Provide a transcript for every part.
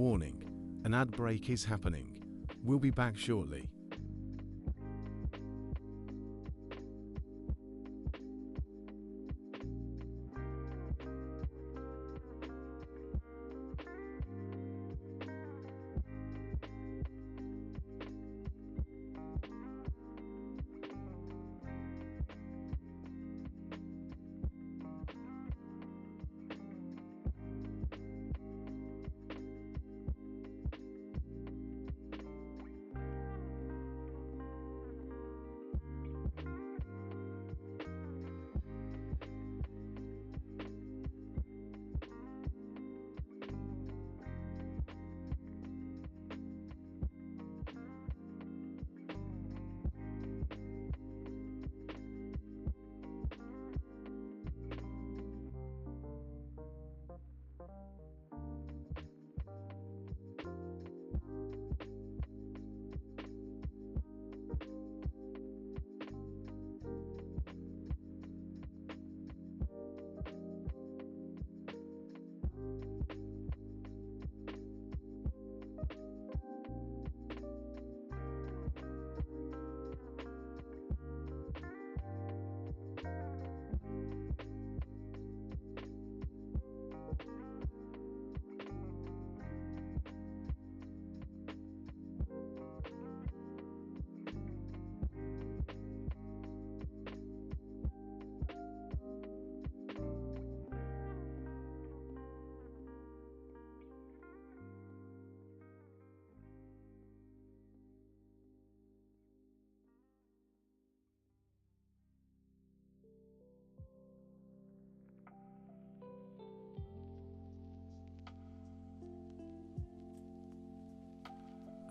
Warning, an ad break is happening. We'll be back shortly.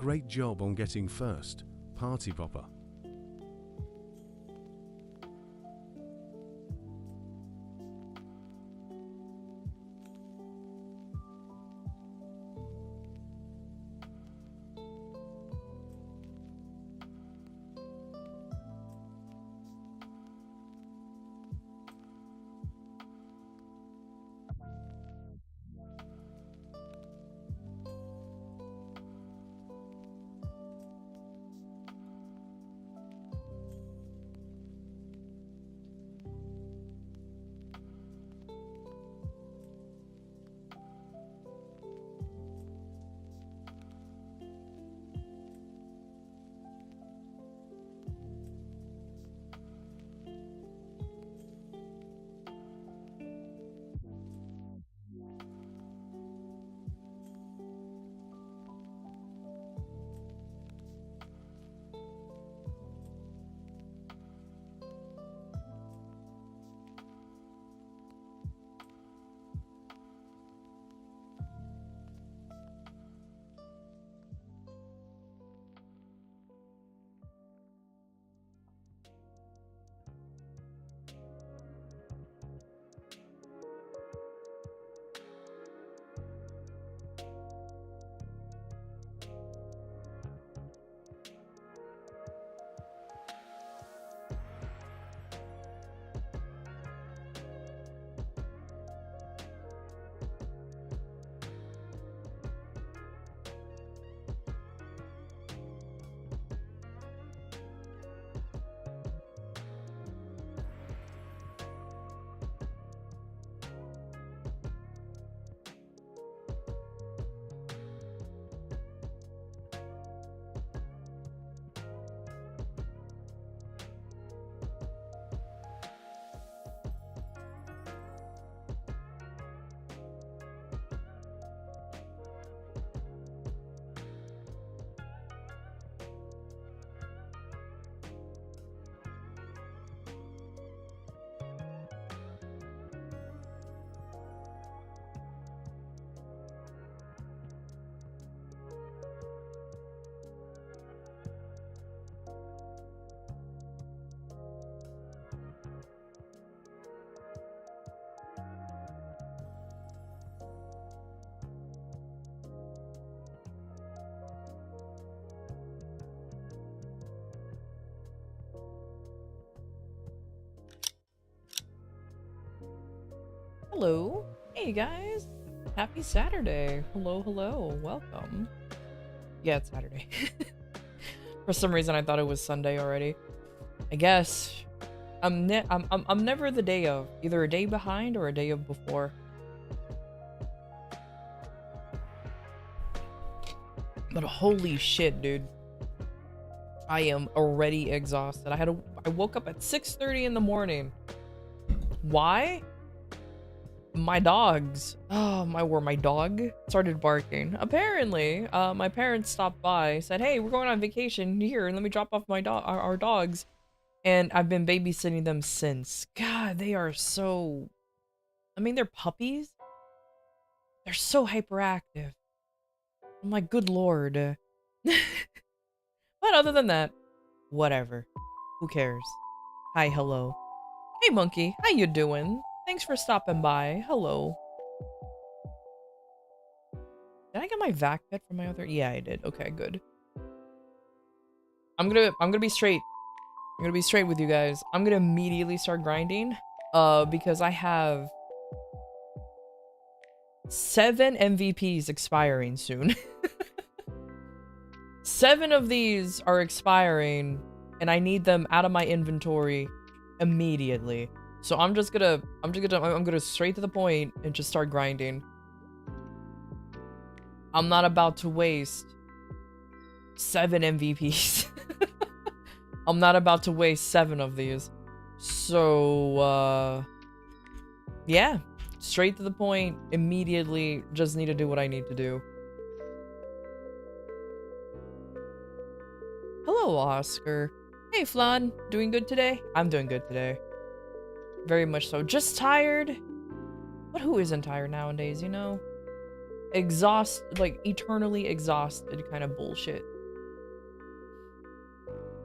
Great job on getting first, party popper. Hello. Hey guys. Happy Saturday. Hello, hello. Welcome. Yeah, it's Saturday. For some reason, I thought it was Sunday already. I guess I'm never the day of. Either a day behind or a day of before. But holy shit, dude. I am already exhausted. I woke up at 6:30 in the morning. Why? My dogs. Oh, my dog started barking. Apparently, my parents stopped by, said, "Hey, we're going on vacation here, and let me drop off my our dogs." And I've been babysitting them since. God, they are so... I mean, they're puppies. They're so hyperactive. I'm like, good lord. But other than that, whatever. Who cares? Hi, hello. Hey, monkey. How you doing? Thanks for stopping by. Hello. Did I get my vac pet from my other? Yeah, I did. Okay, good. I'm gonna be straight. I'm gonna be straight with you guys. I'm gonna immediately start grinding. Because I have 7 MVPs expiring soon. 7 of these are expiring, and I need them out of my inventory immediately. So I'm gonna straight to the point and just start grinding. I'm not about to waste 7 MVPs. I'm not about to waste 7 of these. So, yeah. Straight to the point, immediately, just need to do what I need to do. Hello, Oscar. Hey, Flan. Doing good today? I'm doing good today. Very much so. Just tired. But who isn't tired nowadays, you know? Like, eternally exhausted kind of bullshit.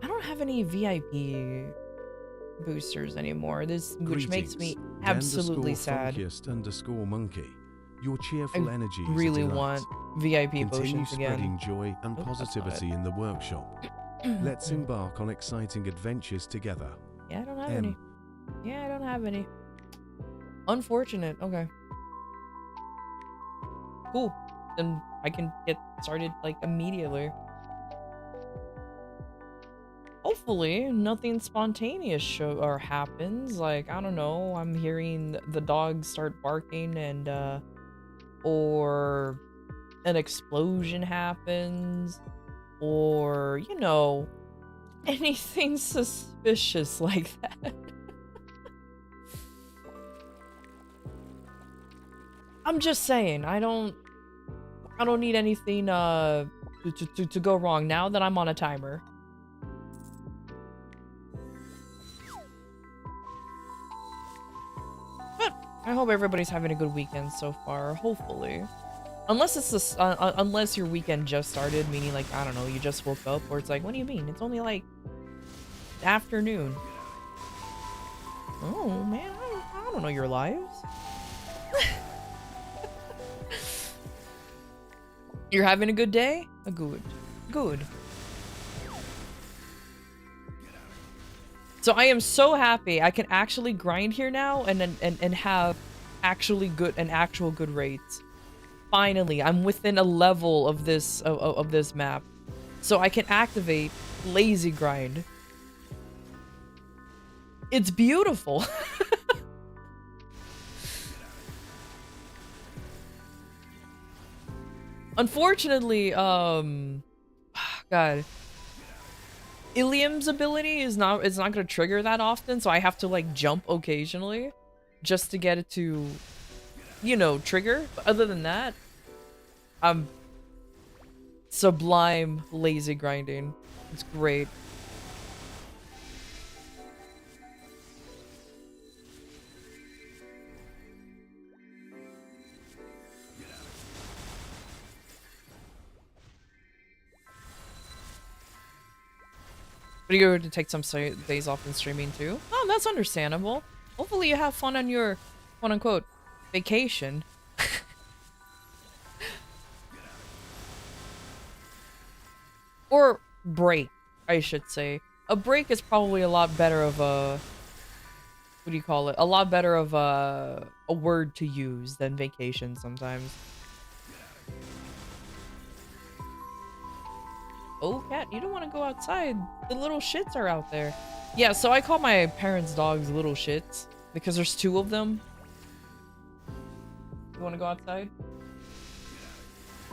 I don't have any VIP boosters anymore. Which makes me absolutely sad. _monkey. Your cheerful energy is really a delight. want VIP Continue potions again. spreading joy and positivity in the workshop. Let's embark on exciting adventures together. Yeah, I don't have any. Yeah, I don't have any. Unfortunate. Okay. Cool. Then I can get started, like, immediately. Hopefully, nothing spontaneous happens. Like, I don't know, I'm hearing the dogs start barking and, or an explosion happens, or, you know, anything suspicious like that. I'm just saying, I don't need anything, to go wrong now that I'm on a timer. I hope everybody's having a good weekend so far, hopefully. Unless it's this, unless your weekend just started, meaning, like, I don't know, you just woke up, or it's like, what do you mean? It's only, like, afternoon. Oh, man, I don't know your lives. You're having a good day? Good. Good. So I am so happy I can actually grind here now and have actually actual good rates. Finally, I'm within a level of this map. So I can activate lazy grind. It's beautiful. Unfortunately, God. Ilium's ability is not gonna trigger that often, so I have to, like, jump occasionally just to get it to, you know, trigger. But other than that, I'm sublime lazy grinding. It's great. But you're going to take some days off in streaming too? Oh, that's understandable. Hopefully you have fun on your quote-unquote vacation. Or break, I should say. A break is probably a lot better of a what do you call it? A lot better of a word to use than vacation sometimes. Oh, cat, you don't want to go outside. The little shits are out there. Yeah, so I call my parents' dogs little shits because there's 2 of them. You want to go outside?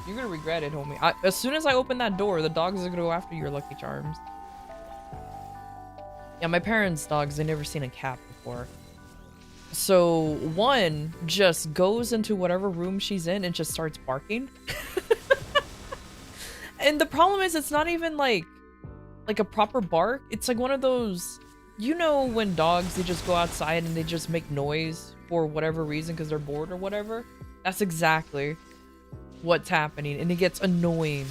You're gonna regret it, homie. As soon as I open that door, the dogs are gonna go after your Lucky Charms. Yeah, my parents' dogs, they never seen a cat before. So one just goes into whatever room she's in and just starts barking. And the problem is it's not even like a proper bark. It's like one of those, you know, when dogs, they just go outside and they just make noise for whatever reason because they're bored or whatever. That's exactly what's happening, and it gets annoying.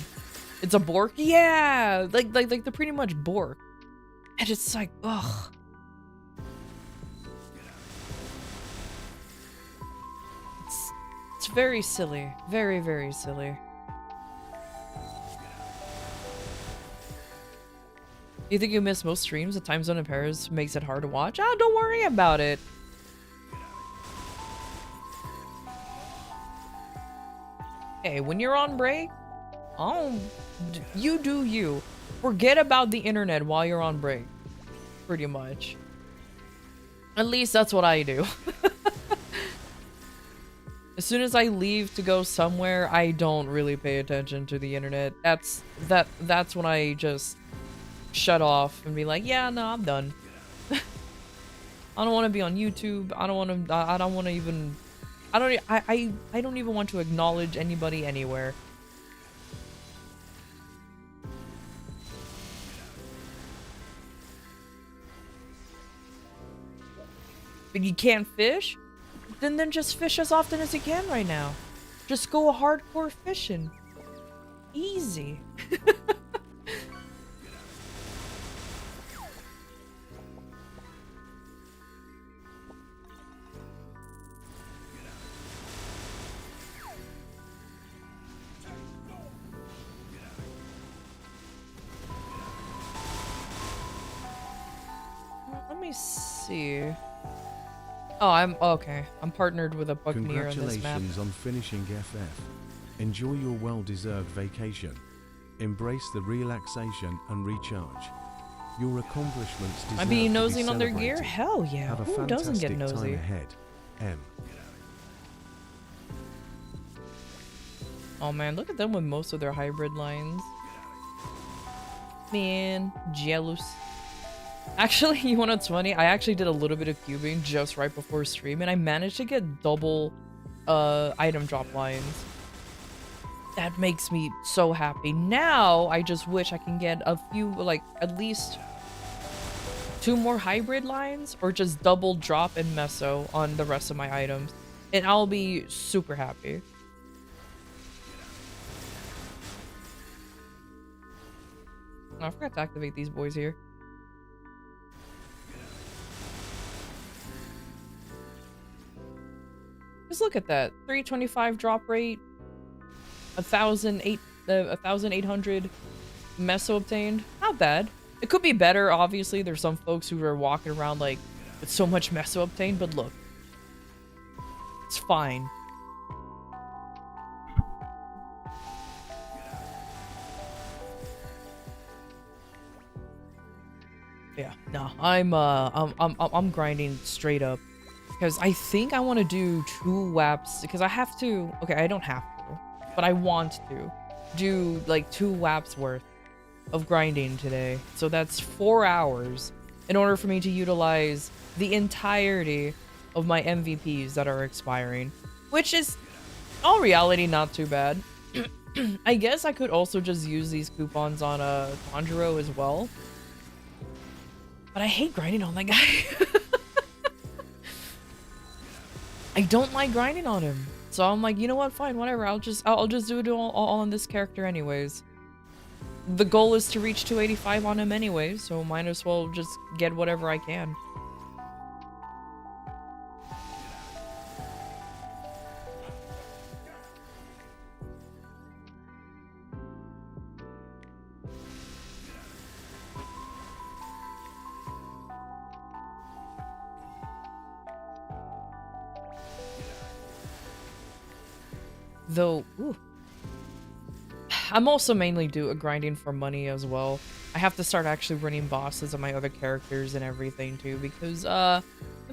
It's a bork? Yeah! Like they're pretty much bork. And it's like, ugh. It's very silly. Very, very silly. You think you miss most streams? The time zone in Paris makes it hard to watch? Oh, don't worry about it. Hey, when you're on break, you do you. Forget about the internet while you're on break. Pretty much. At least that's what I do. As soon as I leave to go somewhere, I don't really pay attention to the internet. That's when I just shut off and be like, yeah, no, I'm done. I don't want to be on YouTube. I don't want to even I don't even want to acknowledge anybody anywhere. But you can't fish? Then just fish as often as you can right now. Just go hardcore fishing. Easy. Let me see. Oh, I'm okay. I'm partnered with a buccaneer on this map. Congratulations on finishing FF. Enjoy your well-deserved vacation. Embrace the relaxation and recharge. Your accomplishments deserve I'm being to be nosing on their gear? celebrated. Hell yeah. Have a Who doesn't get fantastic nosy? time ahead. M. Oh man, look at them with most of their hybrid lines. Man, jealous. Actually, you know what's funny? I actually did a little bit of cubing just right before stream, and I managed to get double item drop lines. That makes me so happy. Now, I just wish I can get a few, like, at least 2 more hybrid lines, or just double drop and meso on the rest of my items, and I'll be super happy. Oh, I forgot to activate these boys here. Just look at that. 325 drop rate. 1,800 meso obtained. Not bad. It could be better, obviously. There's some folks who are walking around like with so much meso obtained, but look. It's fine. Yeah, no, I'm grinding straight up. Because I think I want to do 2 WAPs, because I have to, okay, I don't have to, but I want to do like 2 WAPs worth of grinding today. So that's 4 hours in order for me to utilize the entirety of my MVPs that are expiring, which is, in all reality, not too bad. I guess I could also just use these coupons on Tanjiro as well. But I hate grinding on that guy. I don't like grinding on him. So I'm like, you know what? Fine, whatever. I'll just do it all on this character anyways. The goal is to reach 285 on him anyway, so might as well just get whatever I can. Though, ooh. I'm also mainly grinding for money as well. I have to start actually running bosses on my other characters and everything too, because the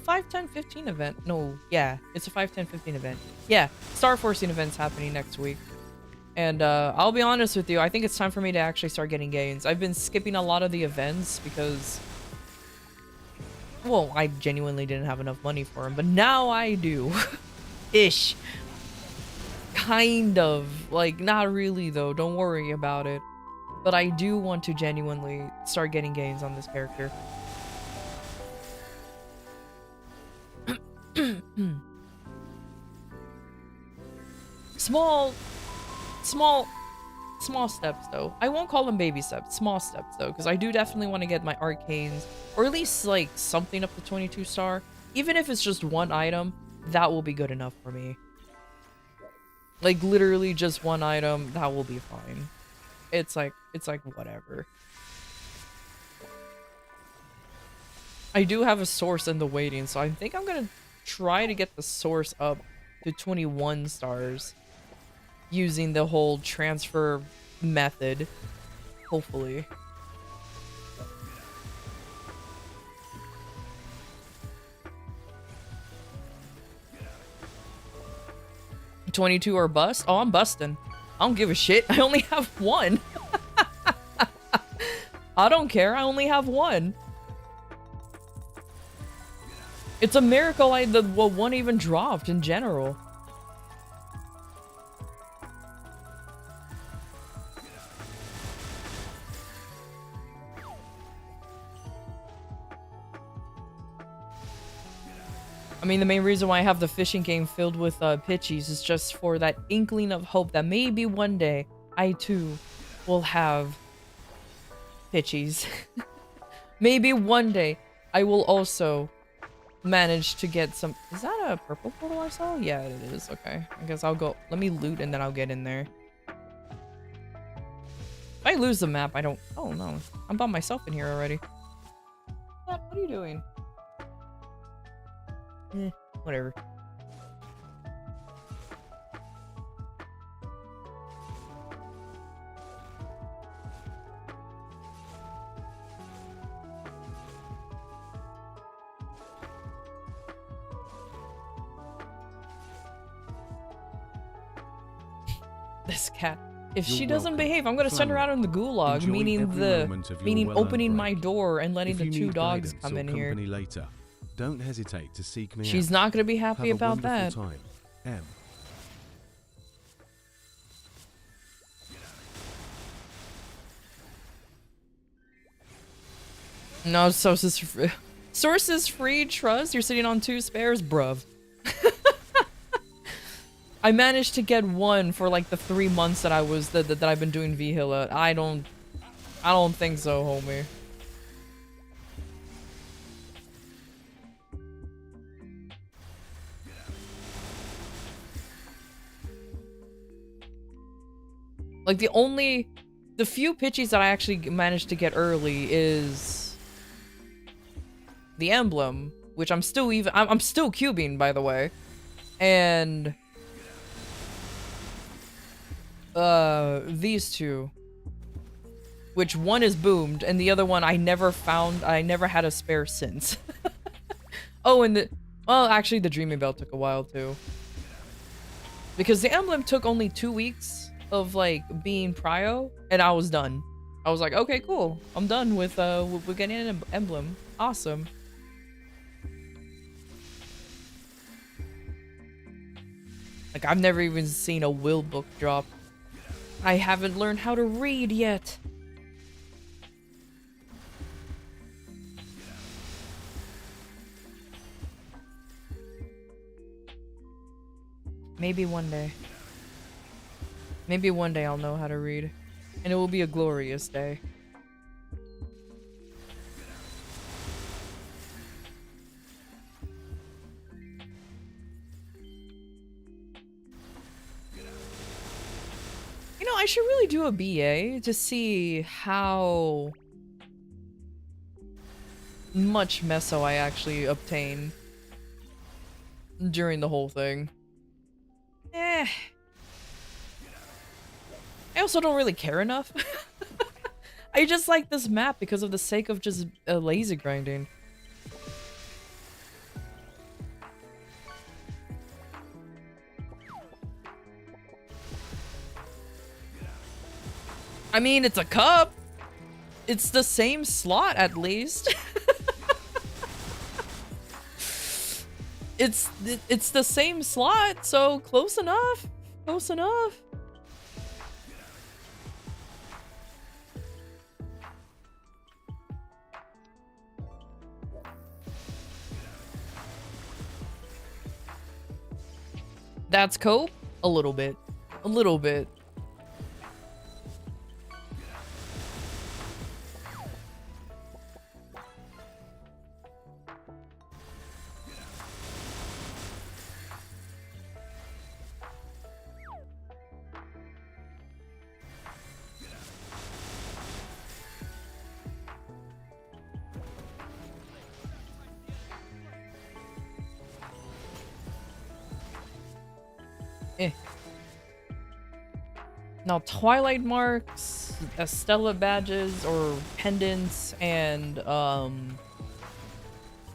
5, 10, 15 event. No, yeah, it's a 5, 10, 15 event. Yeah, Star Forcing event's happening next week. And I'll be honest with you, I think it's time for me to actually start getting gains. I've been skipping a lot of the events because, well, I genuinely didn't have enough money for them, but now I do. Ish. Kind of. Like, not really though, don't worry about it. But I do want to genuinely start getting gains on this character. Small steps though. I won't call them baby steps, small steps though, because I do definitely want to get my arcanes, or at least like something up to 22 star. Even if it's just one item, that will be good enough for me. Like literally just one item, that will be fine. It's like whatever. I do have a source in the waiting, so I think I'm gonna try to get the source up to 21 stars using the whole transfer method, hopefully. $22 or bust? Oh, I'm busting. I don't give a shit. I only have one. I don't care. I only have one. It's a miracle the one even dropped in general. I mean, the main reason why I have the fishing game filled with pitchies is just for that inkling of hope that maybe one day I too will have pitchies. Maybe one day I will also manage to get some. Is that a purple portal I saw? Yeah, it is. Okay, I guess I'll go. Let me loot and then I'll get in there. If I lose the map, I don't. Oh no, I'm by myself in here already. What are you doing? Whatever. This cat. If she doesn't behave, I'm gonna send her out in the gulag, meaning opening my door and letting the two dogs come in here. Later, don't hesitate to seek me She's out. not gonna be happy about that. Time. M. No, sources free trust. You're sitting on 2 spares, bruv. I managed to get one for like the 3 months that that I've been doing V-Hilla. I don't think so, homie. Like the few pitchies that I actually managed to get early is the emblem, which I'm still cubing, by the way, and these two, which one is boomed and the other one I never had a spare since. Oh, and well, actually the Dreaming Bell took a while too, because the emblem took only 2 weeks of like being prio and I was done. I was like, okay, cool, I'm done with getting an emblem. Awesome. Like, I've never even seen a will book drop. I haven't learned how to read yet. Maybe one day. Maybe one day I'll know how to read. And it will be a glorious day. You know, I should really do a BA to see how much meso I actually obtain during the whole thing. I also don't really care enough. I just like this map because of the sake of just lazy grinding. I mean, it's a cup. It's the same slot at least. It's the same slot, so close enough. Close enough. That's cope? A little bit. A little bit. Eh. Now, Twilight marks, Estella badges, or pendants, and,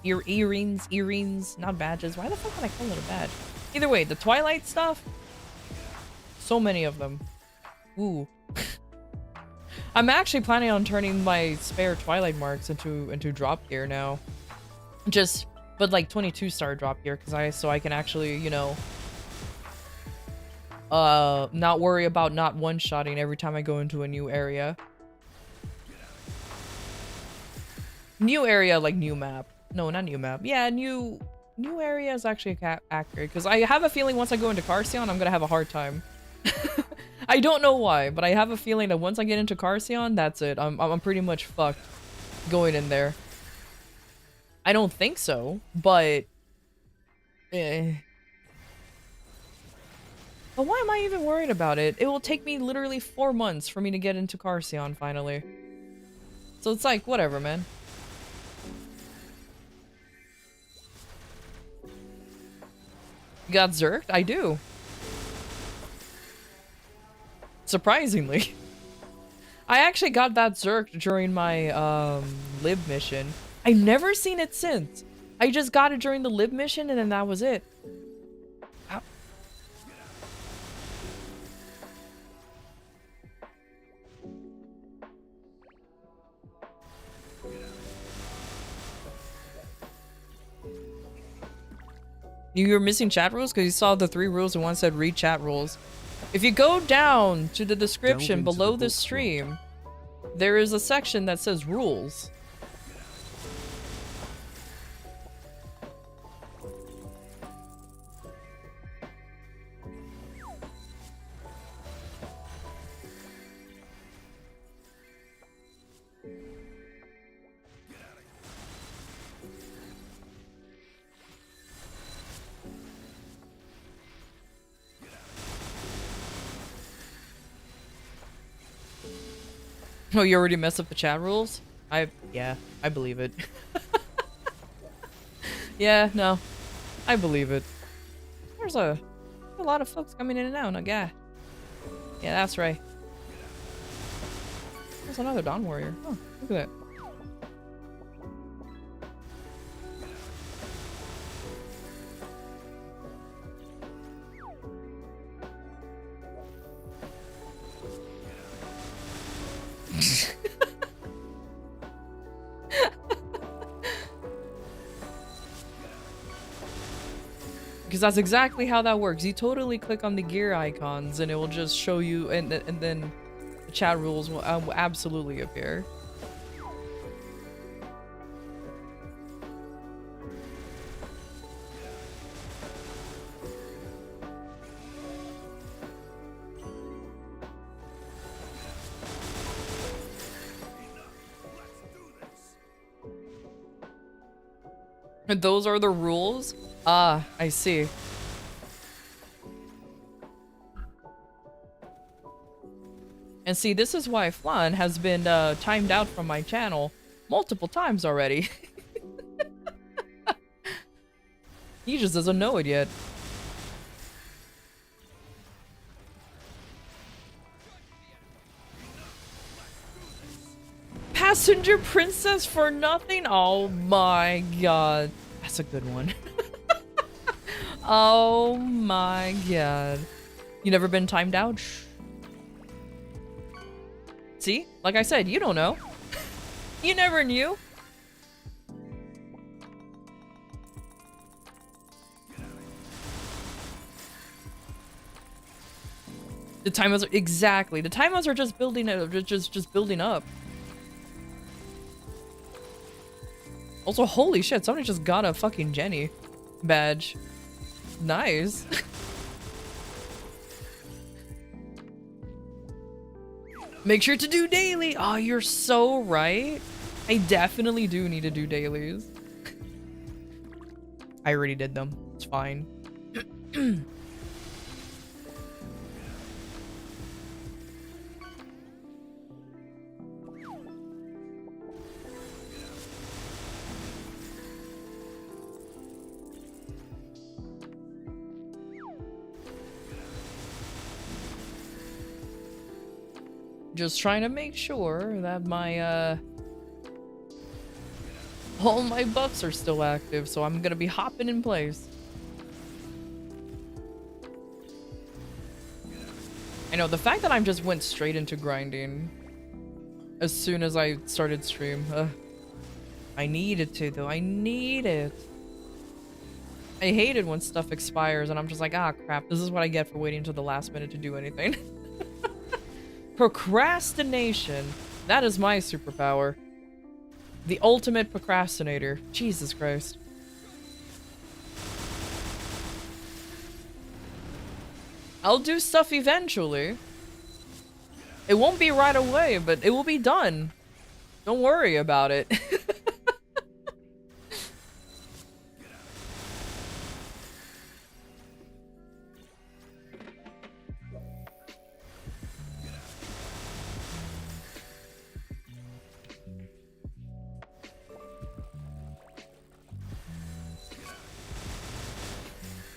earrings, not badges. Why the fuck would I call it a badge? Either way, the Twilight stuff, so many of them. Ooh. I'm actually planning on turning my spare Twilight marks into drop gear now. But like 22-star drop gear, so I can actually, you know, not worry about not one-shotting every time I go into a new area. New area, like new map. No, not new map. Yeah, new area is actually accurate, because I have a feeling once I go into Carcion, I'm gonna have a hard time. I don't know why, but I have a feeling that once I get into Carcion, that's it. I'm pretty much fucked going in there. I don't think so, but But why am I even worried about it? It will take me literally 4 months for me to get into Carcion finally. So it's like, whatever, man. You got Zerked? I do. Surprisingly. I actually got that Zerked during my lib mission. I've never seen it since. I just got it during the lib mission and then that was it. You were missing chat rules because you saw the 3 rules and one said read chat rules. If you go down to the description below the stream, there is a section that says rules. Oh, you already messed up the chat rules? Yeah, I believe it. Yeah, no. I believe it. There's a lot of folks coming in and out, no guy. Yeah, that's right. There's another Dawn Warrior. Oh, look at that. Because that's exactly how that works. You totally click on the gear icons and it will just show you, and then the chat rules will absolutely appear. And those are the rules? Ah, I see. And see, this is why Flan has been timed out from my channel multiple times already. He just doesn't know it yet. Passenger princess for nothing? Oh my god. That's a good one. Oh my god. You never been timed out? Shh. See? Like I said, you don't know. You never knew. The timers are exactly. The timers are just building up, just building up. Also, holy shit, somebody just got a fucking Jenny badge. Nice. Make sure to do daily. Oh, you're so right. I definitely do need to do dailies. I already did them. It's fine. Just trying to make sure that my, all my buffs are still active, so I'm gonna be hopping in place. I know, the fact that I just went straight into grinding as soon as I started stream. I needed to, though. I need it. I hate it when stuff expires and I'm just like, ah, crap. This is what I get for waiting until the last minute to do anything. Procrastination. That is my superpower. The ultimate procrastinator. Jesus Christ. I'll do stuff eventually. It won't be right away, but it will be done. Don't worry about it.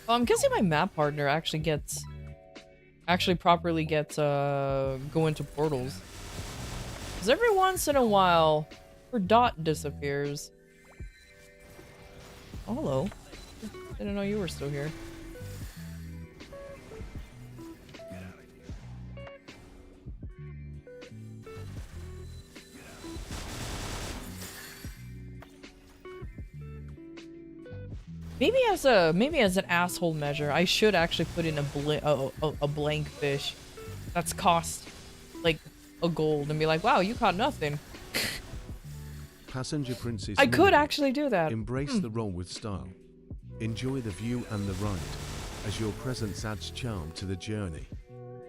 I'm guessing my map partner actually properly gets go into portals. Because every once in a while, her dot disappears. Oh, hello. Didn't know you were still here. Maybe as an asshole measure, I should actually put in a blank fish that's cost like a gold and be like, wow, you caught nothing. Passenger Princess. I could actually do that. Embrace the role with style. Enjoy the view and the ride, as your presence adds charm to the journey.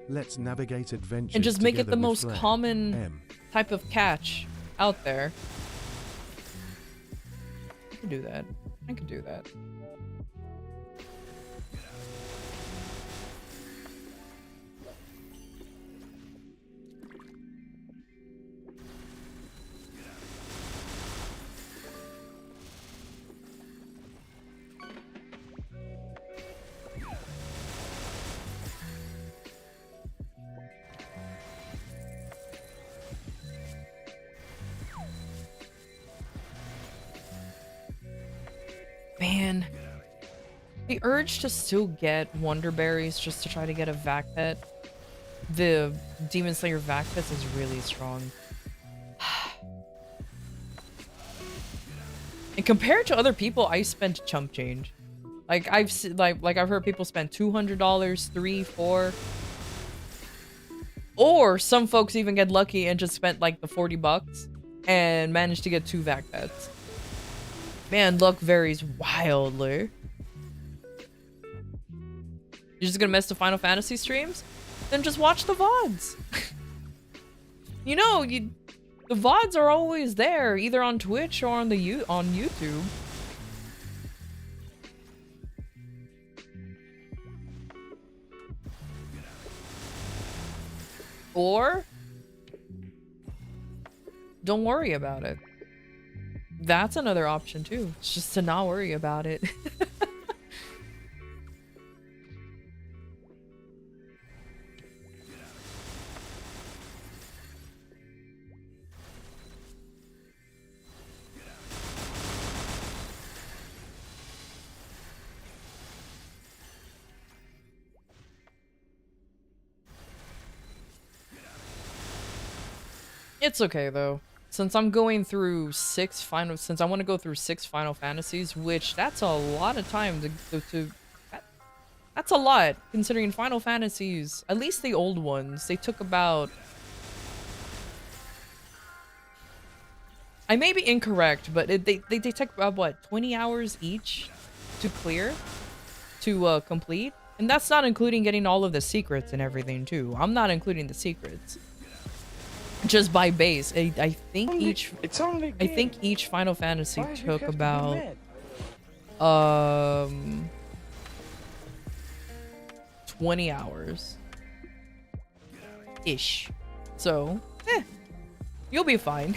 Let's navigate adventures and just make it the with most flair. common type of catch out there. I could do that. I could do that. Man, the urge to still get Wonder Berries just to try to get a Vac Pet, the Demon Slayer Vac Pets, is really strong. And compared to other people, I spent chump change. Like I've heard people spend $200, $300, $400, or some folks even get lucky and just spent like the $40 and managed to get 2 Vac Pets. Man, luck varies wildly. You're just gonna miss the Final Fantasy streams? Then just watch the VODs. You know, the VODs are always there, either on Twitch or on YouTube. Or don't worry about it. That's another option too. It's just to not worry about it. It's okay though. Since I'm going through since I want to go through 6 Final Fantasies, which that's a lot of time that's a lot, considering Final Fantasies, at least the old ones, they took about... I may be incorrect, but they take about, what, 20 hours each to clear? To complete? And that's not including getting all of the secrets and everything, too. I'm not including the secrets. Just by base. I think each Final Fantasy took about... 20 hours. Ish. So, you'll be fine.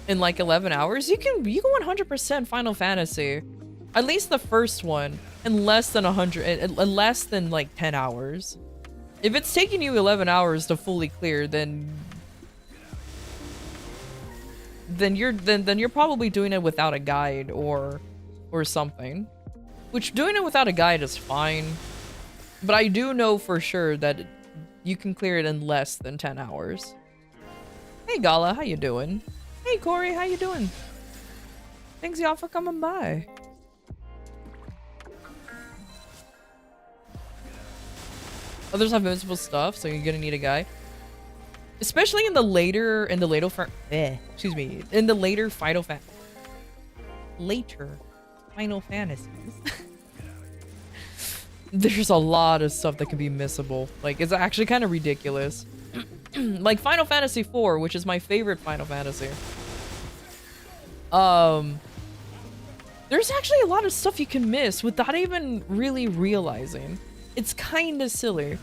In like 11 hours, you can 100% Final Fantasy. At least the first one in less than less than like 10 hours. If it's taking you 11 hours to fully clear, then you're probably doing it without a guide or something. Which, doing it without a guide is fine, but I do know for sure that you can clear it in less than 10 hours. Hey Gala, how you doing? Hey Corey, how you doing? Thanks y'all for coming by. Others have invincible stuff, so you're gonna need a guy. Especially in the later Final Fantasies. There's a lot of stuff that can be missable. Like, it's actually kind of ridiculous. Like Final Fantasy IV, which is my favorite Final Fantasy. There's actually a lot of stuff you can miss without even really realizing. It's kind of silly.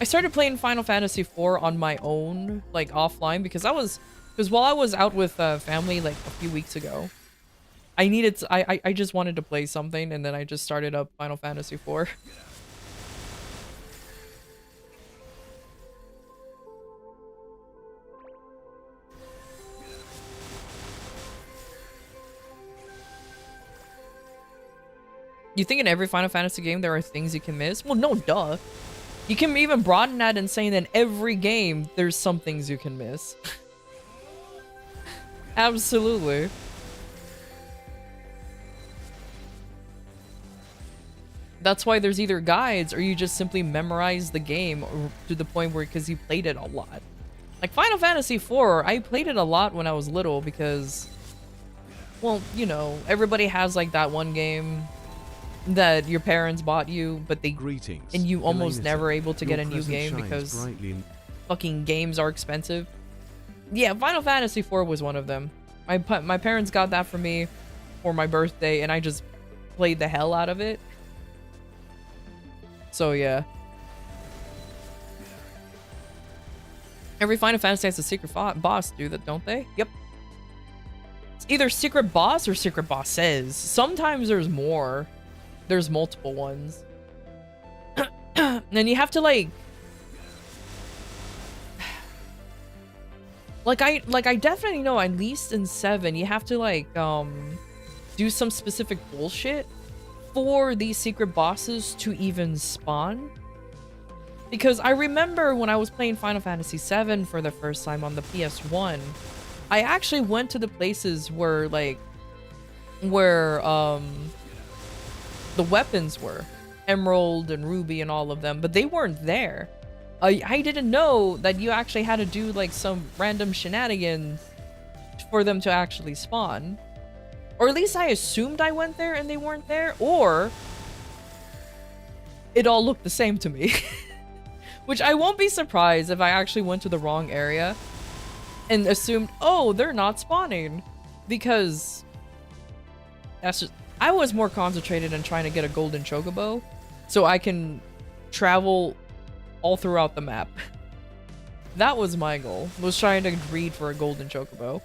I started playing Final Fantasy IV on my own, like offline, because while I was out with family like a few weeks ago, I just wanted to play something, and then I just started up Final Fantasy IV. You think in every Final Fantasy game there are things you can miss? Well, no, duh. You can even broaden that and say that in every game there's some things you can miss. Absolutely. That's why there's either guides or you just simply memorize the game to the point where, because you played it a lot. Like Final Fantasy IV, I played it a lot when I was little because, well, you know, everybody has like that one game that your parents bought you, but and you almost never able to get a new game because fucking games are expensive. Yeah, Final Fantasy IV was one of them. My parents got that for me for my birthday, and I just played the hell out of it. So yeah. Every Final Fantasy has a secret boss, don't they? Yep. It's either secret boss or secret bosses. Sometimes there's more. There's multiple ones. And you have to like I definitely know at least in 7 you have to like do some specific bullshit for these secret bosses to even spawn. Because I remember when I was playing Final Fantasy VII for the first time on the PS1, I actually went to the places where the weapons were. Emerald and Ruby and all of them, but they weren't there. I didn't know that you actually had to do like some random shenanigans for them to actually spawn. Or at least I assumed I went there and they weren't there, or it all looked the same to me. Which I won't be surprised if I actually went to the wrong area and assumed, oh, they're not spawning. Because that's just... I was more concentrated in trying to get a golden chocobo so I can travel all throughout the map. That was my goal, was trying to breed for a golden chocobo.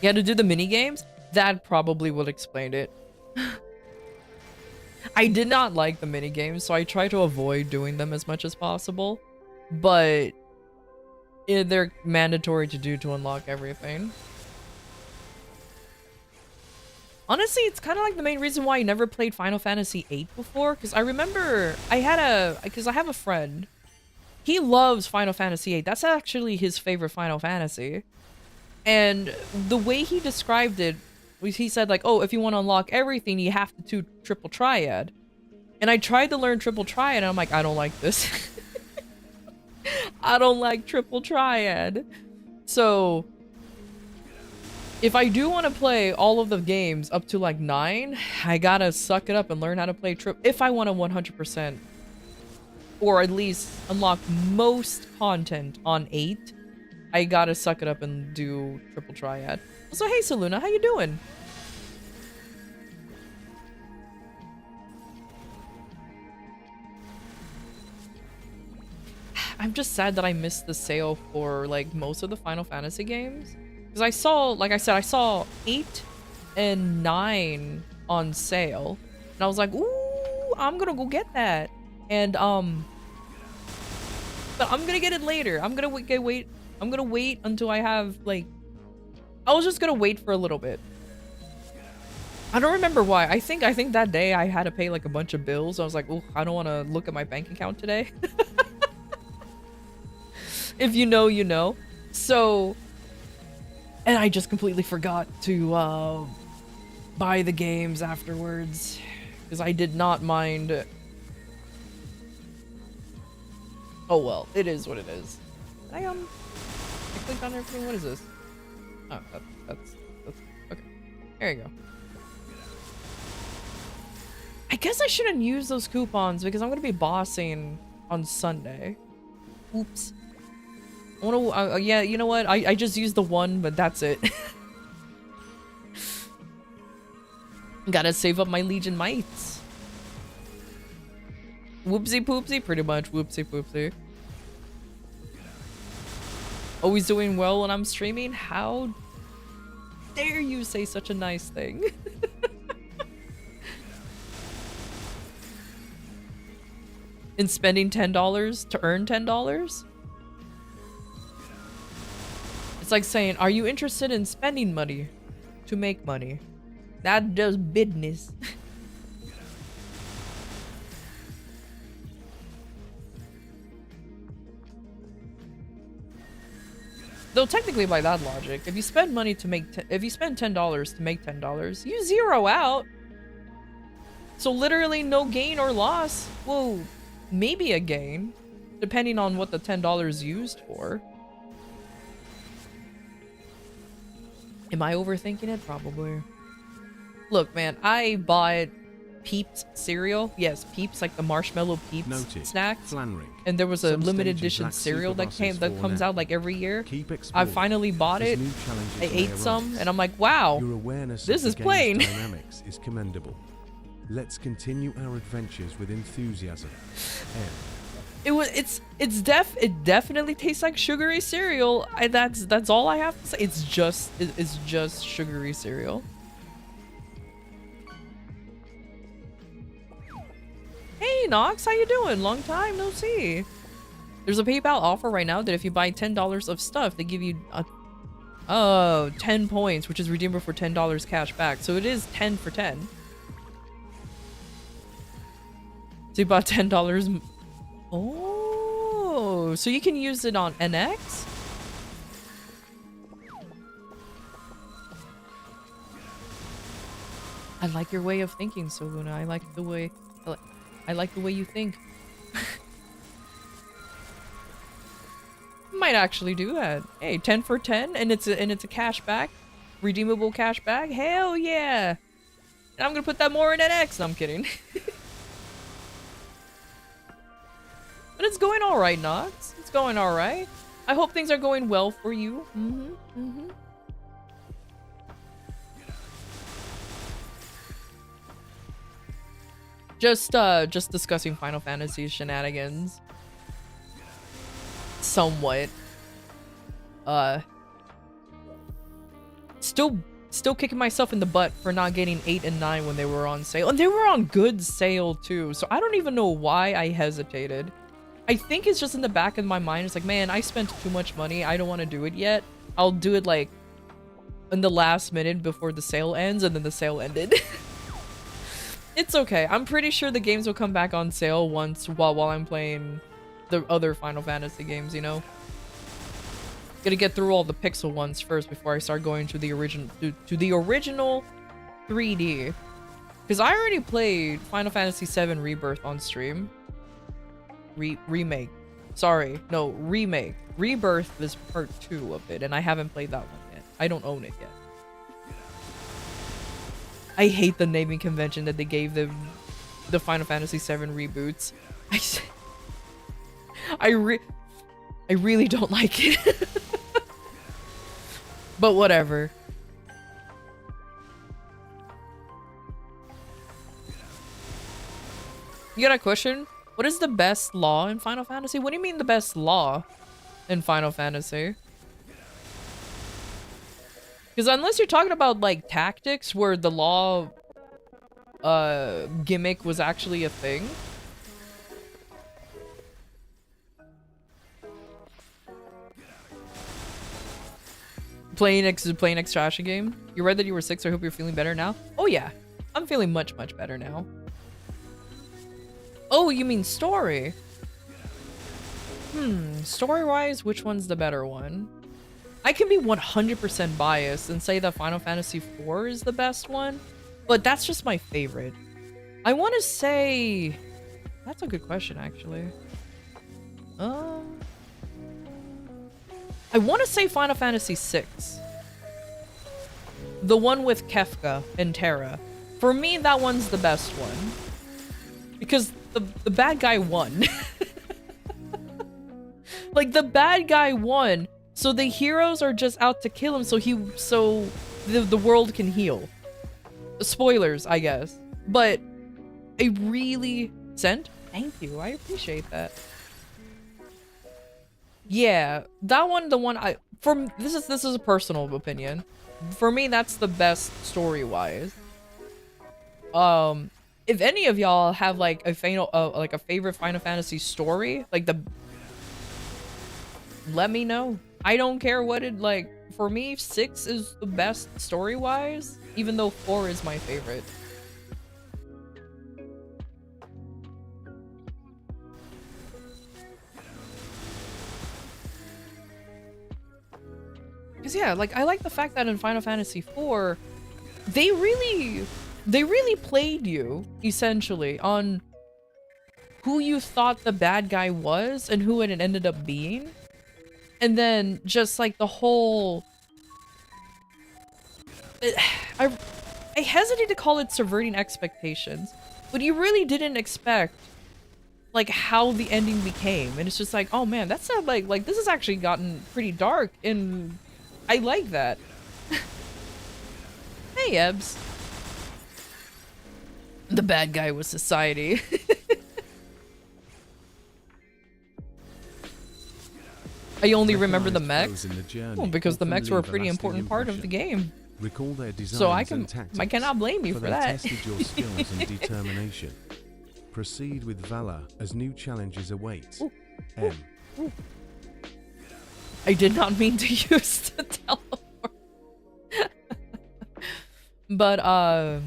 You had to do the mini games? That probably would explain it. I did not like the mini games, so I tried to avoid doing them as much as possible. But they're mandatory to do to unlock everything. Honestly, it's kind of like the main reason why I never played Final Fantasy VIII before, because I remember I have a friend. He loves Final Fantasy VIII. That's actually his favorite Final Fantasy. And the way he described it was, he said like, oh, if you want to unlock everything, you have to do triple triad. And I tried to learn triple triad, and I'm like, I don't like this. I don't like triple triad. So if I do want to play all of the games up to like 9, I gotta suck it up and learn how to play if I want to 100%. Or at least unlock most content on 8, I gotta suck it up and do triple triad. So hey Saluna, how you doing? I'm just sad that I missed the sale for like most of the Final Fantasy games. Because I saw, like I said, I saw 8 and 9 on sale. And I was like, ooh, I'm gonna go get that. And but I'm gonna get it later. I'm gonna wait until I have like, I was just gonna wait for a little bit. I don't remember why. I think that day I had to pay like a bunch of bills. I was like, oh, I don't want to look at my bank account today. If you know, you know. So, and I just completely forgot to buy the games afterwards because I did not mind. Oh well, it is what it is. I clicked on everything. What is this? Oh, that's okay. There you go. I guess I shouldn't use those coupons because I'm gonna be bossing on Sunday. Oops. I wanna, yeah, you know what? I just used the one, but that's it. Gotta save up my Legion Mites. Whoopsie poopsie, pretty much whoopsie poopsie. Always doing well when I'm streaming? How dare you say such a nice thing? In spending $10 to earn $10? It's like saying, are you interested in spending money to make money? That does business. Though technically by that logic, if you spend money to make, if you spend $10 to make $10, you zero out. So literally no gain or loss. Well, maybe a gain, depending on what the $10 used for. Am I overthinking it? Probably. Look, man, I bought Peeps cereal. Yes, Peeps, like the marshmallow Peeps snack. And there was a limited edition cereal that comes out like every year. I finally bought it. I ate some, and I'm like, wow, this is plain. Dynamics is commendable. Let's continue our adventures with enthusiasm. It definitely tastes like sugary cereal. That's all I have to say. It's just sugary cereal. Hey Nox, how you doing? Long time no see. There's a PayPal offer right now that if you buy $10 of stuff, they give you 10 points, which is redeemable for $10 cash back. So it is 10 for 10. So you bought $10. Oh, so you can use it on NX? I like your way of thinking, Soluna. I like the way you think. Might actually do that. Hey, 10 for 10, and it's a cash back, redeemable cash back. Hell yeah! And I'm gonna put that more in NX. No, I'm kidding. But it's going all right, Nox. It's going all right. I hope things are going well for you. Just discussing Final Fantasy shenanigans. Somewhat. Still kicking myself in the butt for not getting 8 and 9 when they were on sale. And they were on good sale too. So I don't even know why I hesitated. I think it's just in the back of my mind. It's like, man, I spent too much money. I don't want to do it yet. I'll do it like in the last minute before the sale ends, and then the sale ended. It's okay. I'm pretty sure the games will come back on sale once while I'm playing the other Final Fantasy games, you know? Gotta get through all the pixel ones first before I start going to the original 3D. Because I already played Final Fantasy VII Rebirth on stream. Remake. Sorry, no, remake. Rebirth is part 2 of it, and I haven't played that one yet. I don't own it yet. I hate the naming convention that they gave the Final Fantasy VII reboots. I really don't like it. But whatever. You got a question? What is the best law in Final Fantasy? What do you mean the best law in Final Fantasy? Because unless you're talking about like tactics where the law gimmick was actually a thing. Playing X trash game. You read that you were sick, so I hope you're feeling better now. Oh yeah, I'm feeling much better now. Oh, you mean story? Story-wise, which one's the better one? I can be 100% biased and say that Final Fantasy IV is the best one, but that's just my favorite. I want to say... That's a good question, actually. I want to say Final Fantasy VI. The one with Kefka and Terra. For me, that one's the best one. Because the bad guy won. Like, the bad guy won, so the heroes are just out to kill him so the world can heal. Spoilers, I guess. But I really... Thank you, I appreciate that. Yeah, that one, this is a personal opinion. For me, that's the best story-wise. If any of y'all have like a favorite Final Fantasy story, let me know. I don't care what it like. For me, 6 is the best story-wise, even though 4 is my favorite. Because yeah, like I like the fact that in Final Fantasy IV, they really played you essentially on who you thought the bad guy was and who it ended up being. And then just like the whole I hesitate to call it subverting expectations, but you really didn't expect like how the ending became. And it's just like, oh man, that's not like this has actually gotten pretty dark, and I like that. Hey, Ebbs. The bad guy was society. I only remember the mechs. Well, because the mechs were a pretty important part of the game. Recall their designs So I cannot blame you for that. Tested your skills and determination. Proceed with valor as new challenges await. M. I did not mean to use the teleport. But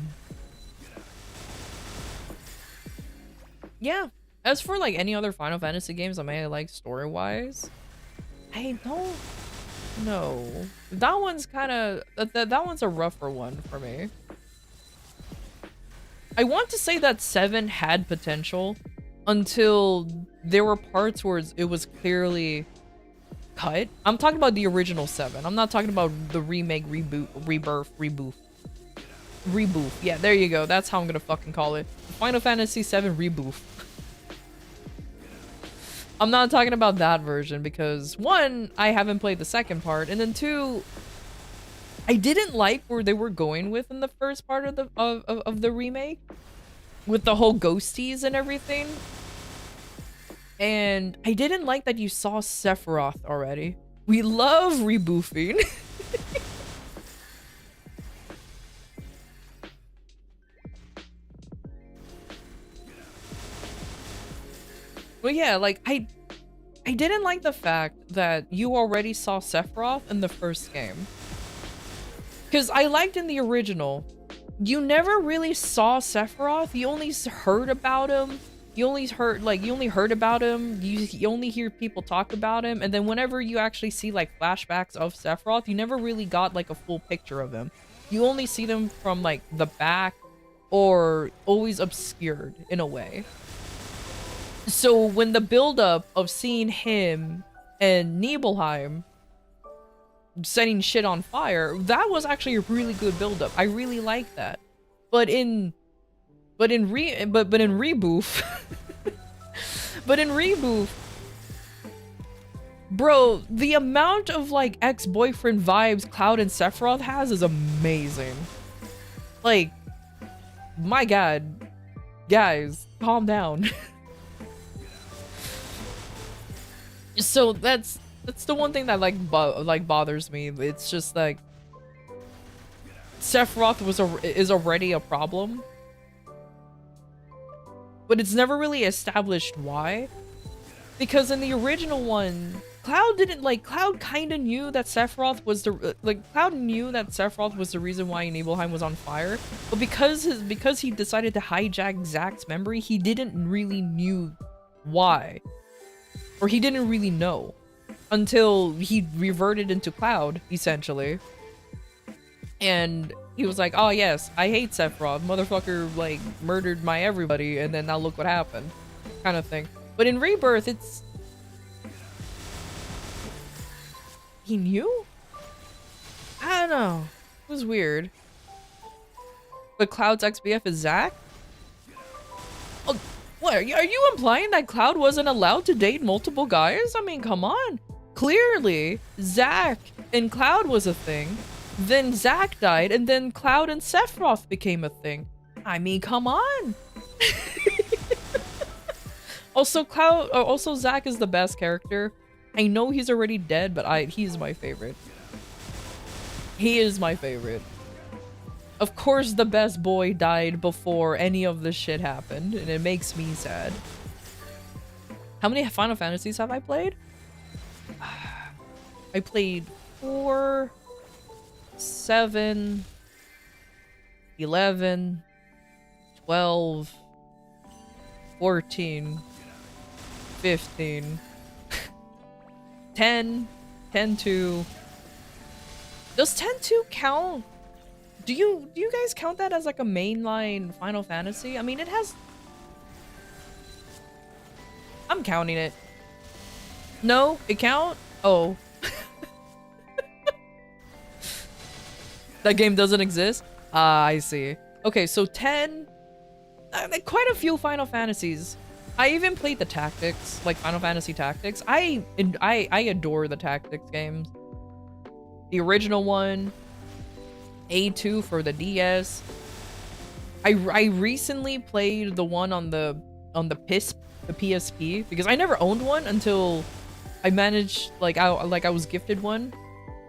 yeah. As for like any other Final Fantasy games I may like story-wise, I don't know. That one's kind of that one's a rougher one for me. I want to say that 7 had potential until there were parts where it was clearly cut. I'm talking about the original 7. I'm not talking about the remake, reboot, reboof. Yeah, there you go. That's how I'm gonna fucking call it. Final Fantasy VII reboof. I'm not talking about that version because 1, I haven't played the second part, and then 2, I didn't like where they were going with in the first part of the remake, with the whole ghosties and everything. And I didn't like that you saw Sephiroth already. We love reboofing. But yeah, like I didn't like the fact that you already saw Sephiroth in the first game. Because I liked in the original, you never really saw Sephiroth. You only heard about him. You only heard about him. You only hear people talk about him. And then whenever you actually see like flashbacks of Sephiroth, you never really got like a full picture of him. You only see them from like the back or always obscured in a way. So when the buildup of seeing him and Nibelheim setting shit on fire, that was actually a really good buildup. I really like that. But in Reboof, but in Reboof, bro, the amount of like ex-boyfriend vibes Cloud and Sephiroth has is amazing. Like, my god, guys, calm down. So that's the one thing that like bothers me. It's just like Sephiroth is already a problem, but it's never really established why. Because in the original one, Cloud kind of knew that Sephiroth was Cloud knew that Sephiroth was the reason why Nibelheim was on fire, but because he decided to hijack Zack's memory, he didn't really knew why, or he didn't really know until he reverted into Cloud, essentially. And he was like, oh yes, I hate Sephiroth. Motherfucker, like, murdered my everybody, and then now look what happened. Kind of thing. But in Rebirth, it's... He knew? I don't know. It was weird. But Cloud's ex-BF is Zack? Oh, what? Are you implying that Cloud wasn't allowed to date multiple guys? I mean, come on. Clearly, Zack and Cloud was a thing. Then Zack died, and then Cloud and Sephiroth became a thing. I mean, come on. Also, Zack is the best character. I know he's already dead, but he's my favorite. He is my favorite. Of course, the best boy died before any of this shit happened, and it makes me sad. How many Final Fantasies have I played? I played 4, 7, 11, 12, 14, 15, 10, 10-2. Does 10-2 count? Do you guys count that as like a mainline Final Fantasy? I mean, it has... I'm counting it. No? It count? Oh. That game doesn't exist? Ah, I see. Okay, so 10... quite a few Final Fantasies. I even played the Tactics, like Final Fantasy Tactics. I adore the Tactics games. The original one, A2 for the DS. I recently played the one on the PSP, because I never owned one until I managed, I was gifted one,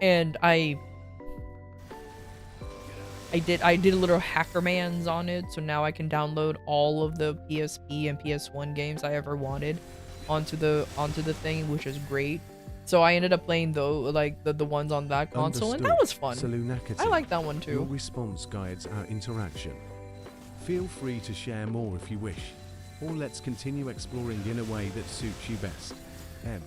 and I did a little hackermans on it, so now I can download all of the PSP and PS1 games I ever wanted onto the thing, which is great. So I ended up playing the ones on that console, and that was fun. I like that one too. Your response guides our interaction. Feel free to share more if you wish, or let's continue exploring in a way that suits you best. M.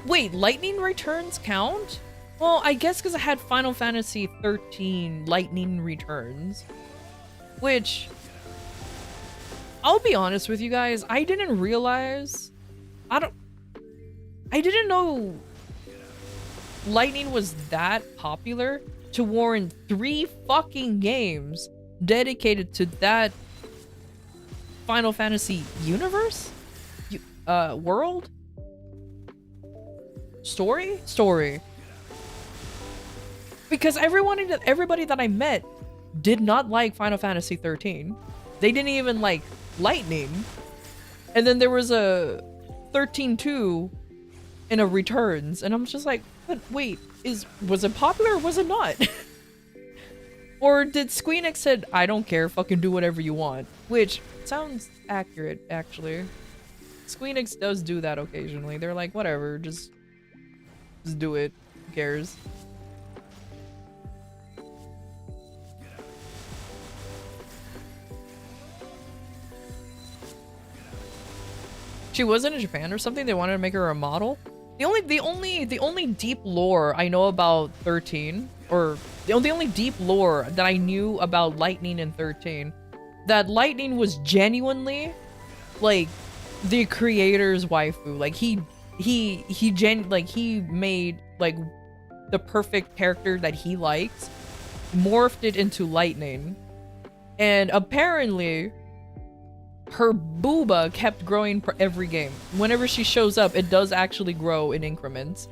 Wait, Lightning Returns count? Well, I guess because I had Final Fantasy 13 Lightning Returns, which, I'll be honest with you guys, I didn't realize, I didn't know Lightning was that popular to warrant 3 fucking games dedicated to that Final Fantasy universe? World? Story. Because everybody that I met did not like Final Fantasy 13. They didn't even like Lightning. And then there was a 13-2 in a Returns, and I'm just like, but wait, was it popular or was it not? Or did Squeenix said, I don't care, fucking do whatever you want. Which sounds accurate, actually. Squeenix does do that occasionally. They're like, whatever, just do it. Who cares? She wasn't in Japan or something. They wanted to make her a model. The only deep lore I know about 13, or the only deep lore that I knew about Lightning in 13, that Lightning was genuinely like the creator's waifu. Like he made like the perfect character that he likes, morphed it into Lightning, and apparently her booba kept growing for every game. Whenever she shows up, it does actually grow in increments.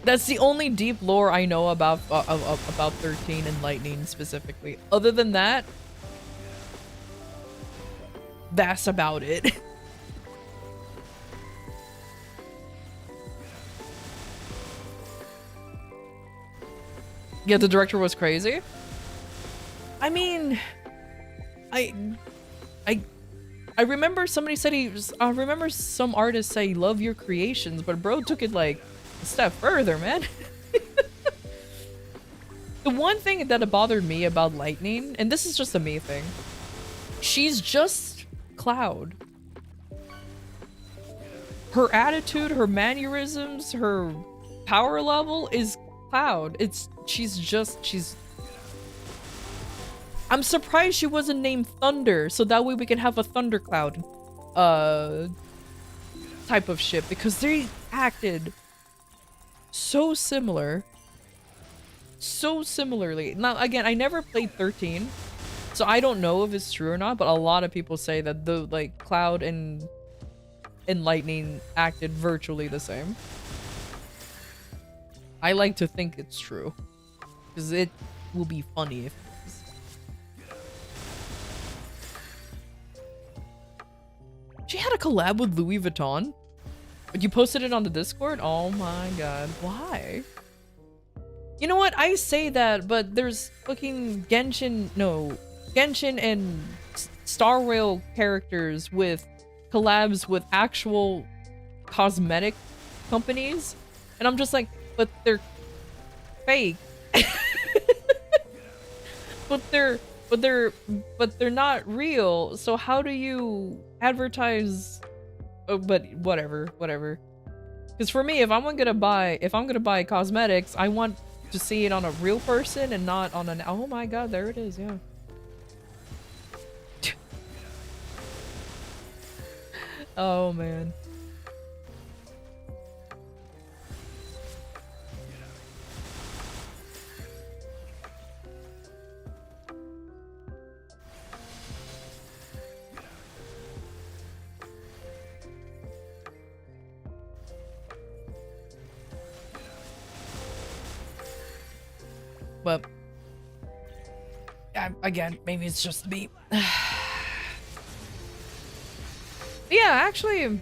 That's the only deep lore I know about 13 and Lightning specifically. Other than that, that's about it. Yeah, the director was crazy. I mean, I remember somebody said I remember some artists say love your creations, but bro took it like a step further, man. The one thing that bothered me about Lightning, and this is just a me thing, she's just Cloud. Her attitude, her mannerisms, her power level is Cloud. She's I'm surprised she wasn't named Thunder, so that way we can have a Thundercloud type of ship, because they acted so similarly. Now, again, I never played 13, so I don't know if it's true or not, but a lot of people say that the like Cloud and Lightning acted virtually the same. I like to think it's true, because it will be funny if she had a collab with Louis Vuitton. You posted it on the Discord? Oh my god. Why? You know what? I say that, but there's fucking Genshin and Star Rail characters with collabs with actual cosmetic companies. And I'm just like, but they're fake. But they're not real. So how do you advertise? Oh, but whatever. Because for me, if I'm gonna buy cosmetics, I want to see it on a real person and not on an. Oh my god, there it is. Yeah. Oh man. But again, maybe it's just me. Yeah, actually,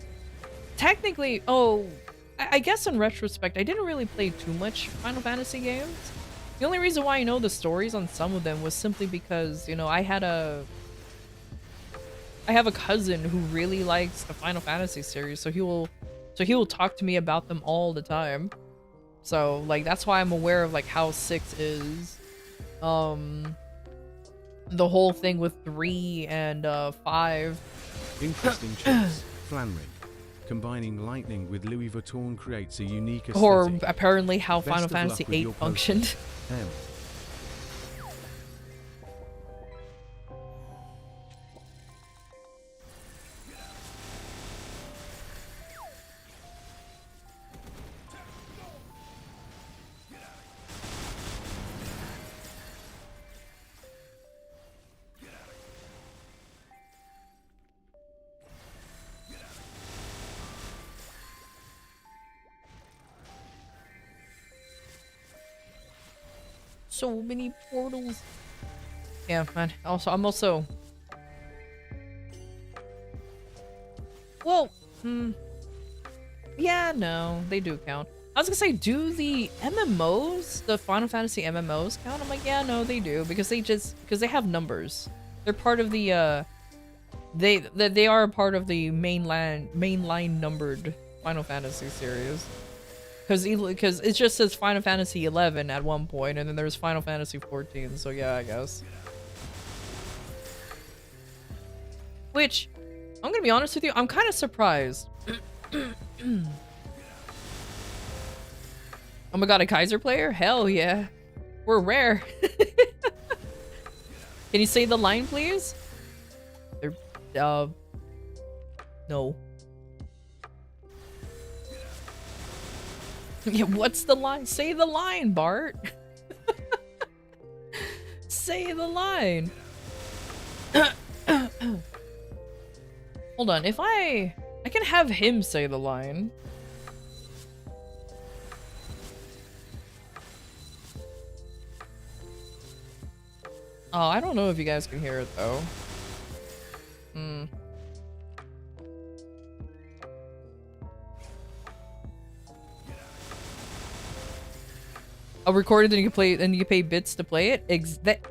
technically, I guess in retrospect, I didn't really play too much Final Fantasy games. The only reason why I know the stories on some of them was simply because, you know, I have a cousin who really likes the Final Fantasy series, so he will talk to me about them all the time. So, like, that's why I'm aware of, like, how 6 is. The whole thing with 3 and 5. Interesting choice, Flannery. Combining Lightning with Louis Vuitton creates a unique aesthetic. Or apparently how Best Final of luck Fantasy with 8 your functioned. M. So many portals. Yeah, man. I'm also. Well, yeah, no, they do count. I was gonna say, do the MMOs, the Final Fantasy MMOs count? I'm like, yeah, no, they do, because they have numbers. They're part of the they are a part of the mainline numbered Final Fantasy series. Because it just says Final Fantasy 11 at one point, and then there's Final Fantasy 14. So yeah, I guess. Which, I'm gonna be honest with you, I'm kind of surprised. Oh my god, a Kaiser player? Hell yeah. We're rare. Can you say the line, please? No. Yeah, what's the line? Say the line, Bart. Say the line. Hold on, if I can have him say the line. Oh, I don't know if you guys can hear it though. I'll record it and you can play it and you can pay bits to play it.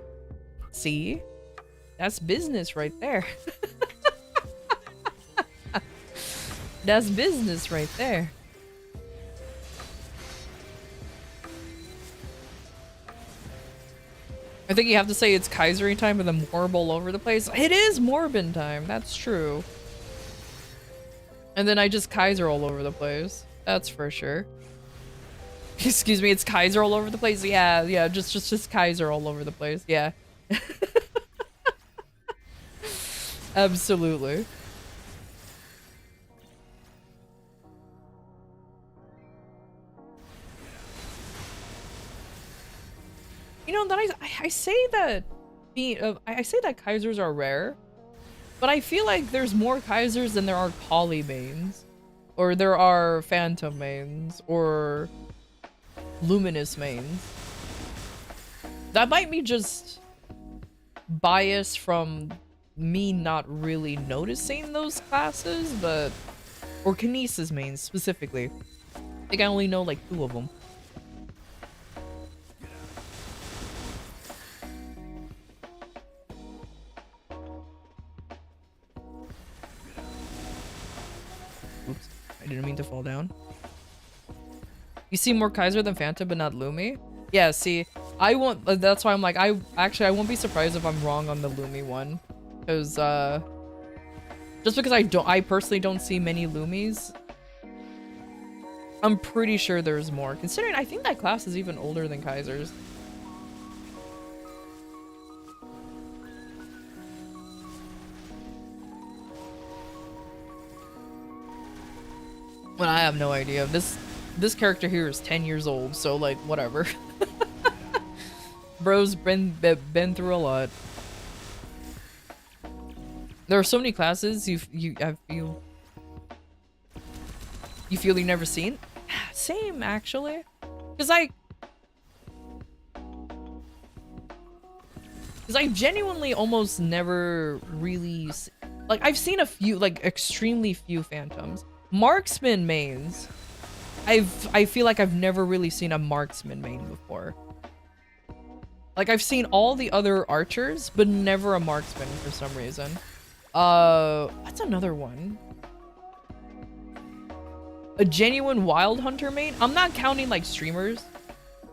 See? That's business right there. That's business right there. I think you have to say it's Kaisery time and then Morb all over the place. It is Morbin time, that's true. And then I just Kaiser all over the place. That's for sure. Excuse me, it's Kaiser all over the place? Yeah, just Kaiser all over the place, yeah. Absolutely. You know, that I say that I say that Kaisers are rare, but I feel like there's more Kaisers than there are Kali mains, or there are Phantom mains, or Luminous mains. That might be just bias from me not really noticing those classes, but or Kinesis mains specifically. I think I only know like 2 of them. Oops, I didn't mean to fall down. You see more Kaiser than Phantom, but not Lumi? Yeah, see, I won't. That's why I'm like, I won't be surprised if I'm wrong on the Lumi one, because just because I personally don't see many Lumis. I'm pretty sure there's more. Considering I think that class is even older than Kaisers. But I have no idea. This character here is 10 years old, so like whatever. Bro's been through a lot. There are so many classes you feel you've never seen. Same actually, because I genuinely almost never really like I've seen a few, like extremely few Phantoms. Marksman mains. I feel like I've never really seen a marksman main before. Like I've seen all the other archers, but never a marksman for some reason. That's another one. A genuine wild hunter main? I'm not counting like streamers.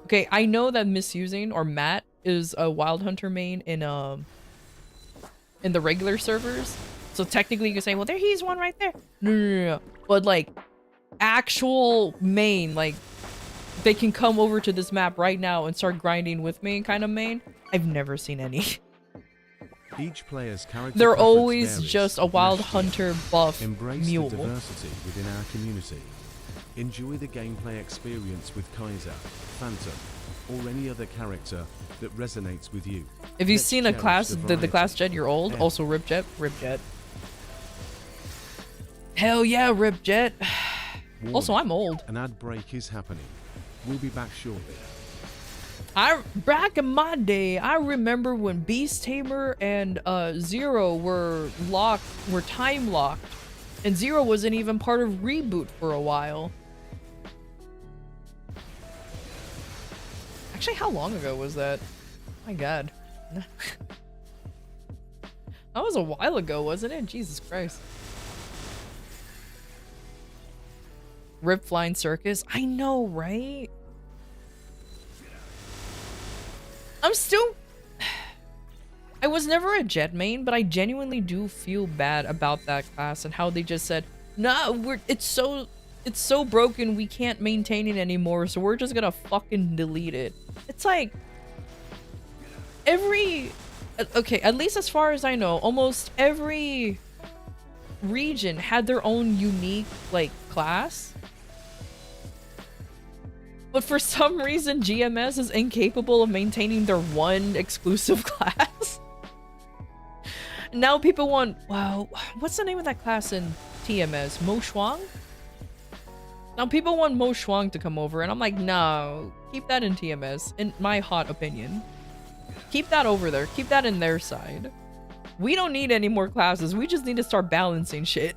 Okay, I know that Misusing or Matt is a wild hunter main in the regular servers. So technically you can say, well, there he's one right there. No. But like actual main, like they can come over to this map right now and start grinding with me kind of main. I've never seen any. Each player's character they're always varies. just a wild hunter buff Embrace mule. the diversity within our community. Enjoy the gameplay experience with Kaiser, Phantom, or any other character that resonates with you. If you've Let's seen a cherish class, the the class Jet, you're old. Also Ripjet. Hell yeah, Ripjet. Also, I'm old. An ad break is happening. We'll be back shortly. Back in my day, I remember when Beast Tamer and Zero were time locked, and Zero wasn't even part of Reboot for a while. Actually, how long ago was that? My god. That was a while ago, wasn't it? Jesus Christ. Rip Flying Circus? I know, right? I'm still... I was never a Jet main, but I genuinely do feel bad about that class and how they just said, nah, it's so broken we can't maintain it anymore, so we're just gonna fucking delete it. It's like okay, at least as far as I know, almost every region had their own unique like class. But for some reason GMS is incapable of maintaining their one exclusive class. Now people want, wow, what's the name of that class in TMS? Mo Shuang? Now people want Mo Shuang to come over, and I'm like, no, keep that in TMS, in my hot opinion. Keep that over there. Keep that in their side. We don't need any more classes. We just need to start balancing shit.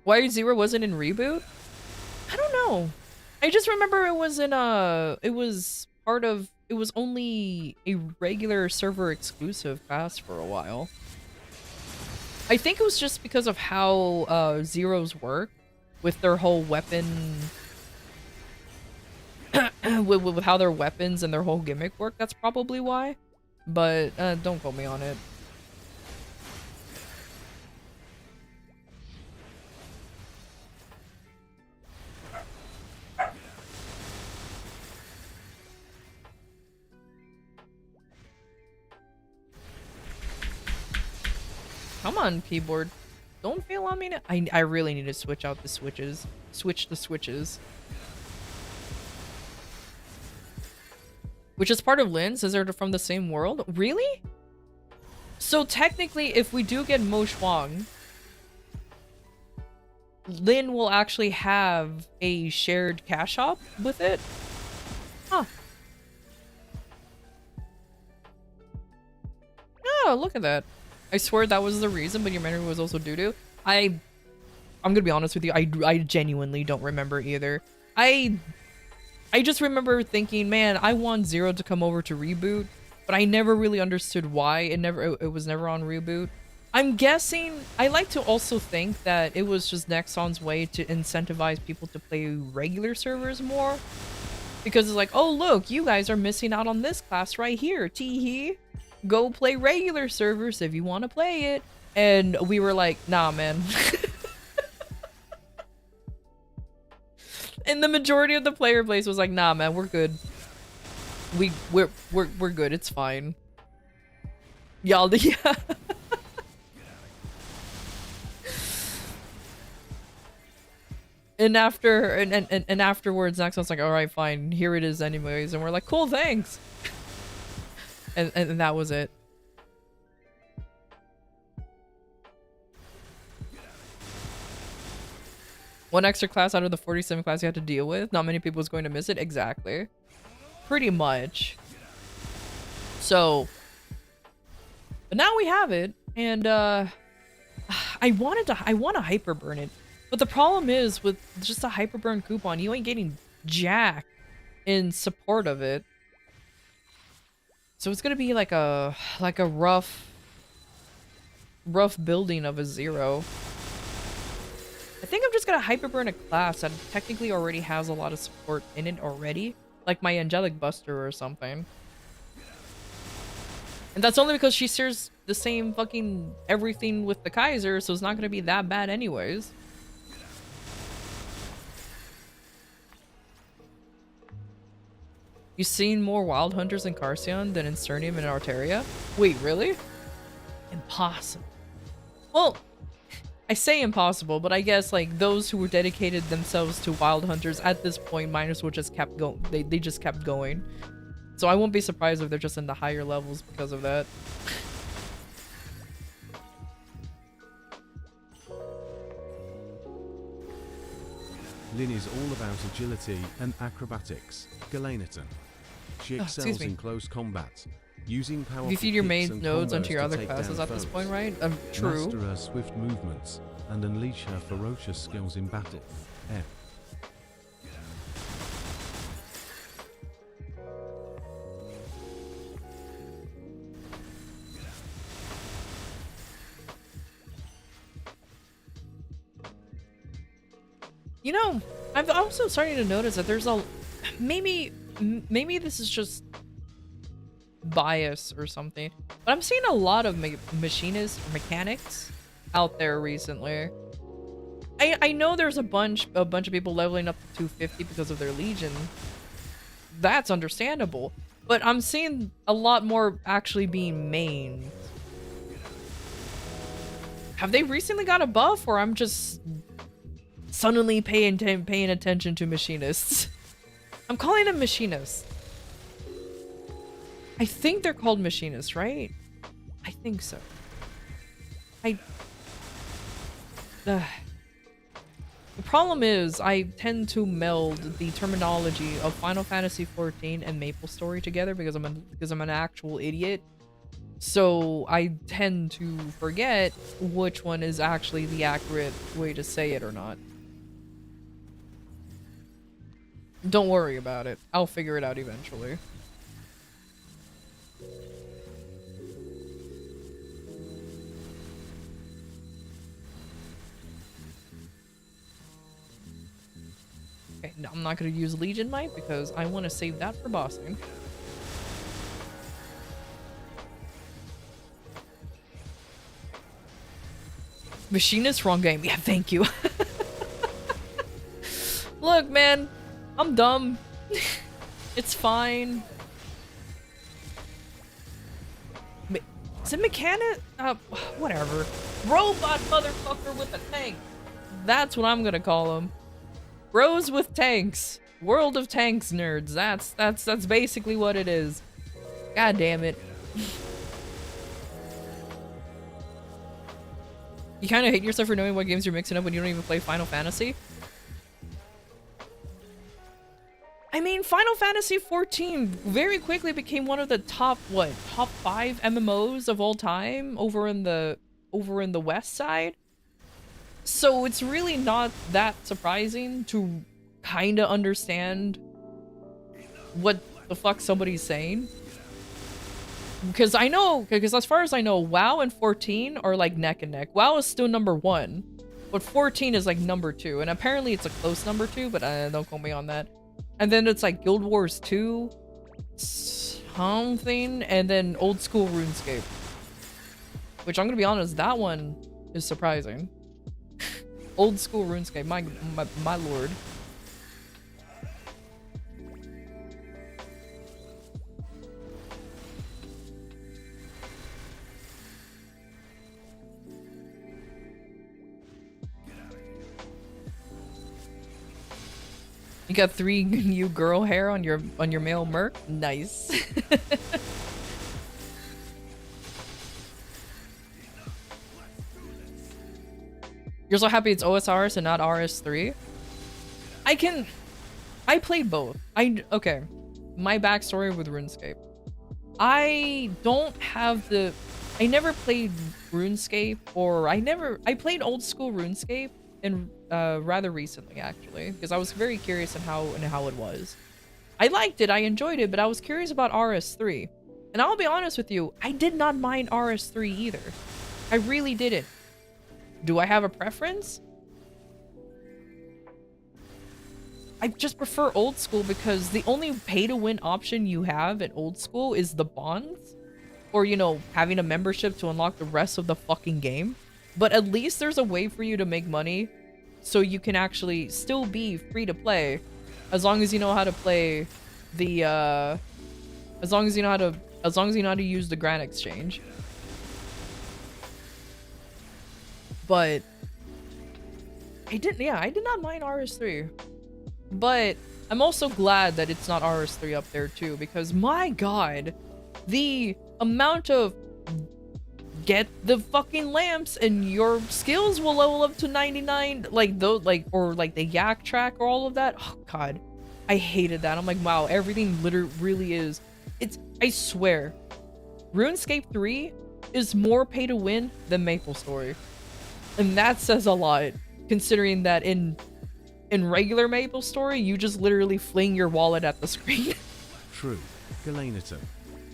Why Zero wasn't in Reboot? I don't know. I just remember it was in it was only a regular server exclusive class for a while. I think it was just because of how Zero's work with their whole weapon with how their weapons and their whole gimmick work. That's probably why. But don't quote me on it. Come on, keyboard. Don't fail on me now. I really need to switch out the switches. Switch the switches. Which is part of Lin's? Is they're from the same world? Really? So technically, if we do get Mo Shuang, Lin will actually have a shared cash shop with it? Huh. Oh, look at that. I swear that was the reason, but your memory was also doo-doo. I'm gonna be honest with you, I genuinely don't remember either. I just remember thinking, man, I want Zero to come over to Reboot, but I never really understood why it was never on Reboot. I'm guessing, I like to also think that it was just Nexon's way to incentivize people to play regular servers more. Because it's like, oh look, you guys are missing out on this class right here, tee-hee. Go play regular servers if you want to play it. And we were like, nah, man. And the majority of the player base was like, nah, man, we're good. We're good. It's fine. Y'all, yeah. And afterwards, Nexon's like, all right, fine. Here it is anyways. And we're like, cool, thanks. And that was it. One extra class out of the 47 class you had to deal with. Not many people was going to miss it. Exactly. Pretty much. So. But now we have it. And I want to hyperburn it. But the problem is with just a hyperburn coupon, you ain't getting jack in support of it. So it's gonna be like a rough building of a Zero. I think I'm just gonna hyperburn a class that technically already has a lot of support in it already, like my Angelic Buster or something. And that's only because she shares the same fucking everything with the Kaiser, so it's not gonna be that bad anyways. You seen more Wild Hunters in Carcion than in Sternium and Arteria? Wait, really? Impossible. Well, I say impossible, but I guess like those who were dedicated themselves to Wild Hunters at this point, miners would just kept going. They just kept going. So I won't be surprised if they're just in the higher levels because of that. Lin is all about agility and acrobatics. Galanaton. She excels in close combat, using powerful you feed your kicks main and nodes combos onto your to other take classes down at this foes. point, right? True. Master her swift movements, and unleash her ferocious skills in battle. F. You know, I'm also starting to notice that there's a maybe this is just bias or something, but I'm seeing a lot of machinists or mechanics out there recently. I know there's a bunch of people leveling up to 250 because of their legion. That's understandable, but I'm seeing a lot more actually being mained. Have they recently got a buff, or I'm just suddenly paying attention to machinists? I'm calling them machinists. I think they're called machinists, right? I think so. The problem is I tend to meld the terminology of Final Fantasy XIV and MapleStory together because I'm an actual idiot. So I tend to forget which one is actually the accurate way to say it or not. Don't worry about it. I'll figure it out eventually. Okay, no, I'm not going to use Legion Might because I want to save that for bossing. Machinist, wrong game. Yeah, thank you. Look, man, I'm dumb. It's fine. Is it mechanic? Whatever. Robot motherfucker with a tank. That's what I'm gonna call him. Bros with tanks. World of Tanks nerds. That's basically what it is. God damn it. You kind of hate yourself for knowing what games you're mixing up when you don't even play Final Fantasy? I mean, Final Fantasy XIV very quickly became one of the top 5 MMOs of all time over in the West side. So it's really not that surprising to kind of understand what the fuck somebody's saying. Because as far as I know, WoW and 14 are like neck and neck. WoW is still number 1, but 14 is like number 2, and apparently it's a close number 2, but don't quote me on that. And then it's like Guild Wars 2, something, and then old school RuneScape. Which I'm gonna be honest, that one is surprising. Old school RuneScape, my lord. You got 3 new girl hair on your male merc? Nice. You're so happy it's OSRS and not RS3? I played both. Okay. My backstory with RuneScape. I never played RuneScape, or I played old school RuneScape and rather recently, actually, because I was very curious on how it was. I liked it, I enjoyed it, but I was curious about RS3. And I'll be honest with you, I did not mind RS3 either. I really didn't. Do I have a preference? I just prefer old school because the only pay-to-win option you have in old school is the bonds, or, you know, having a membership to unlock the rest of the fucking game. But at least there's a way for you to make money so you can actually still be free to play, as long as you know how to play the as long as you know how to use the Grand Exchange. But I did not mind RS3. But I'm also glad that it's not RS3 up there too, because my god, the amount of get the fucking lamps and your skills will level up to 99, like those, or the yak track or all of that. Oh god, I hated that. I'm like, wow, everything really is. I swear, RuneScape 3 is more pay to win than MapleStory. And that says a lot, considering that in regular MapleStory, you just literally fling your wallet at the screen. True. Galanator.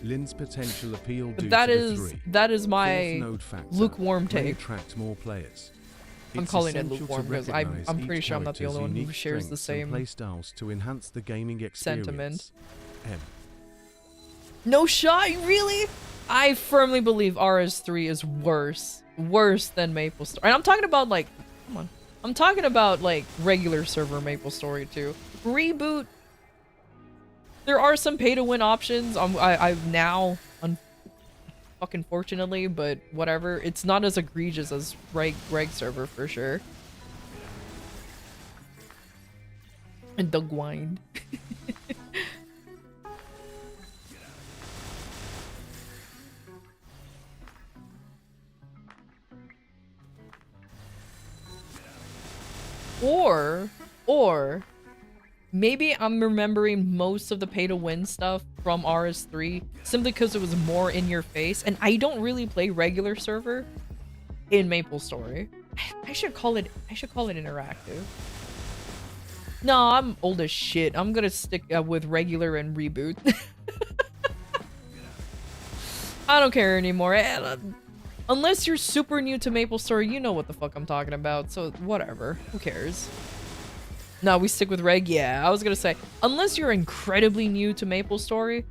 Lynn's potential appeal due That to is the 3. that is my Fourth node factor lukewarm may take. attract more players. I'm It's calling it essential to lukewarm because recognize I'm each pretty sure I'm not the character's only one who unique shares the strengths and same playstyles to enhance the gaming experience. sentiment. M. No shot, really? I firmly believe RS3 is worse than MapleStory. And I'm talking about like, come on, I'm talking about like regular server MapleStory too. Reboot. There are some pay-to-win options. I've now, fucking fortunately, but whatever. It's not as egregious as reg server for sure. And the grind. Or maybe I'm remembering most of the pay-to-win stuff from RS3 simply because it was more in your face, and I don't really play regular server in MapleStory. I should call it interactive. No, I'm old as shit. I'm gonna stick with regular and reboot. I don't care anymore. Unless you're super new to MapleStory, you know what the fuck I'm talking about, so whatever. Who cares? No, we stick with reg? Yeah, I was gonna say, unless you're incredibly new to MapleStory,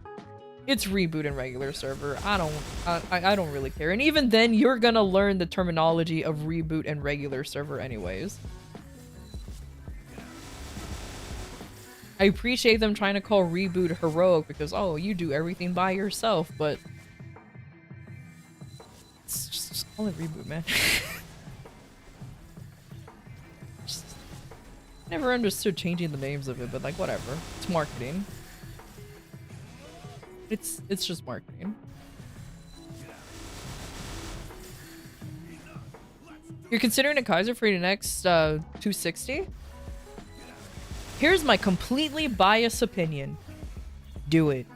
it's reboot and regular server. I don't really care. And even then, you're gonna learn the terminology of reboot and regular server anyways. I appreciate them trying to call reboot heroic because, oh, you do everything by yourself, but just call it reboot, man. Never understood changing the names of it, but like whatever. It's marketing. It's just marketing. You're considering a Kaiser for your next 260? Here's my completely biased opinion. Do it.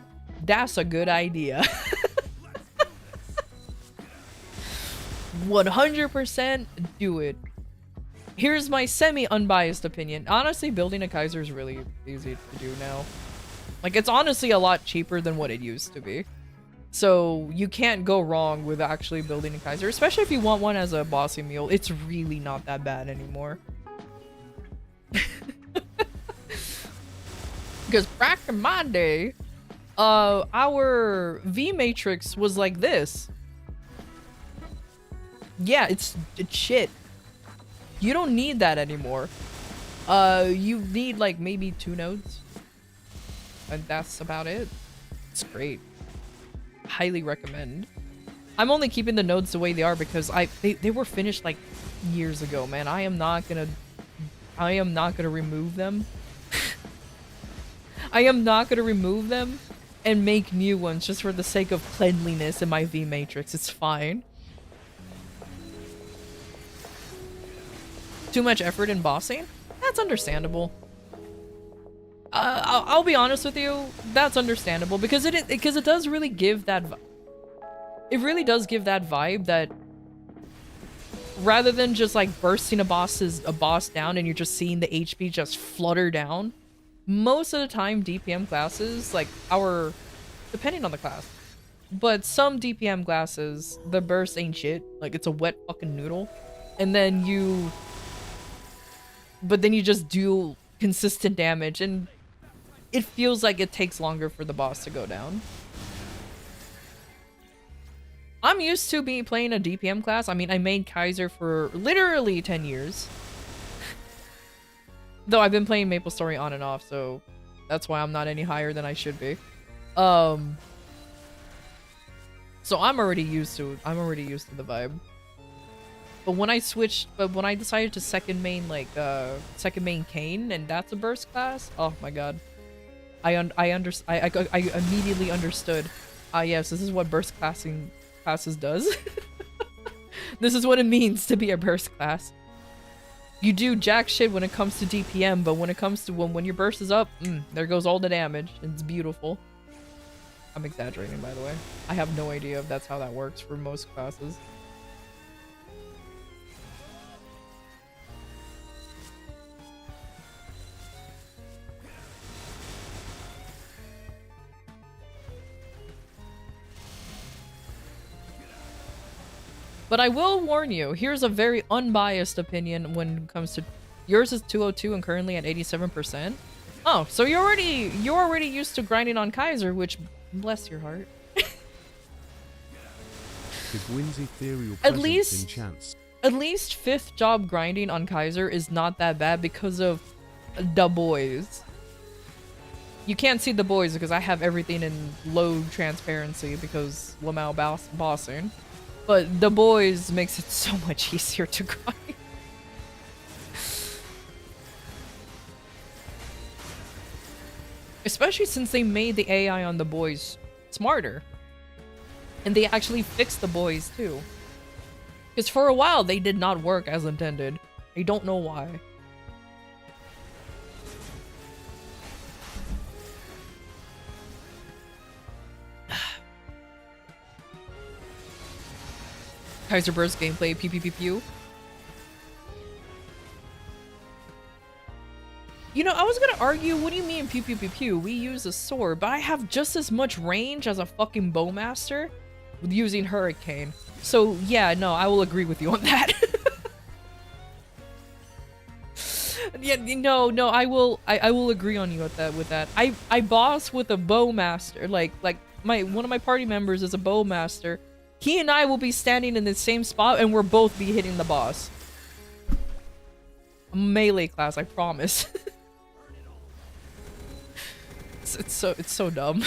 That's a good idea. 100% do it. Here's my semi-unbiased opinion. Honestly, building a Kaiser is really easy to do now. Like, it's honestly a lot cheaper than what it used to be. So, you can't go wrong with actually building a Kaiser, especially if you want one as a bossy mule. It's really not that bad anymore. Because back in my day, our V matrix was like this. Yeah, it's shit. You don't need that anymore. You need like maybe 2 nodes. And that's about it. It's great. Highly recommend. I'm only keeping the nodes the way they are because they were finished like years ago, man. I am not gonna remove them. I am not gonna remove them and make new ones just for the sake of cleanliness in my V matrix. It's fine. Too much effort in bossing? That's understandable. I'll be honest with you, that's understandable because it does really give that it really does give that vibe that rather than just like bursting a boss down and you're just seeing the HP just flutter down, most of the time DPM classes, like depending on the class, but some DPM classes, the burst ain't shit. Like it's a wet fucking noodle. And then you just do consistent damage and it feels like it takes longer for the boss to go down. I'm used to playing a DPM class. I mean, I made Kaiser for literally 10 years. Though I've been playing MapleStory on and off, so that's why I'm not any higher than I should be. So I'm already used to the vibe. But when I decided to second main Kane, and that's a burst class, oh my god. I immediately understood. Yes, this is what burst classes does. This is what it means to be a burst class. You do jack shit when it comes to DPM, but when it comes to when your burst is up, there goes all the damage. It's beautiful. I'm exaggerating, by the way. I have no idea if that's how that works for most classes. But I will warn you, here's a very unbiased opinion when it comes to yours is 202 and currently at 87%. Oh, so you're already used to grinding on Kaiser, which bless your heart. The Gwyn's ethereal At presence least- in chance. At least 5th job grinding on Kaiser is not that bad because of the boys. You can't see the boys because I have everything in low transparency because Lamau bossing. But the boys makes it so much easier to grind. Especially since they made the AI on the boys smarter. And they actually fixed the boys too. Because for a while they did not work as intended. I don't know why. Kaiser Burst gameplay, pew pew pew pew. You know, I was gonna argue, what do you mean pew pew pew pew? We use a sword, but I have just as much range as a fucking bowmaster with using Hurricane. So yeah, no, I will agree with you on that. Yeah, no, I will agree on you with that. I boss with a bowmaster, like one of my party members is a bowmaster. He and I will be standing in the same spot and we'll both be hitting the boss. A melee class, I promise. It's so dumb.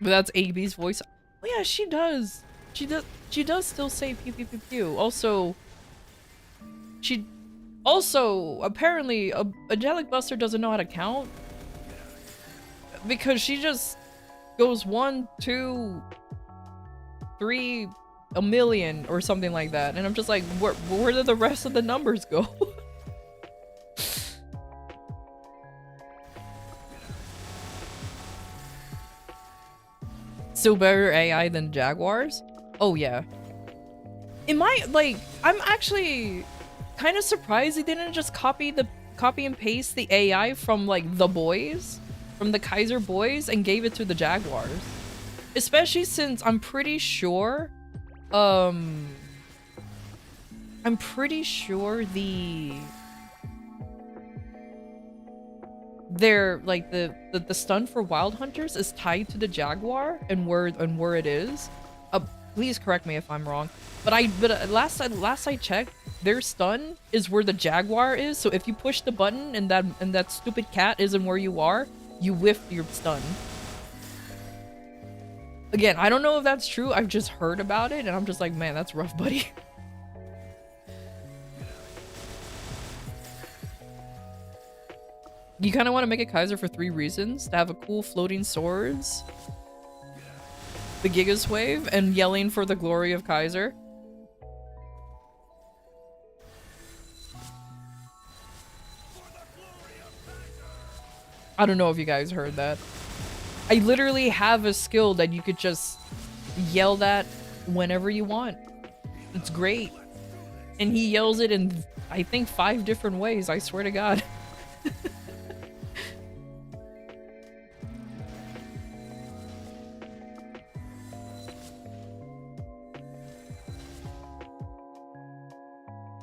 But that's AB's voice. Oh yeah, she does. She does still say pew pew pew pew. Also, apparently, Angelic Buster doesn't know how to count. Because she just goes 1, 2, 3, a million, or something like that. And I'm just like, where did the rest of the numbers go? Still better AI than Jaguars? Oh yeah. I'm actually kind of surprised they didn't just copy and paste the AI from like the boys, from the Kaiser boys, and gave it to the Jaguars. Especially since I'm pretty sure they're like the stun for Wild Hunters is tied to the Jaguar and where it is. Please correct me if I'm wrong, but last I checked, their stun is where the Jaguar is. So if you push the button and that stupid cat isn't where you are, you whiff your stun. Again, I don't know if that's true. I've just heard about it and I'm just like, man, that's rough, buddy. You kind of want to make a Kaiser for 3 reasons: to have a cool floating swords, the Gigas wave, and yelling for the glory of Kaiser. I don't know if you guys heard that. I literally have a skill that you could just yell that whenever you want. It's great. And he yells it in, I think, 5 different ways, I swear to God.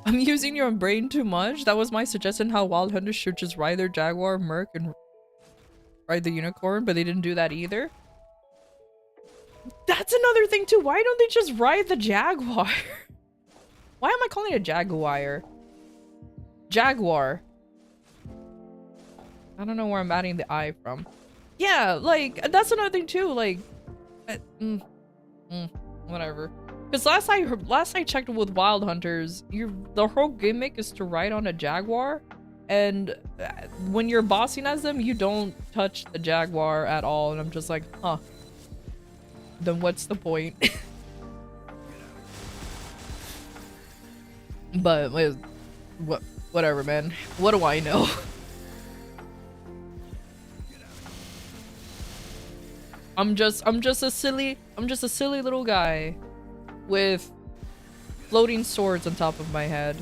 I'm using your brain too much. That was my suggestion how Wild Hunters should just ride their Jaguar, Merc, and ride the Unicorn, but they didn't do that either. That's another thing too. Why don't they just ride the Jaguar? Why am I calling it a Jaguar? Jaguar. I don't know where I'm adding the I from. Yeah, like, that's another thing too. Like, whatever. Because last I checked with Wild Hunters, the whole gimmick is to ride on a Jaguar, and when you're bossing as them, you don't touch the Jaguar at all. And I'm just like, huh. Then what's the point? But whatever, man. What do I know? I'm just a silly little guy with floating swords on top of my head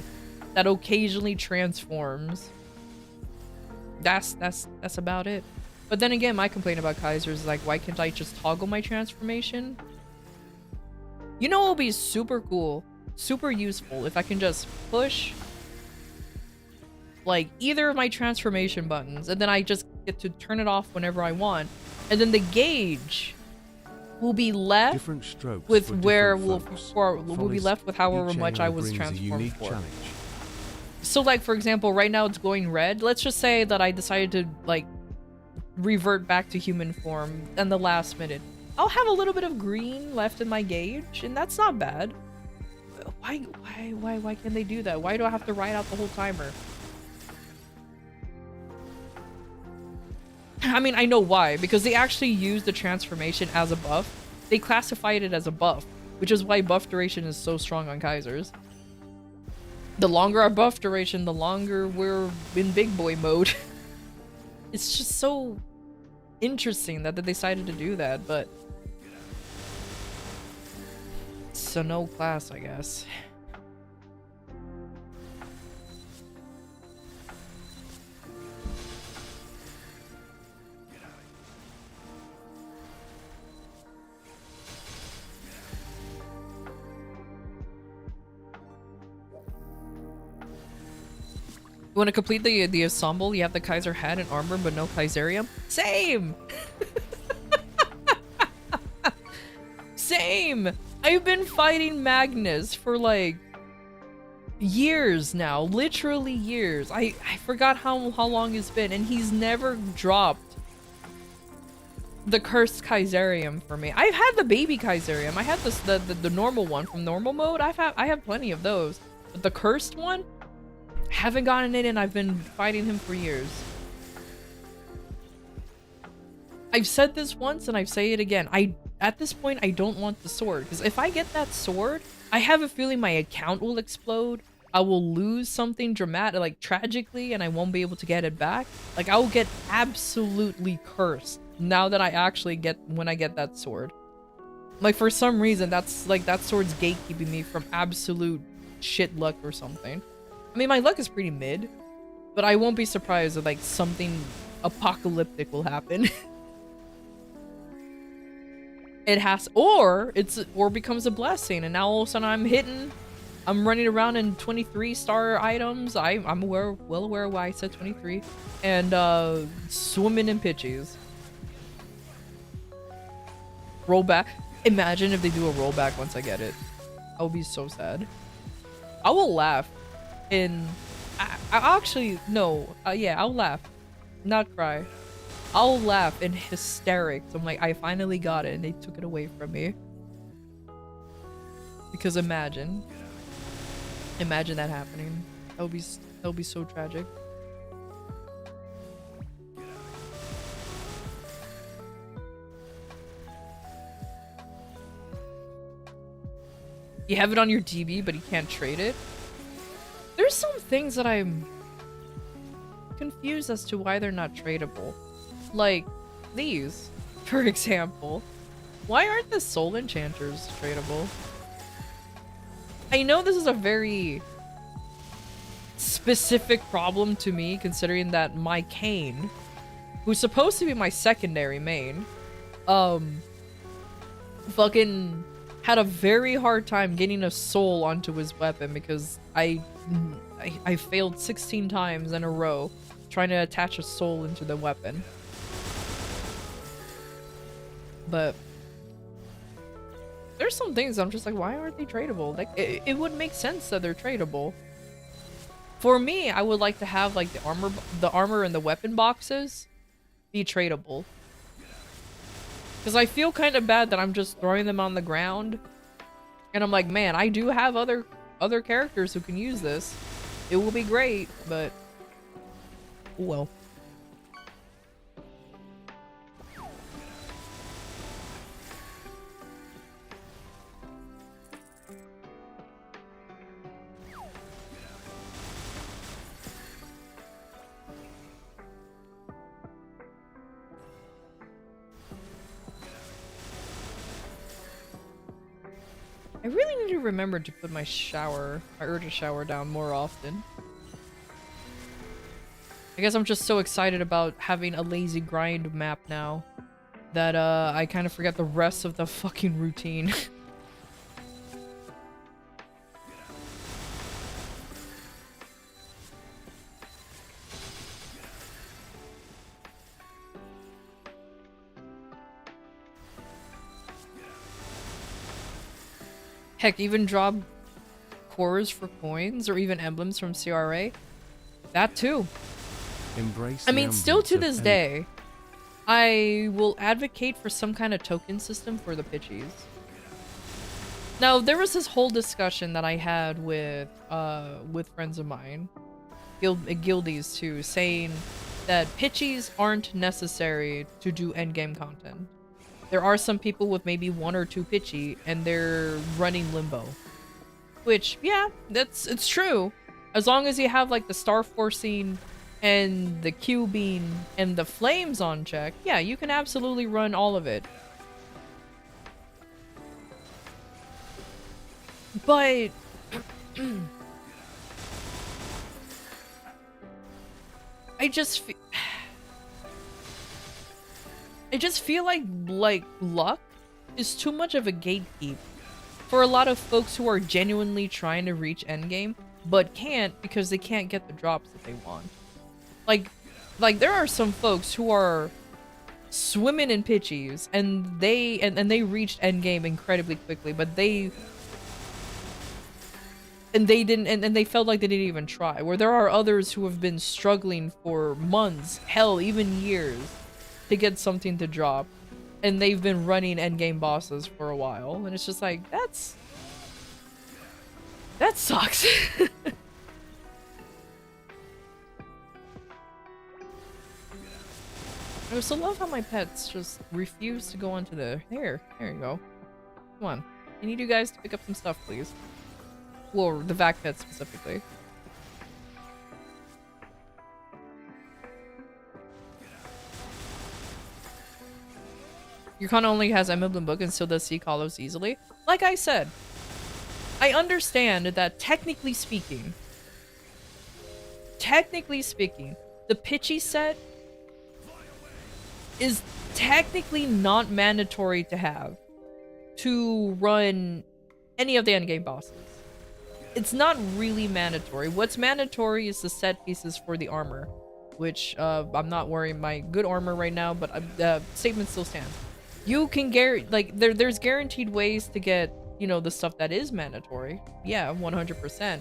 that occasionally transforms. That's about it. But then again, my complaint about Kaisers is like, why can't I just toggle my transformation? You know, it'll be super cool, super useful if I can just push like either of my transformation buttons, and then I just get to turn it off whenever I want, and then the gauge will be left Different strokes with for where different we'll be left with however Each much AI I was brings a transformed unique for. challenge. So like, for example, right now it's glowing red. Let's just say that I decided to like revert back to human form in the last minute. I'll have a little bit of green left in my gauge, and that's not bad. Why can't they do that? Why do I have to write out the whole timer? I mean, I know why, because they actually use the transformation as a buff. They classified it as a buff, which is why buff duration is so strong on Kaisers. The longer our buff duration, the longer we're in big boy mode. It's just so interesting that they decided to do that, but so no class, I guess. You want to complete the ensemble? You have the Kaiser hat and armor, but no Kaiserium? Same! Same! I've been fighting Magnus for like years now. Literally years. I forgot how long it's been, and he's never dropped the cursed Kaiserium for me. I've had the baby Kaiserium. I had this the normal one from normal mode. I have plenty of those. But the cursed one, haven't gotten it, and I've been fighting him for years. I've said this once and I say it again. At this point, I don't want the sword, because if I get that sword, I have a feeling my account will explode. I will lose something dramatic, like tragically, and I won't be able to get it back. Like, I will get absolutely cursed now that I actually when I get that sword. Like, for some reason, that's like, that sword's gatekeeping me from absolute shit luck or something. I mean, my luck is pretty mid, but I won't be surprised if like something apocalyptic will happen. It has, or becomes a blessing, and now all of a sudden I'm running around in 23 star items. I'm well aware why I said 23, and swimming in pitches. Rollback. Imagine if they do a rollback once I get it. I'll be so sad. I will laugh. I actually no. Yeah, I'll laugh, not cry. I'll laugh in hysterics. I'm like, I finally got it, and they took it away from me. Because imagine that happening. That would be so tragic. You have it on your DB, but you can't trade it. There's some things that I'm confused as to why they're not tradable. Like these, for example. Why aren't the soul enchanters tradable? I know this is a very specific problem to me, considering that my Kain, who's supposed to be my secondary main, fucking had a very hard time getting a soul onto his weapon because I failed 16 times in a row trying to attach a soul into the weapon. But there's some things I'm just like, why aren't they tradable? Like, it would make sense that they're tradable. For me, I would like to have like the armor and the weapon boxes be tradable. Because I feel kind of bad that I'm just throwing them on the ground. And I'm like, man, I do have other characters who can use this. It will be great, but oh well. I really need to remember to put my urge shower down more often. I guess I'm just so excited about having a lazy grind map now that I kind of forget the rest of the fucking routine. Heck, even drop cores for coins or even emblems from CRA. That too. Embrace I the mean, still ambience to of this any- day, I will advocate for some kind of token system for the pitchies. Now, there was this whole discussion that I had with friends of mine, guildies too, saying that pitchies aren't necessary to do endgame content. There are some people with maybe 1 or 2 pitchy and they're running limbo. Which, yeah, it's true. As long as you have like the star forcing and the cubing and the flames on check, yeah, you can absolutely run all of it. But I just feel like luck is too much of a gatekeep for a lot of folks who are genuinely trying to reach endgame but can't because they can't get the drops that they want. Like there are some folks who are swimming in pitchies and they reached endgame incredibly quickly, but they didn't and they felt like they didn't even try. Where there are others who have been struggling for months, hell, even years to get something to drop, and they've been running endgame bosses for a while, and it's just like that sucks. I also love how my pets just refuse to go onto the... There you go. Come on. I need you guys to pick up some stuff, please. Well, the vac pet specifically. Your con only has Emblem Book and still does see Hollows easily. Like I said, I understand that technically speaking, the pitchy set is technically not mandatory to have to run any of the endgame bosses. It's not really mandatory. What's mandatory is the set pieces for the armor, which I'm not wearing my good armor right now, but statement still stands. You can there's guaranteed ways to get, you know, the stuff that is mandatory. Yeah, 100%.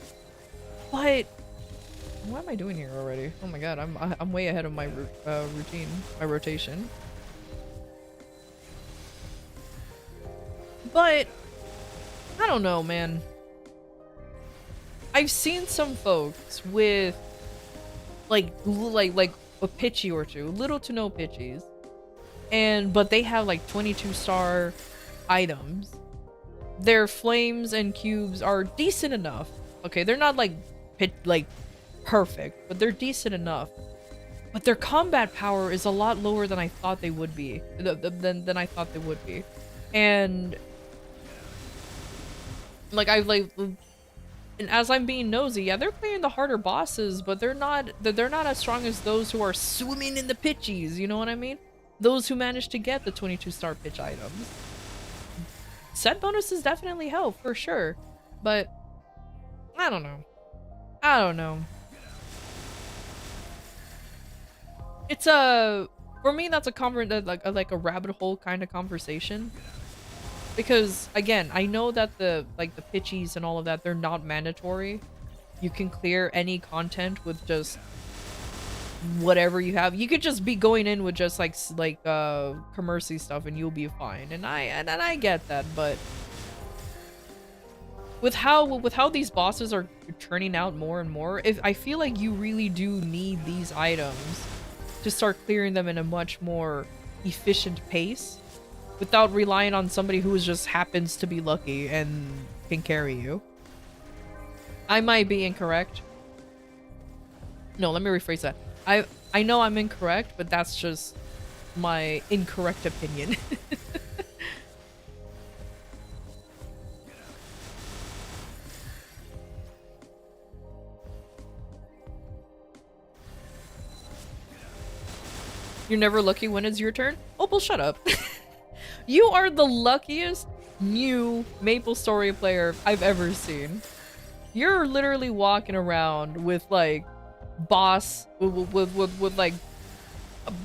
But what am I doing here already? Oh my god, I'm way ahead of my routine, my rotation. But I don't know, man. I've seen some folks with like a pitchy or two, little to no pitchies, but they have like 22-star items. Their flames and cubes are decent enough. Okay, they're not like perfect, but they're decent enough. But their combat power is a lot lower than I thought they would be. Than I thought they would be, and and as I'm being nosy, yeah, they're playing the harder bosses, but they're not as strong as those who are swimming in the pitchies, you know what I mean? Those who manage to get the 22-star pitch items. Set bonuses definitely help, for sure. But I don't know. It's for me, that's like a rabbit hole kind of conversation. Because again, I know that the pitchies and all of that, they're not mandatory. You can clear any content with just whatever you have. You could just be going in with just commercy stuff and you'll be fine. And I get that, but with how these bosses are turning out more and more, I feel like you really do need these items to start clearing them in a much more efficient pace, without relying on somebody who just happens to be lucky and can carry you. I might be incorrect. No, let me rephrase that. I know I'm incorrect, but that's just my incorrect opinion. You're never lucky when it's your turn? Opal, shut up. You are the luckiest new MapleStory player I've ever seen. You're literally walking around with like boss with like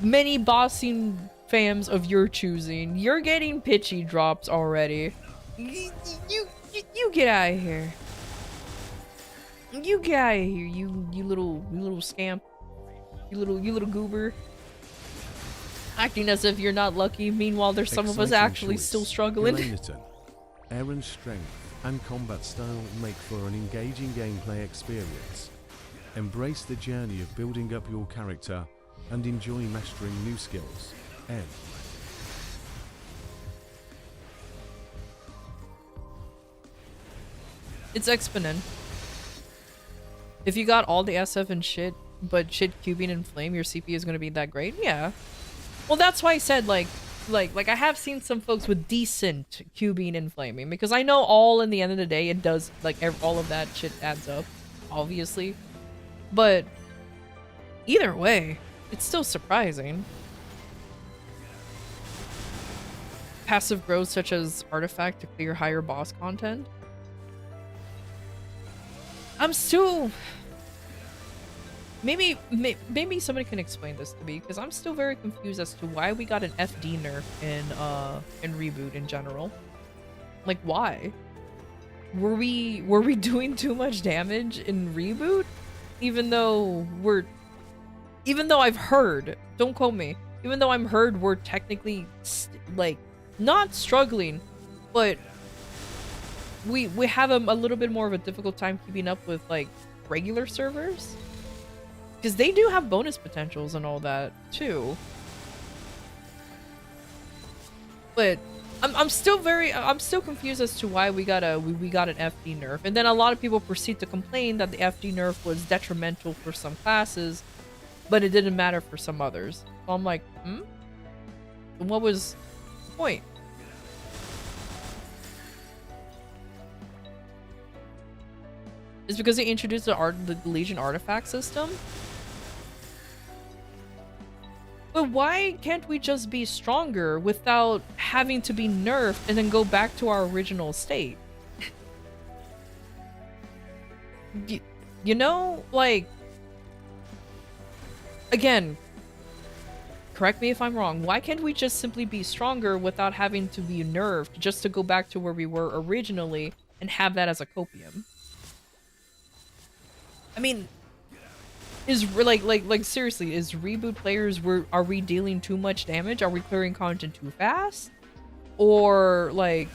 many bossing fams of your choosing. You're getting pitchy drops already. You get out of here. You get out of here, you little scamp. You little goober. Acting as if you're not lucky, meanwhile there's some of us actually still struggling. Aaron's strength and combat style make for an engaging gameplay experience. Embrace the journey of building up your character and enjoy mastering new skills. N. It's exponent. If you got all the SF and shit, but shit cubing and flame, your CPU is gonna be that great? Yeah. Well, that's why I said like I have seen some folks with decent cubing and flaming, because I know all in the end of the day it does, like, all of that shit adds up, obviously. But either way, it's still surprising. Passive growth such as artifact to clear higher boss content. I'm still... Maybe somebody can explain this to me, because I'm still very confused as to why we got an FD nerf in Reboot in general. Like, why? Were we doing too much damage in Reboot? Even though I've heard, don't quote me, even though I'm heard we're technically like not struggling, but we have a little bit more of a difficult time keeping up with like regular servers. Because they do have bonus potentials and all that, too. But I'm still confused as to why we got an FD nerf. And then a lot of people proceed to complain that the FD nerf was detrimental for some classes, but it didn't matter for some others. So I'm like, what was the point? It's because they introduced the Legion artifact system? But why can't we just be stronger without having to be nerfed and then go back to our original state? You know, like... Again, correct me if I'm wrong, why can't we just simply be stronger without having to be nerfed just to go back to where we were originally and have that as a copium? I mean... Is like seriously, is Reboot players, are we dealing too much damage? Are we clearing content too fast? Or like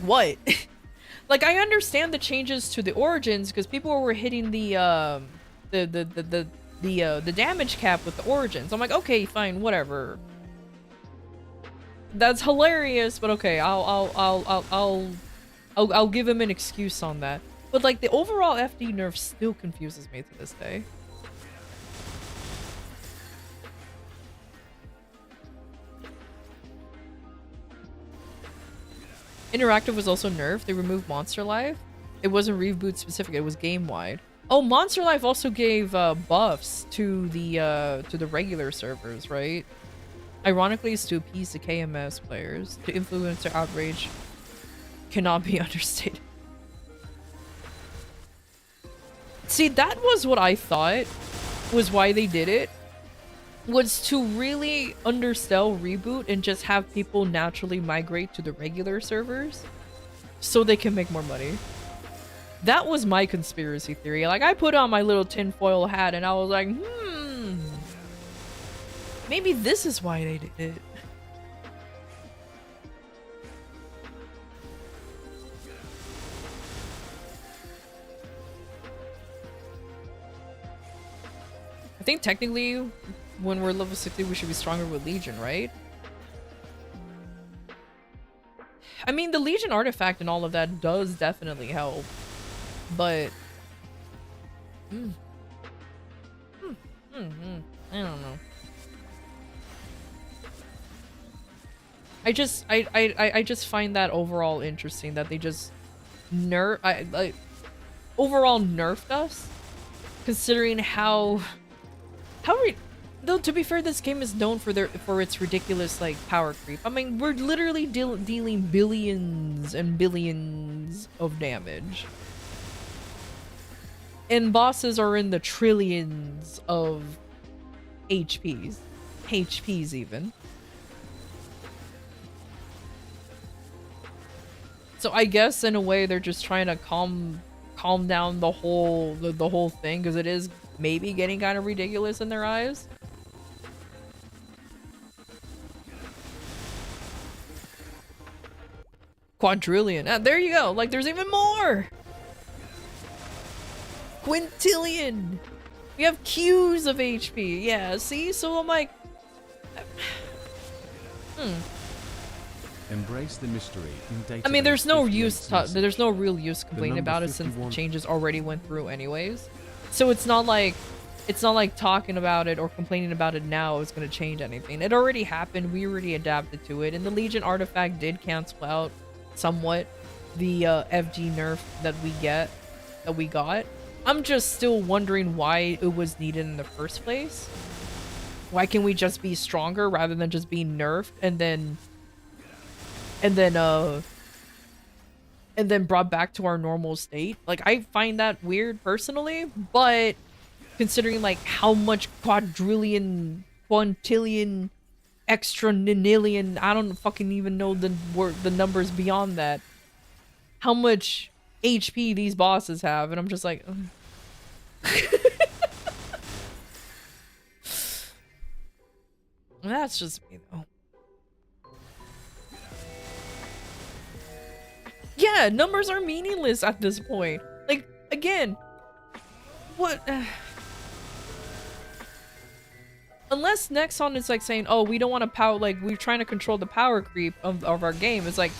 what? Like, I understand the changes to the origins because people were hitting the damage cap with the origins. I'm like, okay, fine, whatever. That's hilarious, but okay, I'll give him an excuse on that. But like the overall FD nerf still confuses me to this day. Interactive was also nerfed. They removed Monster Life. It wasn't Reboot specific, it was game-wide. Oh, Monster Life also gave buffs to the regular servers, right? Ironically, it's to appease the KMS players. To influence their outrage cannot be understated. See, that was what I thought was why they did it. Was to really undersell Reboot and just have people naturally migrate to the regular servers so they can make more money. That was my conspiracy theory. Like, I put on my little tinfoil hat and I was like, maybe this is why they did it. I think technically, when we're level 60, we should be stronger with Legion, right? I mean, the Legion artifact and all of that does definitely help, but... I don't know. I just find that overall interesting that they just overall nerfed us, considering how Though to be fair, this game is known for its ridiculous like power creep. I mean, we're literally dealing billions and billions of damage, and bosses are in the trillions of HPs even. So I guess in a way they're just trying to calm down the whole thing, because it is maybe getting kind of ridiculous in their eyes. Quadrillion. Ah, there you go. Like, there's even more. Quintillion. We have queues of HP. Yeah, see? So I'm like... Embrace the mystery in database. I mean, there's no use. 58 There's no real use complaining about it since the changes already went through anyways. So it's not like talking about it or complaining about it now is going to change anything. It already happened. We already adapted to it, and the Legion artifact did cancel out somewhat the FG nerf that we got. I'm just still wondering why it was needed in the first place. Why can we just be stronger rather than just being nerfed and then brought back to our normal state? Like, I find that weird personally, but considering like how much quadrillion, quintillion, extra nillion, I don't fucking even know the numbers beyond that, how much HP these bosses have, and I'm just like that's just me though. Yeah, numbers are meaningless at this point. Like, again, what? Unless Nexon is like saying, oh, we don't want to power, like, we're trying to control the power creep of our game. It's like,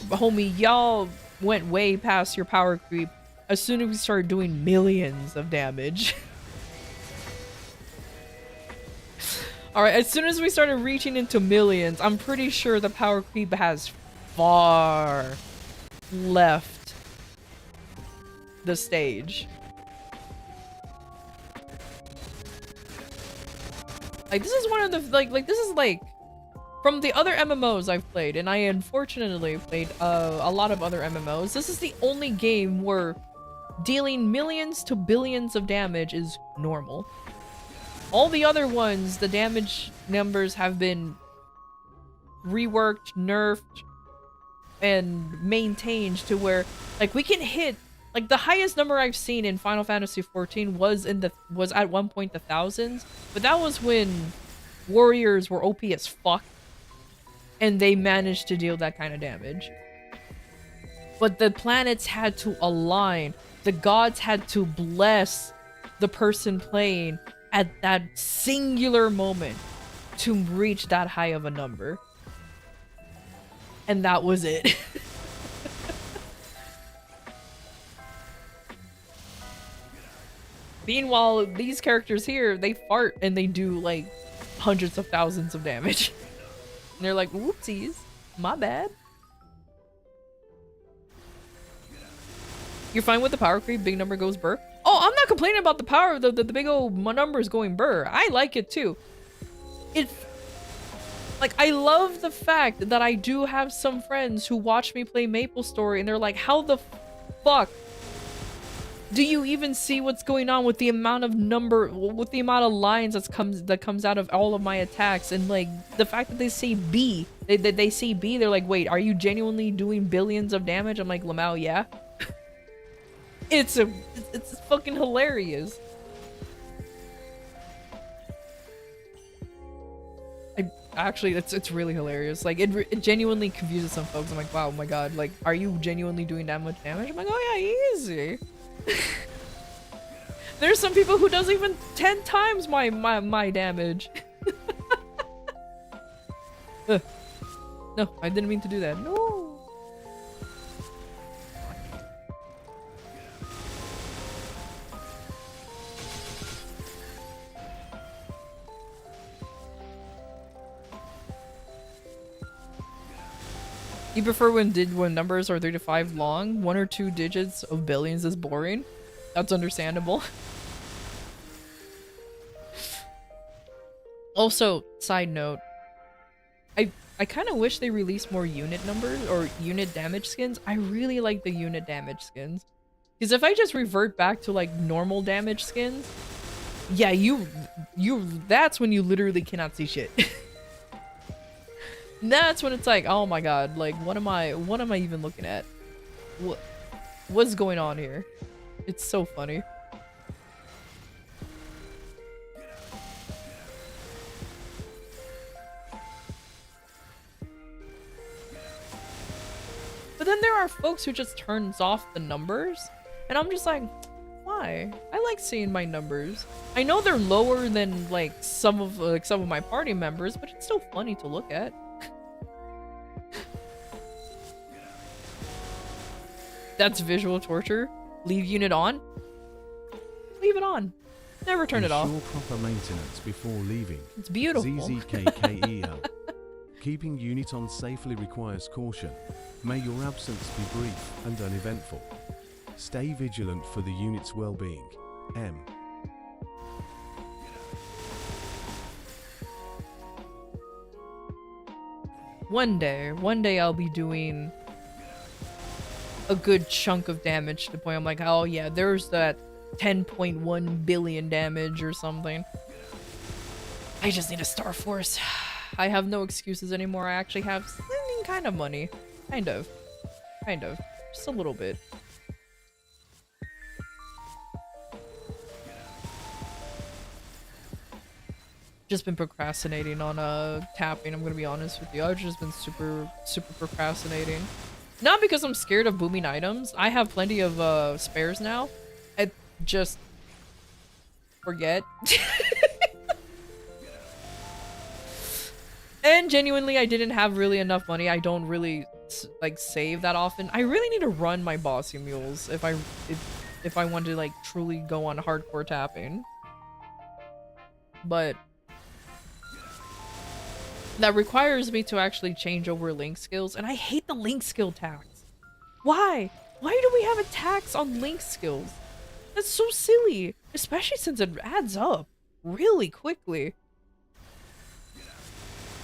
homie, y'all went way past your power creep as soon as we started doing millions of damage. Alright, as soon as we started reaching into millions, I'm pretty sure the power creep has far left the stage. Like, this is one of the, like this is like, from the other MMOs I've played, and I unfortunately played a lot of other MMOs, this is the only game where dealing millions to billions of damage is normal. All the other ones, the damage numbers have been reworked, nerfed, and maintained to where, like, we can hit, like, the highest number I've seen in Final Fantasy XIV was at one point the thousands, but that was when warriors were OP as fuck, and they managed to deal that kind of damage. But the planets had to align. The gods had to bless the person playing at that singular moment to reach that high of a number. And that was it. Meanwhile, these characters here, they fart and they do like hundreds of thousands of damage. And they're like, whoopsies, my bad. You're fine with the power creep, big number goes burr? Oh, I'm not complaining about the power, the big old numbers going burr. I like it too. It's like, I love the fact that I do have some friends who watch me play MapleStory and they're like, how the fuck do you even see what's going on with the amount of lines that comes out of all of my attacks? And like the fact that they say B, they say B, they're like, wait, are you genuinely doing billions of damage? I'm like, Lamau, yeah. It's fucking hilarious. Actually, it's really hilarious. Like, it genuinely confuses some folks. I'm like, wow, oh my god, like, are you genuinely doing that much damage? I'm like, oh yeah, easy. There's some people who does even 10 times my damage. No, I didn't mean to do that. No. You prefer when numbers are 3 to 5 long? 1 or 2 digits of billions is boring? That's understandable. Also, side note, I kind of wish they released more unit numbers or unit damage skins. I really like the unit damage skins. Because if I just revert back to like normal damage skins, yeah, that's when you literally cannot see shit. That's when it's like, oh my god, like what am I even looking at? What's going on here? It's so funny. But then there are folks who just turns off the numbers, and I'm just like, why? I like seeing my numbers. I know they're lower than like some of my party members, but it's still funny to look at. That's visual torture. Leave unit on. Leave it on. Never turn it off. Ensure proper maintenance before leaving. It's beautiful. ZZKKEL. Keeping unit on safely requires caution. May your absence be brief and uneventful. Stay vigilant for the unit's well-being. M. One day I'll be doing a good chunk of damage to the point I'm like, oh yeah, there's that 10.1 billion damage or something. I just need a Star Force. I have no excuses anymore. I actually have kind of money. Kind of. Just a little bit. Just been procrastinating on tapping, I'm gonna be honest with you. I've just been super procrastinating. Not because I'm scared of booming items. I have plenty of spares now. I just forget. And genuinely, I didn't have really enough money. I don't really like save that often. I really need to run my bossy mules if I want to like truly go on hardcore tapping. But that requires me to actually change over link skills, and I hate the link skill tax. Why? Why do we have a tax on link skills? That's so silly, especially since it adds up really quickly.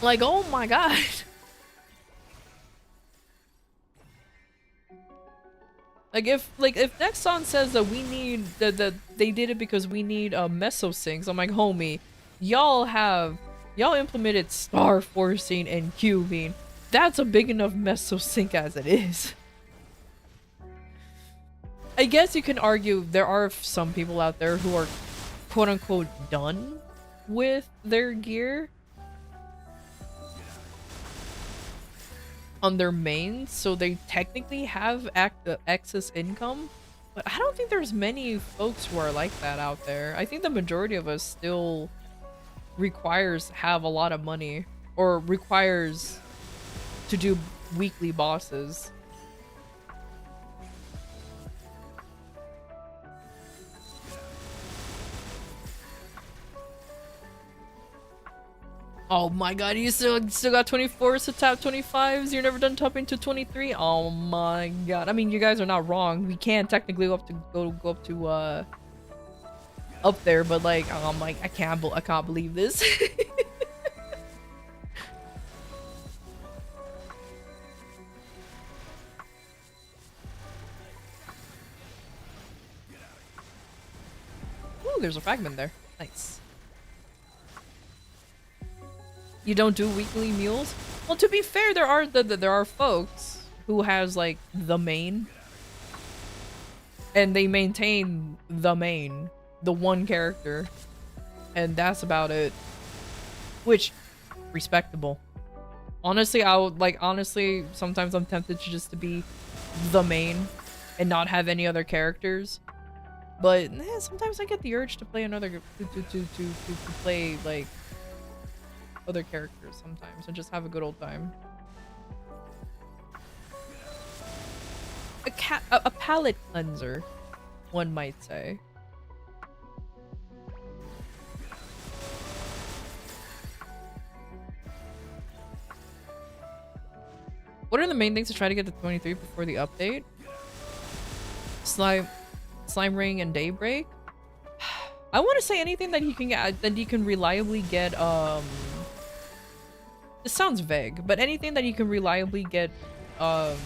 Like, oh my god. Like if Nexon says that we need that they did it because we need meso syncs, I'm like, homie, y'all implemented star forcing and cubing. That's a big enough meso sync as it is. I guess you can argue there are some people out there who are quote unquote done with their gear on their mains, so they technically have excess income, but I don't think there's many folks who are like that out there. I think the majority of us still have a lot of money, or requires to do weekly bosses. Oh my god, you still got 24s to tap 25s? You're never done tapping to 23? Oh my god. I mean, you guys are not wrong. We can technically go up to up there, but like, I'm like, I can't believe this. Ooh, there's a fragment there. Nice. You don't do weekly mules? Well, to be fair, there are folks who has like the main, and they maintain the main, the one character, and that's about it. Which, respectable. Honestly, honestly, sometimes I'm tempted to just to be the main and not have any other characters. But sometimes I get the urge to play another to play like other characters sometimes and just have a good old time. A palate cleanser, one might say. What are the main things to try to get to 23 before the update? Slime ring and daybreak. I want to say anything that you can get, that you can reliably get, this sounds vague, but anything that you can reliably get,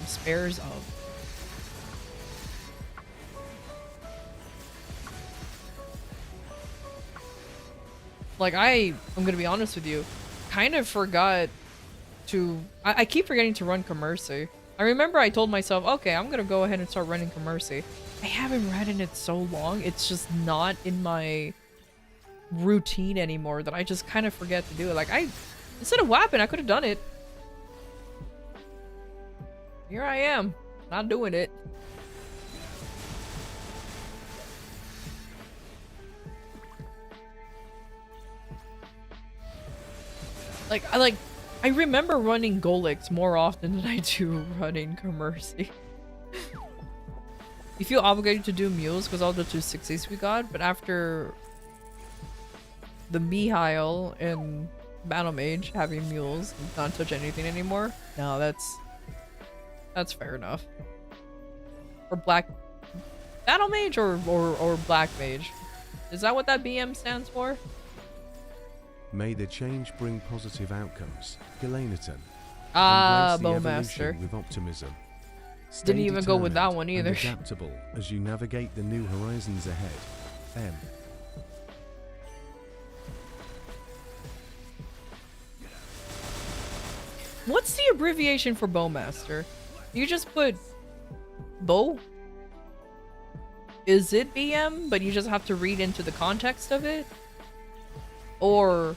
spares of. Like, I'm gonna be honest with you, kind of forgot to, I keep forgetting to run Commercy. I remember I told myself, okay, I'm gonna go ahead and start running Commercy. I haven't read in it so long, it's just not in my routine anymore that I just kind of forget to do it. Like, instead of whapping, I could have done it. Here I am, not doing it. I remember running Golix more often than I do running Commercy. You feel obligated to do mules because all the 260s we got, but after the Mihail and Battle Mage having mules, not touch anything anymore. No, that's fair enough. Or Black Battle Mage or Black Mage. Is that what that BM stands for? May the change bring positive outcomes. Galaniton. Ah, Embrace the Bowmaster. evolution with optimism. Stay Didn't even go with that determined one and either. adaptable as you navigate the new horizons ahead. M. What's the abbreviation for Bowmaster? You just put Bow? Is it BM, but you just have to read into the context of it? Or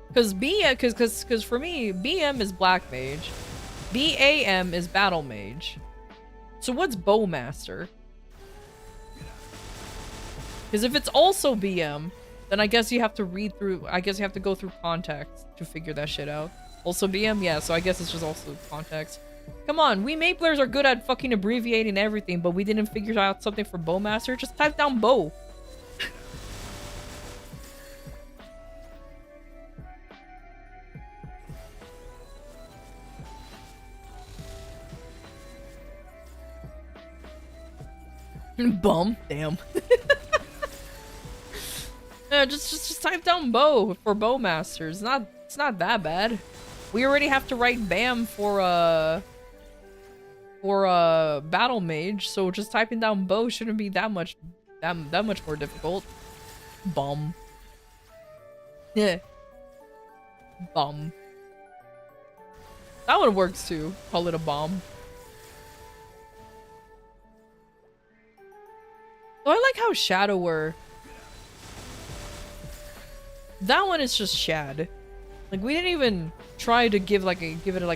because for me, BM is Black Mage, BAM is Battle Mage. So what's Bowmaster? Because if it's also BM, then I guess you have to read through, I guess you have to go through context to figure that shit out. Also BM, yeah, so I guess it's just also context. Come on, we Maplers are good at fucking abbreviating everything, but we didn't figure out something for Bowmaster. Just type down Bow. Bum. Damn. Yeah, just type down Bow for Bowmaster. It's not that bad. We already have to write BAM for Battle Mage, so just typing down Bow shouldn't be that much more difficult. Bum. Yeah. Bum. That one works too. Call it a bomb. Oh, I like how Shadower. That one is just Shad. Like, we didn't even try to give it like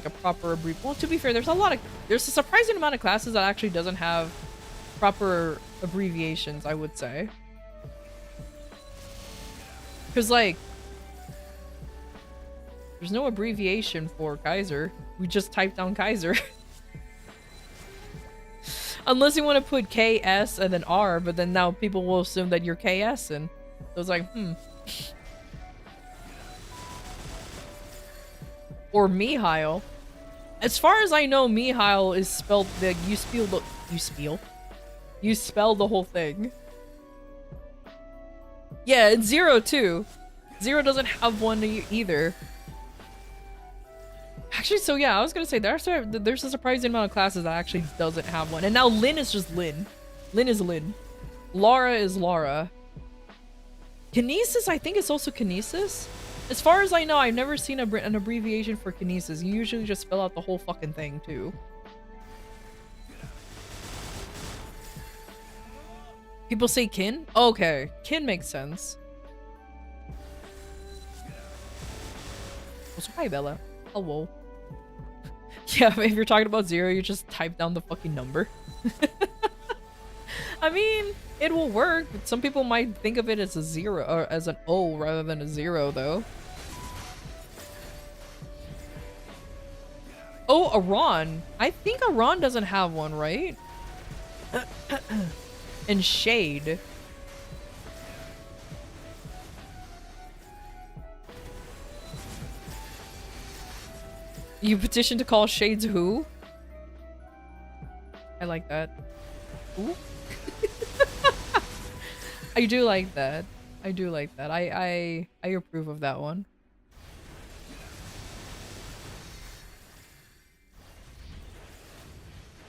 a proper abbreviation. Well, to be fair, there's a surprising amount of classes that actually doesn't have proper abbreviations, I would say. Because, like, there's no abbreviation for Kaiser. We just type down Kaiser. Unless you want to put KS and then R, but then now people will assume that you're KS, and so it's like, Or Mihail. As far as I know, Mihail is spelled the you spell the whole thing. Yeah, it's 0 too. 0 doesn't have one either. Actually, so yeah, I was gonna say there's a surprising amount of classes that actually doesn't have one. And now Lyn is just Lyn. Lyn is Lyn. Lara is Lara. Kinesis, I think it's also Kinesis. As far as I know, I've never seen an abbreviation for Kinesis. You usually just spell out the whole fucking thing, too. People say kin? Okay, kin makes sense. Also, hi, Bella. Hello. Yeah, if you're talking about 0, you just type down the fucking number. I mean, it will work, but some people might think of it as a 0 or as an O rather than a 0, though. Oh, Iran. I think Iran doesn't have one, right? And Shade. You petition to call Shades who? I like that. Ooh. I do like that. I do like that. I approve of that one.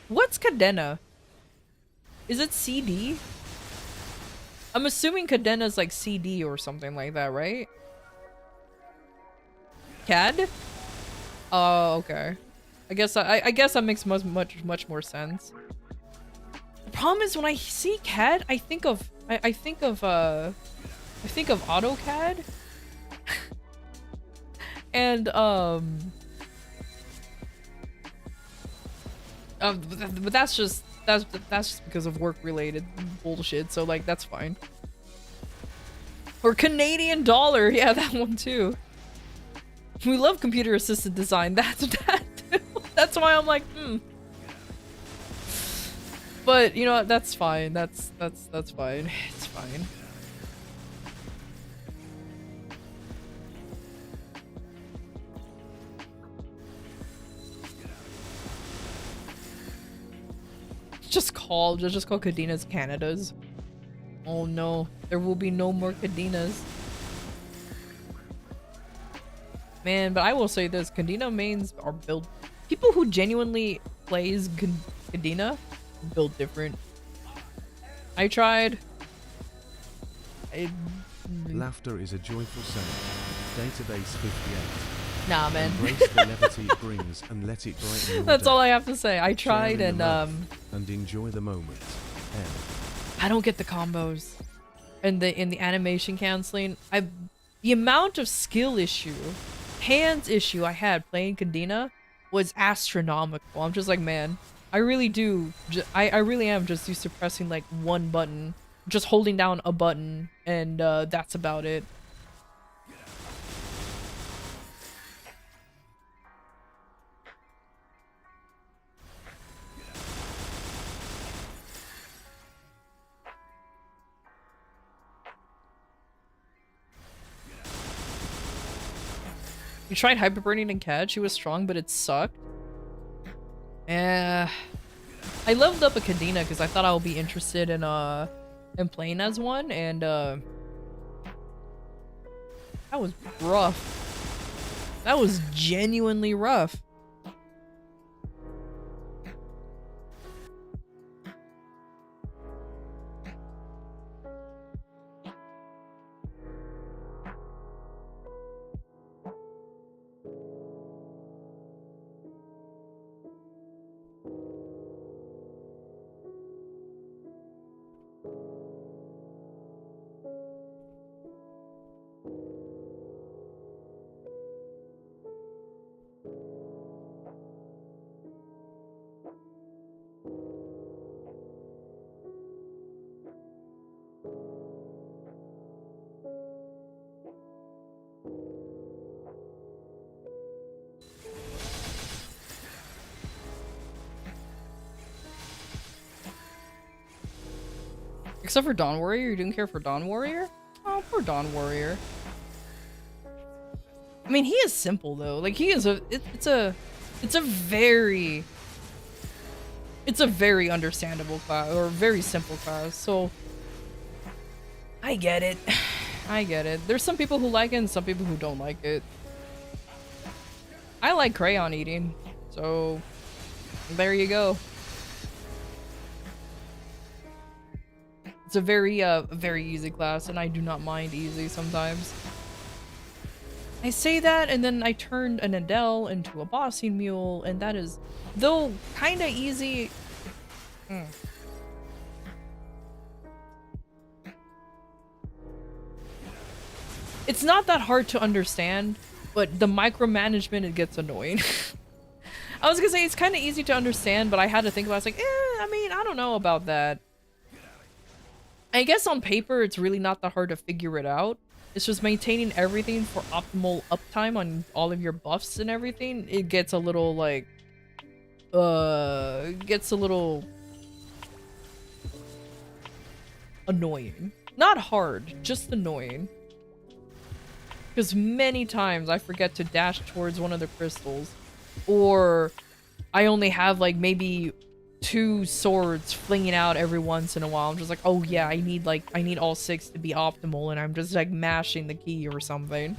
What's cadena? Is it CD? I'm assuming cadena is like CD or something like that, right? CAD? Oh, okay. I guess that makes much more sense. The problem is when I see CAD, I think of AutoCAD. And but that's just because of work related bullshit, so like that's fine. Or Canadian dollar, yeah, that one too. We love computer assisted design. That's why I'm like, But you know what? That's fine. That's fine. It's fine. Just call Cadenas Canadas. Oh no, there will be no more Cadenas. Man, but I will say this, Cadena mains are built... People who genuinely plays Cadena build different. I tried. Laughter is a joyful sound. Database 58. Nah, man. Embrace the levity it brings and let it brighten your That's day. all I have to say. I tried Share in and the laugh and enjoy the moment. I don't get the combos. And in the animation canceling, the amount of skill issue, hands issue I had playing Cadena was astronomical. I'm just like, man, I really do. I really am just used to pressing like one button, just holding down a button, and that's about it. You tried hyperburning and CAD. She was strong, but it sucked. I leveled up a Cadena because I thought I would be interested in playing as one, and that was rough. That was genuinely rough. Except for Dawn Warrior, you didn't care for Dawn Warrior? Oh, poor Dawn Warrior. I mean, he is simple though. Like he is it's a very understandable class, or very simple class. So I get it. I get it. There's some people who like it and some people who don't like it. I like crayon eating, so there you go. It's a very easy class, and I do not mind easy sometimes. I say that, and then I turned an Adele into a bossing mule, and that is, though kinda easy. It's not that hard to understand, but the micromanagement, it gets annoying. I was gonna say it's kind of easy to understand, but I had to think about it. It's like, I mean, I don't know about that. I guess on paper, it's really not that hard to figure it out. It's just maintaining everything for optimal uptime on all of your buffs and everything. It gets a little, like, gets a little annoying. Not hard, just annoying. Because many times I forget to dash towards one of the crystals. Or I only have, like, maybe two swords flinging out every once in a while. I'm just like, oh yeah, I need all 6 to be optimal, and I'm just like mashing the key or something.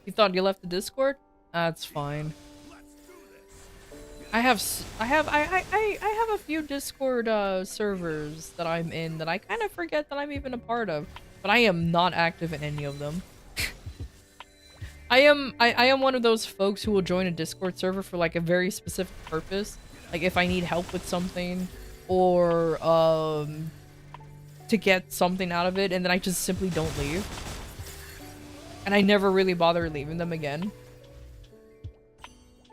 You thought you left the Discord? That's fine. I have a few Discord servers that I'm in that I kind of forget that I'm even a part of, but I am not active in any of them. I am one of those folks who will join a Discord server for like a very specific purpose, like if I need help with something or to get something out of it, and then I just simply don't leave. And I never really bother leaving them again.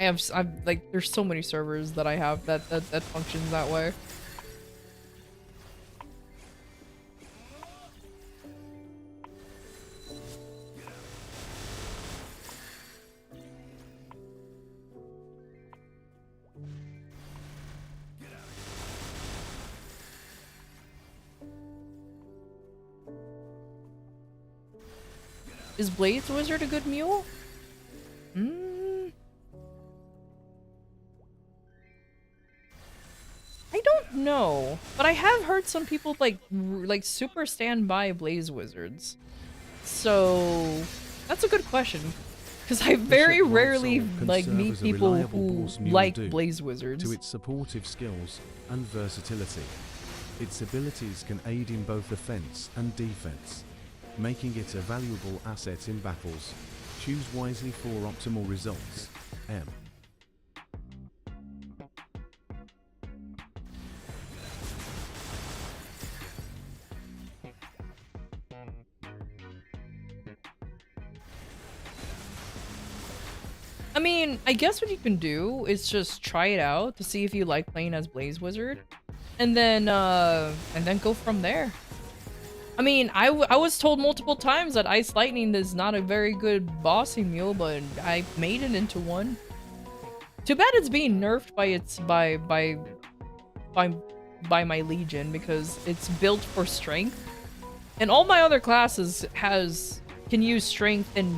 I'm like, there's so many servers that I have that functions that way. Is Blaze Wizard a good mule? I don't know, but I have heard some people like super stand by Blaze Wizards. So that's a good question, because I very rarely like meet people who like Blaze Wizards. To its supportive skills and versatility. Its abilities can aid in both offense and defense, making it a valuable asset in battles. Choose wisely for optimal results. M. I mean, I guess what you can do is just try it out to see if you like playing as Blaze Wizard, and then go from there. I mean, I was told multiple times that Ice Lightning is not a very good bossing mule, but I made it into one. Too bad it's being nerfed by my Legion, because it's built for strength, and all my other classes can use strength in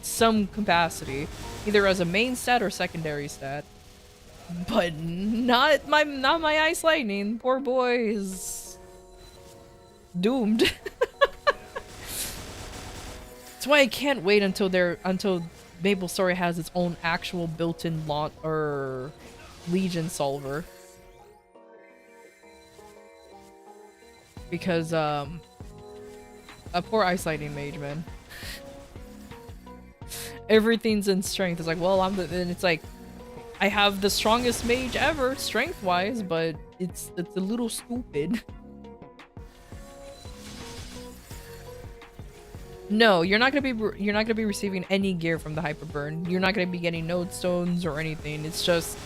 some capacity, either as a main stat or secondary stat. But not my Ice Lightning. Poor boy is doomed. That's why I can't wait until Maple Story has its own actual built-in Legion solver. Because a poor Ice Lightning mage, man. Everything's in strength. It's like, well, and it's like, I have the strongest mage ever, strength-wise, but it's a little stupid. No, you're not gonna be receiving any gear from the Hyperburn. You're not gonna be getting node stones or anything. It's just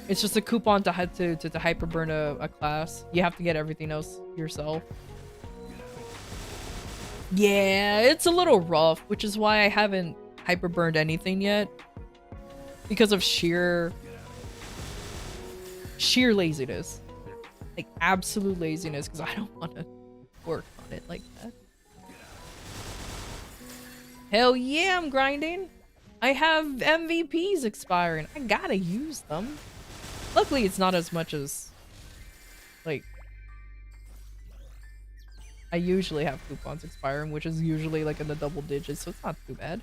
a coupon to Hyperburn a class. You have to get everything else yourself. Yeah, it's a little rough, which is why I haven't Hyperburned anything yet. Because of sheer laziness. Like, absolute laziness, because I don't want to work on it like that. Hell yeah, I'm grinding! I have MVPs expiring. I gotta use them. Luckily, it's not as much as, like, I usually have coupons expiring, which is usually like in the double digits, so it's not too bad.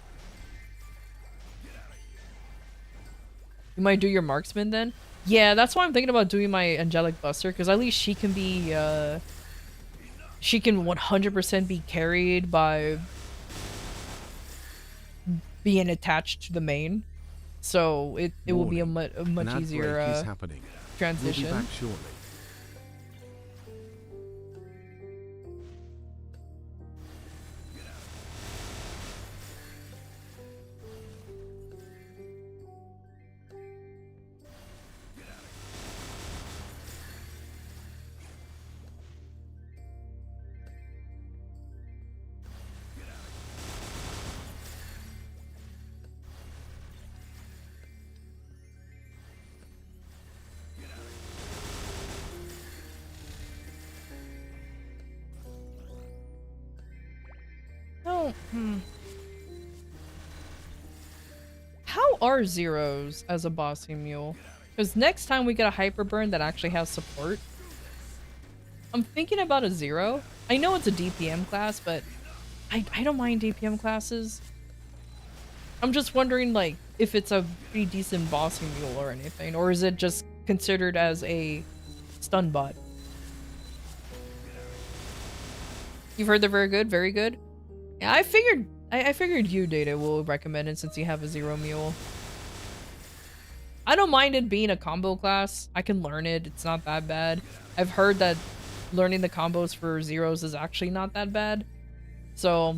You might do your marksman then? Yeah, that's why I'm thinking about doing my Angelic Buster, because at least she can be, she can 100% be carried by being attached to the main. So it will be a much easier transition. We'll be back shortly. don't... How are Zeros as a bossy mule? Because next time we get a hyper burn that actually has support, I'm thinking about a Zero. I know it's a DPM class, but I don't mind DPM classes. I'm just wondering, like, if it's a pretty decent bossy mule or anything, or is it just considered as a stun bot? You've heard they're very good, very good. Yeah, I figured you, Data, will recommend it since you have a Zero mule. I don't mind it being a combo class. I can learn it. It's not that bad. I've heard that learning the combos for Zeros is actually not that bad. So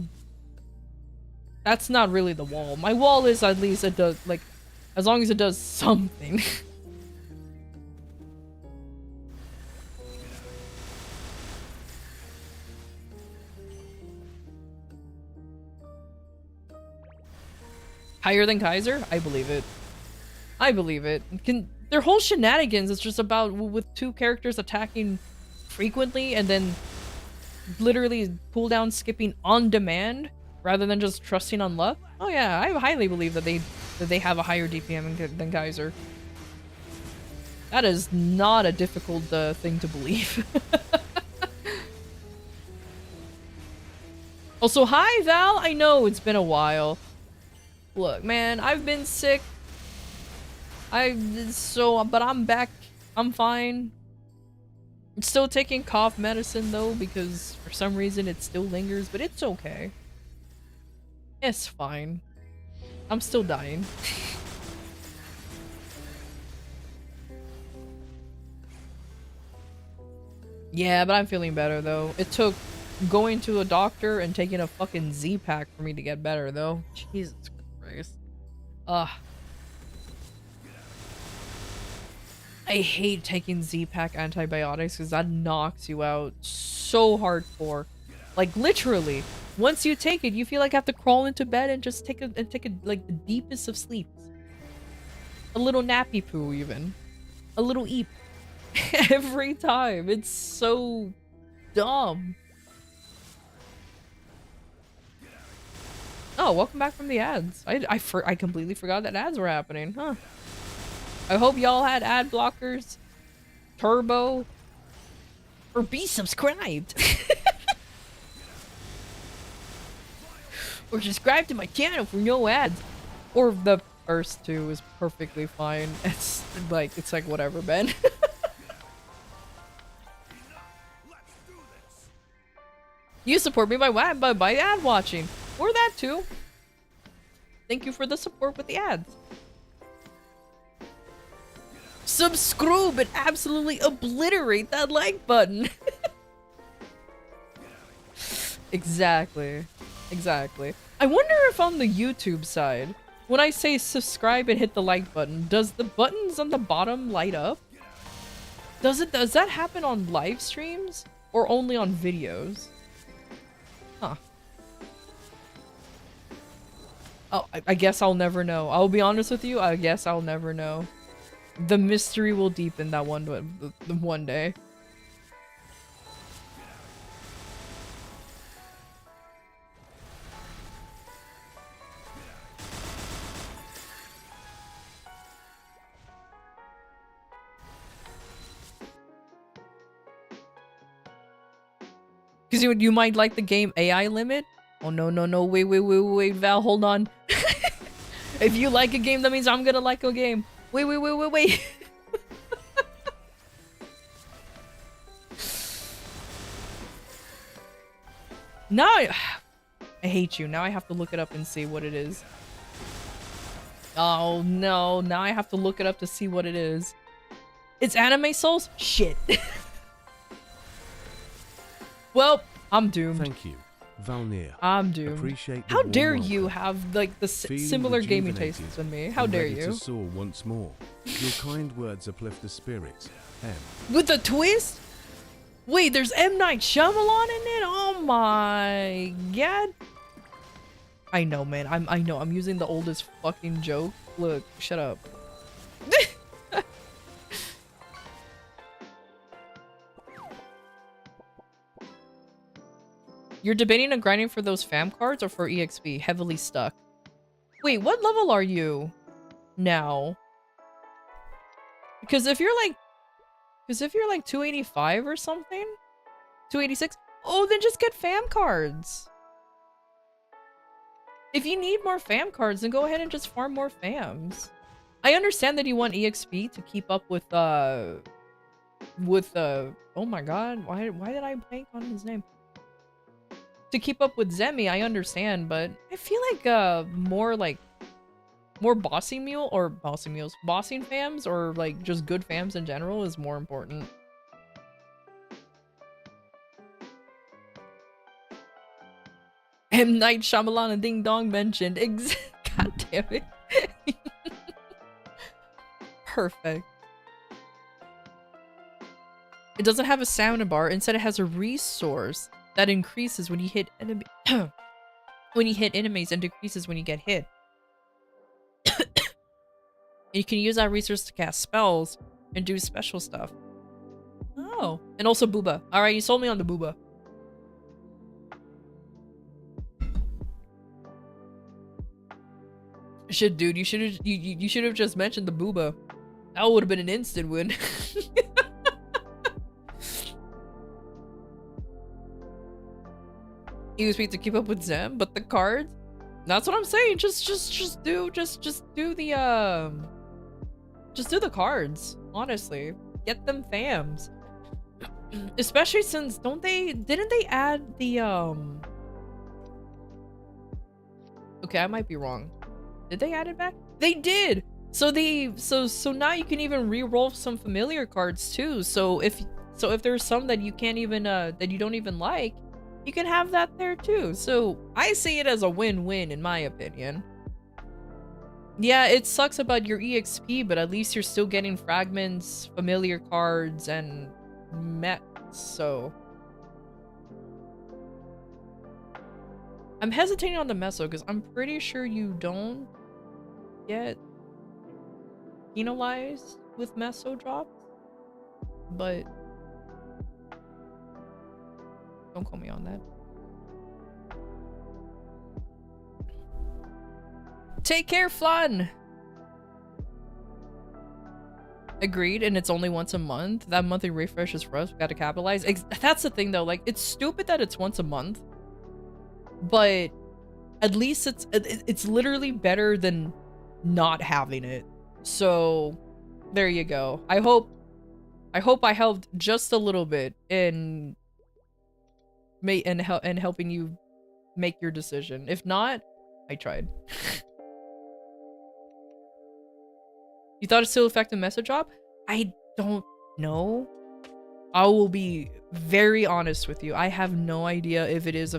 that's not really the wall. My wall is at least it does, like, as long as it does something. Higher than Kaiser? I believe it. I believe it. Their whole shenanigans is just about with two characters attacking frequently and then literally cooldown skipping on demand rather than just trusting on luck. Oh yeah, I highly believe that they have a higher DPM than Kaiser. That is not a difficult thing to believe. Also, hi Val. I know it's been a while. Look, man, I've been sick. But I'm back. I'm fine. I'm still taking cough medicine though because for some reason it still lingers, but it's okay. It's fine. I'm still dying. Yeah, but I'm feeling better though. It took going to a doctor and taking a fucking Z-Pack for me to get better though. Jesus Christ. Ugh. I hate taking Z-Pack antibiotics because that knocks you out so hardcore. Like literally, once you take it, you feel like you have to crawl into bed and just take a like the deepest of sleeps. A little nappy poo even. A little eep. Every time. It's so dumb. Oh, welcome back from the ads. I completely forgot that ads were happening, huh? I hope y'all had ad blockers, turbo, or be subscribed. Or subscribe to my channel for no ads. Or the first two is perfectly fine. It's like whatever, Ben. You support me by ad watching. Or that too. Thank you for the support with the ads. Subscribe and absolutely obliterate that like button. Exactly. Exactly. I wonder if on the YouTube side, when I say subscribe and hit the like button, does the buttons on the bottom light up? Does that happen on live streams or only on videos? Huh. Oh, I guess I'll never know. I'll be honest with you, I guess I'll never know. The mystery will deepen that one day. Because you might like the game AI Limit? Oh no, wait, Val, hold on. If you like a game, that means I'm gonna like a game. Wait. Now I hate you. Now I have to look it up and see what it is. Oh no, now I have to look it up to see what it is. It's Anime Souls? Shit. Well, I'm doomed. Thank you, Valnir. I'm doomed. Appreciate How dare you have like the similar gaming tastes than me? How dare you? To soar once more. Your kind words uplift the spirit. M. With a twist? Wait, there's M. Night Shyamalan in it? Oh my god. I know, man. I know. I'm using the oldest fucking joke. Look, shut up. You're debating on grinding for those fam cards or for EXP? Heavily stuck. Wait, what level are you now? Because if you're like 285 or something, 286, oh, then just get fam cards. If you need more fam cards, then go ahead and just farm more fams. I understand that you want EXP to keep up with oh my god, why did I blank on his name? To keep up with Zemi, I understand, but I feel like more bossing fams or like just good fams in general is more important. M. Night Shyamalan and Ding Dong mentioned. God damn it. Perfect. It doesn't have a sound bar. Instead, it has a resource that increases when you hit enemies and decreases when you get hit. You can use that resource to cast spells and do special stuff. Oh, and also Booba. All right, you sold me on the Booba. Shit, dude, you should have just mentioned the Booba. That would have been an instant win. EXP to keep up with Zem, but the cards. That's what I'm saying. Just do the cards. Honestly, get them fams. Especially since didn't they add the Okay, I might be wrong. Did they add it back? They did. So now you can even re-roll some familiar cards too. So if there's some that you can't even that you don't even like, you can have that there too. So I see it as a win-win in my opinion. Yeah, it sucks about your EXP, but at least you're still getting fragments, familiar cards, and mechs, so. I'm hesitating on the meso because I'm pretty sure you don't get penalized with meso drops, but don't quote me on that. Take care, Flan! Agreed, and it's only once a month. That monthly refresh is rough. Gotta capitalize. That's the thing, though. Like, it's stupid that it's once a month, but at least it's literally better than not having it. So, there you go. I hope I helped just a little bit in helping you make your decision. If not, I tried. You thought it still affected message drop? I don't know. I will be very honest with you. I have no idea if it is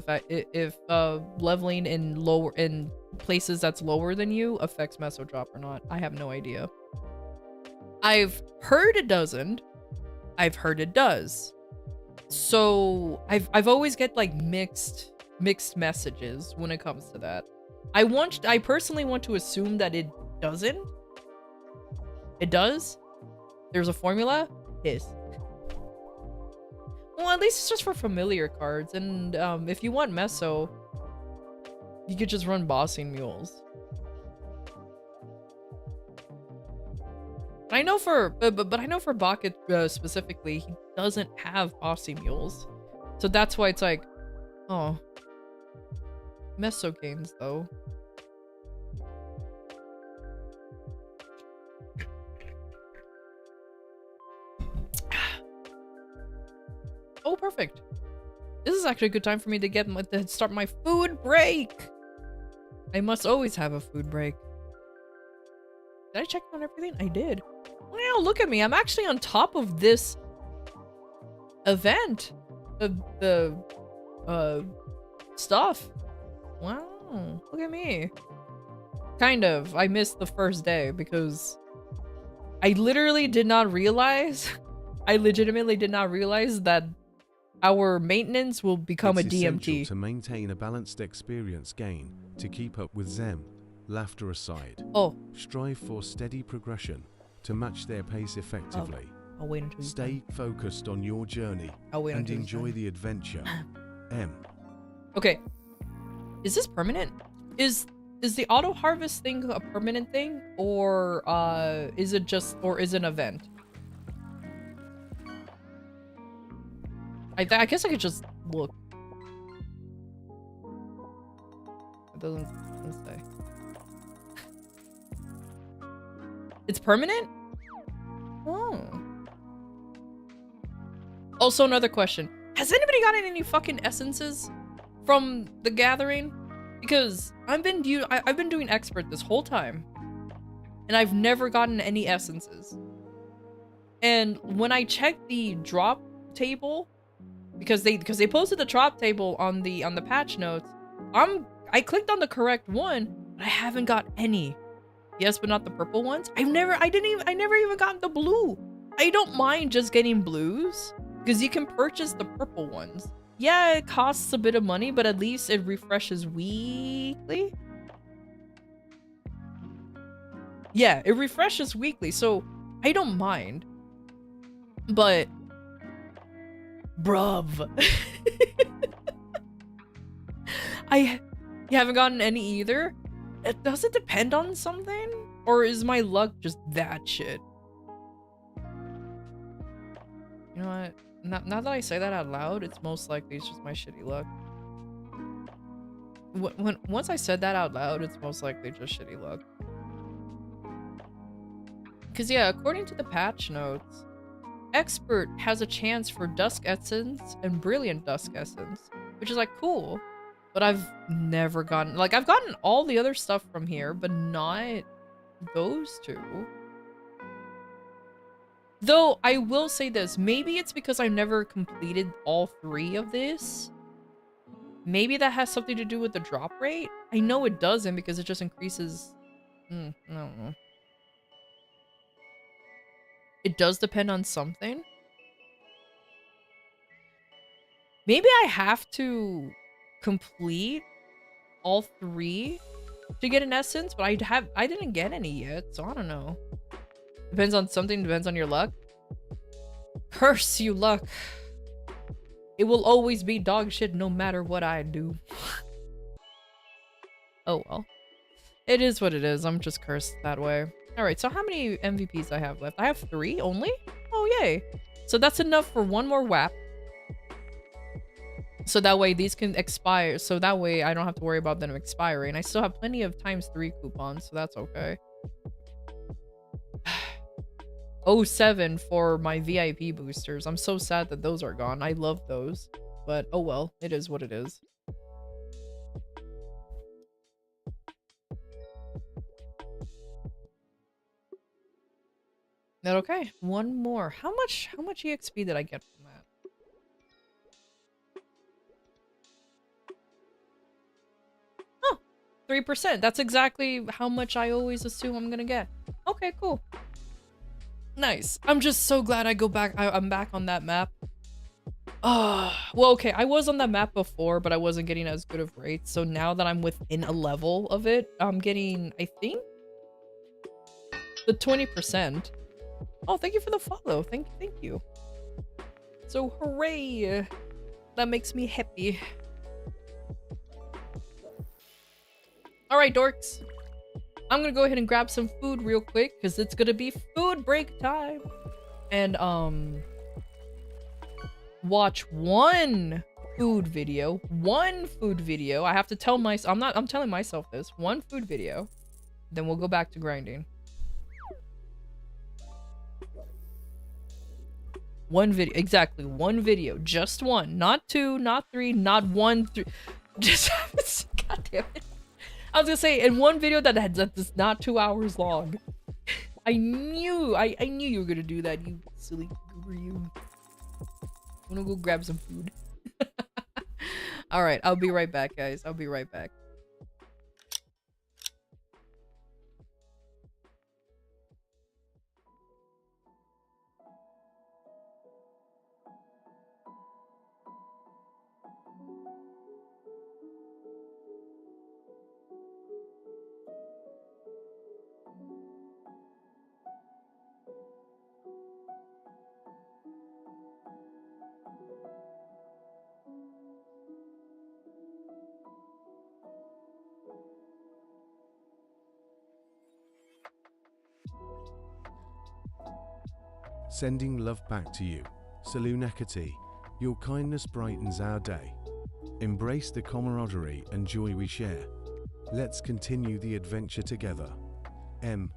leveling in places that's lower than you affects meso drop or not. I have no idea. I've heard it doesn't. I've heard it does. So I've always get like mixed messages when it comes to that. I personally want to assume that it doesn't. It does? There's a formula? Yes. Well, at least it's just for familiar cards, and if you want meso, you could just run bossing mules. I know for but I know for Bucket specifically, he doesn't have bossing mules, so that's why it's like, oh, meso games though. Oh, perfect. This is actually a good time for me to start my food break. I must always have a food break. Did I check on everything? I did. Wow, look at me. I'm actually on top of this event. The stuff. Wow, look at me. Kind of. I missed the first day because I literally did not realize I legitimately did not realize that our maintenance will become it's a DMT. Essential to maintain a balanced experience gain, to keep up with Zem, laughter aside. Oh. Strive for steady progression, to match their pace effectively. Oh. I'll wait until Stay focused on your journey I'll wait and until enjoy the adventure. M. Okay. Is this permanent? Is the auto harvest thing a permanent thing, or is it just, or is it an event? I guess I could just look. It doesn't say. It's permanent? Oh. Also, another question. Has anybody gotten any fucking essences from the gathering? Because I've been doing expert this whole time, and I've never gotten any essences. And when I checked the drop table, because they posted the drop table on the patch notes, I clicked on the correct one, but I haven't got any. Yes, but not the purple ones. I never even got the blue. I don't mind just getting blues, because you can purchase the purple ones. Yeah, it costs a bit of money, but at least it refreshes weekly. Yeah, it refreshes weekly, so I don't mind. But bruv. You haven't gotten any either? Does it depend on something? Or is my luck just that shit? You know what? Now that I say that out loud, it's most likely it's just my shitty luck. Once I said that out loud, it's most likely just shitty luck. Because yeah, according to the patch notes, Expert has a chance for Dusk Essence and Brilliant Dusk Essence, which is like cool, but I've never gotten, like, I've gotten all the other stuff from here, but not those two. Though, I will say this, maybe it's because I never completed all three of this. Maybe that has something to do with the drop rate? I know it doesn't because it just increases... I don't know. It does depend on something. Maybe I have to complete all three to get an essence, but I didn't get any yet, so I don't know. Depends on something, depends on your luck. Curse you, luck. It will always be dog shit no matter what I do. Oh well. It is what it is. I'm just cursed that way. Alright, so how many MVPs I have left? I have 3 only? Oh yay. So that's enough for one more WAP. So that way these can expire. So that way I don't have to worry about them expiring. I still have plenty of ×3 coupons, so that's okay. 07 for my VIP boosters. I'm so sad that those are gone. I love those. But oh well, it is what it is. That okay? One more. How much EXP did I get from that? Oh, 3%. That's exactly how much I always assume I'm gonna get. Okay, cool. Nice. I'm just so glad I'm back on that map. Well, okay, I was on that map before, but I wasn't getting as good of rates. So now that I'm within a level of it, I'm getting, I think, the 20%. Oh, thank you for the follow. Thank you. So, hooray! That makes me happy. Alright, dorks. I'm gonna go ahead and grab some food real quick, because it's gonna be food break time. And, watch one food video. I have to tell myself, I'm telling myself this. One food video. Then we'll go back to grinding. One video, exactly, one video, just one, not 2, not 3, not 1, 3, just, god damn it. I was gonna say, in one video that's not 2 hours long. I knew you were gonna do that, you silly goober, you. I'm gonna go grab some food. Alright, I'll be right back, guys, I'll be right back. sending love back to you. Salunekati, your kindness brightens our day. Embrace the camaraderie and joy we share. Let's continue the adventure together. M.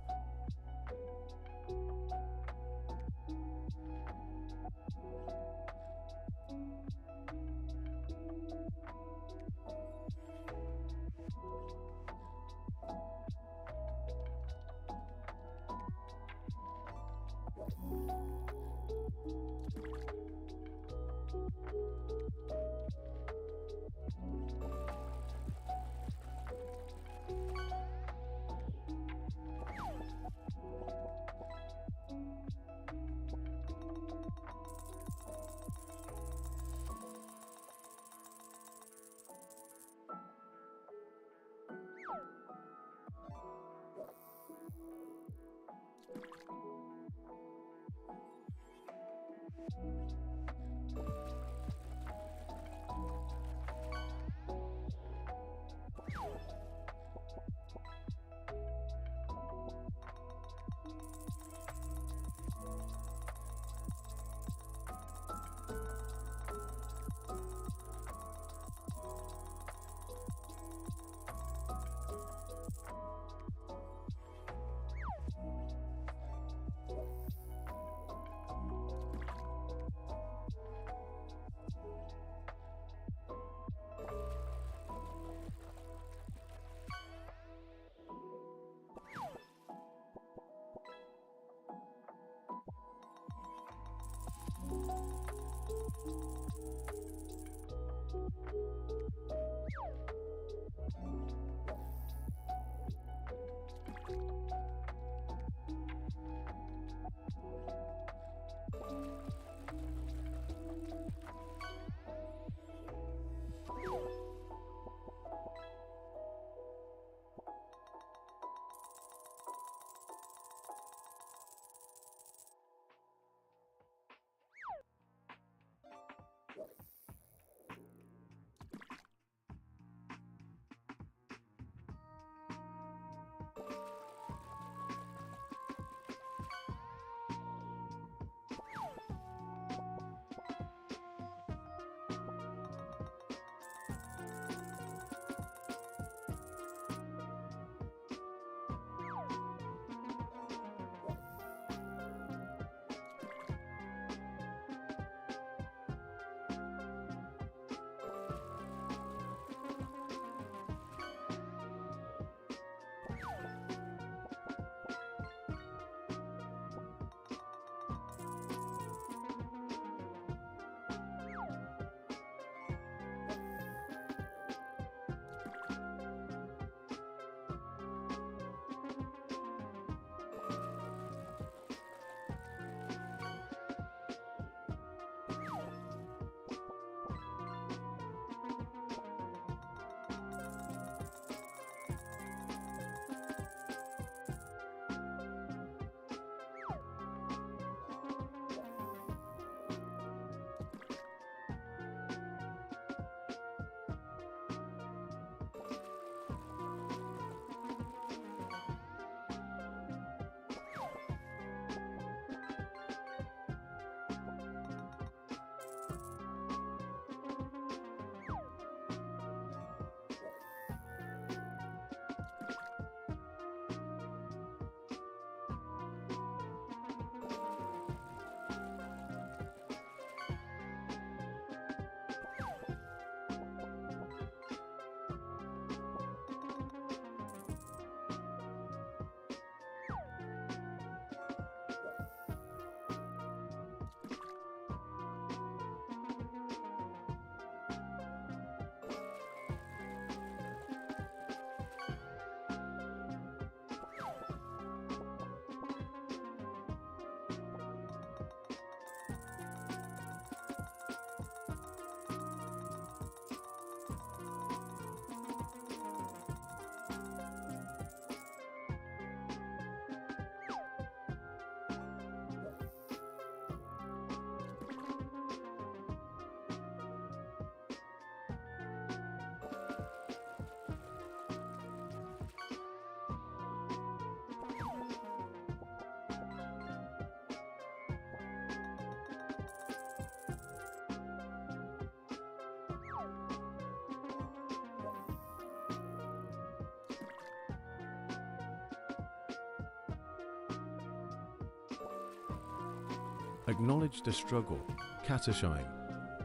Acknowledge the struggle, Catashine.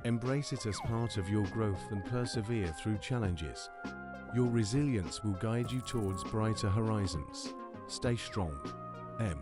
Embrace it as part of your growth and persevere through challenges. Your resilience will guide you towards brighter horizons. Stay strong. M.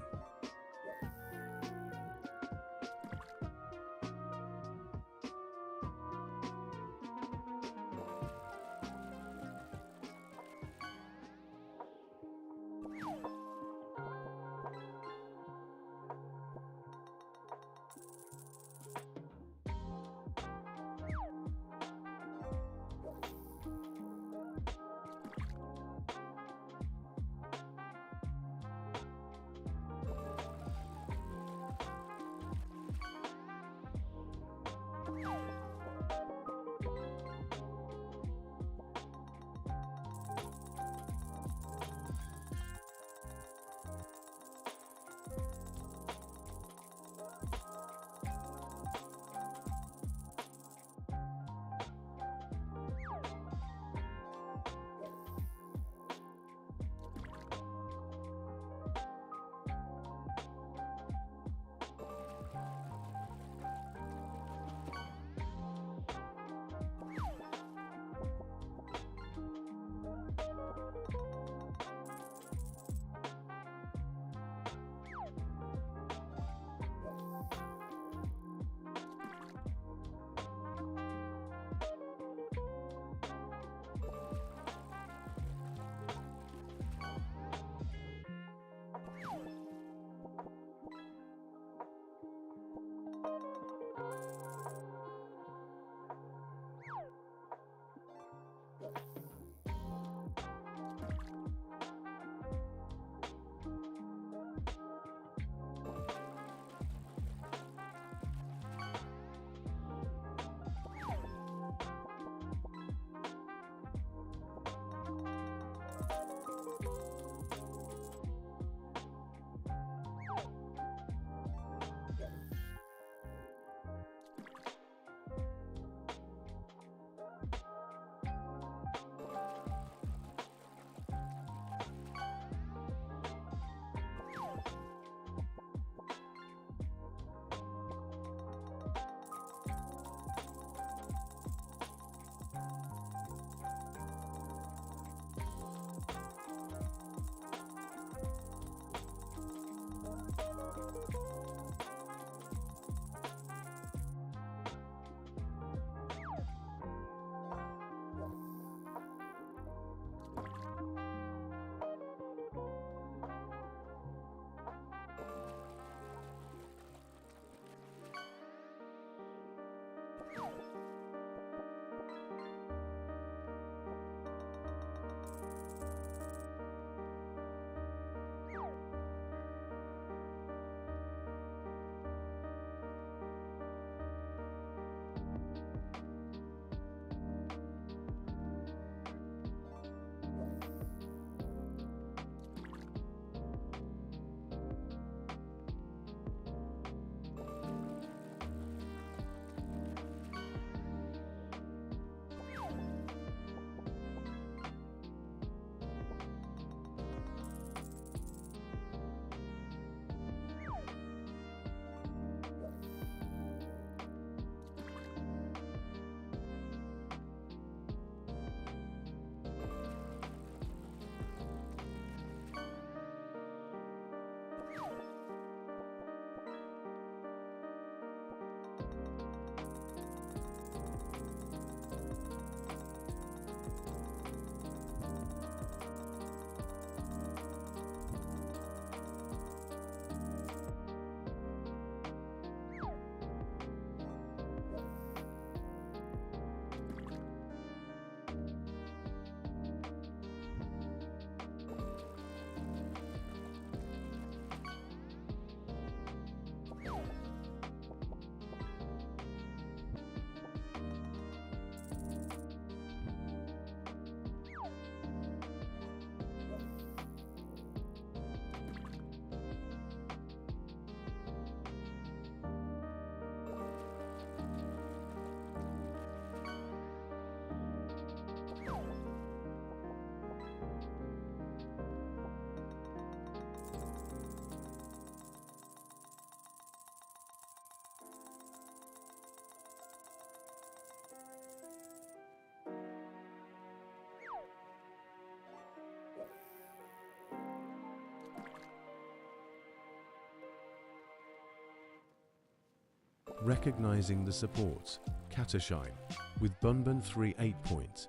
Recognizing the support, Catashine, with Bunbun 3 8 point.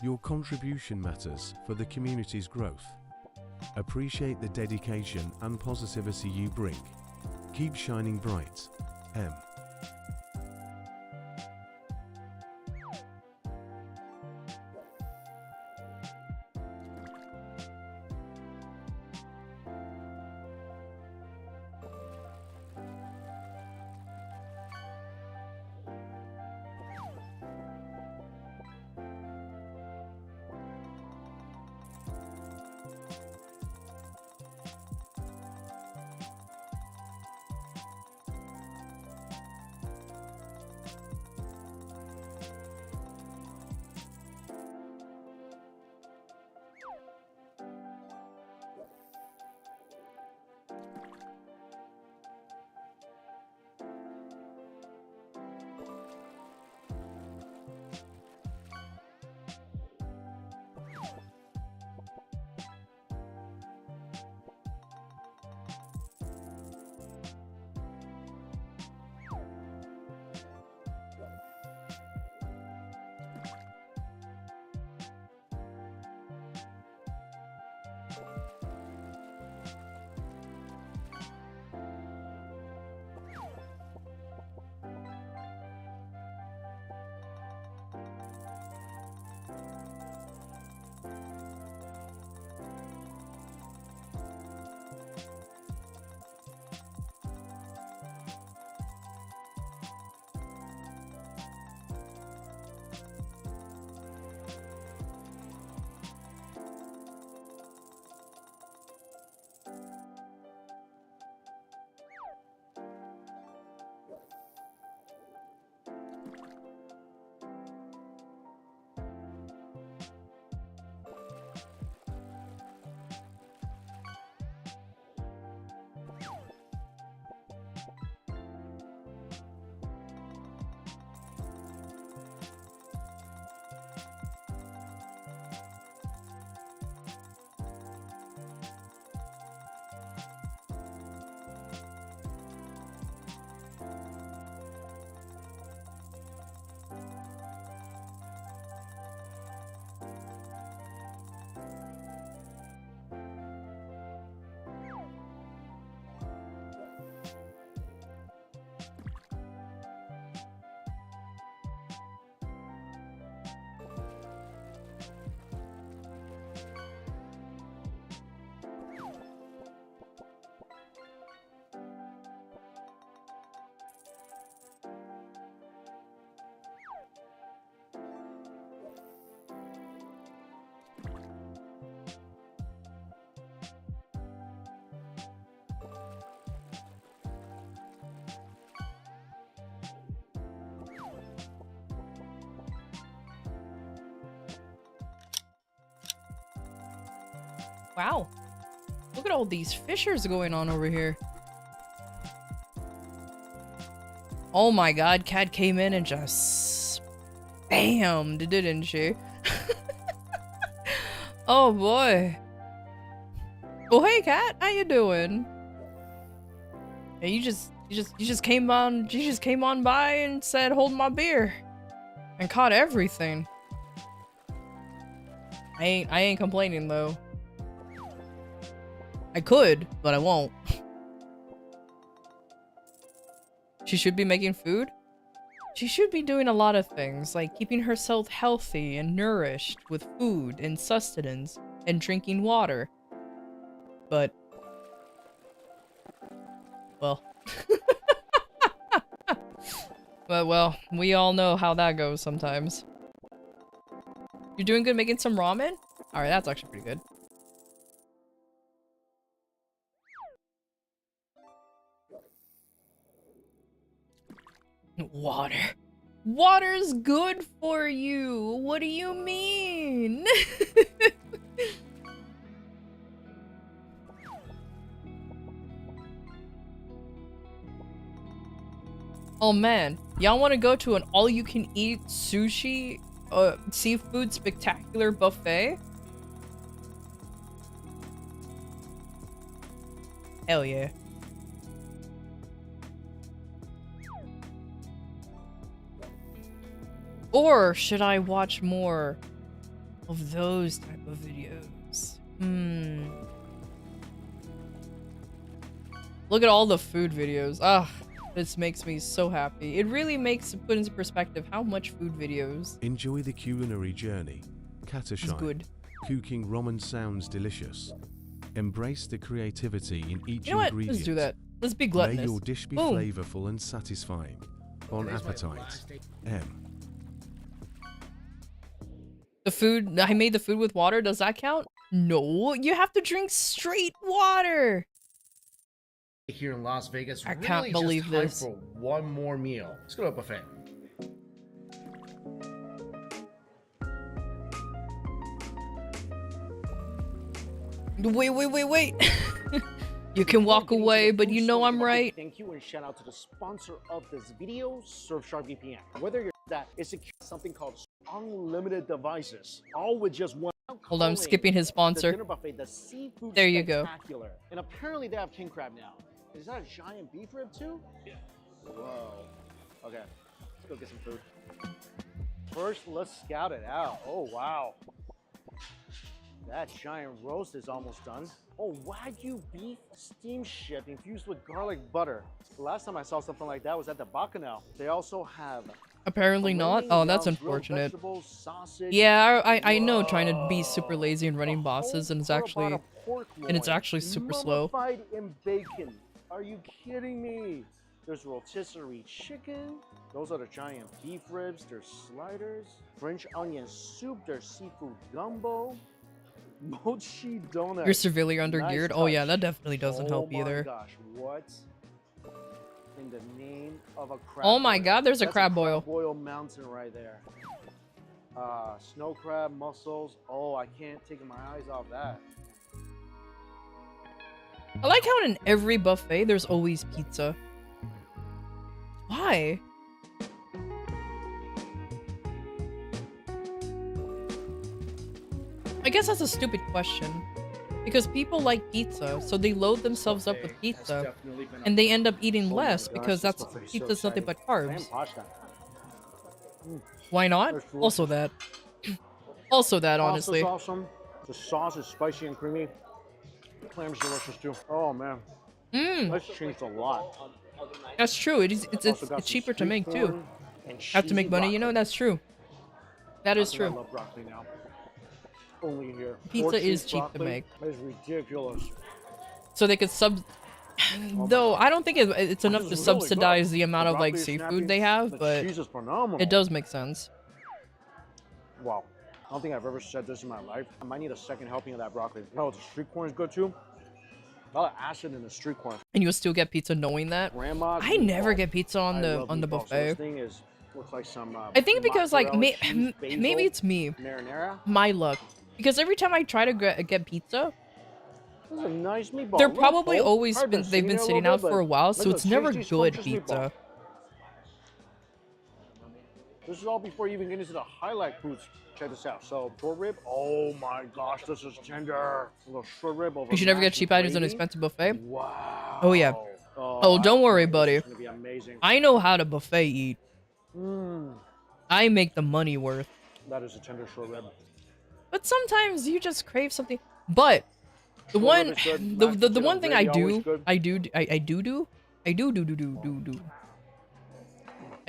Your contribution matters for the community's growth. Appreciate the dedication and positivity you bring. Keep shining bright. M. Wow. Look at all these fissures going on over here. Oh my god, Cat came in and just spammed, didn't she? Oh boy. Oh hey Cat, how you doing? Yeah, you just came on by and said hold my beer and caught everything. I ain't complaining though. I could, but I won't. She should be making food? She should be doing a lot of things, like keeping herself healthy and nourished with food and sustenance and drinking water. But... well... well, we all know how that goes sometimes. You're doing good making some ramen? Alright, that's actually pretty good. Water. Water's good for you. What do you mean? Oh man, y'all want to go to an all-you-can-eat sushi, seafood spectacular buffet? Hell yeah. Or should I watch more of those type of videos? Look at all the food videos. Ah, this makes me so happy. It really makes it put into perspective how much food videos Enjoy the culinary journey. is Catashy. good. Cooking ramen sounds delicious. Embrace the creativity in each You know what? ingredient. Let's do that. Let's be May gluttonous. your dish be Boom. flavorful and satisfying. Bon appetite. M. The food, I made the food with water. Does that count? No, you have to drink straight water. Here in Las Vegas, I really can't just believe time this. for one more meal. Let's go to a buffet. Wait. You can walk away, but you know I'm right. Thank you and shout out to the sponsor of this video, Surfshark VPN. Whether you're that is secure something called unlimited devices, all with just one. Hold on, I'm skipping his The sponsor. dinner buffet, the seafood There you go. spectacular. And apparently they have king crab now. Is that a giant beef rib too? Yeah. Whoa. Okay, let's go get some food. First, let's scout it out. Oh, wow. That giant roast is almost done. Oh, Wagyu beef steam ship infused with garlic butter. The last time I saw something like that was at the Bacchanal. They also have Apparently not. Oh, that's unfortunate. Yeah, I know trying to be super lazy and running bosses, and it's actually super slow. Mummified in bacon. Are you kidding me? There's rotisserie chicken. Those are the giant beef ribs. There's sliders. French onion soup. There's seafood gumbo. Mochi donut. You're severely undergeared. Nice Oh yeah, touch. that definitely doesn't help either. Oh my gosh, what in the name of a crab Oh my boil? god, there's a That's crab boil. Crab boil mountain right there. Snow crab, mussels. Oh, I can't take my eyes off that. I like how in every buffet there's always pizza. Why? I guess that's a stupid question. Because people like pizza, so they load themselves up with pizza, and they end up eating less because that's pizza's nothing but carbs. Why not? Also that. Also that, honestly. Pasta's awesome. The sauce is spicy and creamy. Clam's delicious too. Oh man. That's changed a lot. That's true. It's cheaper to make too. Have to make money, you know, that's true. That is I true. love broccoli now. Only here. Pizza is cheap to broccoli make. is ridiculous. So they could though I don't think it's enough to This is really subsidize good. the amount of like broccoli is seafood snappy. they have, The but cheese is phenomenal. it does make sense. Wow. I don't think I've ever said this in my life. I might need a second helping of that broccoli. Oh, the street corn is good too. A lot of acid in the street corn. And you'll still get pizza knowing that. Grandma's I never meatball. get pizza on I the love meatballs. So buffet. this thing looks like some. I think because like mozzarella cheese, maybe basil, it's me, marinara. my luck. Because every time I try to get pizza, This is a nice meatball. they're Little probably cold. always Probably they've been there a sitting little out bit, for a but while, so look at it's the never tasty, good scrumptious meatball. pizza. This is all before you even get into the highlight foods. Check this out. So short rib. Oh my gosh, this is tender. A little short rib over. You should never get mashed cheap items in an gravy. expensive buffet. Wow. Oh yeah. Oh, don't worry, buddy. It's gonna be amazing. I know how to buffet eat. Mm, I make the money worth. that is a tender short rib. But sometimes you just crave something. But the Short one rib is good. the Mashed the potato one thing I gravy, always do good. I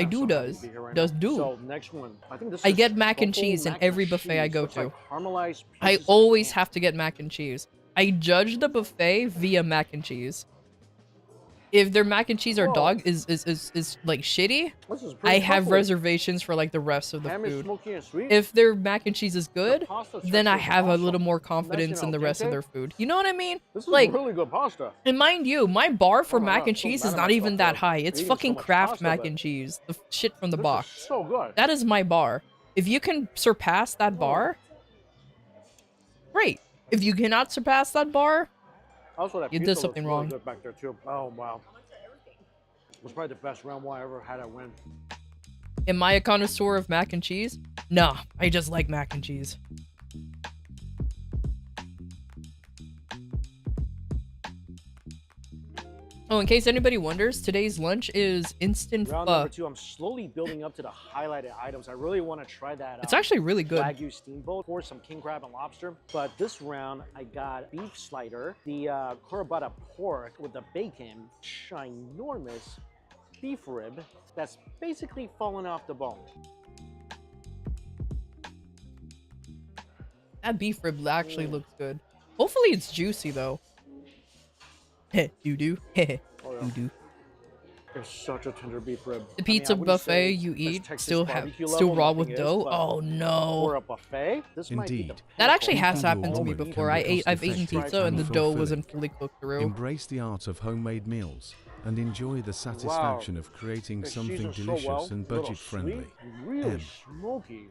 do So next one, I think this I is get mac and truffle cheese in mac every and buffet I cheese. go Looks to. like caramelized I pieces of always ham. have to get mac and cheese. I judge the buffet via mac and cheese. If their mac and cheese or Whoa. dog is like shitty, This is I pretty have truffly. reservations for like the rest of the Ham is food. smoky and sweet. If their mac and cheese is good, pasta then I structure is have a awesome. little more Nice confidence in and the rest of al their dente. food. You know what I mean? This is Like, really good pasta. and mind you, my bar for Oh my mac God, and so cheese mad is at not even myself that for high. It's eating so fucking much Kraft pasta, mac but and cheese. The shit from the This box. is so good. That is my bar. If you can surpass that bar, great. If you cannot surpass that bar, Also, that you pizza did looks something really wrong. good back there too. Oh wow. It was probably the best round one I ever had at Win. am I a connoisseur of mac and cheese? Nah, I just like mac and cheese. Oh, in case anybody wonders, today's lunch is instant Round pho. number 2, I'm slowly building up to the highlighted items. I really want to try that It's actually really good. Wagyu steamboat or some king crab and lobster. But this round, I got beef slider, the ciabatta pork with the bacon, ginormous beef rib that's basically falling off the bone. That beef rib actually looks good. Hopefully it's juicy though. Heh, you do. Heh, Oh, yeah. you do. It's such a tender beef rib. The pizza buffet you eat still raw with dough. Oh no. For a buffet, this might be the Indeed. That actually has Eating happened to your me omelet before. can be I've eaten cost-effective pizza and the and dough fulfilling. wasn't fully cooked through. Embrace the art of homemade meals and enjoy the satisfaction of creating The something cheese is so delicious well, and little budget friendly. sweet, really M. smoky.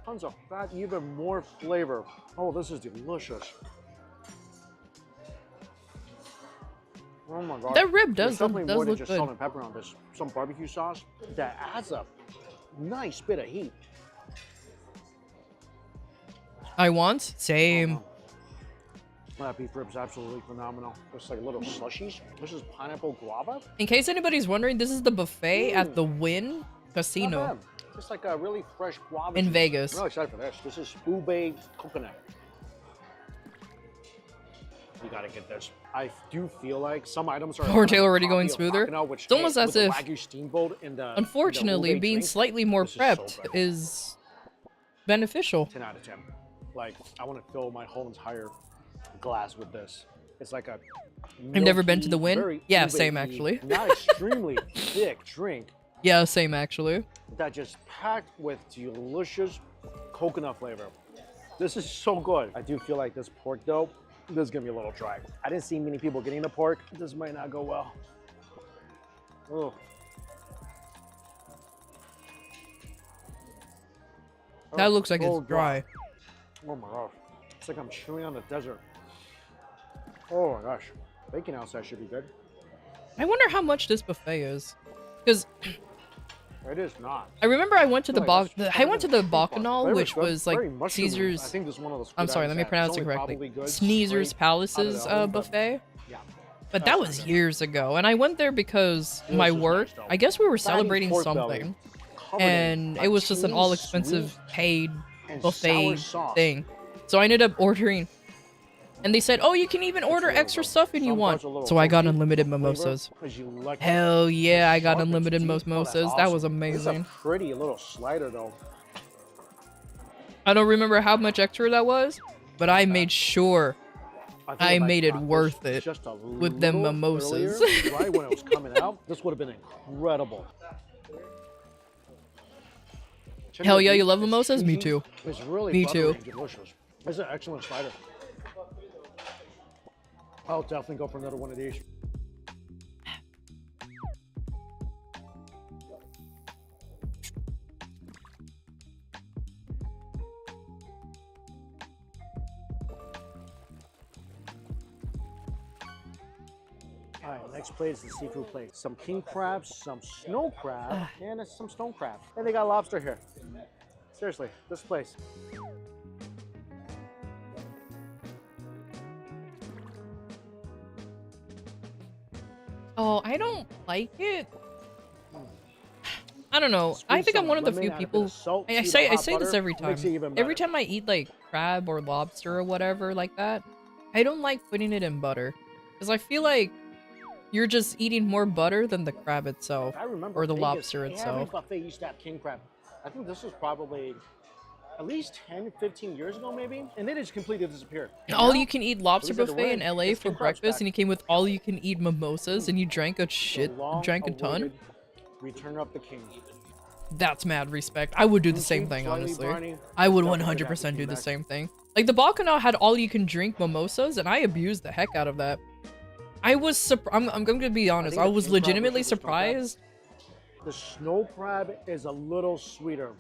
Tons of fat, even more flavor. Oh, this is delicious. Oh my god. That rib There's definitely more than look just good. salt and pepper on this. Some barbecue sauce that adds a nice bit of heat. I want same. That beef rib is absolutely phenomenal. It's like little slushies. This is pineapple guava. In case anybody's wondering, this is the buffet at the Wynn Not Casino bad. Just like a really fresh guava. in juice. Vegas. I'm really excited for this. This is ube coconut. You gotta get this. I do feel like some items are. Poor kind of Taylor a already copy going of smoother. Bakano, which It's almost came as with the if, Wagyu steamboat and the unfortunately, ube being drink. slightly more This is so prepped good. is beneficial. 10 out of 10. Like, I want to fill my whole entire glass with this. It's like a. I've never been to the milky, Wynn. very Yeah, ube-y, same actually. Not extremely thick drink Yeah, same actually. that just packed with delicious coconut flavor. This is so good. I do feel like this pork though, this is gonna be a little dry. I didn't see many people getting the pork. This might not go well. Oh. That looks like so it's dry. Oh my gosh. It's like I'm chewing on the desert. Oh my gosh. Bacon outside should be good. I wonder how much this buffet is. Because It is not. I remember I went to the Flavor is Bacchanal, good. which Very was like mushroomy. I Caesar's. think this is one of those I'm food sorry, let me items pronounce that's it only correctly. probably good Sneezer's straight out of the Palace's oven, but buffet. Yeah. But That's that not was good. years ago, and I went there because This my is work. nice, though. I guess we were Fatty celebrating pork belly, something, covered in and it was just an teeny all-expensive sweet paid and buffet sour sauce. thing. So I ended up ordering, and they said, "Oh, you can even order really extra good. stuff if you Some want." parts a little So I got funky unlimited flavor, mimosas. 'cause you like Hell yeah, I got sharp and unlimited sweet. Oh, that's mimosas. That was awesome. It's amazing. a pretty little slider though. I don't remember how much extra that was, but I made sure think I if made it got this worth it just a with them little mimosas. earlier, right when it was coming out, this would have been incredible. Check Hell out yeah, the- you love it's mimosas? Me cheesy. too. It's really Me buttery too. and delicious. It's an excellent slider. I'll definitely go for another one of these. All right, next plate is the seafood plate. Some king crabs, some snow crab, and some stone crab. And they got lobster here. Seriously, this place. Oh, I don't like it. I don't know. I Squeeze think I'm some one of the lemon, few add a bit people. of salt, I sweet say or I hot say this butter, every time. makes it even Every better. time I eat like crab or lobster or whatever like that, I don't like putting it in butter, because I feel like you're just eating more butter than the crab itself I remember or the Vegas, lobster every itself. buffet used to have king crab. I think this was probably at least 10, 15 years ago, maybe. And then it just completely disappeared. All Now, you can eat lobster at the buffet in Wynn, LA it's for king crab's breakfast, back. and you came with all you can eat mimosas, and you drank a the shit, drank a ton. long-awaited Return of the king. That's mad respect. I would do the same thing, Slightly honestly. briny, I would definitely gonna 100% have to do come the back. same thing. Like, the Bacchanal had all you can drink mimosas, and I abused the heck out of that. I was I'm going to be honest. think I the was king crab legitimately versus the snow crab. surprised. The snow crab is a little sweeter.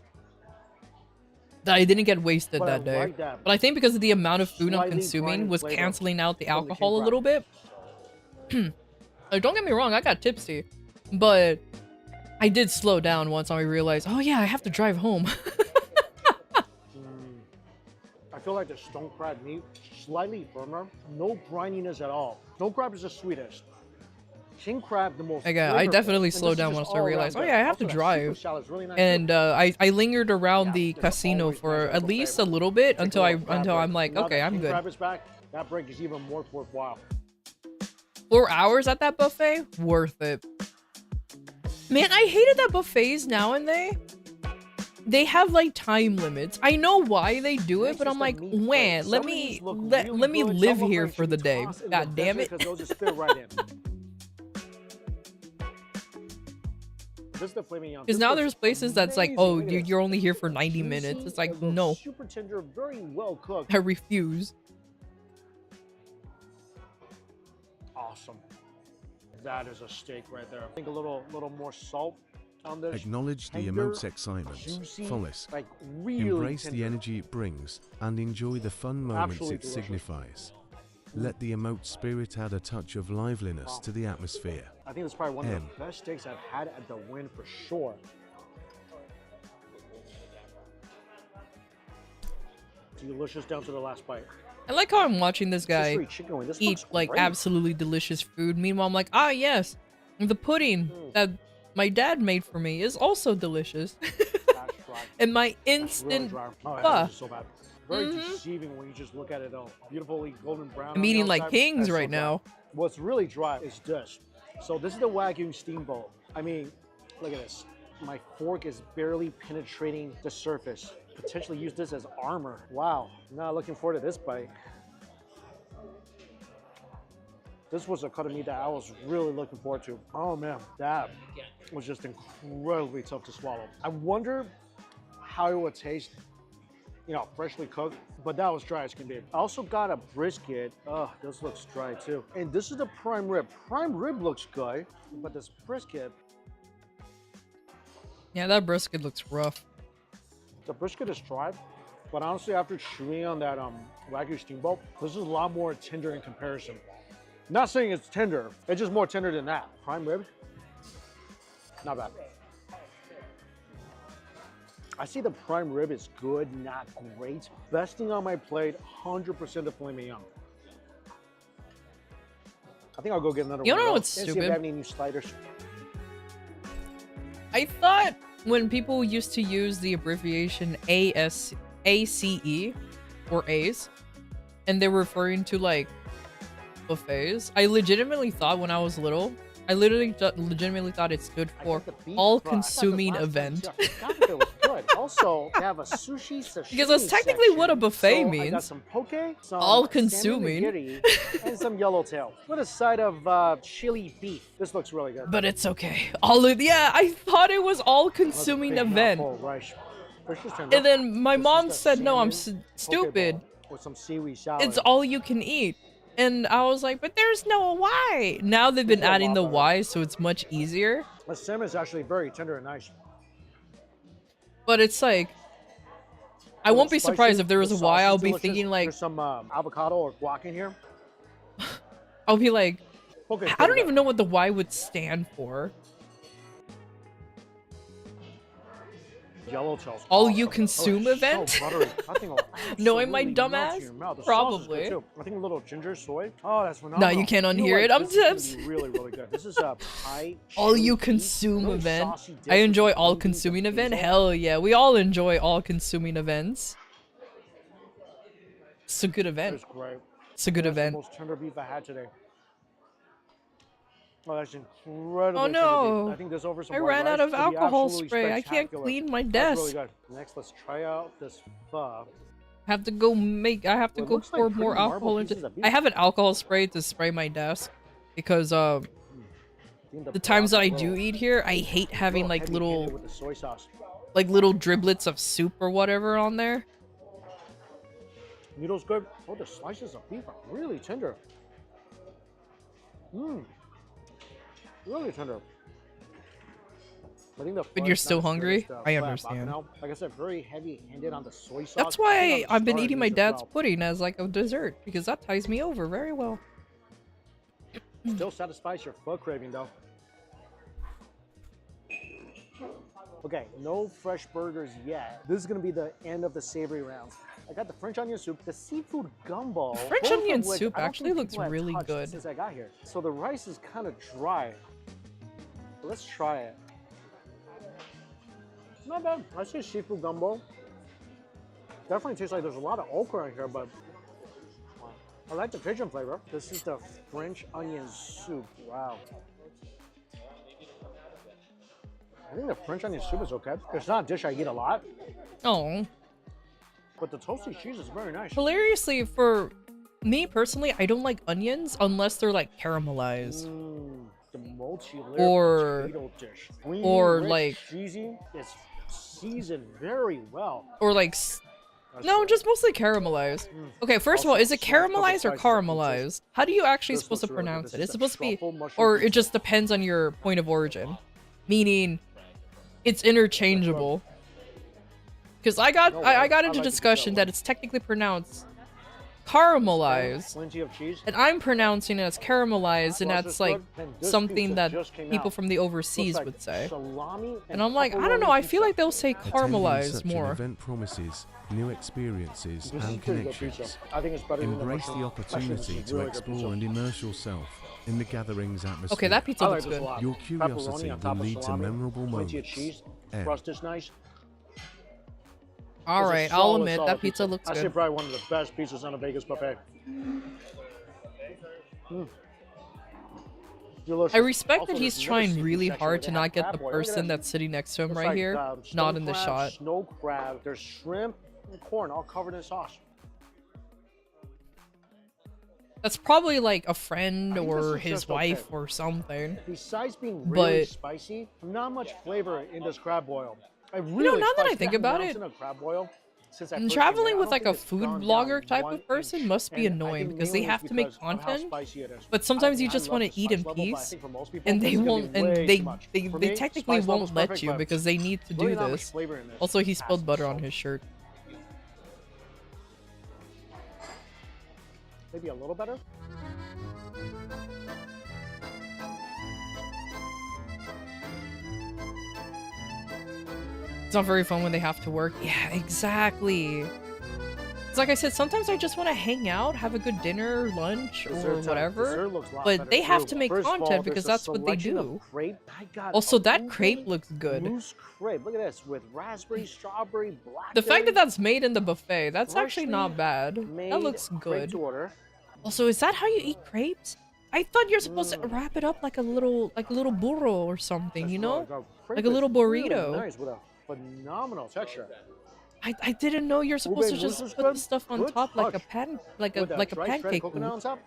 That I didn't get wasted But I that day. like that. But I think because of the amount of food I'm Slightly consuming briny was flavor canceling out the from the king alcohol a crab. little bit. Like, don't get me wrong, I got tipsy. But I did slow down once I realized, oh yeah, I have to drive home. I feel like the stone crab meat, slightly firmer, no brininess at all. Stone crab is the sweetest. King crab, the most Again, I definitely flavorful. And slowed this is down just once I all realized, oh around yeah, I good. have to Also, that drive. seafood salad's really nice And too. I lingered around Yeah, the there's casino always for measure at buffet. least a little bit Take a until little crab break. I'm like, Now okay, that I'm king good. crab is back, that break is even more worthwhile. 4 hours at that buffet, worth it. Man, I hated that buffets now and they have like time limits. I know why they do it, Next but is I'm the like, meat man, plate. let Some of me these look let really me good. Some live look here like for should the be day. tossed in the God damn it. desert 'cause they'll just fit right in. This is the flaming young. Because now there's places that's like, amazing. oh, Look at dude, this. you're only here for 90 Juicy, minutes. It's like, it looks no, super tender, very well cooked. I refuse. Awesome. That is a steak right there. I think a little more salt on this. Acknowledge the Tender, emote's excitement, juicy, Follis. like really Embrace the tender. energy it brings and enjoy the fun moments Absolutely it delicious. signifies. Let the emote spirit add a touch of liveliness to the atmosphere. I think it's probably one of M. the best steaks I've had at the Win for sure. Delicious down to the last bite. I like how I'm watching this guy Rotisserie chicken wing. This eat looks like great. absolutely delicious food. Meanwhile, I'm like, ah, yes, the pudding that my dad made for me is also delicious. That's dry. And my That's really instant dry. Oh, pho. that is so bad. Very Mhm. deceiving when you just look at it all. Beautifully golden brown. I'm on the eating like outside. kings That's so right dry. now. What's really dry is this. So this is the Wagyu steamboat. I mean, look at this. My fork is barely penetrating the surface. Potentially use this as armor. Wow, not looking forward to this bite. This was a cut of meat that I was really looking forward to. Oh man, that was just incredibly tough to swallow. I wonder how it would taste, you know, freshly cooked, but that was dry as can be. I also got a brisket. Oh, this looks dry too. And this is the prime rib. Prime rib looks good, but this brisket, Yeah, that brisket looks rough. the brisket is dry, but honestly, after chewing on that Wagyu steamboat, this is a lot more tender in comparison. Not saying it's tender, it's just more tender than that. Prime rib, not bad. I see the prime rib is good, not great. Best thing on my plate, 100% the filet mignon. I think I'll go get another You one. know of what's those and see if they stupid? have any new sliders. I thought when people used to use the abbreviation ACE or A's, and they were referring to like buffets, I legitimately thought when I was little, I legitimately thought it stood I for got the beef fry. I thought the all-consuming last time event. too, I forgot that it was good. Also, they have a sushi sashimi Because that's technically what a section. buffet So I means. got some poke, some All-consuming. salmon nigiri, and some yellowtail with a side of chili beef. This looks really good. But it's okay. Yeah, I thought it was all-consuming Big event. mouthful of rice. Fish is tender. And then my This is mom the said, no, I'm salmon poke stupid. bowl with some seaweed salad. It's all you can eat. And I was like, but there's no why. Now they've been There's a adding lot the better. why, so it's much easier. The salmon is actually very tender and nice. But it's like, I won't be Spicy. surprised if there was The a why. sauce is I'll be delicious. thinking like, There's some avocado or guac in here. I'll be like, Poke is I pretty don't good. even know what the why would stand for. Yellowtail's All awesome. you consume Oh, it's event? So buttery. That thing will Knowing my absolutely melt dumbass? in your mouth. The sauce is good, Probably. too. I think a little ginger soy. Oh, that's phenomenal. No, you can't feel unhear like it. I'm this is gonna tips. be really, really good. This is a Thai All chili you beef, consume really event. saucy dish I with enjoy some all green beans and consuming event. basil. Hell yeah. We all enjoy all consuming events. It's a good event. It's great. It's a good That's event. the most tender beef I had today. Oh, that's incredible. Oh no. I think there's over some I white ran out rice. of It'll be alcohol absolutely spray. I can't spectacular. clean my That's really desk. good. Next, let's try out this pho. I have to go Well, it go looks like pour pretty more marble alcohol pieces into. of beef. I have an alcohol spray to spray my desk because I think the times that I broth do roll, eat here, I hate having little like heavy-handed little with the soy sauce. driblets of soup or whatever on there. Noodles good. Oh, the slices of beef are really tender. Mmm. Really tender. I think the But pho you're is still not as good hungry? as the I pho at understand. Bacchanal. Like I said, very heavy-handed on the soy sauce. That's I why think I'm I've been starting eating my these as dad's well. pudding as like a dessert because that ties me over very well. Still satisfies your pho craving though. Okay, no fresh burgers yet. This is gonna be the end of the savory round. I got the French onion soup, the seafood gumbo. French both of onion which soup I don't actually think looks people have really touched good. since I got here. So the rice is kind of dry. Let's try it. Not bad. I see seafood gumbo. Definitely tastes like there's a lot of okra in here, but I like the Cajun flavor. This is the French onion soup. Wow. I think the French onion soup is okay. It's not a dish I eat a lot, Oh. but the toasted cheese is very nice. Hilariously, for me personally, I don't like onions unless they're like caramelized. The multi-layered Or- potato dish. Creamy, or rich, like- cheesy. It's seasoned very well. Or like, no, just mostly caramelized. Okay, first of all, is it caramelized or caramelized? How do you actually This supposed to looks really good. pronounce This it? is It's the supposed to be, truffle mushroom or it pizza. just depends on your point of origin. Meaning, it's interchangeable. Because I got No, I got I into like it discussion that way. that it's technically pronounced caramelized, Plenty of cheese. and I'm pronouncing it as caramelized, and Sauce that's is like good. And this something pizza that just came people out. from the overseas Looks like would say. salami And I'm like, I pepperoni don't know, I feel pizza. like they'll say Attending caramelized such an more. event promises new experiences This is and pretty good connections. pizza. I think it's better than Embrace the mushroom. Actually, this opportunity is to really good explore pizza. and immerse yourself in the gathering's atmosphere. Okay, that pizza I looks like this a good. lot. Your Pepperoni curiosity on will top of lead to salami, memorable plenty of moments. cheese. And Crust is nice. All It's a right, I'll solid, admit solid that pizza looks I say good. probably one of the best pizzas on a Vegas buffet. Delicious. I respect Also, that he's there's another trying seafood really section hard where to they not have get crab the boil. Look at person that. that's sitting next to him It's right like, here stone not in the crab, shot. Snow crab. There's shrimp and corn all covered in sauce. That's probably like a friend I think this or is his just wife okay. or something. Besides being really But- spicy, not much flavor in this crab boil. I really know, now that I spicy. think haven't about announced it, in a crab boil since I And first came traveling here. I with don't like a think it's food gone blogger down type 1 of person inch. must be And I annoying think because they mainly have it's to make because of how content, spicy it is. but sometimes I you just love want the to eat in spice level, but I peace, think for most people, and they it's gonna won't, be and way they too much. they, For they me, technically spice level's won't let perfect, you but because they need to really do not much this. flavor in this. Also, he spilled butter on So, his shirt. Maybe a little better. It's not very fun when they have to work. Yeah, exactly. It's like I said, sometimes I just want to hang out, have a good dinner, lunch, or Dessert whatever. looks a lot but better, they have too. to make First of all, content there's because a that's what they selection of do. Crepe. I got Also, a that ube crepe looks good. Mousse crepe. Look at this with raspberry, strawberry, blackberry. The fact that that's made in the buffet, that's actually not freshly bad. made That looks crepe good. to order. Also, is that how you eat crepes? I thought you're supposed to wrap it up like a little burro or something, you know? Crepe Like a little is really burrito. nice with a phenomenal texture. I didn't know you're supposed to mousse just is put good. the stuff on Good top like a touch. pan, like a With that dry shredded pancake. coconut Mousse. on top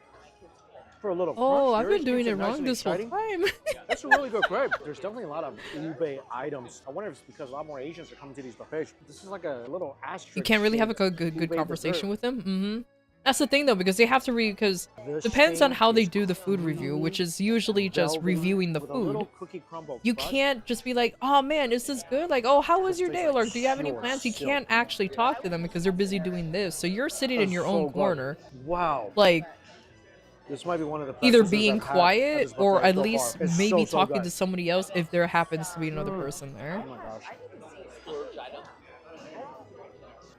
for a little Oh, crunch. I've There been is doing keeps it nice wrong and this whole exciting. time. That's a really good crepe. There's definitely a lot of ube items. I wonder if it's because a lot more Asians are coming to these buffets. This is like a little asterisk. You can't really have a shaped good ube conversation dessert. with them. Mm-hmm. That's the thing though, because they have to because This depends on thing how they is do the food review, creamy, which is usually just velvety, reviewing the with a little food. cookie crumble You crust. can't just be like, oh man, is this good? Like, oh, how was This your tastes day? like Or do you have any pure plans? You silk. can't actually talk to them because they're busy doing this. So you're sitting in That's your so own good. corner, Wow. like This might be one of the best either desserts being I've had at quiet this or buffet at so least far. It's maybe so talking good. to somebody else if there happens to be another person there. Oh my gosh.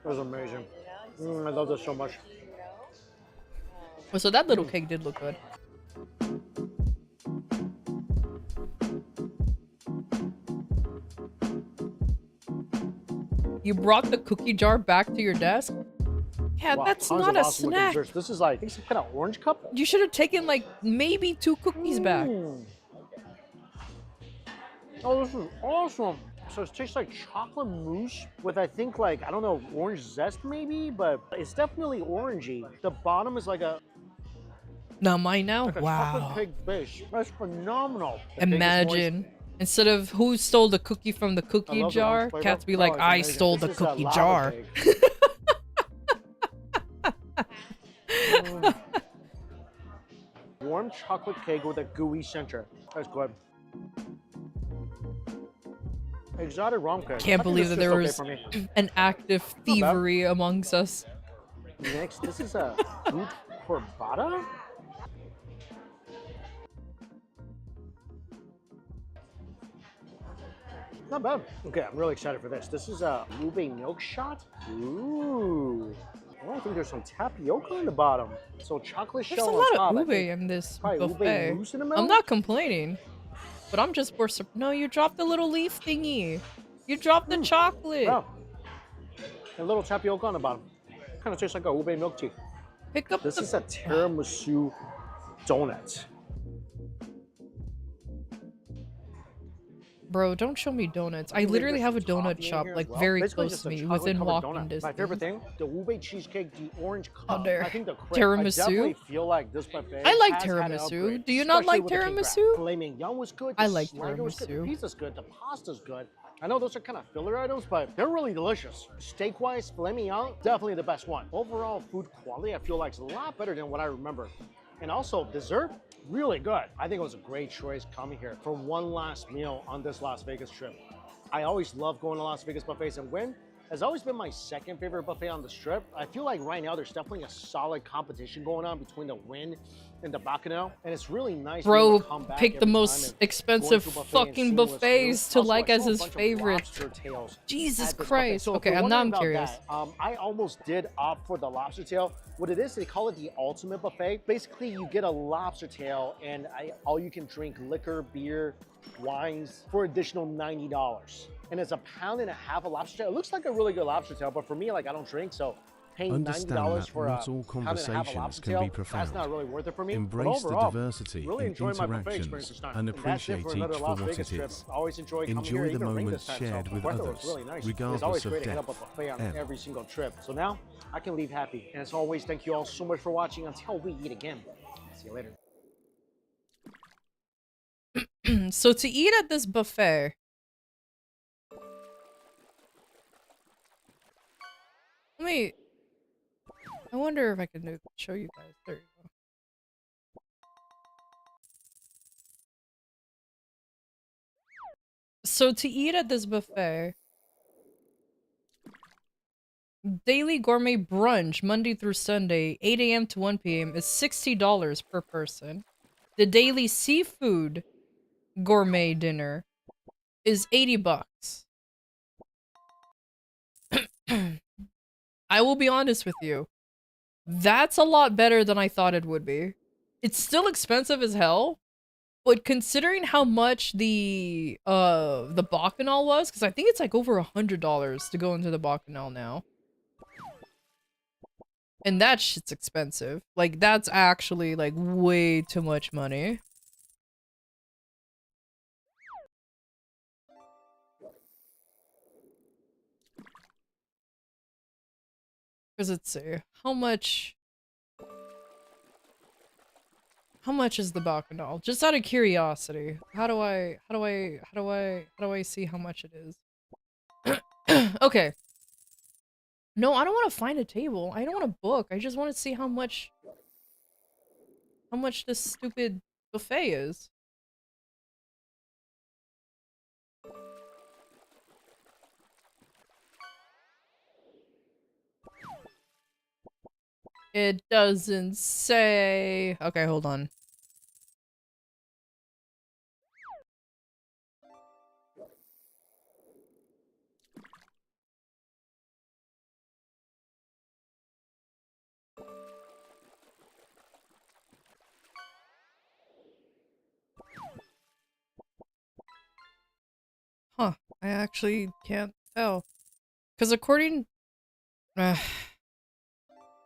It was amazing. I love this so much. So that little cake did look good. You brought the cookie jar back to your desk? Yeah, Wow, that's tons not of a awesome looking snack. desserts. This is like, I think some kind of orange cup. You should have taken like maybe 2 cookies back. Oh, this is awesome. So it tastes like chocolate mousse with, I think, like, I don't know, orange zest maybe, but it's definitely orangey. The bottom is like a Not mine now? chocolate Wow. cake base. That's phenomenal. The cake is moist. Imagine. Instead of who stole the cookie from the I cookie love the jar, orange flavor. cats be Oh, like, it's I amazing. stole This the is a cookie lava jar. cake. Warm chocolate cake with a gooey center. That's good. Exotic rum cake. I Can't think believe this that is there okay was for me. an active thievery amongst us. Next, this is a fruit corbata. Not bad. Okay, I'm really excited for this. This is a ube milk shot. Ooh. Oh, I think there's some tapioca on the bottom. So chocolate There's a shell on lot top. of I ube think in this probably buffet. ube mousse in the I'm middle. not complaining, but I'm just more no, you dropped the little leaf thingy. You dropped the chocolate. Wow. A little tapioca on the bottom. Kind of tastes like a ube milk tea. Pick up This the is a tiramisu donut. Bro, don't show me donuts. I literally have a donut shop like very close to me, within walking distance. My favorite thing, the ube cheesecake, the orange cup. dare. I think the crepe. Tiramisu? I definitely feel like this buffet. I like has had an tiramisu. upgrade, Do you not especially like with the king crab. tiramisu? Filet mignon was good. I The like Slider was good. The tiramisu. pizza's good. The pasta's good. I know those are kind of filler items, but they're really delicious. Steak-wise, filet mignon, definitely the best one. Overall, food quality, I feel like is a lot better than what I remember. And also, dessert, really good. I think it was a great choice coming here for one last meal on this Las Vegas trip. I always love going to Las Vegas buffets, and Wynn has always been my second favorite buffet on the strip. I feel like right now there's definitely a solid competition going on between the Wynn and the Bacchanal, and it's really nice. Bro, to come back pick the every most time and expensive go to a buffet and fucking seeing what's new. buffets to Also, like I as saw a his bunch of favorite. lobster tails Jesus at this buffet. Christ. So if Okay, you're now wondering I'm about curious. that, I almost did opt for the lobster tail. What it is, they call it the ultimate buffet. Basically, you get a lobster tail and all you can drink liquor, beer, wines for additional $90. And it's a pound and a half of lobster tail. It looks like a really good lobster tail, but for me, like I don't drink, so paying Understand $90 that for not a all pound and a half of conversations lobster can tail, be that's profound. not really worth it for me. Embrace but the overall, diversity really in enjoyed my buffet experience interactions this time. and that's it appreciate for each another for Las what Vegas it trip. is. Always enjoy coming Enjoy here, the even rain moments this time, shared so with Puerto others, was really nice. It's regardless always of great to hit up a depth. buffet on M. every single trip. So now I can leave happy. And as always, thank you all so much for watching. Until we eat again. See you later. So to eat at this buffet, I wonder if I can show you guys. There you go. So to eat at this buffet, daily gourmet brunch, Monday through Sunday, 8 a.m. to 1 p.m. is $60 per person. The daily seafood gourmet dinner is $80. I will be honest with you. That's a lot better than I thought it would be. It's still expensive as hell, but considering how much the Bacchanal was, because I think it's like over $100 to go into the Bacchanal now. And that shit's expensive. Like, that's actually, like, way too much money. Because let's see, how much is the Bacchanal? Just out of curiosity. How do I see how much it is? Okay. No, I don't want to find a table. I don't want to book. I just want to see how much this stupid buffet is. It doesn't say. Okay, hold on. Huh, I actually can't tell. Because according...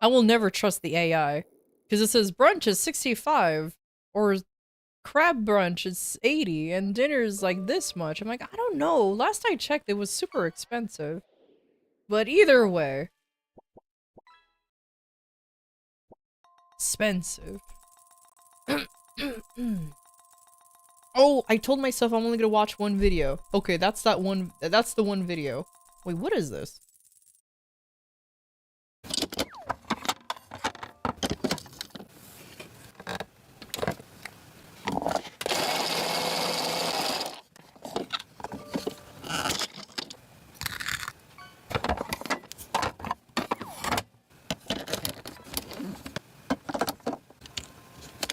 I will never trust the AI. Because it says brunch is 65, or crab brunch is 80, and dinner is like this much. I'm like, I don't know. Last I checked, it was super expensive. But either way... expensive. Oh, I told myself I'm only gonna watch one video. Okay, that's the one video. Wait, what is this?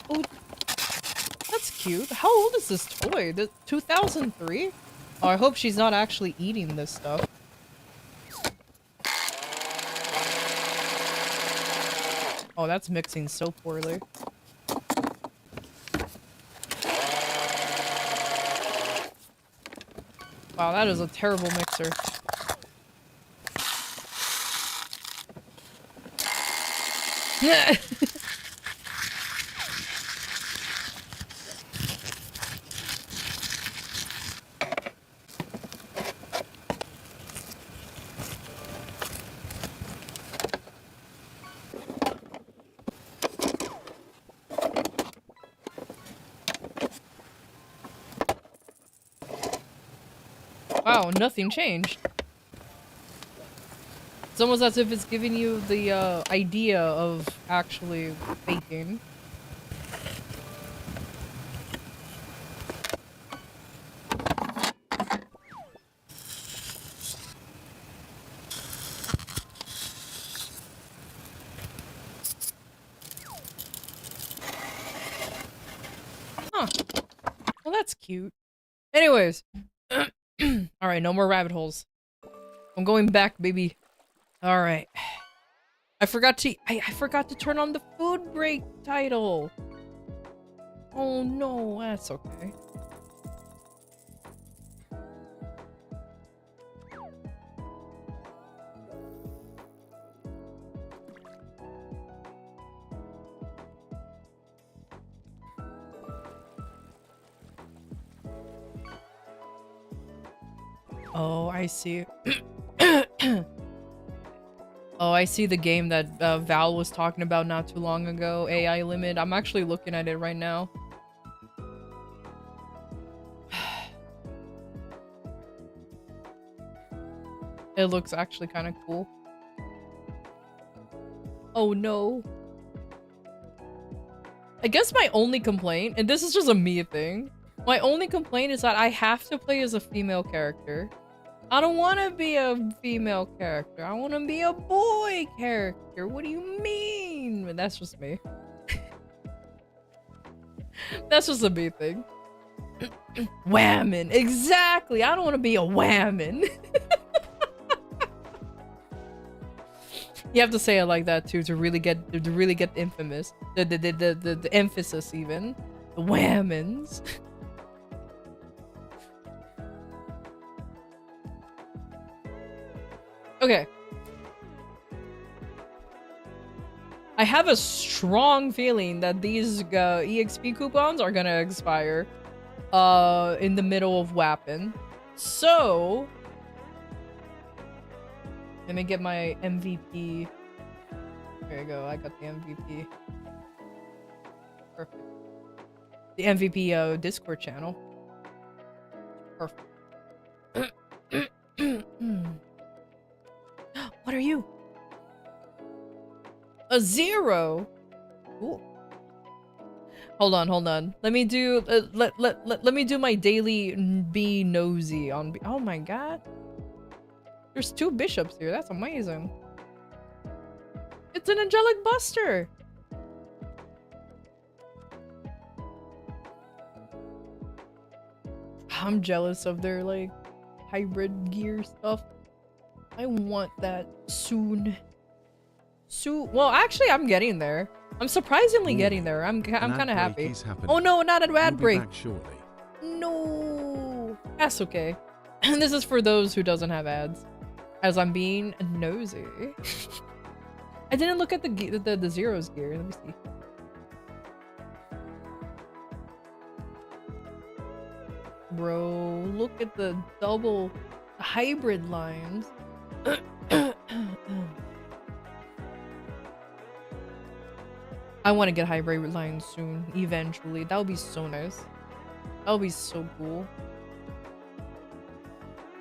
Oh, that's cute. How old is this toy? The 2003? Oh, I hope she's not actually eating this stuff. Oh, that's mixing so poorly. Wow, that is a terrible mixer. Wow, nothing changed. It's almost as if it's giving you the idea of actually baking. Huh. Well, that's cute. Anyways. Alright, no more rabbit holes. I'm going back, baby. Alright. I forgot to turn on the food break title. Oh no, that's okay. Oh, I see. Oh, I see the game that Val was talking about not too long ago. AI limit. I'm actually looking at it right now. It looks actually kind of cool. Oh no. I guess my only complaint, and this is just a me thing, my only complaint is that I have to play as a female character. I don't want to be a female character. I want to be a boy character. What do you mean? That's just me. That's just a me thing. Whammon. Exactly. I don't want to be a whammon. You have to say it like that too to really get infamous. The emphasis even. The whammons. Okay. I have a strong feeling that these EXP coupons are gonna expire in the middle of Wappin. So let me get my MVP. There you go, I got the MVP. Perfect. The MVP Discord channel. Perfect. What are you? A 0? Cool. Hold on. Let me do let me do my daily be nosy on oh my god. There's 2 bishops here. That's amazing. It's an angelic buster. I'm jealous of their like hybrid gear stuff. I want that soon. Well, actually, I'm getting there. I'm surprisingly getting there. I'm kind of happy. Oh no, not an ad break. Shortly. No, that's okay. And this is for those who doesn't have ads. As I'm being nosy. I didn't look at the zeros gear. Let me see. Bro, look at the double hybrid lines. I want to get hybrid lines soon, eventually. That would be so nice. That would be so cool.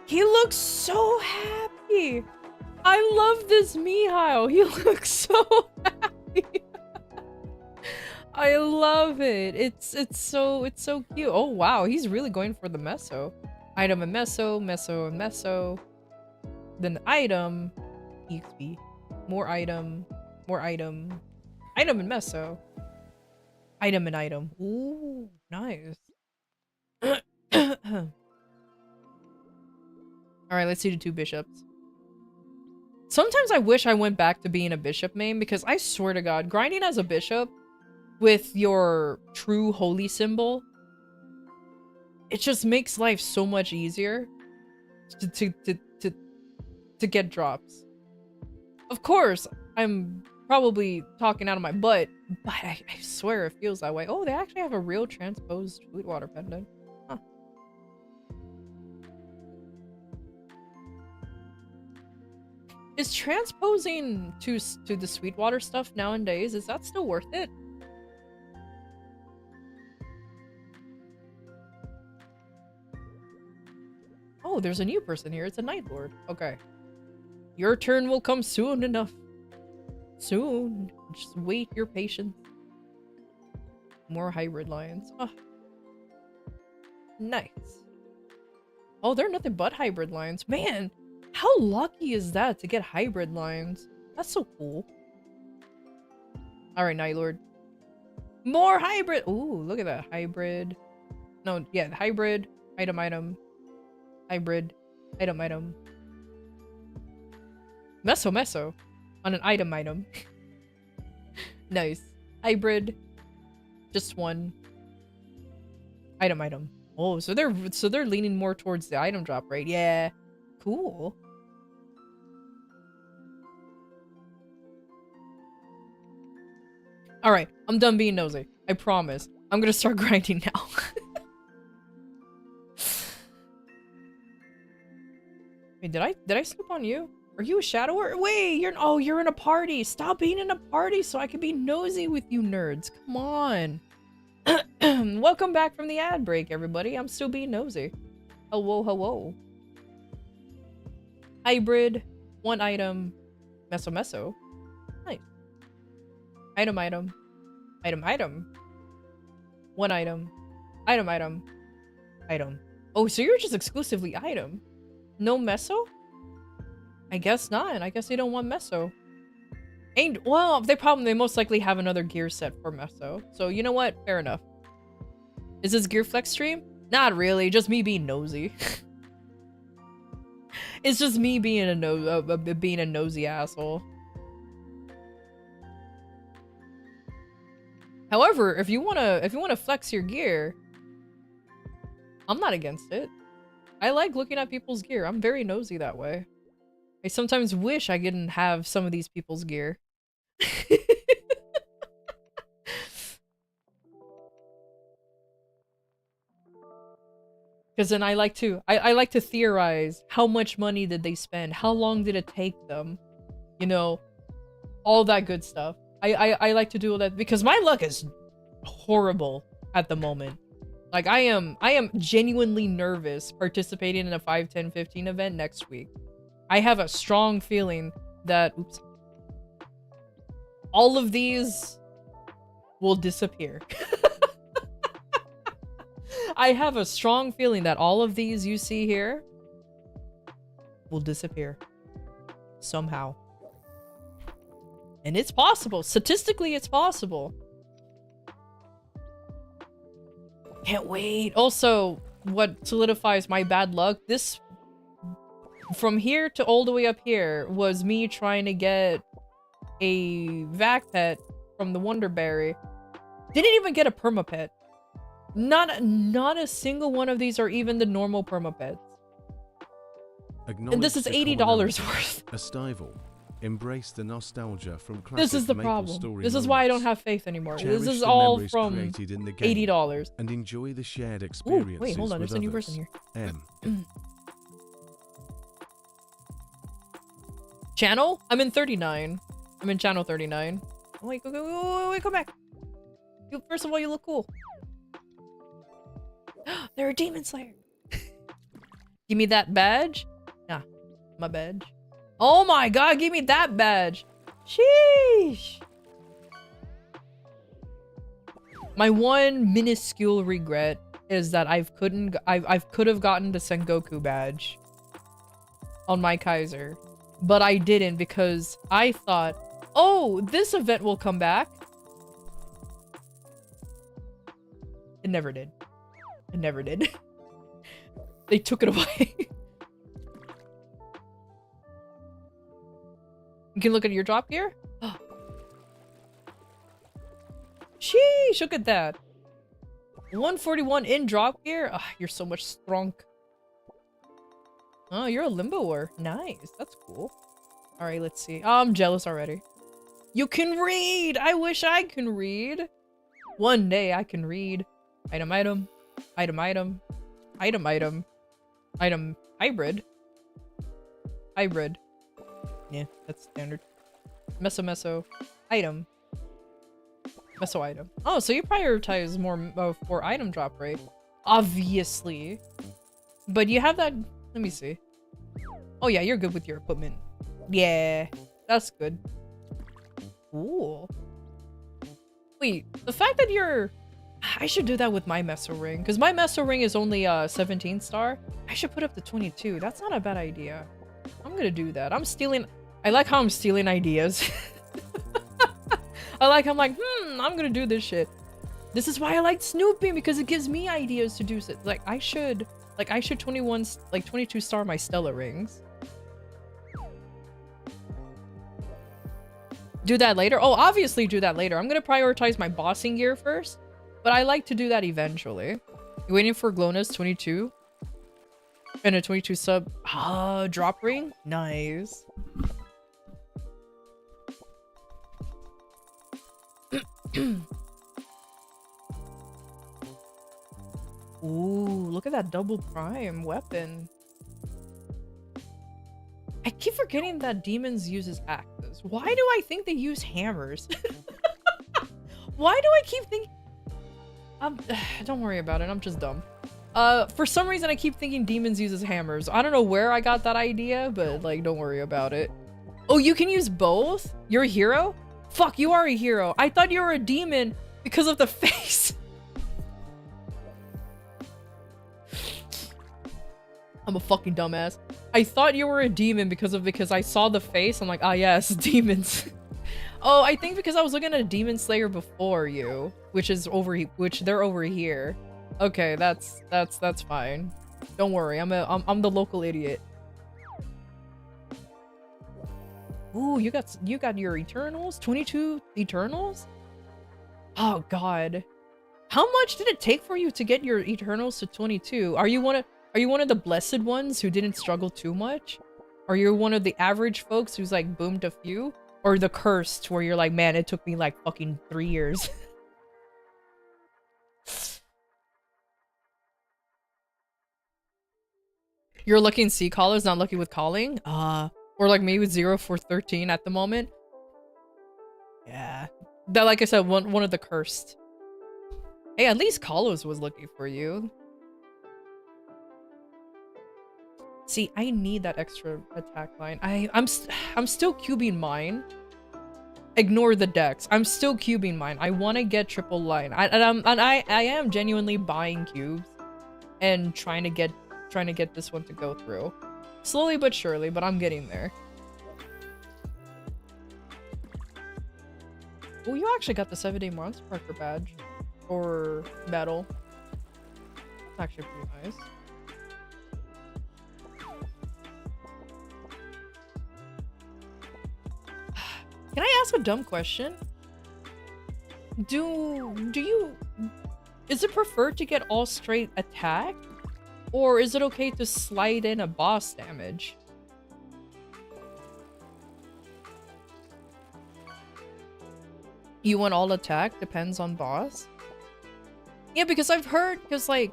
He looks so happy. I love this Mihail. He looks so happy. I love it. It's so cute. Oh wow, he's really going for the meso. Item and meso, meso and meso. Then item, EXP, more item, item and meso, item and item. Ooh, nice. Alright, let's see the 2 bishops. Sometimes I wish I went back to being a bishop main, because I swear to god, grinding as a bishop with your true holy symbol, it just makes life so much easier to get drops. Of course, I'm probably talking out of my butt, but I swear it feels that way. Oh, they actually have a real transposed Sweetwater pendant. Huh. Is transposing to the Sweetwater stuff nowadays, is that still worth it? Oh, there's a new person here. It's a Night Lord. Okay. Your turn will come soon enough. Soon. Just wait your patience. More hybrid lions. Oh. Nice. Oh, they're nothing but hybrid lions. Man, how lucky is that to get hybrid lions? That's so cool. Alright, Night Lord. More hybrid! Ooh, look at that. Hybrid. No, yeah, hybrid. Item. Hybrid. Item. Meso. On an item. Nice. Hybrid. Just one. Item. Oh, so they're leaning more towards the item drop rate. Yeah. Cool. Alright, I'm done being nosy. I promise. I'm gonna start grinding now. Wait, did I snoop on you? Are you a shadower? Wait, you're in a party. Stop being in a party so I can be nosy with you nerds. Come on. Welcome back from the ad break, everybody. I'm still being nosy. Hello. Hybrid, one item, meso. Nice. Item. One item. Item. Oh, so you're just exclusively item. No meso? I guess not. I guess they don't want meso. Well, they most likely have another gear set for meso. So you know what? Fair enough. Is this gear flex stream? Not really. Just me being nosy. It's just me being a nosy asshole. However, if you wanna flex your gear, I'm not against it. I like looking at people's gear. I'm very nosy that way. I sometimes wish I didn't have some of these people's gear. Because then I like to theorize how much money did they spend, how long did it take them, you know, all that good stuff. I like to do all that because my luck is horrible at the moment. Like I am genuinely nervous participating in a 5, 10, 15 event next week. I have a strong feeling that all of these will disappear. I have a strong feeling that all of these you see here will disappear somehow. And it's possible. Statistically, it's possible. Can't wait. Also, what solidifies my bad luck, this from here to all the way up here was me trying to get a vac pet from the Wonderberry. Didn't even get a permapet. Not a single one of these are even the normal permapets. And this is $80 worth. A stival. Embrace the nostalgia from classic This is the Maple problem. Story This is moments. why I don't have faith anymore. Cherish This is the all memories from created in the game $80. and enjoy the shared Ooh, experiences wait, hold on. with There's a new others. person here. M. Channel? I'm in 39. I'm in channel 39. Oh, wait, wait, come back. First of all, you look cool. They're a demon slayer. Give me that badge. Nah, my badge. Oh my god, give me that badge. Sheesh. My one minuscule regret is that I could have gotten the Sengoku badge on my Kaiser, but I didn't because I thought, oh, this event will come back. It never did. It never did. They took it away. You can look at your drop gear. Sheesh, look at that. 141 in drop gear. Ah, you're so much strong. Oh, you're a limboer. Nice. That's cool. All right, let's see. Oh, I'm jealous already. You can read. I wish I can read. One day I can read. Item, item. Item, item. Item, item. Item, hybrid. Hybrid. Yeah, that's standard. Meso, meso. Item. Meso item. Oh, so you prioritize more for item drop rate. Obviously. But you have that... Let me see. Oh yeah, you're good with your equipment. Yeah, that's good. Cool. Wait, the fact that you're... I should do that with my meso ring. Because my meso ring is only 17 star. I should put up to 22. That's not a bad idea. I'm gonna do that. I'm stealing... I like how I'm stealing ideas. I'm like, I'm gonna do this shit. This is why I like snooping, because it gives me ideas to do shit. Like, I should 22 star my Stella rings. Do that later? Oh, obviously do that later. I'm gonna prioritize my bossing gear first, but I like to do that eventually. You waiting for Glona's 22? And a 22 sub drop ring? Nice. Ooh, look at that double prime weapon. I keep forgetting that demons uses axes. Why do I think they use hammers? Why do I keep thinking... don't worry about it, I'm just dumb. For some reason I keep thinking demons uses hammers. I don't know where I got that idea, but like, don't worry about it. Oh, you can use both? You're a hero? Fuck, you are a hero. I thought you were a demon because of the face. I'm a fucking dumbass. I thought you were a demon because I saw the face. I'm like, ah yes, demons. Oh, I think because I was looking at a demon slayer before you, which they're over here. Okay, that's fine. Don't worry, I'm the local idiot. Ooh, you got your Eternals? 22 Eternals? Oh god. How much did it take for you to get your Eternals to 22? Are you one of the blessed ones who didn't struggle too much? Are you one of the average folks who's like boomed a few? Or the cursed where you're like, man, it took me like fucking 3 years. You're lucky in sea collars, not lucky with calling? Or like me with 0 for 13 at the moment? Yeah. That, like I said, one of the cursed. Hey, at least Kalos was lucky for you. See, I need that extra attack line. I'm still cubing mine. Ignore the decks. I'm still cubing mine. I want to get triple line. I am genuinely buying cubes and trying to get this one to go through. Slowly but surely, but I'm getting there. Oh, you actually got the 7-day Monster Parker badge. Or medal. It's actually pretty nice. Can I ask a dumb question? Is it preferred to get all straight attack? Or is it okay to slide in a boss damage? You want all attack? Depends on boss? Yeah, because I've heard, like,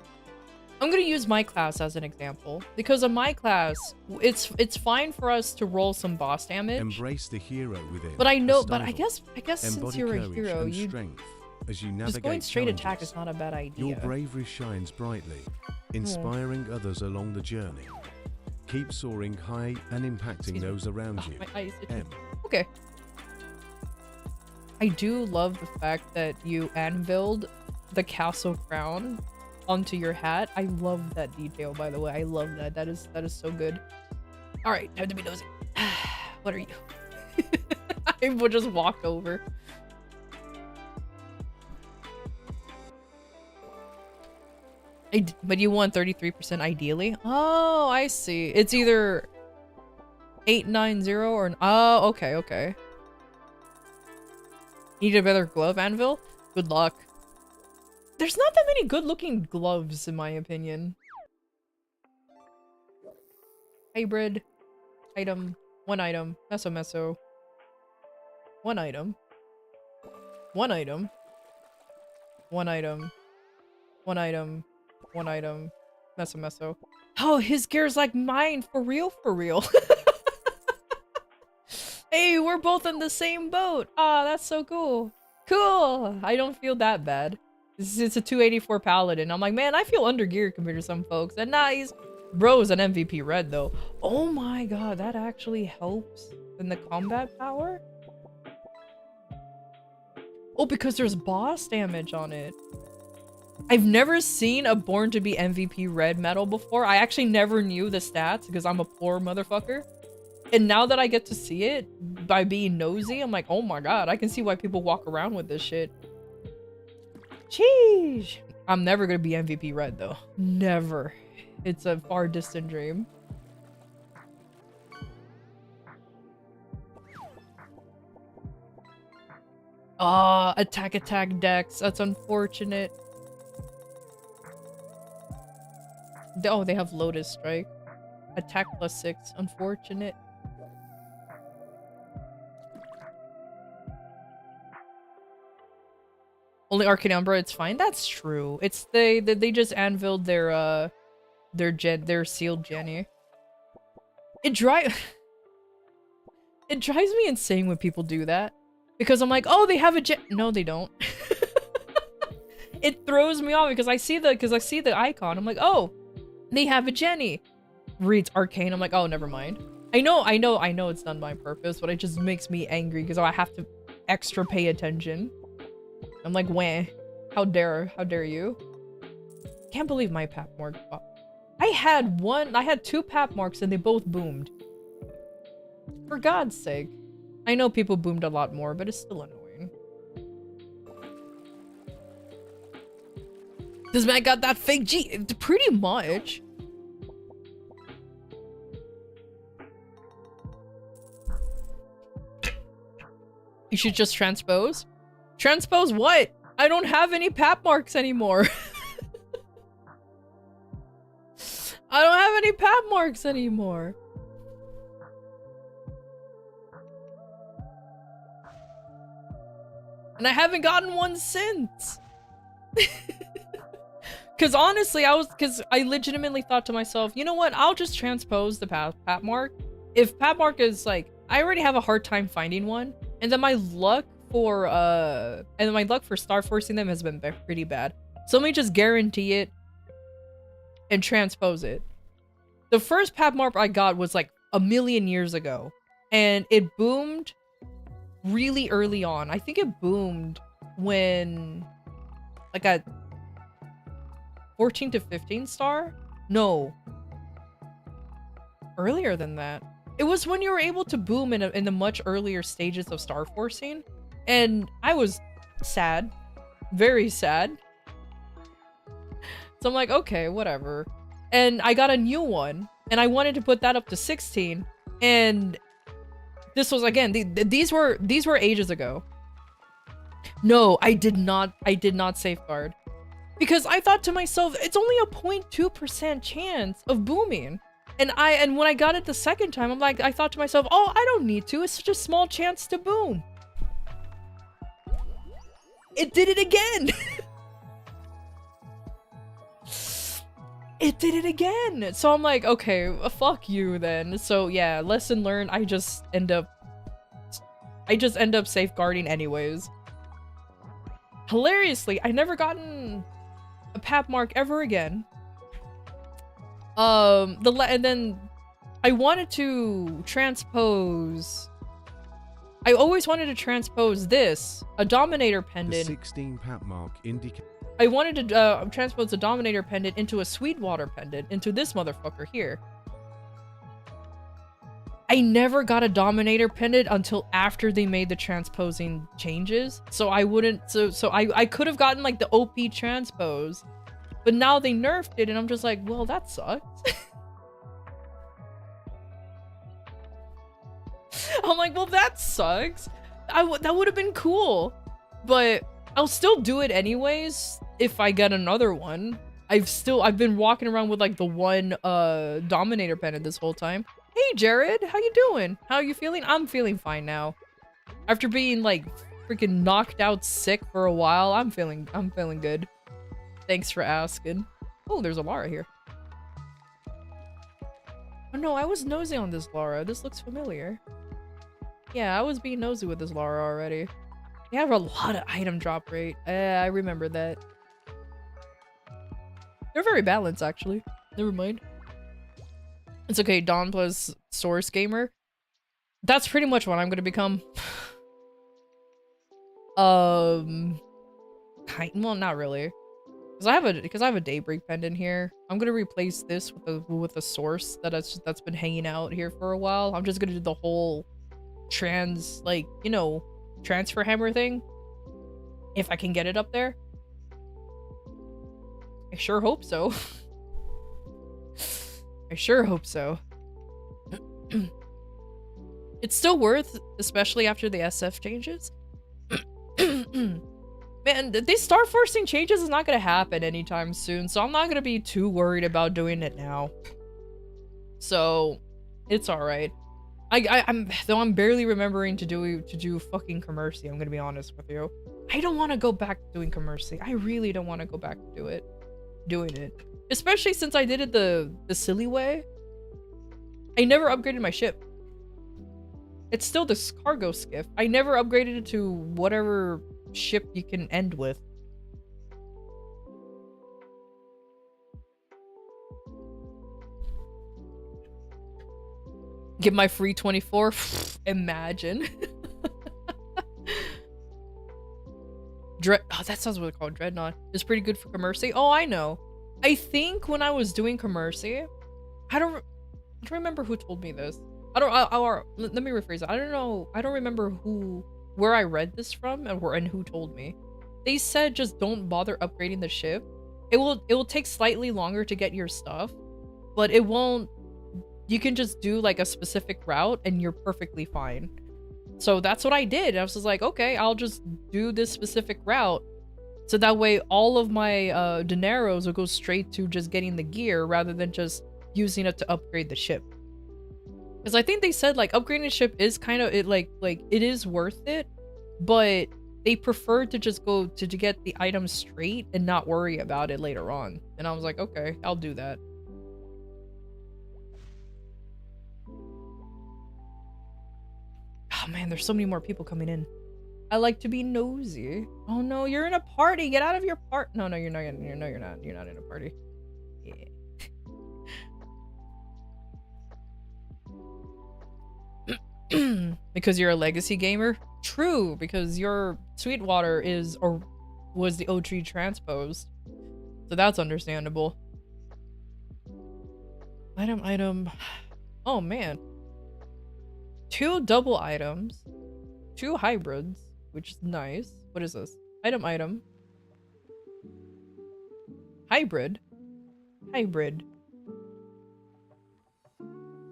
I'm gonna use my class as an example. Because in my class, it's fine for us to roll some boss damage. Embrace the hero within. But I know, but I guess since you're a hero, as you navigate just going straight attack is not a bad idea. Your bravery shines brightly, inspiring others along the journey. Keep soaring high and impacting those around you. My eyes itching. Okay. I do love the fact that you anviled the castle crown onto your hat. I love that detail, by the way. I love that. That is so good. All right, time to be nosy. What are you? I will just walk over. But you want 33% ideally? Oh, I see. It's either 890 or... Oh, okay, okay. Need a better glove, Anvil? Good luck. There's not that many good-looking gloves, in my opinion. Hybrid. Item. One item. Meso meso. One item. One item. One item. One item. One item. Meso meso. Oh, his gear's like mine. For real, for real. Hey, we're both in the same boat. Ah, that's so cool. Cool. I don't feel that bad. It's a 284 Paladin. I'm like, man, I feel undergeared compared to some folks. And nah, bro's an MVP red though. Oh my god, that actually helps in the combat power? Oh, because there's boss damage on it. I've never seen a Born to be MVP red medal before. I actually never knew the stats because I'm a poor motherfucker. And now that I get to see it by being nosy, I'm like, oh my god, I can see why people walk around with this shit. Sheesh. I'm never gonna be MVP red though. Never. It's a far distant dream. Ah, attack dex. That's unfortunate. Oh, they have Lotus Strike. Attack +6. Unfortunate. Only Arcane Umbra, it's fine. That's true. It's they just anviled their sealed Jenny. It drives me insane when people do that. Because I'm like, oh, they have a Jenny. No, they don't. It throws me off because I see the icon. I'm like, oh, they have a Jenny. Reads Arcane. I'm like, oh, never mind. I know it's done by purpose, but it just makes me angry because I have to extra pay attention. I'm like, wah. How dare you? Can't believe my pap mark. I had 2 pap marks and they both boomed. For God's sake. I know people boomed a lot more, but it's still annoying. This man got that fake G. Pretty much. You should just transpose. Transpose what? I don't have any pap marks anymore. I don't have any pap marks anymore. And I haven't gotten one since. Cause honestly, I legitimately thought to myself, you know what? I'll just transpose the pap mark. If pap mark is like, I already have a hard time finding one. And then my luck for star forcing them has been pretty bad. So let me just guarantee it and transpose it. The first pap mark I got was like a million years ago. And it boomed really early on. I think it boomed when like a 14 to 15 star? No. Earlier than that. It was when you were able to boom in the much earlier stages of star forcing. And I was sad. Very sad. So I'm like, okay, whatever. And I got a new one. And I wanted to put that up to 16. And this was, again, these were ages ago. No, I did not safeguard. Because I thought to myself, it's only a 0.2% chance of booming. And when I got it the second time, I thought to myself, oh, I don't need to. It's such a small chance to boom. It did it again. It did it again. So I'm like, okay, fuck you then. So yeah, lesson learned. I just end up safeguarding anyways. Hilariously, I never a pap mark ever again. And then I wanted to transpose. I always wanted to transpose this, a Dominator pendant. The 16 pap mark indicate. I wanted to transpose a Dominator pendant into a Sweetwater pendant, into this motherfucker here. I never got a Dominator pendant until after they made the transposing changes. So I wouldn't, so I could have gotten like the OP transpose, but now they nerfed it and I'm just like, well, that sucks. I'm like, well, that sucks. That would have been cool, but I'll still do it anyways if I get another one. I've been walking around with like the one Dominator pendant this whole time. Hey Jared, how you doing? How are you feeling? I'm feeling fine now. After being like freaking knocked out sick for a while, I'm feeling good. Thanks for asking. Oh, there's a Lara here. Oh no, I was nosy on this Lara. This looks familiar. Yeah, I was being nosy with this Lara already. You have a lot of item drop rate. I remember that. They're very balanced, actually. Never mind. It's okay, Dawn plus Source Gamer. That's pretty much what I'm gonna become. Well, not really. Because I have a Daybreak pendant here. I'm gonna replace this with a source that's been hanging out here for a while. I'm just gonna do the whole transfer hammer thing. If I can get it up there. I sure hope so. I sure hope so. It's still worth, especially after the SF changes. Man, these star forcing changes is not gonna happen anytime soon, so I'm not gonna be too worried about doing it now. So, it's alright. I'm barely remembering to do fucking Commercy, I'm gonna be honest with you. I don't want to go back to doing Commercy. I really don't want to go back to doing it. Especially since I did it the silly way. I never upgraded my ship. It's still this cargo skiff. I never upgraded it to whatever ship you can end with. Get my free 24? Imagine. Oh, that sounds really called Dreadnought. It's pretty good for Commercy. Oh, I know. I think when I was doing Commercy, I don't remember who told me this. Let me rephrase it. I don't know. I don't remember where I read this from and who told me. They said just don't bother upgrading the ship. It will take slightly longer to get your stuff, but it won't. You can just do like a specific route and you're perfectly fine. So that's what I did. I was just like, okay, I'll just do this specific route. So that way all of my dineros will go straight to just getting the gear rather than just using it to upgrade the ship. Because I think they said like upgrading the ship is kind of like it is worth it, but they prefer to just go to get the items straight and not worry about it later on. And I was like, okay, I'll do that. Oh man, there's so many more people coming in. I like to be nosy. Oh no, you're in a party. Get out of your part. No, you're not. You're not. You're not in a party. Yeah. Because you're a legacy gamer? True, because your Sweetwater was the OG transposed. So that's understandable. Item. Oh man. 2 double items. 2 hybrids, which is nice. What is this? Item. Hybrid.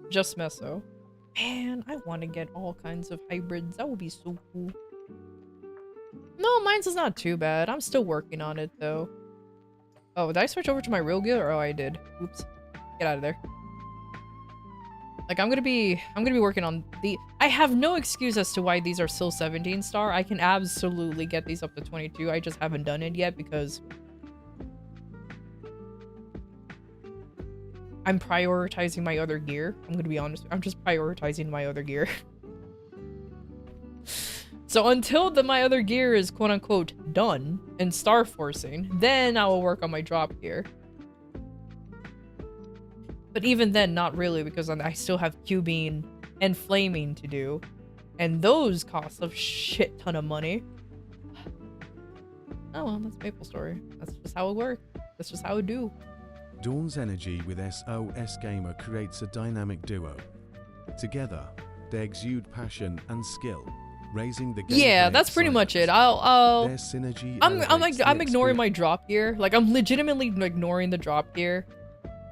Just meso. Man, I want to get all kinds of hybrids. That would be so cool. No, mine's is not too bad. I'm still working on it, though. Oh, did I switch over to my real gear? Oh, I did. Oops. Get out of there. Like, I'm gonna be working on I have no excuse as to why these are still 17 star. I can absolutely get these up to 22. I just haven't done it yet because I'm prioritizing my other gear. I'm gonna be honest. I'm just prioritizing my other gear. So until my other gear is quote unquote done and star forcing, then I will work on my drop gear. But even then, not really, because I still have cubing and flaming to do. And those cost a shit ton of money. Oh well, that's Maple Story. That's just how it works. That's just how it do. Dawn's energy with SOS Gamer creates a dynamic duo. Together, they exude passion and skill, raising the game. Yeah, that's pretty much it. Their synergy. I'm ignoring my drop gear. Like, I'm legitimately ignoring the drop gear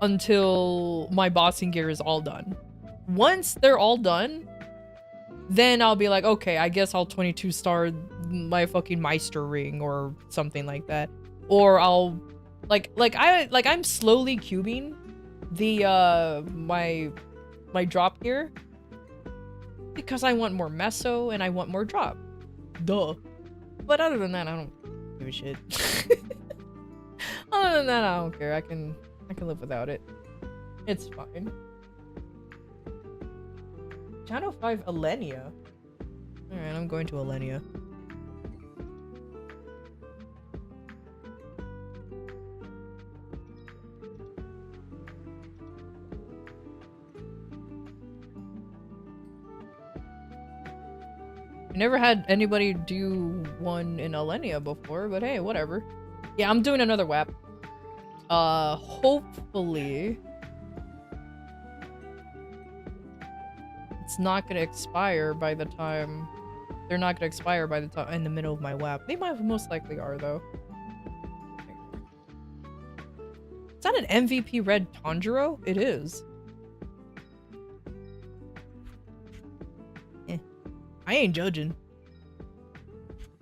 until my bossing gear is all done. Once they're all done, then I'll be like, okay, I guess I'll 22 star my fucking Meister ring or something like that. Or I'll I'm slowly cubing the my drop gear because I want more meso and I want more drop. Duh. But other than that, I don't give a shit. Other than that, I don't care. I can live without it. It's fine. Channel 5 Alenia. Alright, I'm going to Alenia. I never had anybody do one in Alenia before, but hey, whatever. Yeah, I'm doing another WAP. Hopefully it's not gonna expire by the time they're not gonna expire by the time in the middle of my WAP. They might most likely are though. Is that an MVP red Tanjiro? It is. I ain't judging.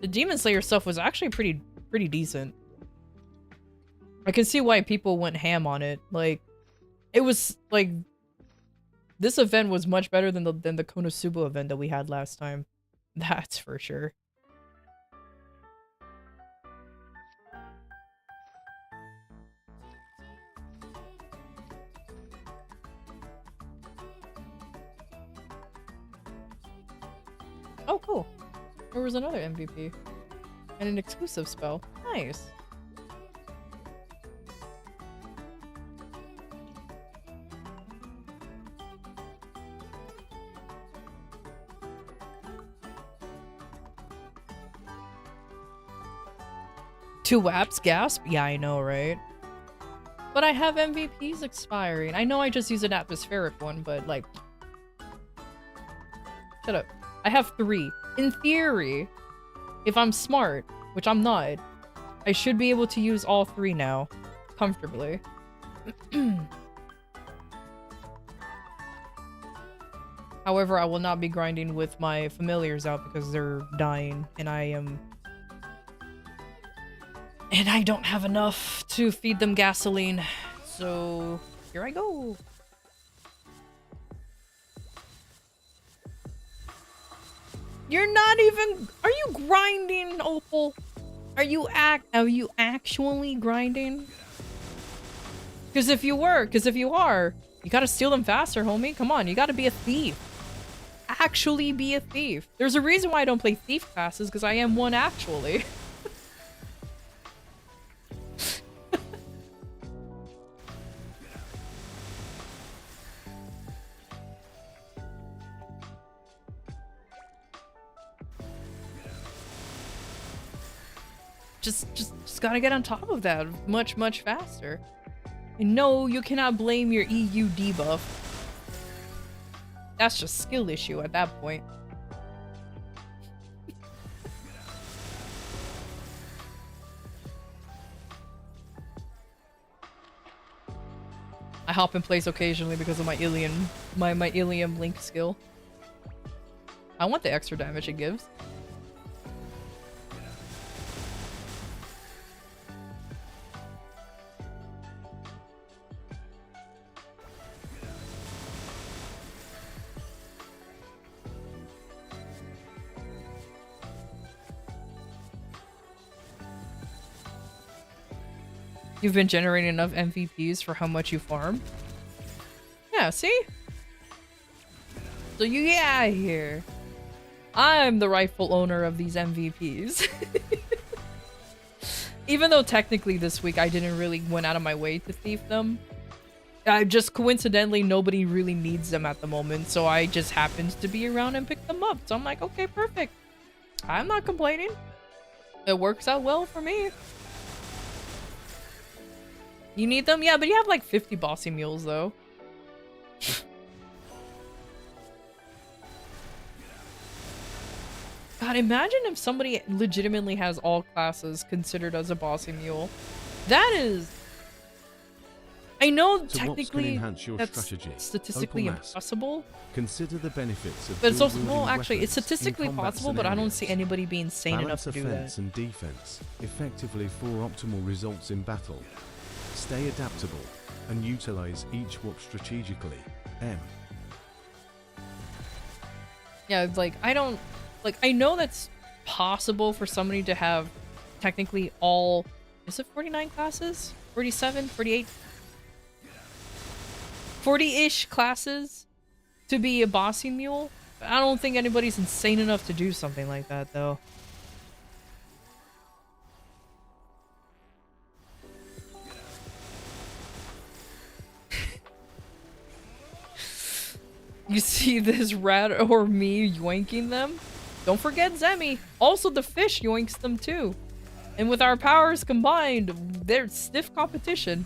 The Demon Slayer stuff was actually pretty decent. I can see why people went ham on it. Like, it was like this event was much better than the Konosuba event that we had last time. That's for sure. Oh, cool. There was another MVP. And an exclusive spell. Nice. Two WAPs, gasp? Yeah, I know, right? But I have MVPs expiring. I know I just used an atmospheric one, but like... Shut up. I have 3. In theory, if I'm smart, which I'm not, I should be able to use all 3 now. Comfortably. However, I will not be grinding with my familiars out because they're dying, and I don't have enough to feed them gasoline. So, here I go. You're not even... Are you grinding, Opal? Are you actually grinding? Because if you are, you gotta steal them faster, homie. Come on, you gotta be a thief. Actually be a thief. There's a reason why I don't play thief classes, because I am one actually. Just gotta get on top of that much faster. And no, you cannot blame your EU debuff. That's just skill issue at that point. I hop in place occasionally because of my Ilium, my Ilium Link skill. I want the extra damage it gives. You've been generating enough MVPs for how much you farm? Yeah, see? So you get out of here. I'm the rightful owner of these MVPs. Even though technically this week I didn't really went out of my way to thief them. Just coincidentally, nobody really needs them at the moment, so I just happened to be around and pick them up. So I'm like, okay, perfect. I'm not complaining. It works out well for me. You need them? Yeah, but you have like 50 bossy mules though. God, imagine if somebody legitimately has all classes considered as a bossy mule. That is... I know So what can technically enhance your that's strategy? statistically Open mass. impossible, Consider the benefits of but it's also dual-wielding well, actually, it's weapons in statistically combat possible, but I don't see scenarios. anybody being sane enough Balance to do offense that. and defense effectively for optimal results in battle. Stay adaptable and utilize each warp strategically. M. Yeah, like I don't like I know that's possible for somebody to have technically all, is it 49 classes? 47, 48? 40-ish classes to be a bossing mule? I don't think anybody's insane enough to do something like that though. You see this rat or me yoinking them? Don't forget Zemi. Also the fish yoinks them too. And with our powers combined, they're stiff competition.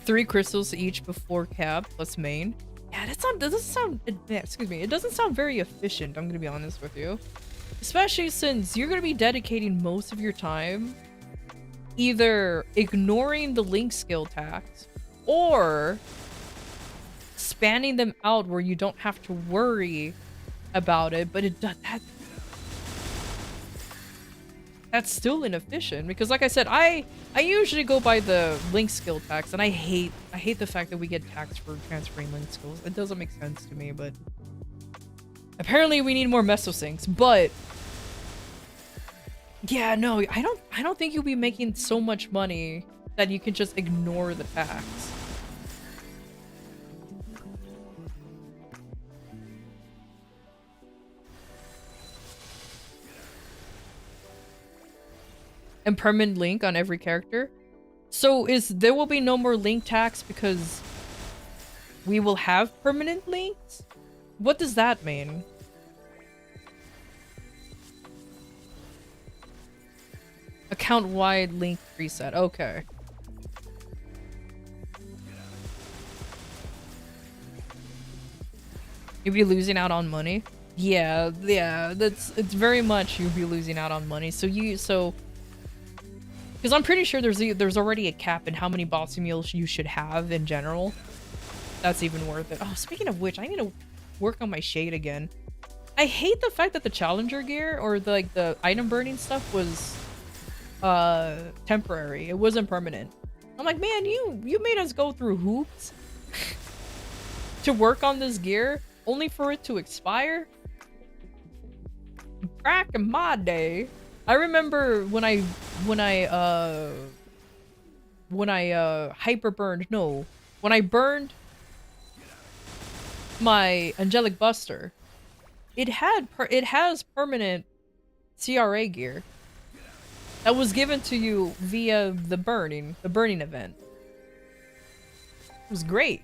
Three crystals each before cap plus main. Yeah, that doesn't sound, excuse me, it doesn't sound very efficient, I'm gonna be honest with you. Especially since you're going to be dedicating most of your time either ignoring the link skill tags or spanning them out where you don't have to worry about it, but that's still inefficient because like I said, I usually go by the link skill tags, and I hate the fact that we get taxed for transferring link skills. It doesn't make sense to me, but apparently we need more mesosyncs. But yeah, no, I don't think you'll be making so much money that you can just ignore the tax. And permanent link on every character. So there will be no more link tax because we will have permanent links? What does that mean? Account-wide link reset. Okay. You'll be losing out on money? Yeah, it's very much you'll be losing out on money. So because I'm pretty sure there's already a cap in how many bossy meals you should have in general. That's even worth it. Oh, speaking of which, I need to work on my shade again. I hate the fact that the challenger gear or the item burning stuff was temporary. It wasn't permanent. I'm like, man, you made us go through hoops to work on this gear only for it to expire. Back in my day, I remember when I burned my angelic buster, it has permanent CRA gear that was given to you via the burning event. It was great.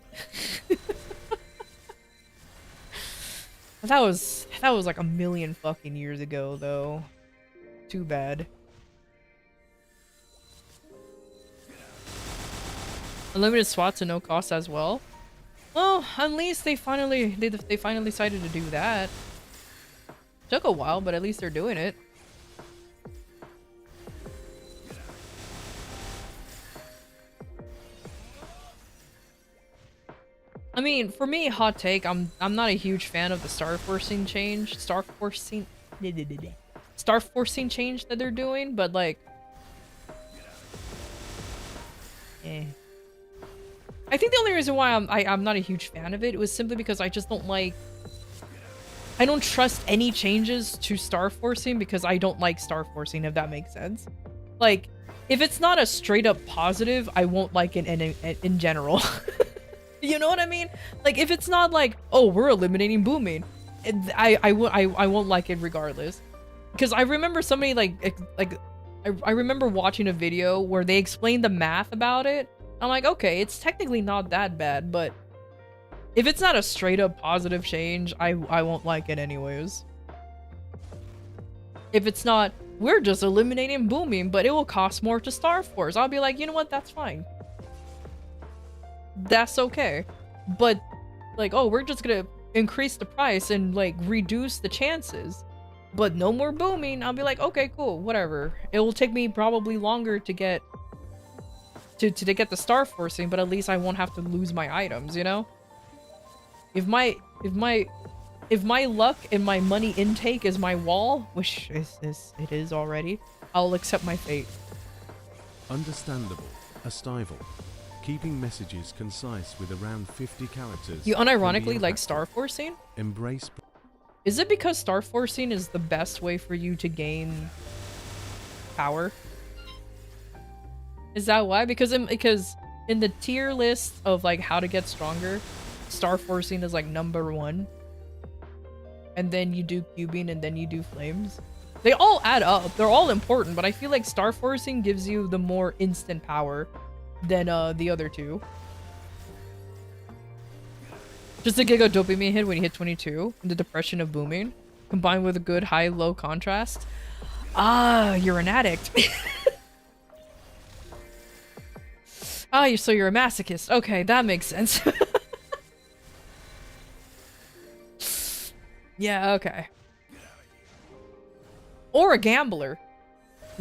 That was like a million fucking years ago though. Too bad. Unlimited swats at no cost as well. Well, at least they finally decided to do that. Took a while, but at least they're doing it. I mean, for me, hot take, I'm not a huge fan of the star forcing change that they're doing, but like, I think the only reason why I'm not a huge fan of it was simply because I just don't like, I don't trust any changes to star forcing because I don't like star forcing, if that makes sense. Like, if it's not a straight up positive, I won't like it in general. You know what I mean? Like, if it's not like, oh, we're eliminating booming, I won't like it regardless. Because I remember somebody I remember watching a video where they explained the math about it. I'm like, okay, it's technically not that bad, but if it's not a straight up positive change, I won't like it anyways. If it's not, we're just eliminating booming, but it will cost more to Star Force, I'll be like, you know what, that's fine. That's okay. But like, oh, we're just gonna increase the price and like reduce the chances. But no more booming. I'll be like, okay, cool, whatever. It will take me probably longer to get to get the star forcing, but at least I won't have to lose my items, you know? If my luck and my money intake is my wall, which it is already, I'll accept my fate. Understandable. A stival. Keeping messages concise with around 50 characters. You can be unironically like impactful. star forcing? Embrace. Is it because star forcing is the best way for you to gain power? Is that why? Because in the tier list of like how to get stronger, star forcing is like #1. And then you do cubing and then you do flames. They all add up. They're all important, but I feel like star forcing gives you the more instant power than the other two. Just a giga dopamine hit when you hit 22, and the depression of booming, combined with a good high-low contrast. Ah, you're an addict. So you're a masochist. Okay, that makes sense. Yeah, okay. Or a gambler.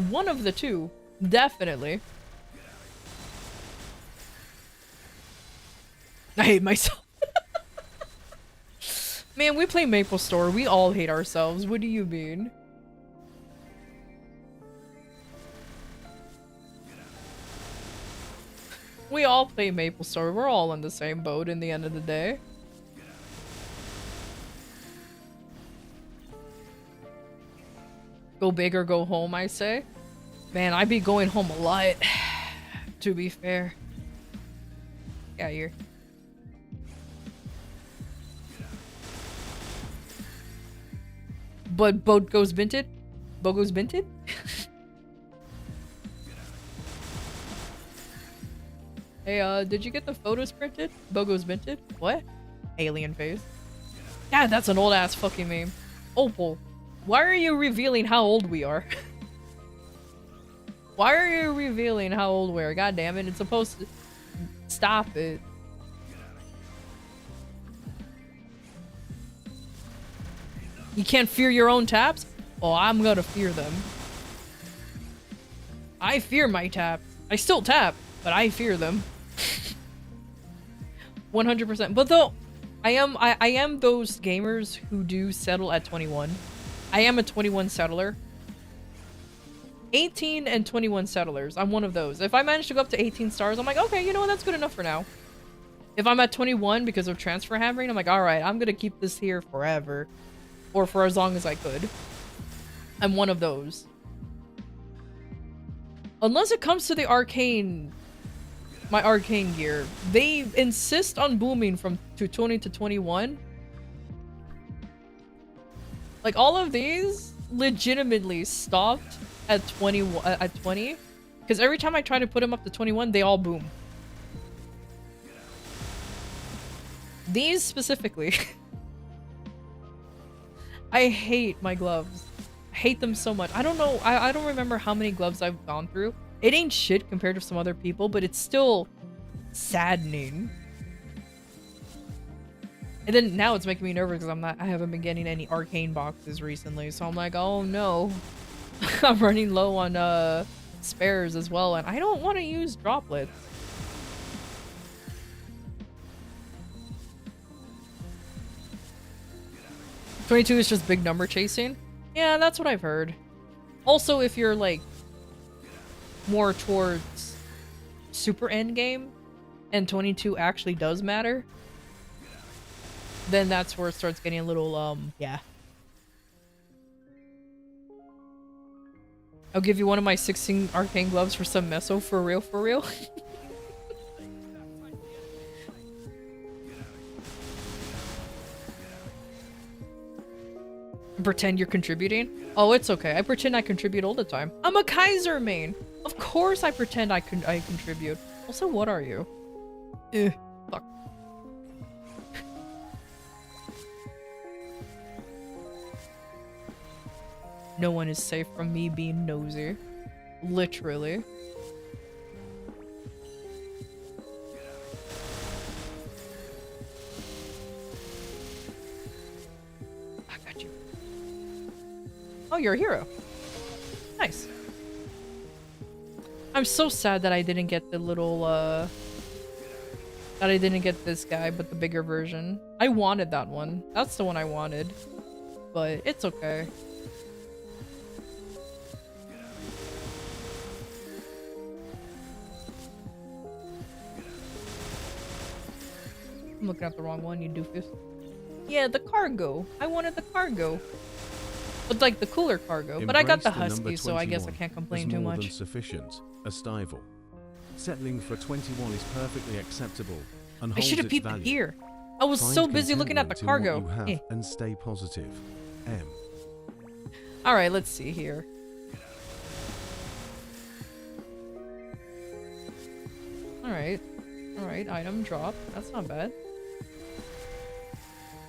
One of the two, definitely. I hate myself. Man, we play Maple Store. We all hate ourselves. What do you mean? We all play Maple Store. We're all in the same boat in the end of the day. Go big or go home, I say. Man, I be going home a lot, to be fair. Yeah, here. But boat goes binted? Boat goes binted? Hey, did you get the photos printed? Bogo's minted? What? Alien face. God, that's an old ass fucking meme. Opal, why are you revealing how old we are? Why are you revealing how old we are? God damn it, it's supposed to... Stop it. You can't fear your own taps? Oh, I'm gonna fear them. I fear my taps. I still tap, but I fear them. 100%. But though, I am those gamers who do settle at 21. I am a 21 settler. 18 and 21 settlers. I'm one of those. If I manage to go up to 18 stars, I'm like, okay, you know what? That's good enough for now. If I'm at 21 because of transfer hammering, I'm like, alright, I'm gonna keep this here forever. Or for as long as I could. I'm one of those. Unless it comes to the arcane... My arcane gear. They insist on booming from 20 to 21. Like, all of these legitimately stopped at 20. Because every time I try to put them up to 21, they all boom. These specifically. I hate my gloves. I hate them so much. I don't know. I don't remember how many gloves I've gone through. It ain't shit compared to some other people, but it's still saddening. And then now it's making me nervous because I haven't been getting any arcane boxes recently. So I'm like, oh no. I'm running low on spares as well, and I don't want to use droplets. $22 is just big number chasing? Yeah, that's what I've heard. Also, if you're like more towards super endgame and 22 actually does matter, then that's where it starts getting a little, yeah. I'll give you one of my 16 arcane gloves for some meso, for real, for real. Pretend you're contributing? Oh, it's okay. I pretend I contribute all the time. I'm a Kaiser main. Of course I pretend I contribute. Also, what are you? Fuck. No one is safe from me being nosy. Literally. Oh, you're a hero. Nice. I'm so sad that I didn't get the little, that I didn't get this guy, but the bigger version. I wanted that one. That's the one I wanted. But it's okay. I'm looking at the wrong one, you doofus. Yeah, the cargo. I wanted the cargo. But like the cooler cargo. But I got the husky, so I guess I can't complain too much. More than sufficient. A stival. Settling for 21 is perfectly acceptable and I holds should have its peeped value. here. I was so busy looking at the cargo. What you have and stay positive. M. All right, let's see here. All right, item drop. That's not bad.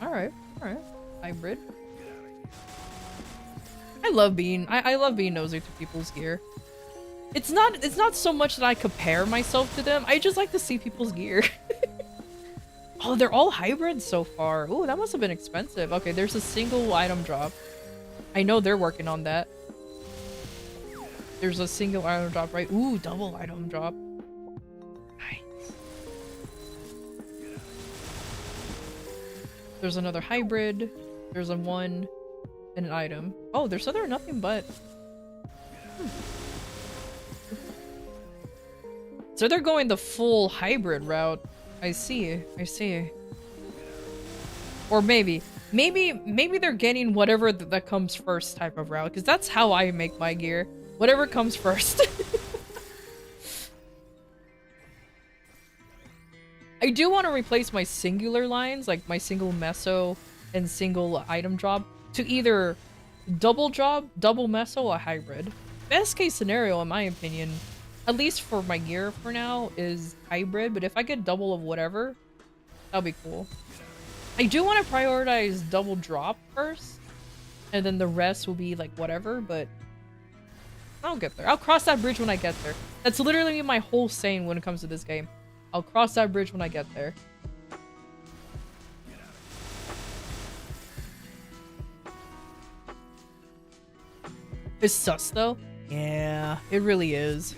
All right, hybrid. I love being nosy to people's gear. It's not so much that I compare myself to them. I just like to see people's gear. Oh, they're all hybrids so far. Ooh, that must have been expensive. Okay, there's a single item drop. I know they're working on that. There's a single item drop, right? Ooh, double item drop. Nice. There's another hybrid. There's a one and an item. Oh, there's other nothing but. So they're going the full hybrid route. I see. Or maybe they're getting whatever that comes first type of route, because that's how I make my gear. Whatever comes first. I do want to replace my singular lines, like my single meso and single item drop, to either double drop, double meso, or hybrid. Best case scenario, in my opinion, at least for my gear for now, is hybrid, but if I get double of whatever, that'll be cool. I do want to prioritize double drop first, and then the rest will be like whatever, but I'll get there. I'll cross that bridge when I get there. That's literally my whole saying when it comes to this game. I'll cross that bridge when I get there. It's sus though. Yeah, it really is.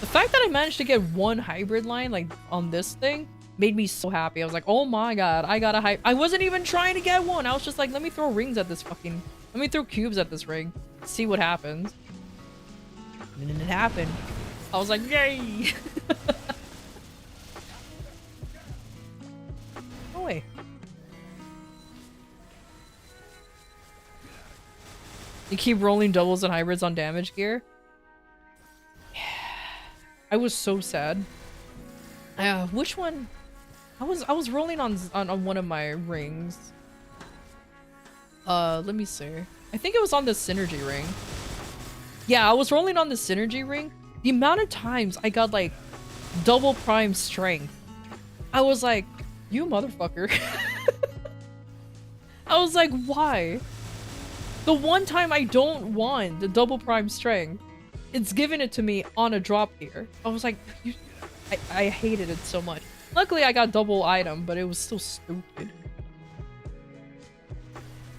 The fact that I managed to get one hybrid line, like, on this thing, made me so happy. I was like, oh my god, I got a I wasn't even trying to get one. I was just like, let me throw rings at this fucking... Let me throw cubes at this ring. See what happens. And then it happened. I was like, yay! Oh, wait. You keep rolling doubles and hybrids on damage gear? I was so sad. Which one? I was rolling on one of my rings. Let me see. I think it was on the synergy ring. Yeah, I was rolling on the synergy ring. The amount of times I got like double prime strength, I was like, you motherfucker. I was like, why? The one time I don't want the double prime strength, it's giving it to me on a drop here. I was like, I hated it so much. Luckily, I got double item, but it was still stupid.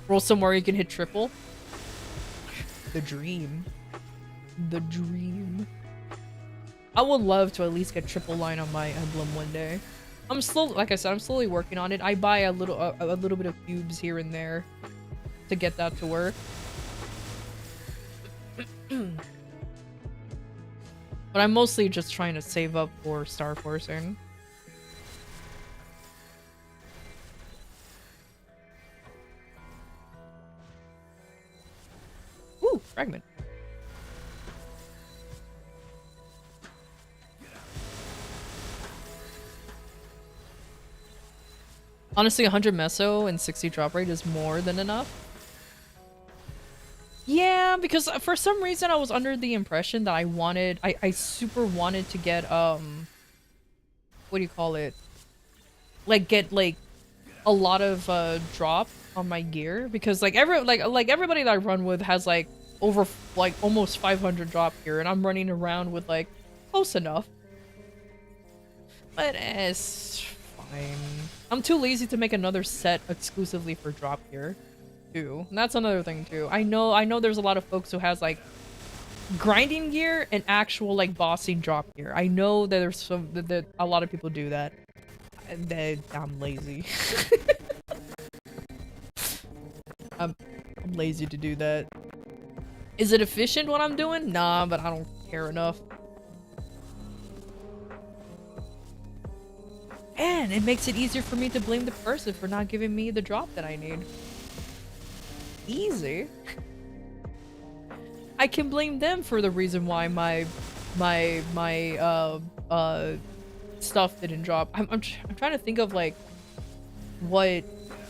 Roll somewhere you can hit triple. The dream. The dream. I would love to at least get triple line on my emblem one day. I'm slowly, like I said, I'm slowly working on it. I buy a little bit of cubes here and there to get that to work. But I'm mostly just trying to save up for Star Forcing. Ooh, fragment. Honestly, 100 meso and 60 drop rate is more than enough. Yeah, because for some reason I was under the impression that I super wanted to get, what do you call it? Like, get, like, a lot of, drop on my gear. Because, like, everybody that I run with has, like, over, like, almost 500 drop gear. And I'm running around with, like, close enough. But, it's fine. I'm too lazy to make another set exclusively for drop gear. too. And that's another thing too. I know there's a lot of folks who has like grinding gear and actual like bossing drop gear. I know that there's that a lot of people do that. I'm lazy. I'm lazy to do that. Is it efficient what I'm doing? Nah, but I don't care enough. And it makes it easier for me to blame the person for not giving me the drop that I need. Easy. I can blame them for the reason why my stuff didn't drop. I'm trying to think of like what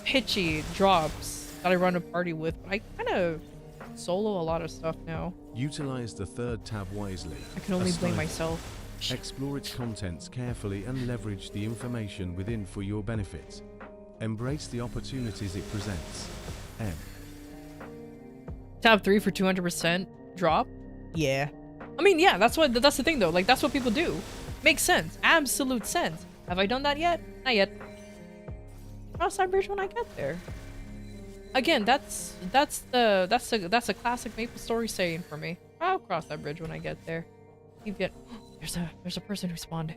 pitchy drops that I run a party with, but I kind of solo a lot of stuff now. Utilize the third tab wisely. I can only blame myself. Explore its contents carefully and leverage the information within for your benefit. Embrace the opportunities it presents. M. Tab 3 for 200% drop? Yeah. I mean, yeah, that's the thing though. Like, that's what people do. Makes sense. Absolute sense. Have I done that yet? Not yet. Cross that bridge when I get there. Again, that's a classic Maple Story saying for me. I'll cross that bridge when I get there. You get there's a person who spawned.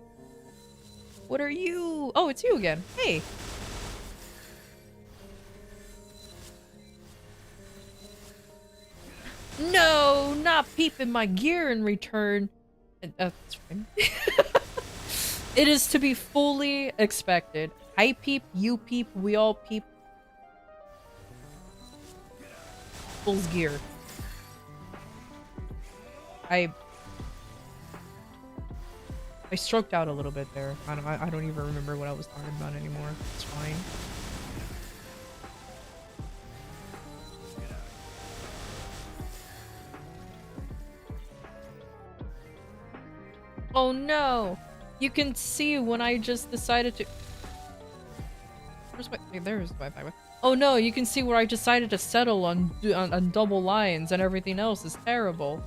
What are you? Oh, it's you again. Hey. No, not peeping my gear in return. That's fine. It is to be fully expected. I peep, you peep, we all peep. Full's gear. I stroked out a little bit there. I don't even remember what I was talking about anymore. It's fine. Oh no! You can see when I just decided to... Where's my... There's my... Oh no, you can see where I decided to settle on double lines and everything else is terrible.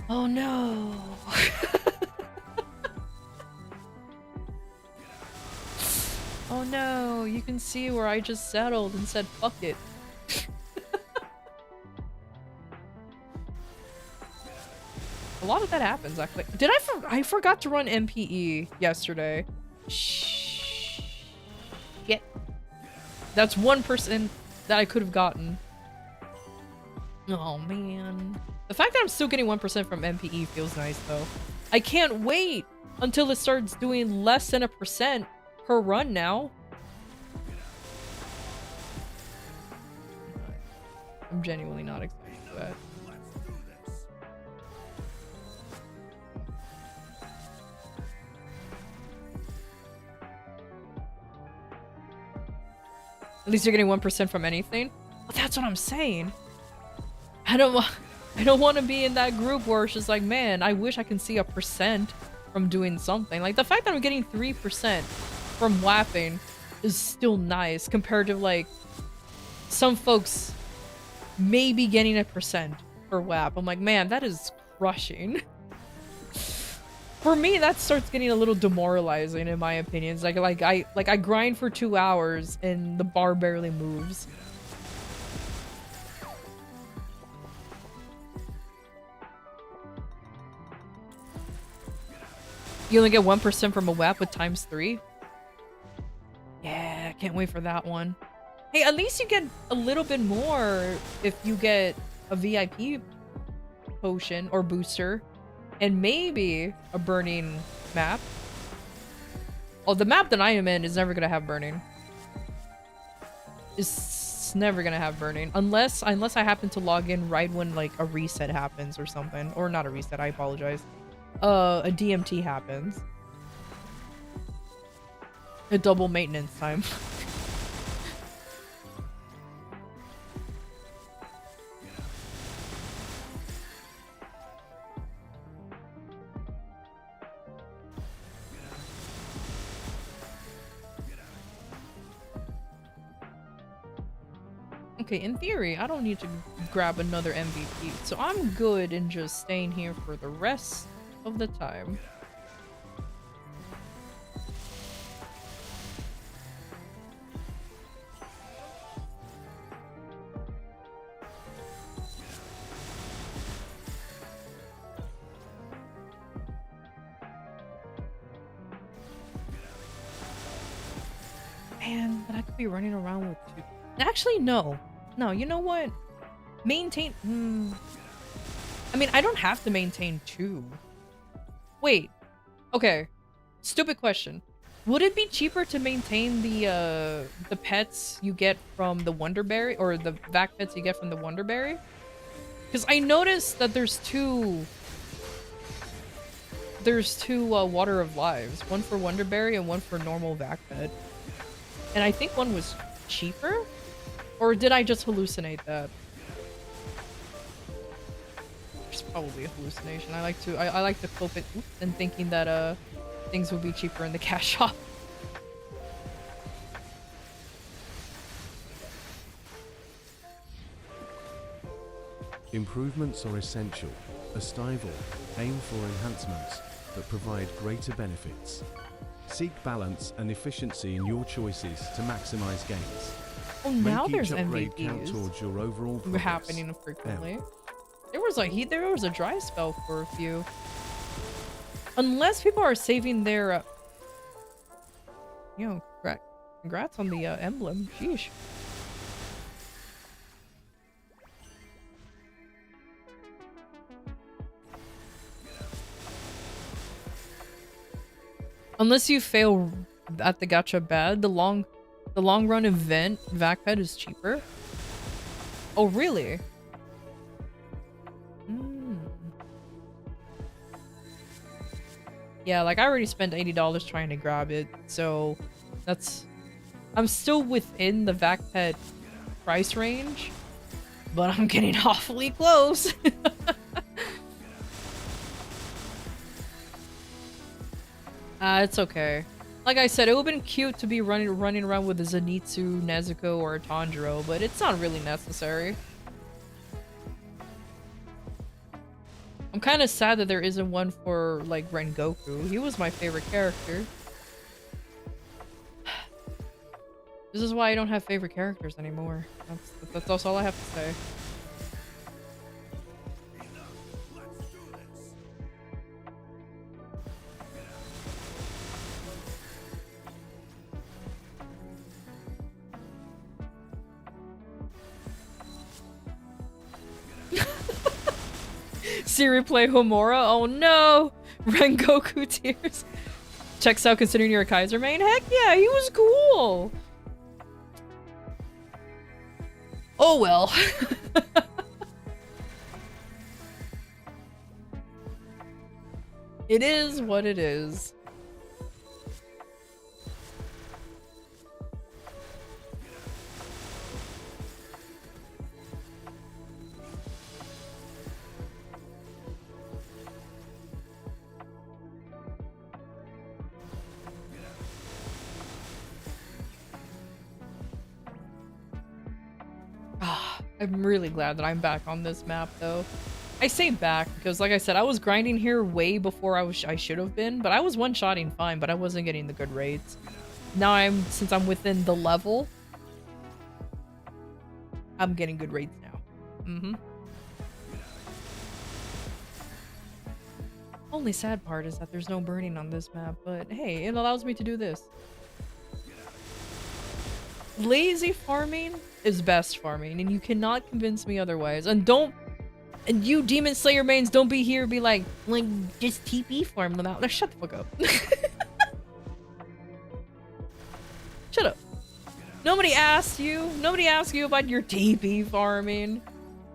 Oh no! Oh no, you can see where I just settled and said fuck it. A lot of that happens actually. Did I forgot to run MPE yesterday. Shit. That's 1% that I could have gotten. Oh man. The fact that I'm still getting 1% from MPE feels nice though. I can't wait until it starts doing less than 1% per run now. I'm genuinely not excited for that. At least you're getting 1% from anything. Well, that's what I'm saying. I don't want to be in that group where it's just like, man, I wish I can see 1% from doing something. Like the fact that I'm getting 3% from whapping is still nice compared to like some folks maybe getting 1% for WAP. I'm like, man, that is crushing. For me, that starts getting a little demoralizing in my opinions. Like I grind for 2 hours and the bar barely moves. You only get 1% from a WAP with ×3? Yeah, can't wait for that one. Hey, at least you get a little bit more if you get a VIP potion or booster. And maybe a burning map. Oh, the map that I am in is never gonna have burning. It's never gonna have burning. Unless I happen to log in right when like a reset happens or something. Or not a reset, I apologize. A DMT happens. A double maintenance time. Okay, in theory, I don't need to grab another MVP, so I'm good in just staying here for the rest of the time. Man, but I could be running around with two. Actually, no. No, you know what? Maintain. I mean, I don't have to maintain two. Wait. Okay. Stupid question. Would it be cheaper to maintain the pets you get from the Wonderberry, or the vac pets you get from the Wonderberry? Because I noticed that there's two Water of Lives. One for Wonderberry and one for normal vac pet. And I think one was cheaper? Or did I just hallucinate that? It's probably a hallucination. I like to cope it and thinking that things would be cheaper in the cash shop. Improvements are essential. A Stival, aim for enhancements that provide greater benefits. Seek balance and efficiency in your choices to maximize gains. Oh, now Make there's each upgrade count MVPs towards your overall progress. happening frequently. There was a dry spell for a few. Unless people are saving their, congrats on the emblem. Sheesh. Unless you fail at the gacha bad, the long run event Vacped is cheaper. Oh, really? Yeah, like I already spent $80 trying to grab it, so I'm still within the Vacped price range, but I'm getting awfully close. It's okay. Like I said, it would've been cute to be running around with a Zenitsu, Nezuko, or a Tanjiro, but it's not really necessary. I'm kind of sad that there isn't one for, like, Rengoku. He was my favorite character. This is why I don't have favorite characters anymore. That's all I have to say. Siri play Homura? Oh no! Rengoku tears. Checks out considering you're a Kaiser main? Heck yeah, he was cool! Oh well. It is what it is. I'm really glad that I'm back on this map, though. I say back because, like I said, I was grinding here way before I should have been, but I was one-shotting fine, but I wasn't getting the good rates. Now since I'm within the level, I'm getting good rates now. Only sad part is that there's no burning on this map, but hey, it allows me to do this. Lazy farming is best farming, and you cannot convince me otherwise. And you Demon Slayer mains, don't be here be like just TP farm them out. Now shut the fuck up. Shut up. Nobody asked you about your TP farming.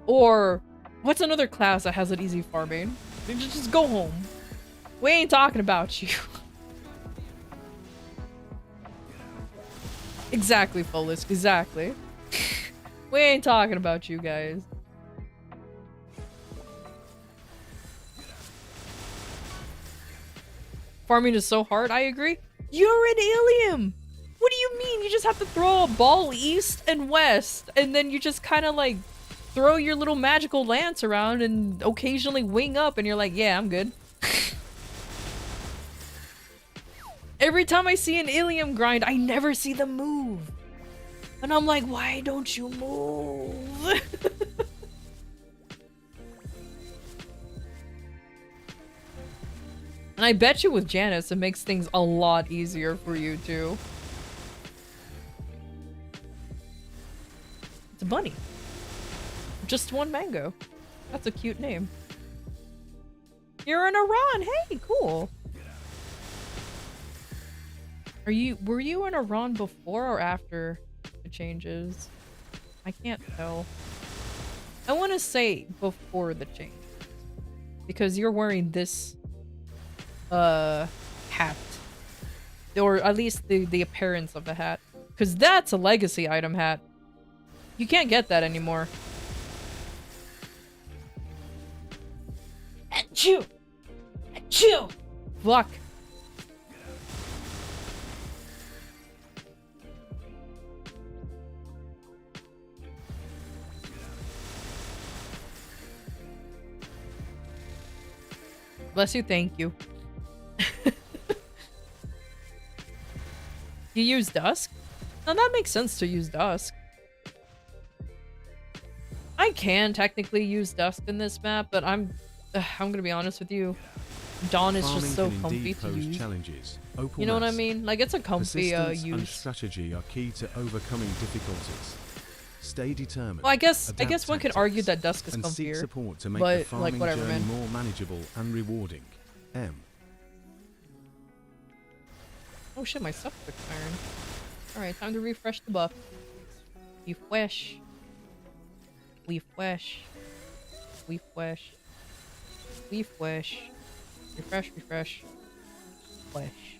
Or what's another class that has an easy farming? Just go home. We ain't talking about you. Exactly, Folisk, exactly. We ain't talking about you guys. Farming is so hard, I agree. You're an Ilium! What do you mean? You just have to throw a ball east and west, and then you just kind of like throw your little magical lance around and occasionally wing up, and you're like, yeah, I'm good. Every time I see an Ilium grind, I never see them move. And I'm like, why don't you move? And I bet you with Janice, it makes things a lot easier for you too. It's a bunny. Just one mango. That's a cute name. You're in Iran. Hey, cool. Were you in Iran before or after the changes? I can't tell. I want to say before the change. Because you're wearing this hat. Or at least the appearance of the hat. Because that's a legacy item hat. You can't get that anymore. Achoo! Achoo! Fuck. Bless you, thank you. You use Dusk? Now that makes sense to use Dusk. I can technically use Dusk in this map, but I'm gonna be honest with you. Dawn is just so comfy to use. Challenges. You know what I mean? Like, it's a comfy Persistence and use. strategy are key to overcoming difficulties. Stay determined. Well, I guess adapt one could argue that Dusk is and seek comfier. support to make but, the farming like, whatever, journey man. more manageable and rewarding. M. Oh shit, my stuff took iron. Alright, time to refresh the buff. Refresh. Refresh. Refresh. Refresh. Refresh, refresh. Refresh.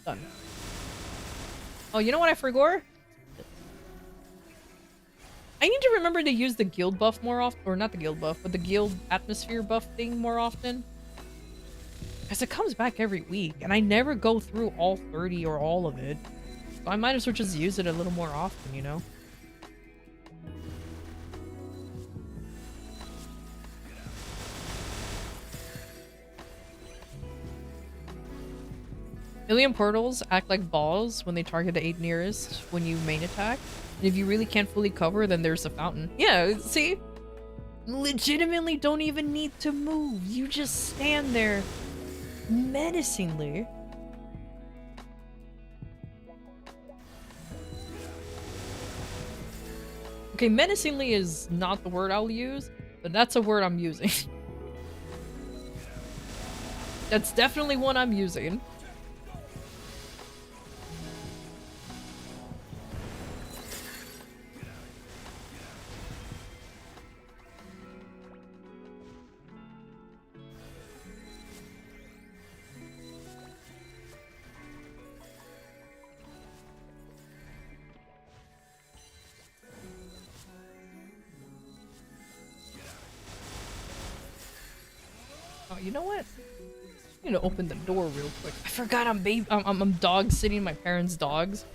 Done. Oh, you know what I forgot? I need to remember to use the guild buff more often. Or not the guild buff, but the guild atmosphere buff thing more often. Because it comes back every week, and I never go through all 30 or all of it. So I might as well just use it a little more often, you know? Alien portals act like balls when they target the 8 nearest when you main attack. And if you really can't fully cover, then there's a fountain. Yeah, see? Legitimately don't even need to move. You just stand there menacingly. Okay, menacingly is not the word I'll use, but that's a word I'm using. That's definitely one I'm using. Oh, you know what? I need to open the door real quick. I forgot I'm dog sitting my parents' dogs.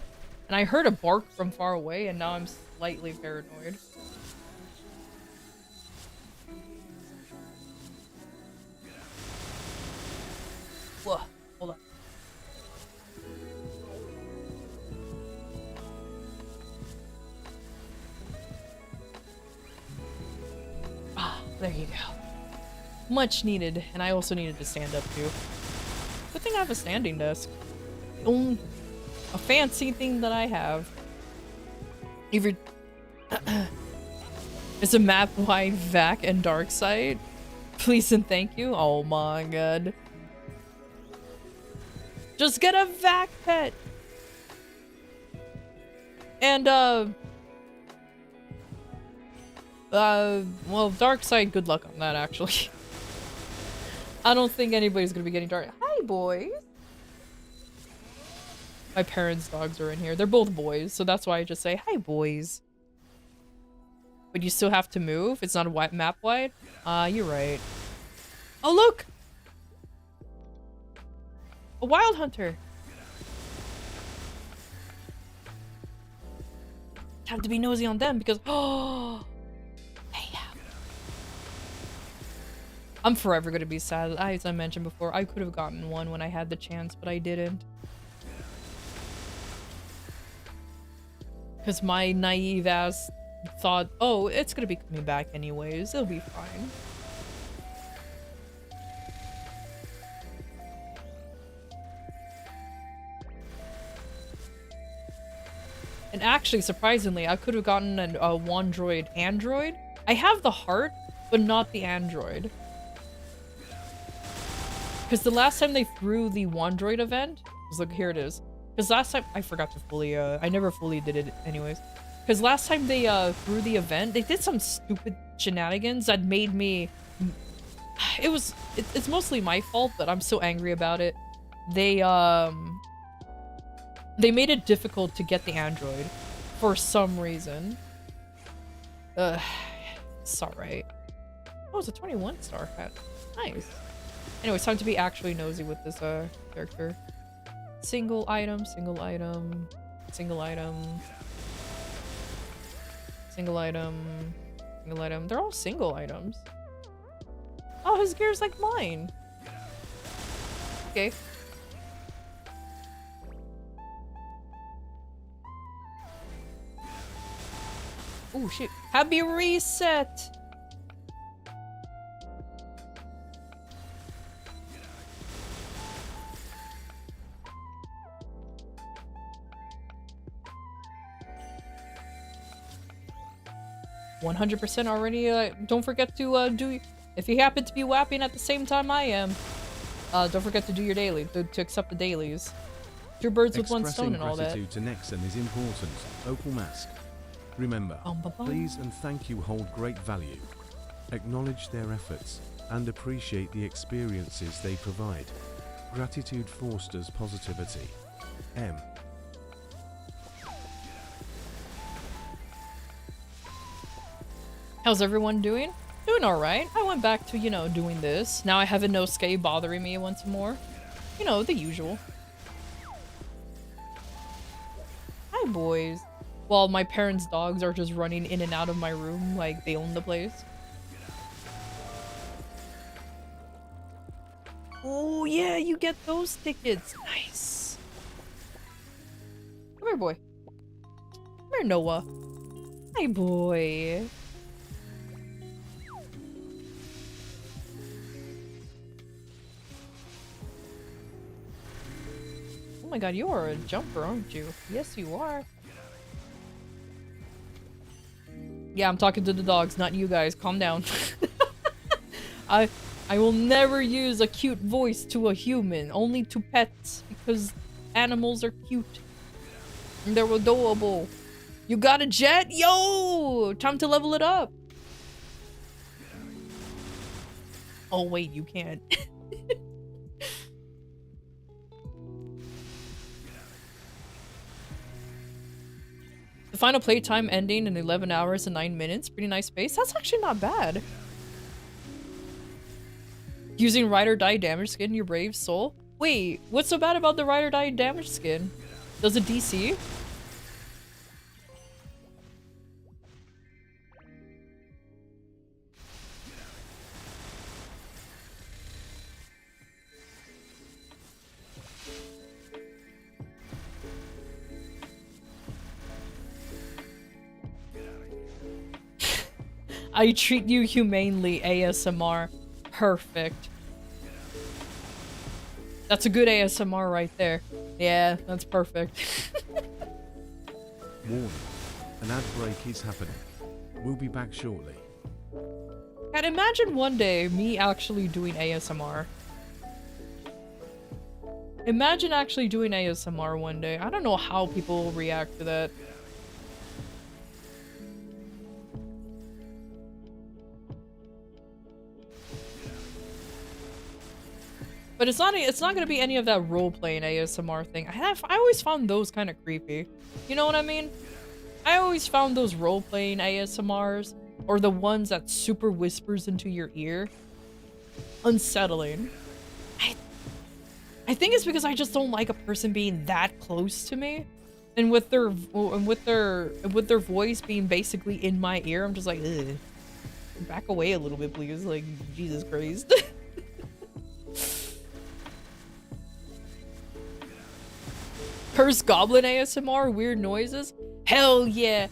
And I heard a bark from far away, and now I'm slightly paranoid. Whoa, hold on. Ah, there you go. Much needed, and I also needed to stand up too. Good thing I have a standing desk. A fancy thing that I have. If you're it's a map-wide vac and dark side. Please and thank you. Oh my god. Just get a vac pet. And well, dark side, good luck on that actually. I don't think anybody's gonna be getting dark. Hi, boys. My parents' dogs are in here. They're both boys, so that's why I just say, hi, boys. But you still have to move? It's not a map wide? You're right. Oh, look! A wild hunter. Have to be nosy on them because, oh, I'm forever gonna be sad. As I mentioned before, I could have gotten one when I had the chance, but I didn't. Because my naive ass thought, oh, it's gonna be coming back anyways. It'll be fine. And And actually, surprisingly, I could have gotten a Wandroid Android. I have the heart, but not the Android. Because the last time they threw the Wandroid event, look, here it is. Because last time, I forgot to fully, I never fully did it anyways. Because last time they threw the event, they did some stupid shenanigans that made me... It's mostly my fault, but I'm so angry about it. They made it difficult to get the Android for some reason. It's alright. Oh, it's a 21 star hat. Nice. Anyway, it's time to be actually nosy with this character. Single item, single item, single item, single item, single item. They're all single items. Oh, his gear's like mine. Okay. Oh shit. Happy reset! "100% already, don't forget to, do... If you happen to be wapping at the same time I am, don't forget to do your daily, to accept the dailies. Two birds with one stone and all that." Expressing gratitude to Nexon is important. Opal Mask. Remember, please and thank you hold great value. Acknowledge their efforts and appreciate the experiences they provide. Gratitude fosters positivity. M. How's everyone doing? Doing alright. I went back to, you know, doing this. Now I have a Inosuke bothering me once more. You know, the usual. Hi, boys. While my parents' dogs are just running in and out of my room like they own the place. Oh, yeah, you get those tickets. Nice. Come here, boy. Come here, Noah. Hi, boy. Oh my god, you are a jumper, aren't you? Yes, you are. Yeah, I'm talking to the dogs, not you guys. Calm down. I will never use a cute voice to a human, only to pets, because animals are cute. And they're adorable. You got a jet? Yo! Time to level it up. Oh wait, you can't. The final playtime ending in 11 hours and 9 minutes. Pretty nice pace. That's actually not bad. Using ride or die damage skin, your brave soul. Wait, what's so bad about the ride or die damage skin? Does it DC? I treat you humanely, ASMR. Perfect. That's a good ASMR right there. Yeah, that's perfect. Warning. An ad break is happening. We'll be back shortly. God, imagine one day me actually doing ASMR. Imagine actually doing ASMR one day. I don't know how people will react to that. But it's not gonna be any of that role-playing ASMR thing. I always found those kind of creepy. You know what I mean? I always found those role-playing ASMRs, or the ones that super whispers into your ear, unsettling. I think it's because I just don't like a person being that close to me, and with their voice being basically in my ear, I'm just like, ugh. Back away a little bit, please. Like, Jesus Christ. Cursed Goblin ASMR, weird noises? Hell yeah!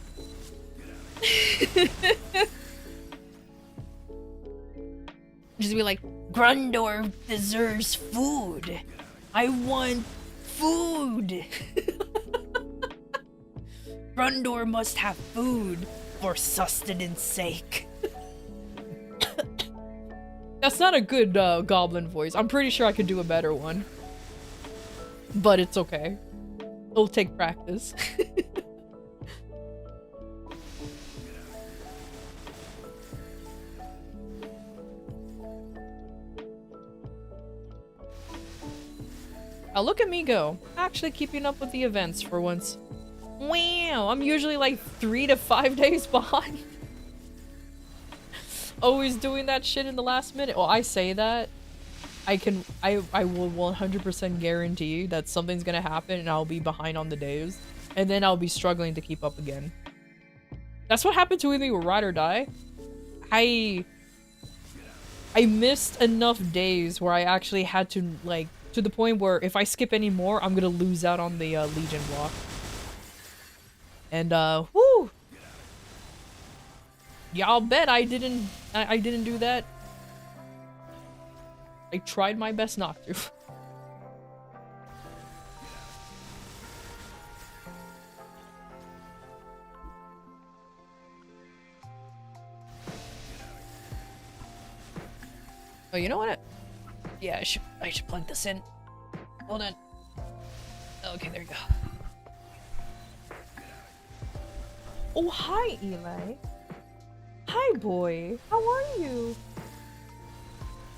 Just be like, Grundor deserves food. I want food. Grundor must have food for sustenance sake. That's not a good goblin voice. I'm pretty sure I could do a better one. But it's okay. It'll take practice. Now look at me go. Actually keeping up with the events for once. Wow, I'm usually like 3 to 5 days behind. Always doing that shit in the last minute. Well, I say that. I will 100% guarantee that something's gonna happen and I'll be behind on the days. And then I'll be struggling to keep up again. That's what happened to me with Ride or Die. I missed enough days where I actually had to, like, to the point where if I skip any more, I'm gonna lose out on the Legion block. And whoo! Y'all bet I didn't do that. I tried my best not to. Oh, you know what? Yeah, I should plug this in. Hold on. Okay, there you go. Oh, hi, Eli. Hi, boy. How are you?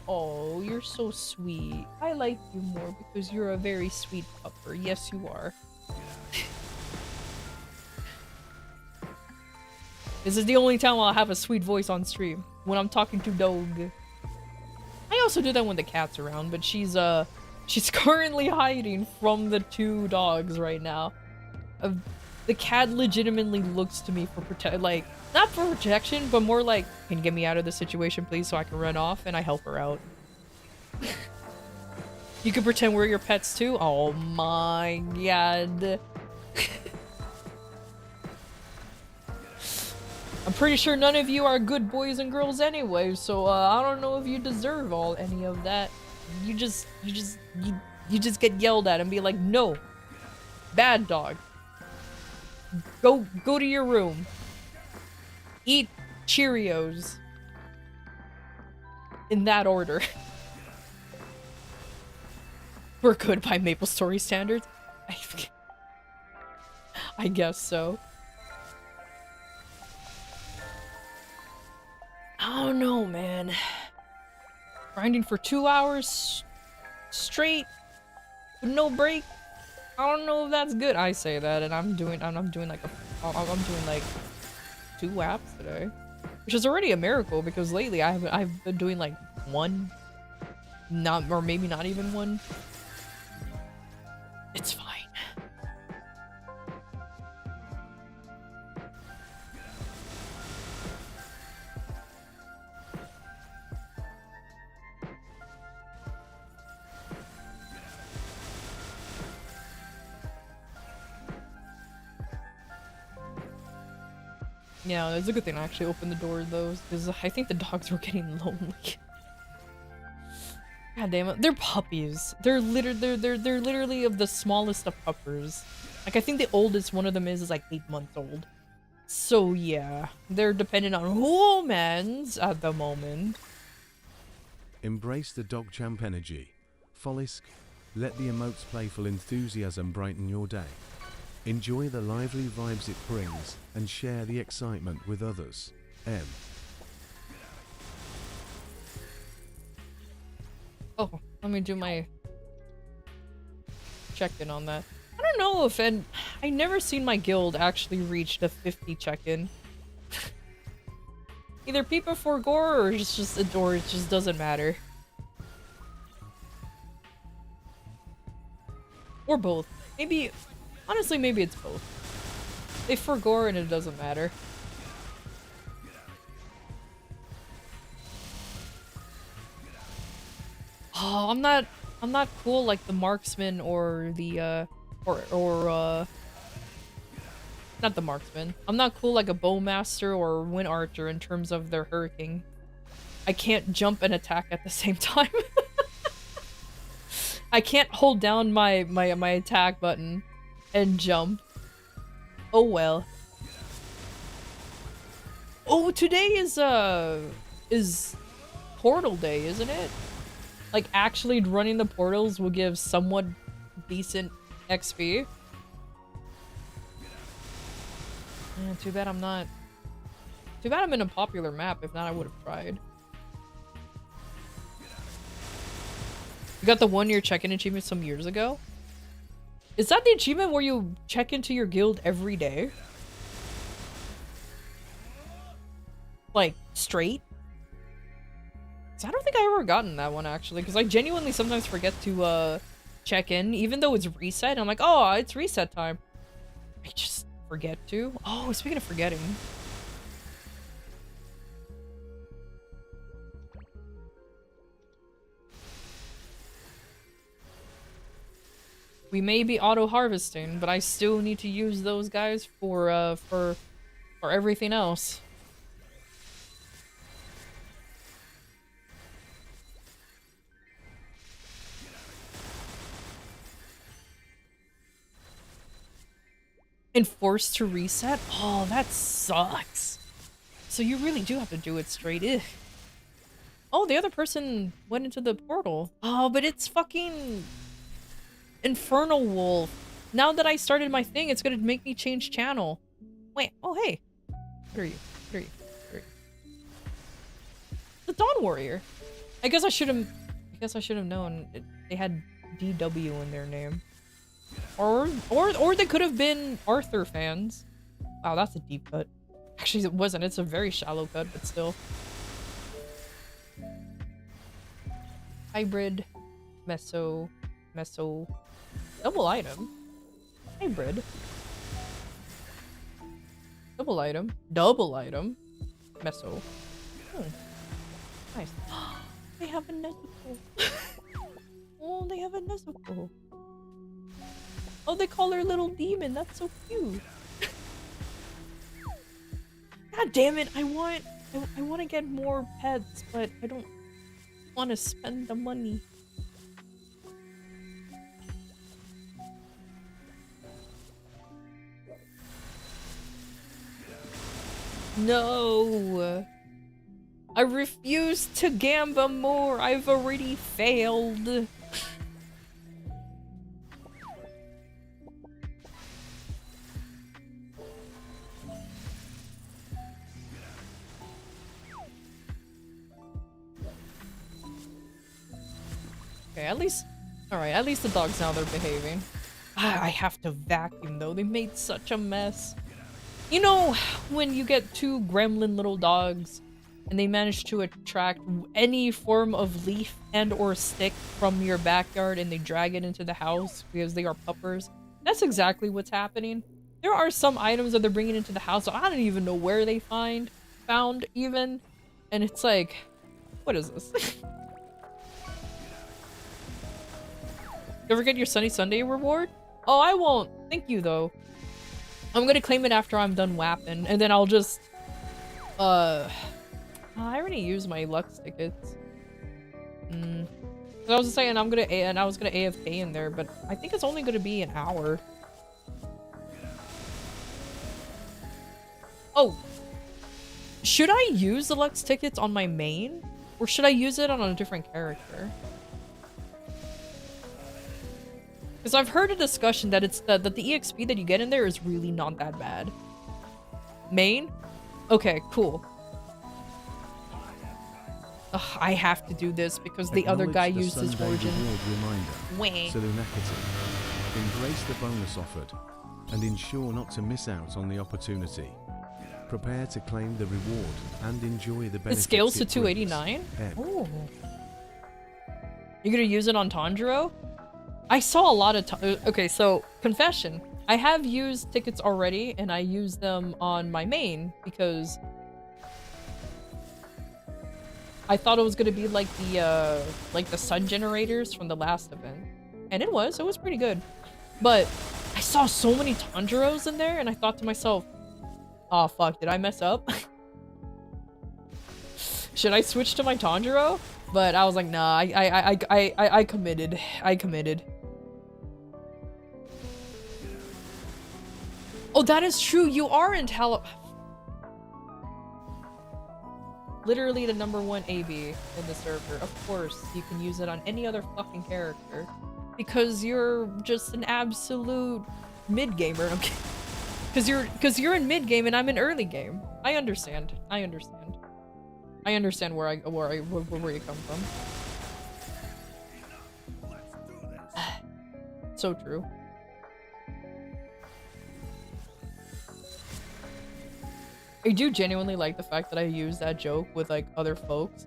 Oh, you're so sweet. I like you more because you're a very sweet pupper. Yes, you are. This is the only time I'll have a sweet voice on stream. When I'm talking to Dog. I also do that when the cat's around, but she's currently hiding from the 2 dogs right now. The cat legitimately looks to me for like, not for protection, but more like, can you get me out of this situation, please, so I can run off, and I help her out. You can pretend we're your pets too? Oh my god. I'm pretty sure none of you are good boys and girls anyway, so I don't know if you deserve any of that. You just get yelled at and be like, no. Bad dog. Go to your room. Eat Cheerios. In that order. We're good by Maple Story standards. I guess so. I don't know, man. Grinding for 2 hours straight with no break. I don't know if that's good. I say that, and I'm doing like 2 apps today, which is already a miracle because lately I've been doing like 1, or maybe not even 1. It's fine. Yeah, it's a good thing I actually opened the door though, because I think the dogs were getting lonely. God damn it, they're puppies. They're literally of the smallest of puppers. Like I think the oldest one of them is like 8 months old. So yeah, they're dependent on humans at the moment. Embrace the dog champ energy. Follisk, let the emote's playful enthusiasm brighten your day. Enjoy the lively vibes it brings, and share the excitement with others. M. Oh, let me do my check-in on that. I don't know if I never seen my guild actually reach the 50 check-in. Either people forgo or it just doesn't matter. Or both. Maybe, honestly, maybe it's both. They forgo and it doesn't matter. Oh, I'm not cool like the marksman or the not the marksman. I'm not cool like a bowmaster or wind archer in terms of their hurricane. I can't jump and attack at the same time. I can't hold down my attack button and jump. Oh well. Oh, today is Portal Day, isn't it? Like, actually running the portals will give somewhat decent XP. Yeah, too bad I'm not... Too bad I'm in a popular map. If not, I would have tried. You got the 1-year check-in achievement some years ago? Is that the achievement where you check into your guild every day? Like, straight? 'Cause I don't think I ever gotten that one, actually. Because I genuinely sometimes forget to, check in. Even though it's reset. I'm like, oh, it's reset time. I just forget to. Oh, speaking of forgetting. We may be auto-harvesting, but I still need to use those guys for everything else. And forced to reset? Oh, that sucks. So you really do have to do it straight in. Oh, the other person went into the portal. Oh, but it's fucking Infernal Wolf. Now that I started my thing, it's gonna make me change channel. Wait, oh hey. What are you? What are you? What are you? The Dawn Warrior. I guess I should have known they had DW in their name. Or they could have been Arthur fans. Wow, that's a deep cut. Actually, it wasn't. It's a very shallow cut, but still. Hybrid. Meso. Double item. Hybrid. Double item. Meso. Oh. Nice. They have a Nezuko. Oh, they have a Nezuko. Oh, they call her little demon. That's so cute. God damn it! I want to get more pets, but I don't want to spend the money. No! I refuse to gamble more. I've already failed. Okay, at least... Alright, at least the dogs now they're behaving. I have to vacuum though, they made such a mess. You know, when you get 2 gremlin little dogs and they manage to attract any form of leaf and or stick from your backyard and they drag it into the house because they are puppers? That's exactly what's happening. There are some items that they're bringing into the house that I don't even know where they found even. And it's like, what is this? You ever get your Sunny Sunday reward? Oh, I won't. Thank you, though. I'm gonna claim it after I'm done wapping, and then I'll just... I already used my Lux tickets. I was just saying I was gonna AFK in there, but I think it's only gonna be an hour. Oh! Should I use the Lux tickets on my main? Or should I use it on a different character? Because I've heard a discussion that it's that the EXP that you get in there is really not that bad. Main? Okay, cool. Ugh, I have to do this because the other guy used his origin. Embrace the bonus offered and ensure not to miss out on the opportunity. Prepare to claim the reward and enjoy the benefits. It scales to 289? Oh. You're gonna use it on Tanjiro? I saw a lot of okay, so confession. I have used tickets already and I use them on my main because I thought it was gonna be like the sun generators from the last event. And it was pretty good. But I saw so many Tanjiros in there and I thought to myself, oh fuck, did I mess up? Should I switch to my Tanjiro? But I was like, nah, I committed. Oh, that is true. You are in literally the #1 AB in the server. Of course, you can use it on any other fucking character. Because you're just an absolute mid-gamer. I'm kidding. Because you're in mid-game and I'm in early game. I understand. I understand. I understand where you come from. So true. I do genuinely like the fact that I use that joke with like other folks.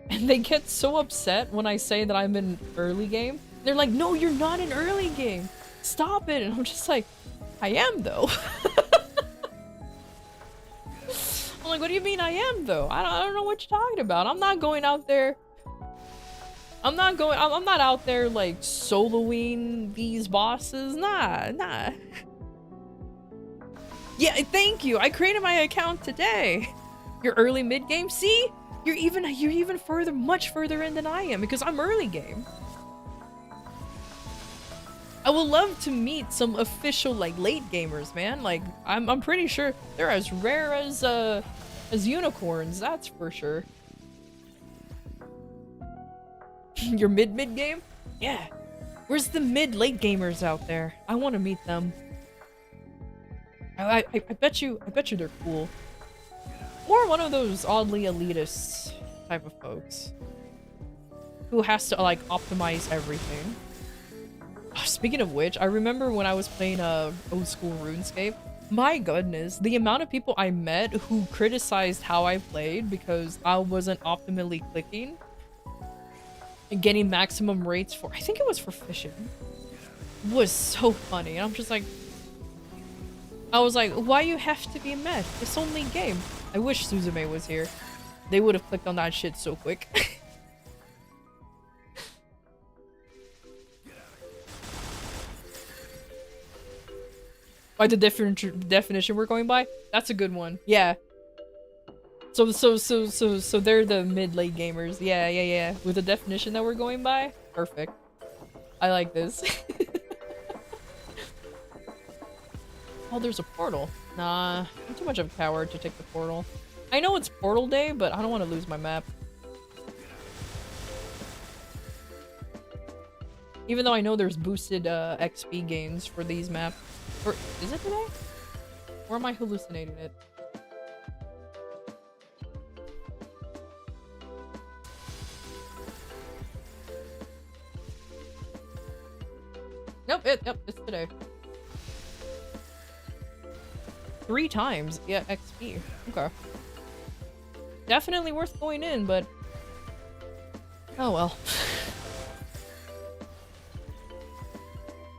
And they get so upset when I say that I'm in early game. They're like, no, you're not in early game. Stop it. And I'm just like, I am though. I'm like, what do you mean I am though? I don't know what you're talking about. I'm not going out there. I'm not out there like soloing these bosses. Nah. Yeah, thank you. I created my account today. You're early mid game. See? You're even further, much further in than I am because I'm early game. I would love to meet some official like late gamers, man. Like I'm pretty sure they're as rare as unicorns, that's for sure. Your mid game? Yeah. Where's the mid-late gamers out there? I want to meet them. I bet you they're cool. Or one of those oddly elitist type of folks who has to like optimize everything. Oh, speaking of which, I remember when I was playing old school RuneScape. My goodness, the amount of people I met who criticized how I played because I wasn't optimally clicking and getting maximum rates for, I think it was for fishing, was so funny. And I'm just like, I was like, why you have to be mad? It's only game. I wish Suzume was here. They would have clicked on that shit so quick. By the definition we're going by? That's a good one. Yeah. So they're the mid-late gamers. Yeah. With the definition that we're going by? Perfect. I like this. Oh, there's a portal. Nah, I'm too much of a coward to take the portal. I know it's portal day, but I don't want to lose my map. Even though I know there's boosted XP gains for these maps. Or is it today? Or am I hallucinating it? Nope, it's today. 3 times. Yeah, XP. Okay. Definitely worth going in, but oh well.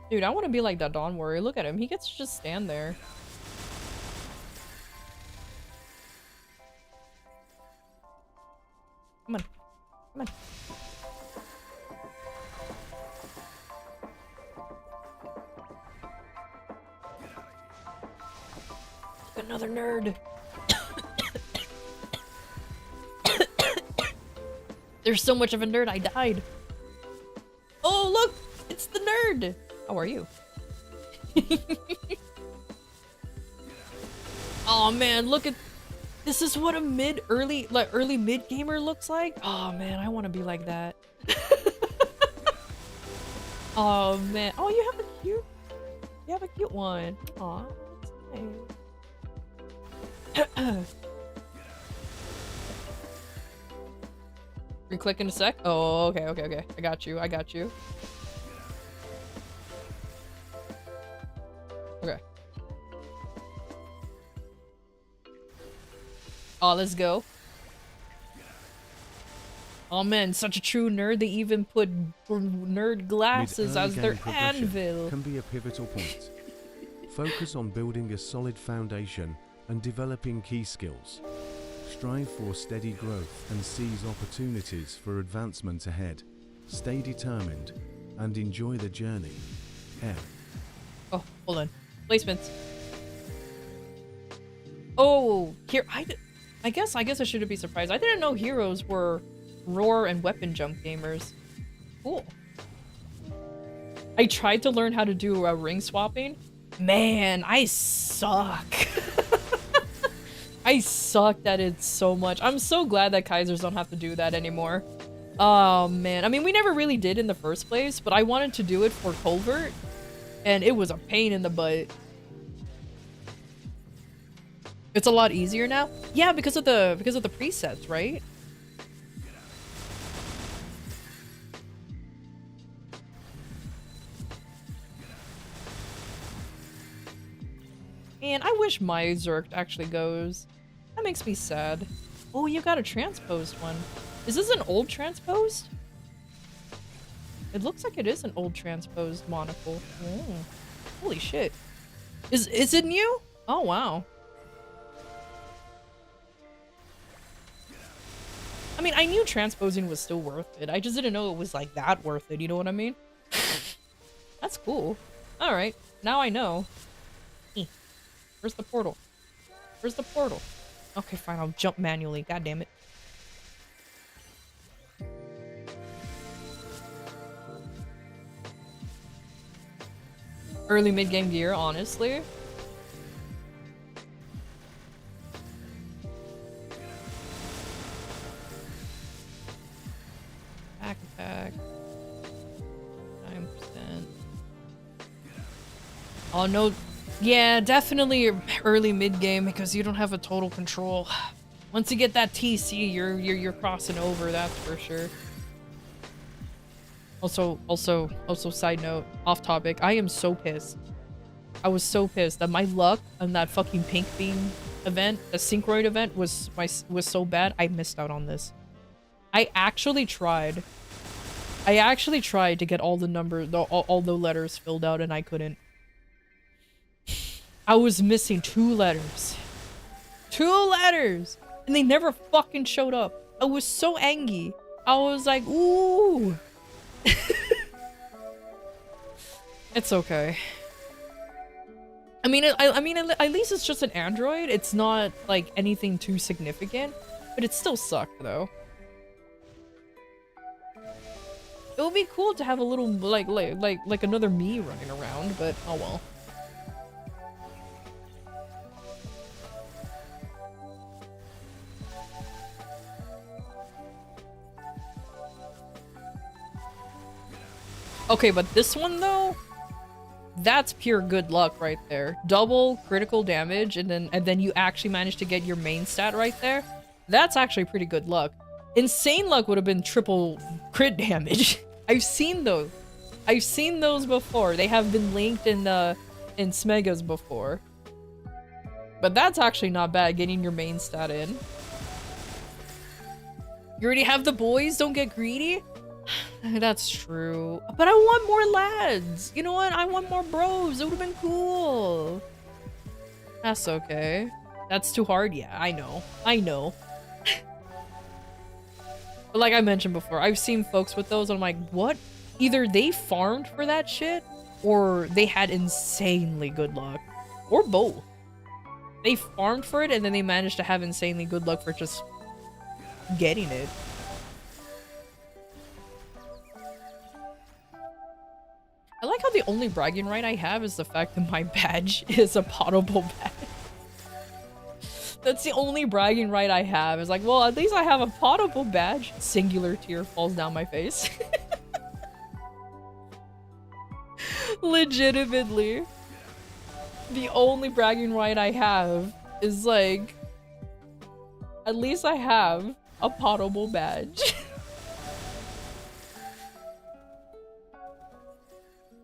Dude, I want to be like that Dawn Warrior. Look at him. He gets to just stand there. Come on. Come on. Another nerd. There's so much of a nerd, I died. Oh, look! It's the nerd! How are you? Oh man, look at this. Is what a early mid gamer looks like. Oh man, I want to be like that. Oh man. Oh, you have a cute one. Aw, that's nice. Reclick in a sec. Oh, okay. I got you. Okay. Oh, let's go. Oh man, such a true nerd. They even put nerd glasses as their anvil. Can be a pivotal point. Focus on building a solid foundation and developing key skills. Strive for steady growth and seize opportunities for advancement ahead. Stay determined and enjoy the journey. Oh, hold on. Placements. Oh, here I guess I shouldn't be surprised. I didn't know heroes were roar and weapon jump gamers. Cool. I tried to learn how to do ring swapping, Man, I suck. I sucked at it so much. I'm so glad that Kaisers don't have to do that anymore. Oh man, I mean, we never really did in the first place, but I wanted to do it for Culvert, and it was a pain in the butt. It's a lot easier now. Yeah, because of the presets, right? Man, I wish my Zerk actually goes. That makes me sad. Oh, you got a transposed one. Is this an old transposed? It looks like it is an old transposed monocle. Oh, holy shit. Is it new? Oh, wow. I mean, I knew transposing was still worth it. I just didn't know it was like that worth it, you know what I mean? That's cool. Alright, now I know. Where's the portal? Where's the portal? Okay, fine, I'll jump manually. God damn it. Early mid-game gear, honestly. Back attack. 9%. Oh no. Yeah, definitely early mid-game because you don't have a total control. Once you get that TC, you're crossing over, that's for sure. Also, side note, off topic, I am so pissed. I was so pissed that my luck on that fucking pink beam event, the Syncroid event, was so bad. I missed out on this. I actually tried to get all the numbers, all the letters filled out, and I couldn't. I was missing 2 letters. 2 letters! And they never fucking showed up. I was so angry. I was like, ooh. It's okay. I mean, at least it's just an Android. It's not like anything too significant, but it still sucked though. It would be cool to have a little like another me running around, but oh well. Okay, but this one though, that's pure good luck right there. Double critical damage, and then you actually manage to get your main stat right there. That's actually pretty good luck. Insane luck would have been triple crit damage. I've seen those. I've seen those before. They have been linked in Smegas before. But that's actually not bad, getting your main stat in. You already have the boys, don't get greedy? That's true. But I want more lads. You know what? I want more bros. It would have been cool. That's okay. That's too hard? Yeah, I know. I know. But like I mentioned before, I've seen folks with those and I'm like, what? Either they farmed for that shit or they had insanely good luck. Or both. They farmed for it and then they managed to have insanely good luck for just getting it. I like how the only bragging right I have is the fact that my badge is a potable badge. That's the only bragging right I have. It's like, well, at least I have a potable badge. Singular tear falls down my face. Legitimately. The only bragging right I have is like, at least I have a potable badge.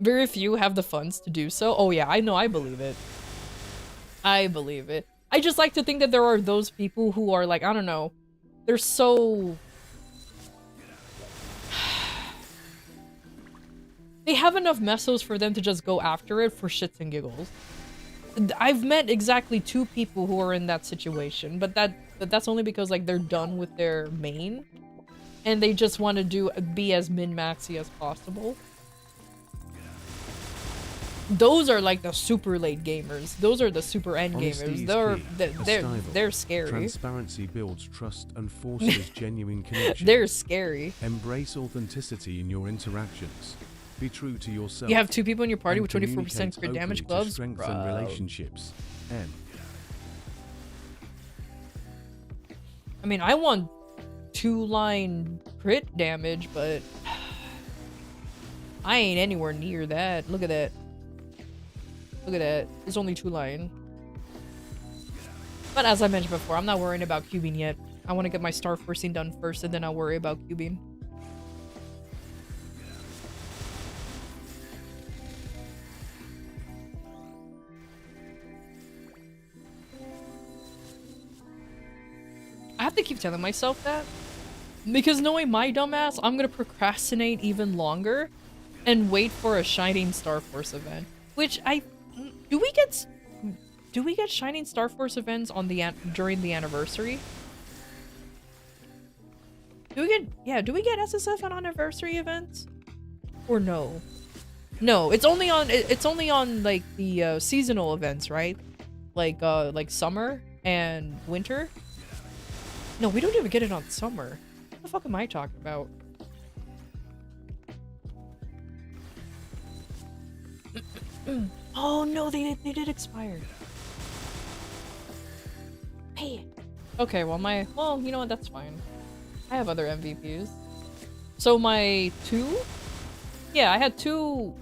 Very few have the funds to do so. Oh yeah, I know, I believe it. I believe it. I just like to think that there are those people who are like, I don't know, they're so... they have enough mesos for them to just go after it for shits and giggles. I've met exactly 2 people who are in that situation, but that's only because like they're done with their main and they just want to be as min-maxy as possible. Those are like the super late gamers. Those are the super end gamers. They're scary. Transparency builds trust and forces genuine connection. They're scary. Embrace authenticity in your interactions. Be true to yourself. You have 2 people in your party and with 24% communicate crit damage openly to gloves? strengthen Bro. relationships. M. I mean, I want 2-line crit damage, but I ain't anywhere near that. Look at that. Look at that. It's only 2-line. But as I mentioned before, I'm not worrying about cubing yet. I want to get my star forcing done first, and then I'll worry about cubing. I have to keep telling myself that, because knowing my dumbass, I'm gonna procrastinate even longer and wait for a Shining Star Force event. Which do we get Shining Star Force events on the during the anniversary? Do we get SSF on anniversary events? Or no? No, it's only on like the seasonal events, right? Like summer and winter. No, we don't even get it on summer. What the fuck am I talking about? Oh no, they did expire. Hey. Okay, well you know what, that's fine. I have other MVPs. So my 2? Yeah, I had 2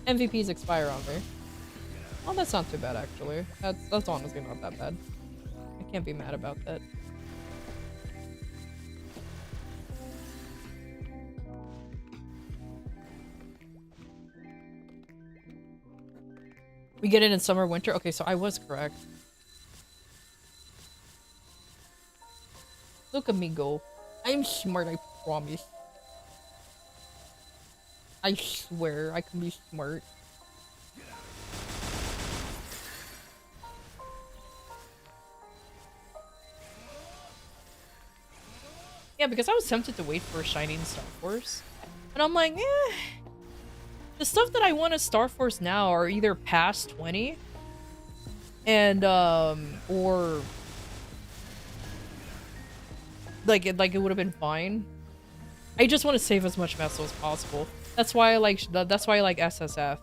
MVPs expire on me. Oh, that's not too bad actually. That's honestly not that bad. I can't be mad about that. We get it in summer, winter? Okay, so I was correct. Look at me go. I'm smart, I promise. I swear I can be smart. Yeah, because I was tempted to wait for a Shining Star Force. And I'm like, eh. The stuff that I want to Star Force now are either past 20 and or like it would have been fine. I just want to save as much meso as possible. That's why I like SSF,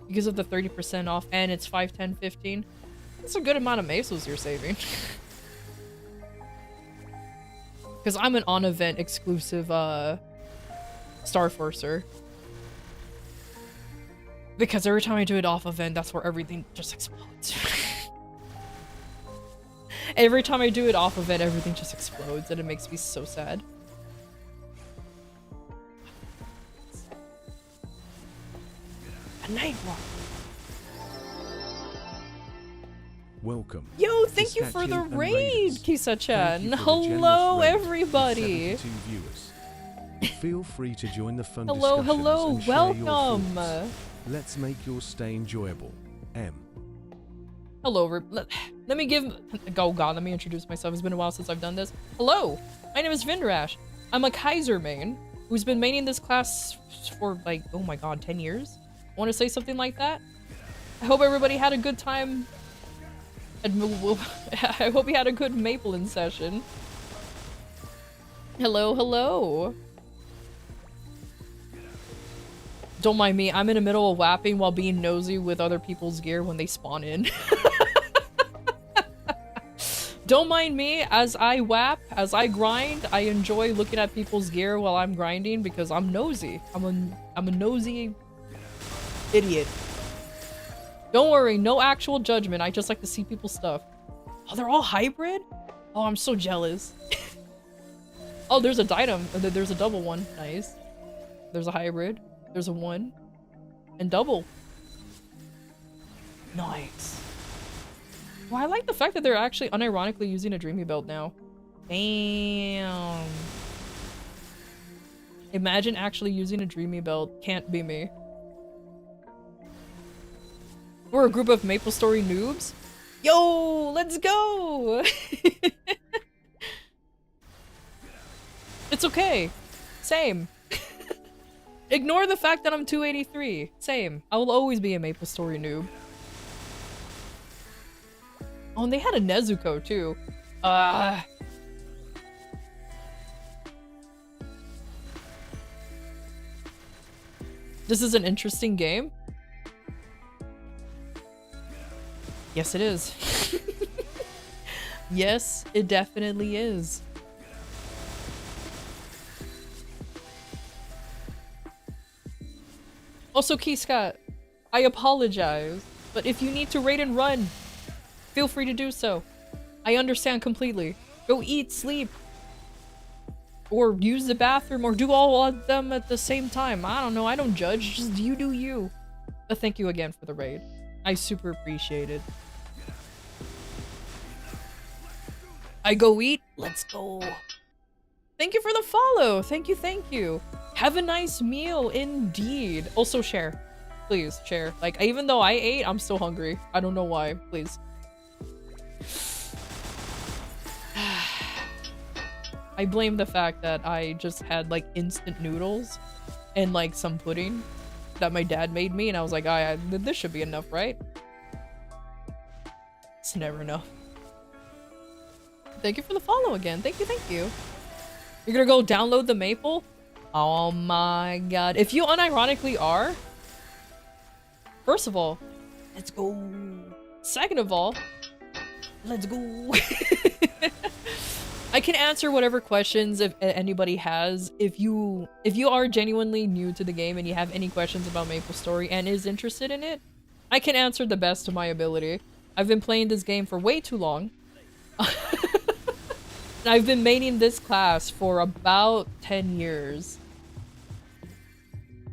because of the 30% off, and it's 5, 10, 15. That's a good amount of mesos you're saving. Because I'm an on-event exclusive Star Forcer. Because every time I do it off event, that's where everything just explodes. Every time I do it off event, everything just explodes, and it makes me so sad. A night walk. Welcome. Yo, thank you for the raid, Kisa-chan. Hello, everybody. Feel free to join the fun Hello, discussions hello, and share your welcome. thoughts. Let's make your stay enjoyable. M. Hello, let me give... Oh god, let me introduce myself. It's been a while since I've done this. Hello, my name is Vindrash. I'm a Kaiser main who's been maining this class for like, oh my god, 10 years? Want to say something like that? I hope everybody had a good time. I hope you had a good Maplin session. Hello, hello. Don't mind me, I'm in the middle of whapping while being nosy with other people's gear when they spawn in. Don't mind me, as I whap, as I grind, I enjoy looking at people's gear while I'm grinding because I'm nosy. I'm a nosy idiot. Don't worry, no actual judgment, I just like to see people's stuff. Oh, they're all hybrid? Oh, I'm so jealous. Oh, there's a Dynam, there's a double one, nice. There's a hybrid. There's a 1 and double. Nice. Well, I like the fact that they're actually unironically using a Dreamy Belt now. Damn. Imagine actually using a Dreamy Belt. Can't be me. We're a group of Maple Story noobs. Yo, let's go. It's okay. Same. Ignore the fact that I'm 283. Same. I will always be a Maple Story noob. Oh, and they had a Nezuko too. This is an interesting game. Yes, it is. Yes, it definitely is. Also, Keyscott, I apologize, but if you need to raid and run, feel free to do so. I understand completely. Go eat, sleep, or use the bathroom, or do all of them at the same time. I don't know, I don't judge, just you do you. But thank you again for the raid. I super appreciate it. I go eat, let's go. Thank you for the follow. Thank you, thank you. Have a nice meal indeed. Also share. Please share. Like, even though I ate, I'm still hungry. I don't know why. Please. I blame the fact that I just had like instant noodles and like some pudding that my dad made me, and I was like, this should be enough, right? It's never enough. Thank you for the follow again. Thank you, thank you. You're gonna go download the Maple? Oh my god. If you unironically are, first of all, let's go. Second of all, let's go. I can answer whatever questions if anybody has. If you are genuinely new to the game and you have any questions about MapleStory and is interested in it, I can answer the best of my ability. I've been playing this game for way too long. I've been maining this class for about 10 years.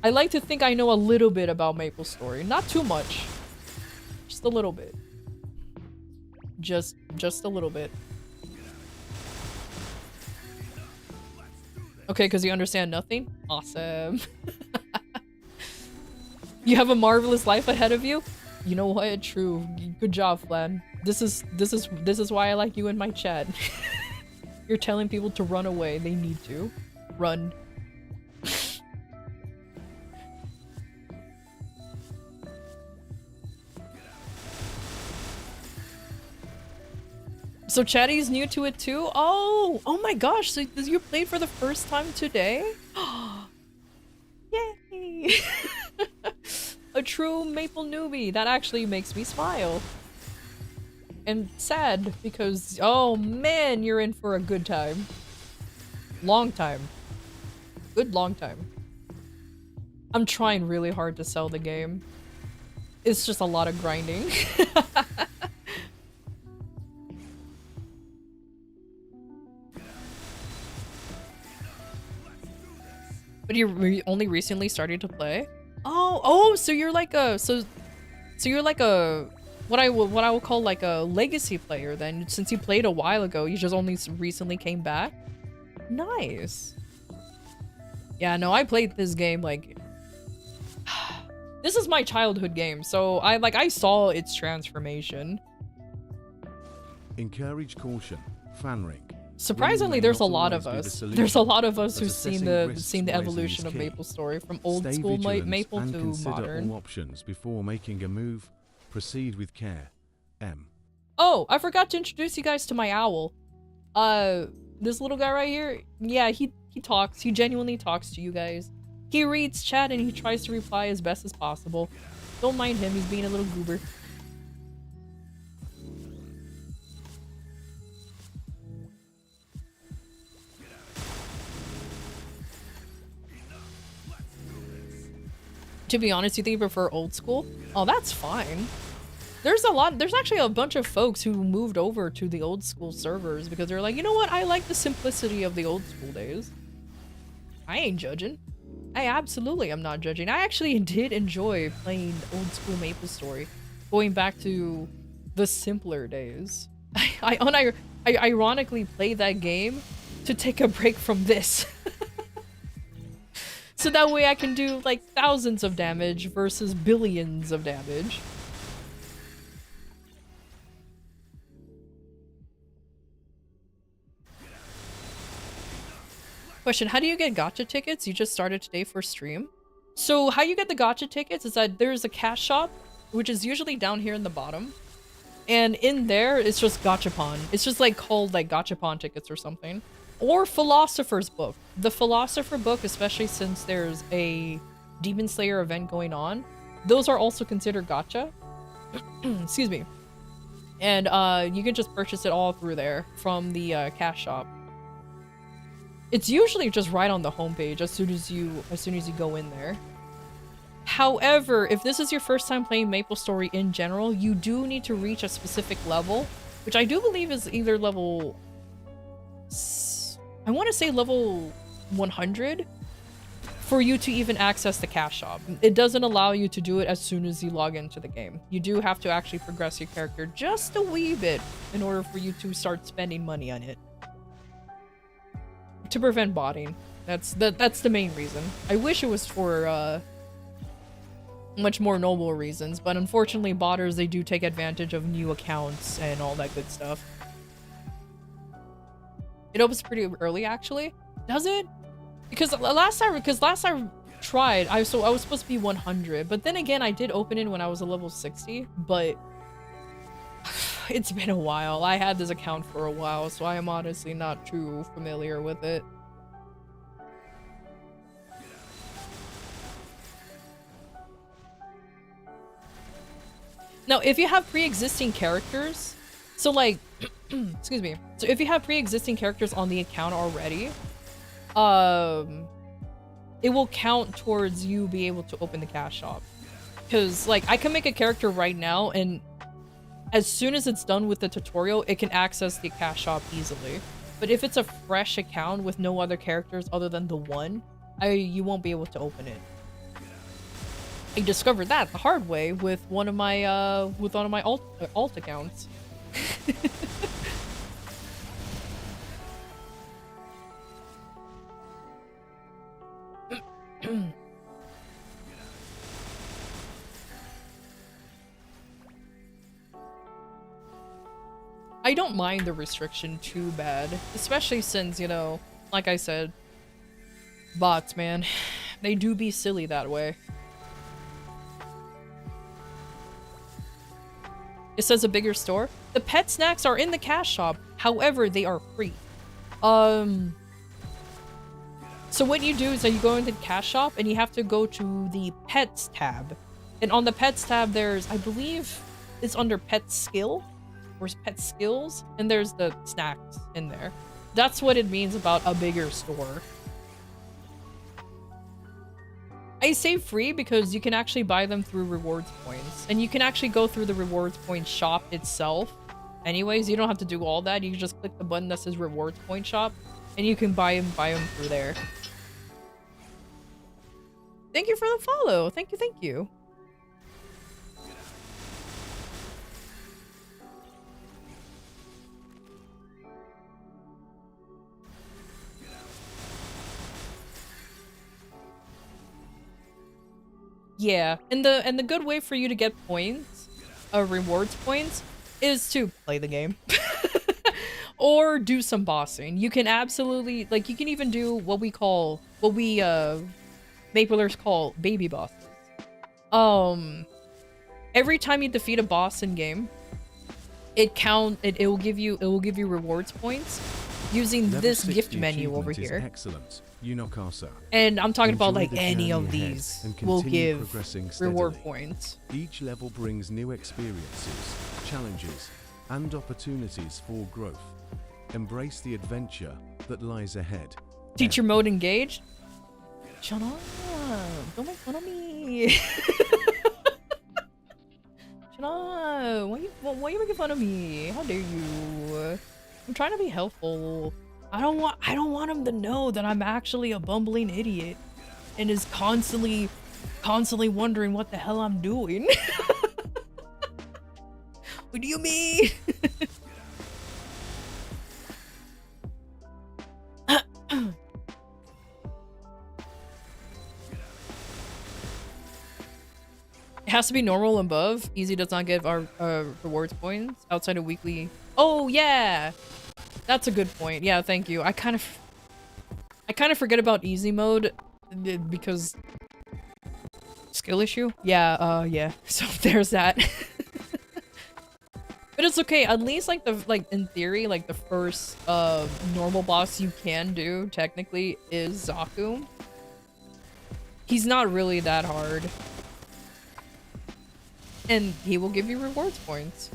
I like to think I know a little bit about MapleStory. Not too much. Just a little bit. Just a little bit. Okay, because you understand nothing? Awesome. You have a marvelous life ahead of you? You know what? True. Good job, Flan. This is why I like you in my chat. You're telling people to run away. They need to. Run. So Chatty's new to it too? Oh my gosh, so you played for the first time today? Yay! A true Maple newbie. That actually makes me smile. And sad, because, oh man, you're in for a good time. Long time. Good long time. I'm trying really hard to sell the game. It's just a lot of grinding. But you only recently started to play? Oh, so you're like a, so you're like a, what I will call like a legacy player then. Since you played a while ago, you just only recently came back? Nice. Yeah, no, I played this game like, this is my childhood game, so I saw its transformation. Encourage caution. Fan ring. Surprisingly, there's a lot of us. There's a lot of us who've seen the evolution of MapleStory from old school Maple to consider modern. all options before making a move. Proceed with care. M. Oh, I forgot to introduce you guys to my owl. This little guy right here. Yeah, he talks. He genuinely talks to you guys. He reads chat and he tries to reply as best as possible. Don't mind him. He's being a little goober. To be honest, you think you prefer old school? Oh, that's fine. There's actually a bunch of folks who moved over to the old school servers because they're like, you know what? I like the simplicity of the old school days. I ain't judging. I absolutely am not judging. I actually did enjoy playing old school MapleStory, going back to the simpler days. I ironically played that game to take a break from this. So that way I can do like thousands of damage versus billions of damage. Question, how do you get gacha tickets? You just started today for stream? So how you get the gacha tickets is that there's a cash shop, which is usually down here in the bottom. And in there, it's just gachapon. It's just like called like gachapon tickets or something. Or Philosopher's Book. The Philosopher Book, especially since there's a Demon Slayer event going on, those are also considered gacha. Excuse me. And you can just purchase it all through there from the cash shop. It's usually just right on the homepage as soon as you go in there. However, if this is your first time playing MapleStory in general, you do need to reach a specific level, which I do believe is either level... I want to say level 100 for you to even access the cash shop. It doesn't allow you to do it as soon as you log into the game. You do have to actually progress your character just a wee bit in order for you to start spending money on it. To prevent botting. That's the main reason. I wish it was for much more noble reasons, but unfortunately botters, they do take advantage of new accounts and all that good stuff. It opens pretty early, actually. Does it? Because last I tried, I was supposed to be 100, but then again, I did open it when I was a level 60, but it's been a while. I had this account for a while, so I am honestly not too familiar with it. Now, if you have pre-existing characters, so like, excuse me. So if you have pre-existing characters on the account already, it will count towards you be able to open the cash shop. Because like, I can make a character right now, and as soon as it's done with the tutorial, it can access the cash shop easily. But if it's a fresh account with no other characters other than the one, you won't be able to open it. I discovered that the hard way with one of my alt accounts. I don't mind the restriction too bad, especially since, you know, like I said, bots, man, they do be silly that way. It says a bigger store. The pet snacks are in the cash shop. However, they are free. So what you do is that you go into the cash shop and you have to go to the pets tab. And on the pets tab, there's, I believe it's under pet skill or pet skills. And there's the snacks in there. That's what it means about a bigger store. I say free because you can actually buy them through rewards points, and you can actually go through the rewards point shop itself. Anyways, you don't have to do all that. You can just click the button that says rewards point shop, and you can buy them through there. Thank you for the follow. Thank you, thank you. Yeah, and the good way for you to get points, rewards points, is to play the game. Or do some bossing. You can absolutely, like, you can even do what we Maplers call baby bosses. Every time you defeat a boss in game, it will give you rewards points using this gift menu over here. Excellent. And I'm talking about like Enjoy the any journey of ahead these and will continue give progressing reward steadily. points. Each level brings new experiences, challenges, and opportunities for growth. Embrace the adventure that lies ahead. Teacher mode engaged? Shut up. Don't make fun of me. Shut up. Why you making fun of me? How dare you? I'm trying to be helpful. I don't want him to know that I'm actually a bumbling idiot and is constantly wondering what the hell I'm doing. What do you mean? It has to be normal and above. Easy does not give our rewards points outside of weekly. Oh yeah, that's a good point. Yeah, thank you. I kind of forget about easy mode because skill issue. Yeah, yeah. So there's that. But it's okay. At least like in theory, like the first normal boss you can do technically is Zaku. He's not really that hard. And he will give you rewards points.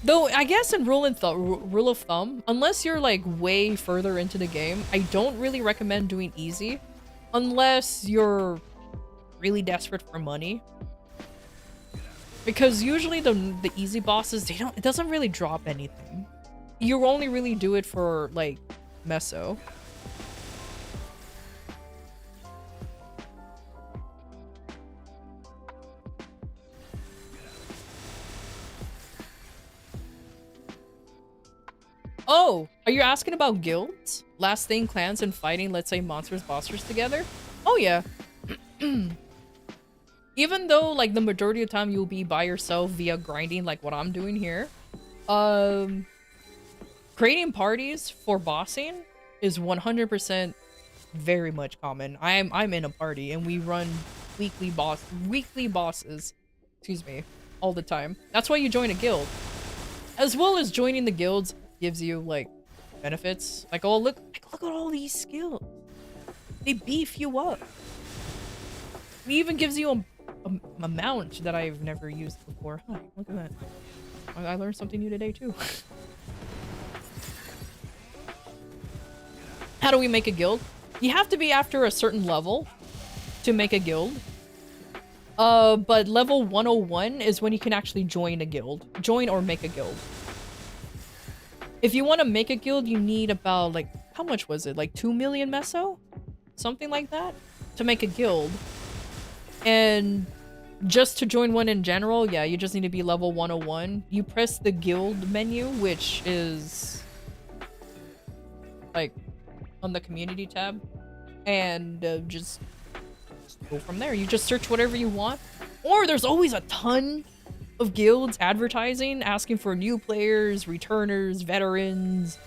Though, I guess in rule of thumb, unless you're like way further into the game, I don't really recommend doing easy. Unless you're really desperate for money. Because usually the easy bosses, it doesn't really drop anything. You only really do it for like meso. Oh, are you asking about guilds? Last thing, clans, and fighting, let's say, monsters, bossers together? Oh, yeah. Even though, like, the majority of the time you'll be by yourself via grinding, like what I'm doing here, creating parties for bossing is 100% very much common. I'm in a party, and we run weekly bosses, excuse me, all the time. That's why you join a guild. As well as joining the guilds gives you like benefits, like, oh look at all these skills, they beef you up. It even gives you a mount that I've never used before. Hi, look at that. I learned something new today too. How do we make a guild? You have to be after a certain level to make a guild. But level 101 is when you can actually join a guild. Join or make a guild. If you want to make a guild, you need about, like, how much was it? Like 2 million meso? Something like that? To make a guild. And just to join one in general, yeah, you just need to be level 101. You press the guild menu, which is, like, on the community tab. And just go from there. You just search whatever you want. Or there's always a ton of guilds advertising, asking for new players, returners, veterans.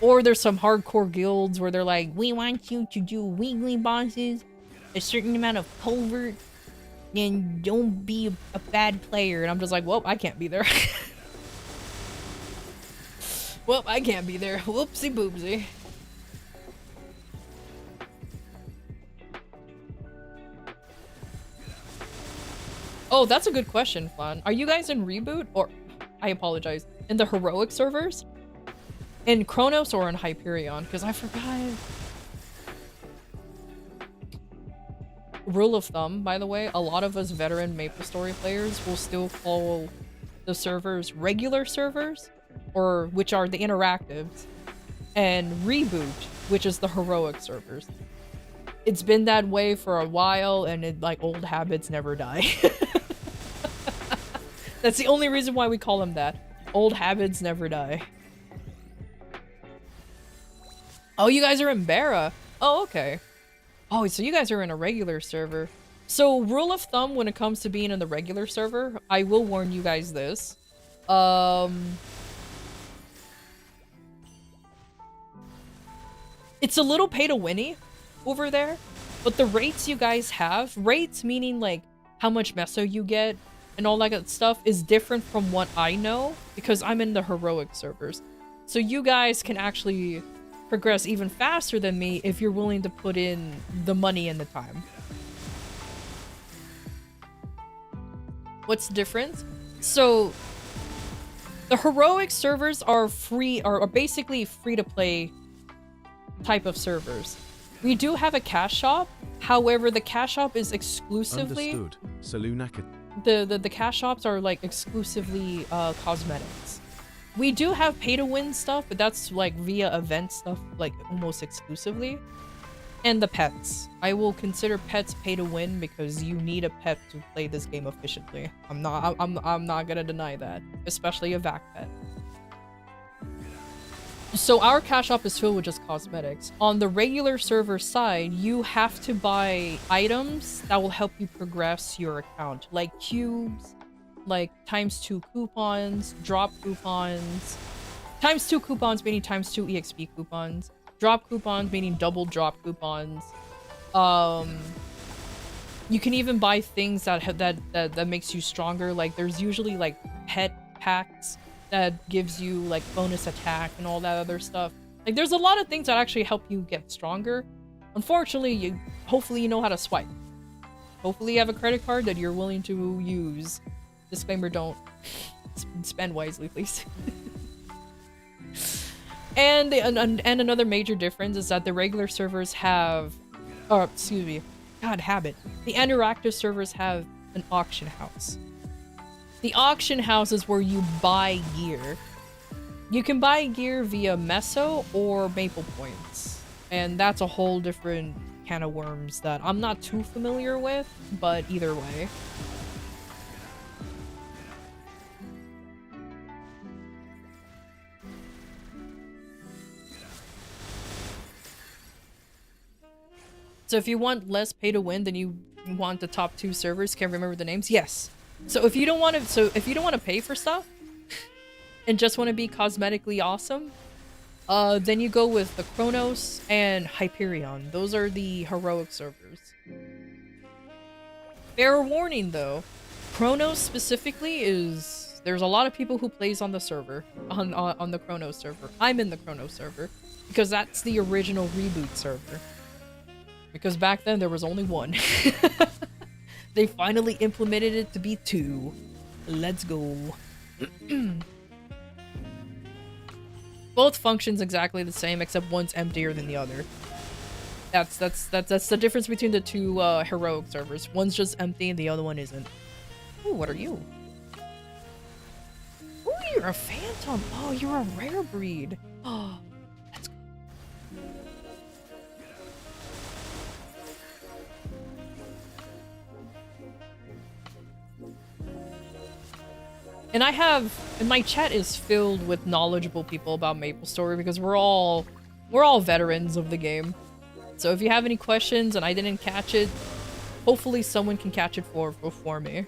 Or there's some hardcore guilds where they're like, we want you to do weekly bosses, a certain amount of covert, and don't be a bad player. And I'm just like, well, I can't be there. Well, I can't be there. Whoopsie boopsie. Oh, that's a good question, Flan. Are you guys in Reboot? Or, I apologize, in the Heroic servers? In Chronos or in Hyperion? Because I forgot. Rule of thumb, by the way, a lot of us veteran MapleStory players will still call the servers regular servers, or which are the interactives, and Reboot, which is the Heroic servers. It's been that way for a while, and like, old habits never die. That's the only reason why we call them that. Old habits never die. Oh, you guys are in Barra. Oh, okay. Oh, so you guys are in a regular server. So, rule of thumb when it comes to being in the regular server, I will warn you guys this. It's a little pay-to-winny over there, but the rates you guys have, rates meaning like how much meso you get, and all that good stuff is different from what I know because I'm in the Heroic servers. So you guys can actually progress even faster than me if you're willing to put in the money and the time. What's the difference? So the Heroic servers are free, are basically free to play type of servers. We do have a cash shop. However, the cash shop is exclusively Understood. Salunaka. the cash shops are like exclusively cosmetics. We do have pay to win stuff, but that's like via event stuff, like almost exclusively. And the pets. I will consider pets pay to win because you need a pet to play this game efficiently. I'm not gonna deny that, especially a vac pet. So our cash shop is filled with just cosmetics. On the regular server side, you have to buy items that will help you progress your account, like cubes, like ×2 coupons, drop coupons. ×2 coupons meaning ×2 EXP coupons. Drop coupons meaning double drop coupons. You can even buy things that makes you stronger. Like there's usually like pet packs that gives you like bonus attack and all that other stuff. Like there's a lot of things that actually help you get stronger. Unfortunately, hopefully you know how to swipe. Hopefully you have a credit card that you're willing to use. Disclaimer, don't spend wisely, please. And another major difference is that the regular servers have, excuse me, God, habit. The interactive servers have an auction house. The auction house is where you buy gear. You can buy gear via Meso or Maple Points. And that's a whole different can of worms that I'm not too familiar with, but either way. So if you want less pay to win than you want the top 2 servers, can't remember the names? Yes. So if you don't want to pay for stuff and just want to be cosmetically awesome, then you go with the Chronos and Hyperion. Those are the heroic servers. Fair warning though, Chronos specifically is, there's a lot of people who plays on the server, on the Chronos server. I'm in the Chronos server because that's the original reboot server. Because back then there was only one. They finally implemented it to be 2. Let's go. Both functions exactly the same, except one's emptier than the other. That's the difference between the 2 heroic servers. One's just empty and the other one isn't. Ooh, what are you? Ooh, you're a phantom. Oh, you're a rare breed. Oh, that's good. And my chat is filled with knowledgeable people about MapleStory because we're all veterans of the game. So if you have any questions and I didn't catch it, hopefully someone can catch it for me.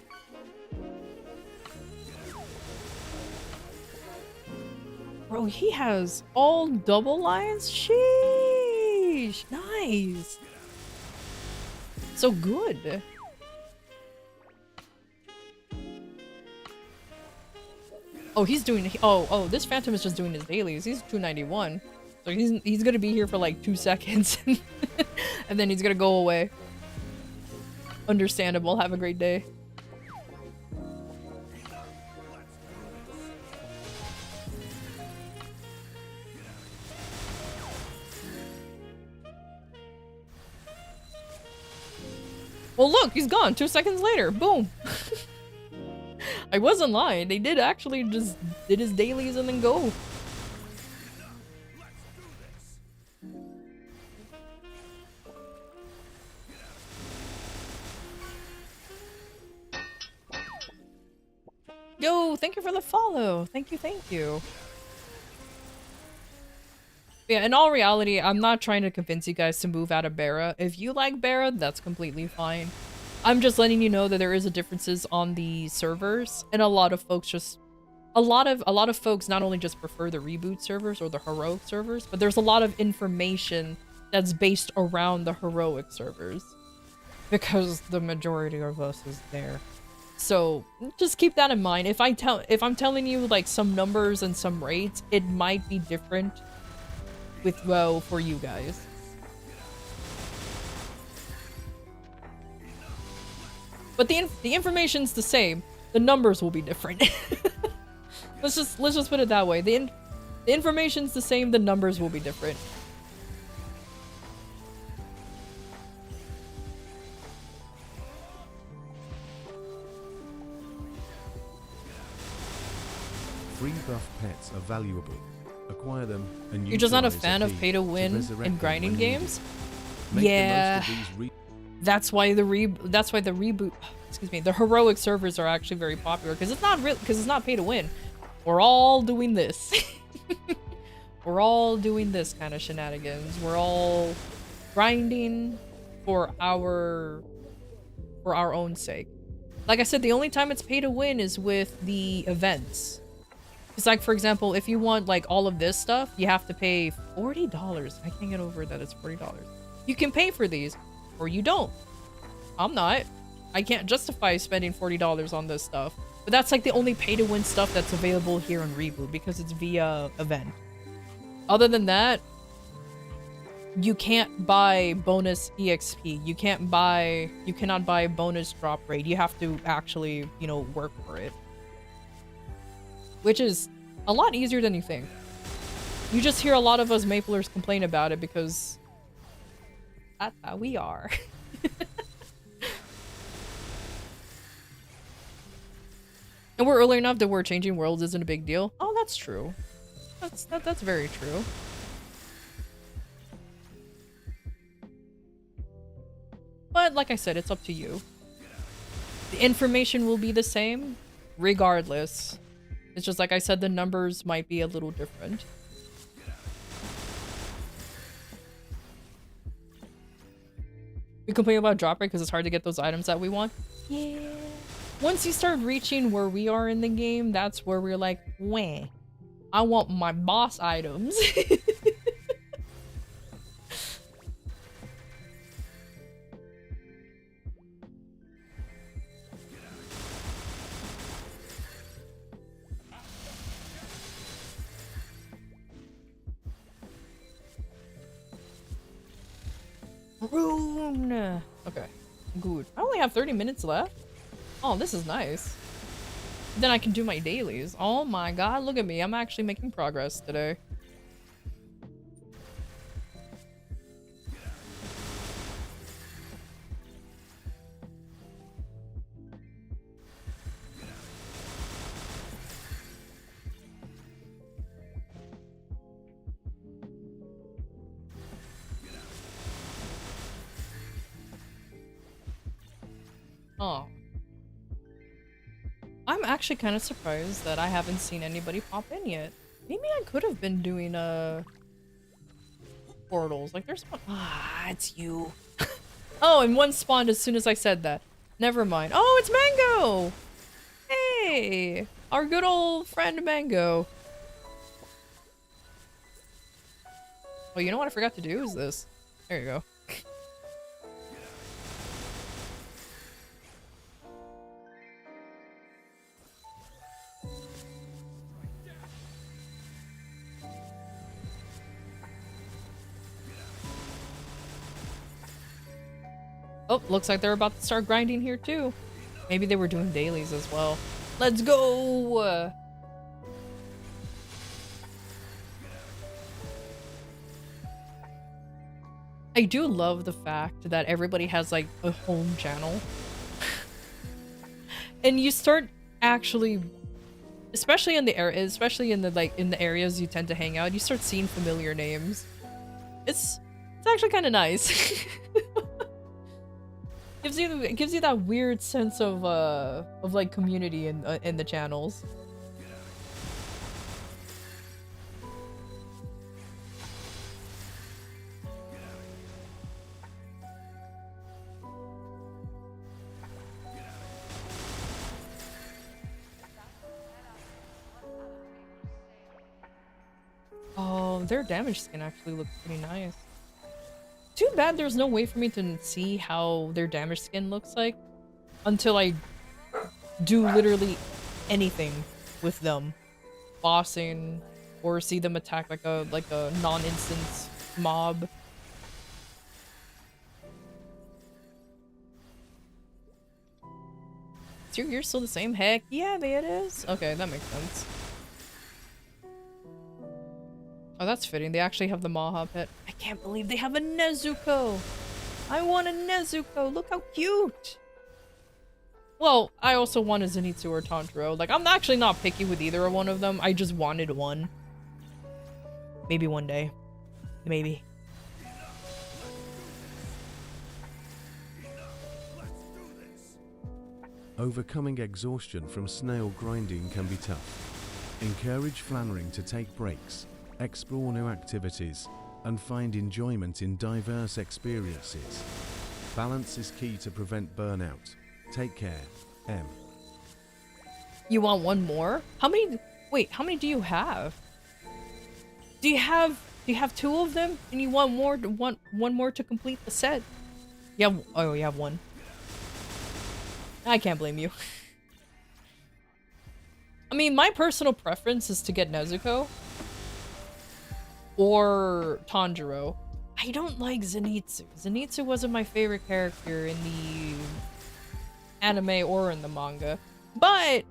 Bro, he has all double lines? Sheesh! Nice! So good. Oh, he's doing- oh, this Phantom is just doing his dailies. He's 291. So he's gonna be here for like 2 seconds. And then he's gonna go away. Understandable. Have a great day. Well, look, he's gone. 2 seconds later. Boom. I wasn't lying. They did actually just did his dailies and then go. Yo, thank you for the follow. Thank you, thank you. Yeah, in all reality, I'm not trying to convince you guys to move out of Bara. If you like Bara, that's completely fine. I'm just letting you know that there is a differences on the servers, and a lot of folks just a lot of folks not only just prefer the reboot servers or the heroic servers, but there's a lot of information that's based around the heroic servers because the majority of us is there. So just keep that in mind. If I'm telling you like some numbers and some rates, it might be different with for you guys. But the information's the same. The numbers will be different. let's just put it that way. The information's the same. The numbers will be different. Free buff pets are valuable. Acquire them and You're just not a utilize fan of key pay to win resurrect and them grinding when needed. games. Make Yeah. the most of these That's why the reboot, excuse me, the heroic servers are actually very popular because it's not pay to win. We're all doing this. We're all doing this kind of shenanigans. We're all grinding for our own sake. Like I said, the only time it's pay to win is with the events. It's like, for example, if you want like all of this stuff, you have to pay $40. I can't get over that it's $40. You can pay for these, or you don't. I'm not. I can't justify spending $40 on this stuff. But that's like the only pay-to-win stuff that's available here in Reboot because it's via event. Other than that, you can't buy bonus EXP. You cannot buy bonus drop rate. You have to actually, you know, work for it. Which is a lot easier than you think. You just hear a lot of us Maplers complain about it because that's how we are. And we're early enough that we're changing worlds isn't a big deal. Oh, that's true. That's very true. But like I said, it's up to you. The information will be the same regardless. It's just like I said, the numbers might be a little different. We complain about drop rate because it's hard to get those items that we want. Yeah. Once you start reaching where we are in the game, that's where we're like, wah. I want my boss items. Rune. Okay, good. I only have 30 minutes left. Oh, this is nice. Then I can do my dailies. Oh my god, look at me. I'm actually making progress today. Oh. I'm actually kind of surprised that I haven't seen anybody pop in yet. Maybe I could have been doing portals. Like there's one. Ah, it's you. Oh, and one spawned as soon as I said that. Never mind. Oh, it's Mango! Hey! Our good old friend Mango. Oh, you know what I forgot to do is this. There you go. Oh, looks like they're about to start grinding here too. Maybe they were doing dailies as well. Let's go! I do love the fact that everybody has like a home channel. And you start actually, especially in the areas you tend to hang out, you start seeing familiar names. It's actually kind of nice. It gives you that weird sense of like community in the channels. Oh, their damage skin actually looks pretty nice. Too bad there's no way for me to see how their damage skin looks like until I do literally anything with them. Bossing or see them attack like a non-instance mob. Is your gear still the same? Heck yeah, it is. Okay, that makes sense. Oh, that's fitting. They actually have the Maha pet. I can't believe they have a Nezuko! I want a Nezuko! Look how cute! Well, I also want a Zenitsu or Tanjiro. Like, I'm actually not picky with either one of them. I just wanted one. Maybe one day. Maybe. Overcoming exhaustion from snail grinding can be tough. Encourage flannering to take breaks, explore new activities, and find enjoyment in diverse experiences. Balance is key to prevent burnout. Take care, M. You want one more? How many? Wait, how many do you have? Do you have two of them, and you want more? Want one more to complete the set? Yeah. Oh, you have one. I can't blame you. I mean, my personal preference is to get Nezuko or Tanjiro. I I don't like Zenitsu. Zenitsu wasn't my favorite character in the anime or in the manga. But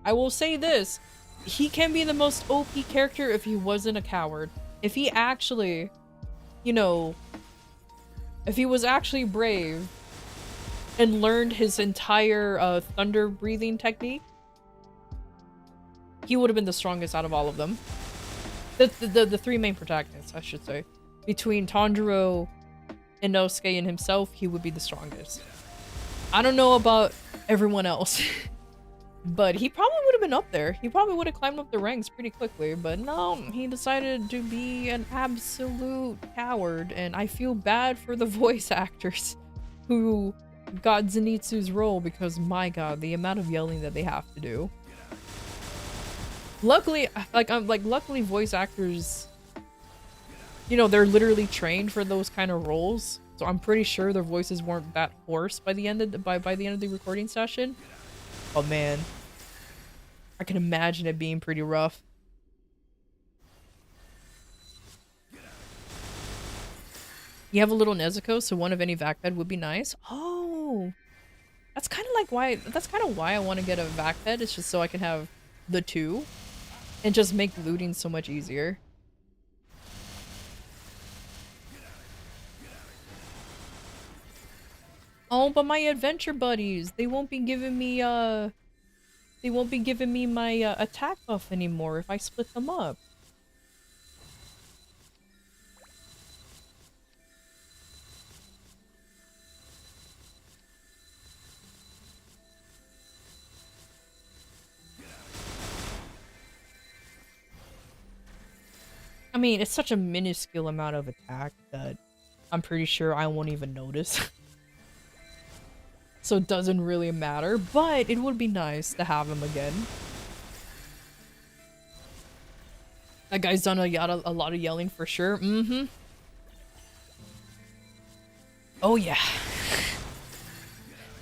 I will say this. He can be the most OP character if he wasn't a coward. If he actually, you know, if he was actually brave and learned his entire thunder breathing technique, he would have been the strongest out of all of them. The three main protagonists, I should say. Between Tanjiro, Inosuke, and himself, he would be the strongest. I don't know about everyone else. But he probably would have been up there. He probably would have climbed up the ranks pretty quickly. But no, he decided to be an absolute coward. And I feel bad for the voice actors who got Zenitsu's role because, my god, the amount of yelling that they have to do. Luckily, luckily voice actors, you know, they're literally trained for those kind of roles. So I'm pretty sure their voices weren't that hoarse by the end of the recording session. Oh man, I can imagine it being pretty rough. You have a little Nezuko, so one of any vac bed would be nice. Oh, that's kind of like why. That's kind of why I want to get a vac bed. It's just so I can have the two, and just make looting so much easier. Oh, but my adventure buddies, they won't be giving me my attack buff anymore if I split them up. I mean, it's such a minuscule amount of attack that I'm pretty sure I won't even notice. So it doesn't really matter, but it would be nice to have him again. That guy's done a lot of yelling for sure. Mm-hmm. Oh yeah.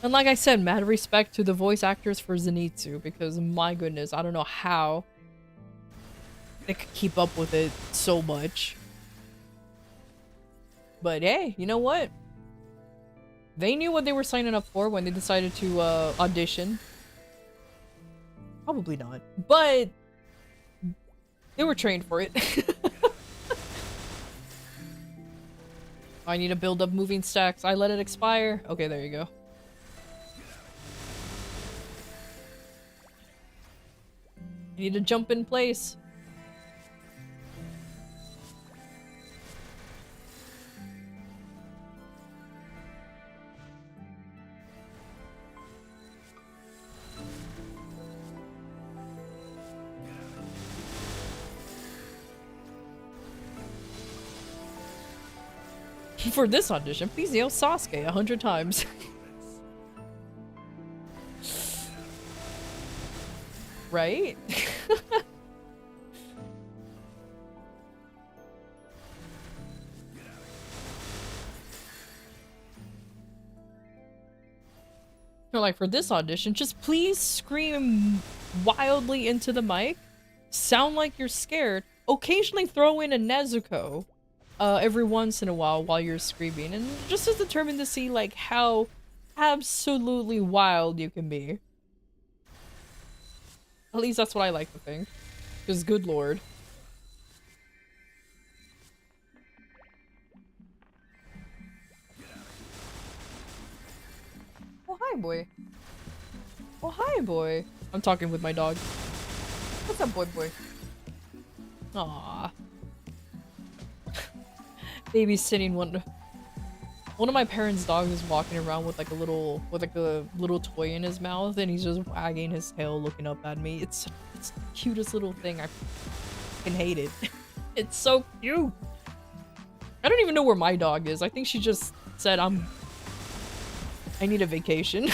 And like I said, mad respect to the voice actors for Zenitsu, because my goodness, I don't know how they could keep up with it so much. But hey, you know what? They knew what they were signing up for when they decided to audition. Probably not, but they were trained for it. I need to build up moving stacks. I let it expire. Okay, there you go. I need to jump in place. For this audition, please yell Sasuke 100 times. Right? Or like for this audition, just please scream wildly into the mic, sound like you're scared, occasionally throw in a Nezuko every once in a while you're screaming, and just as determined to see like how absolutely wild you can be. At least that's what I like to think. Because good lord. Oh hi boy. Oh hi boy. I'm talking with my dog. What's up boy? Aww. Babysitting one of my parents' dogs is walking around with like a little toy in his mouth, and he's just wagging his tail looking up at me. It's the cutest little thing. I fucking hate it. It's so cute. I don't even know where my dog is. I think she just said I need a vacation.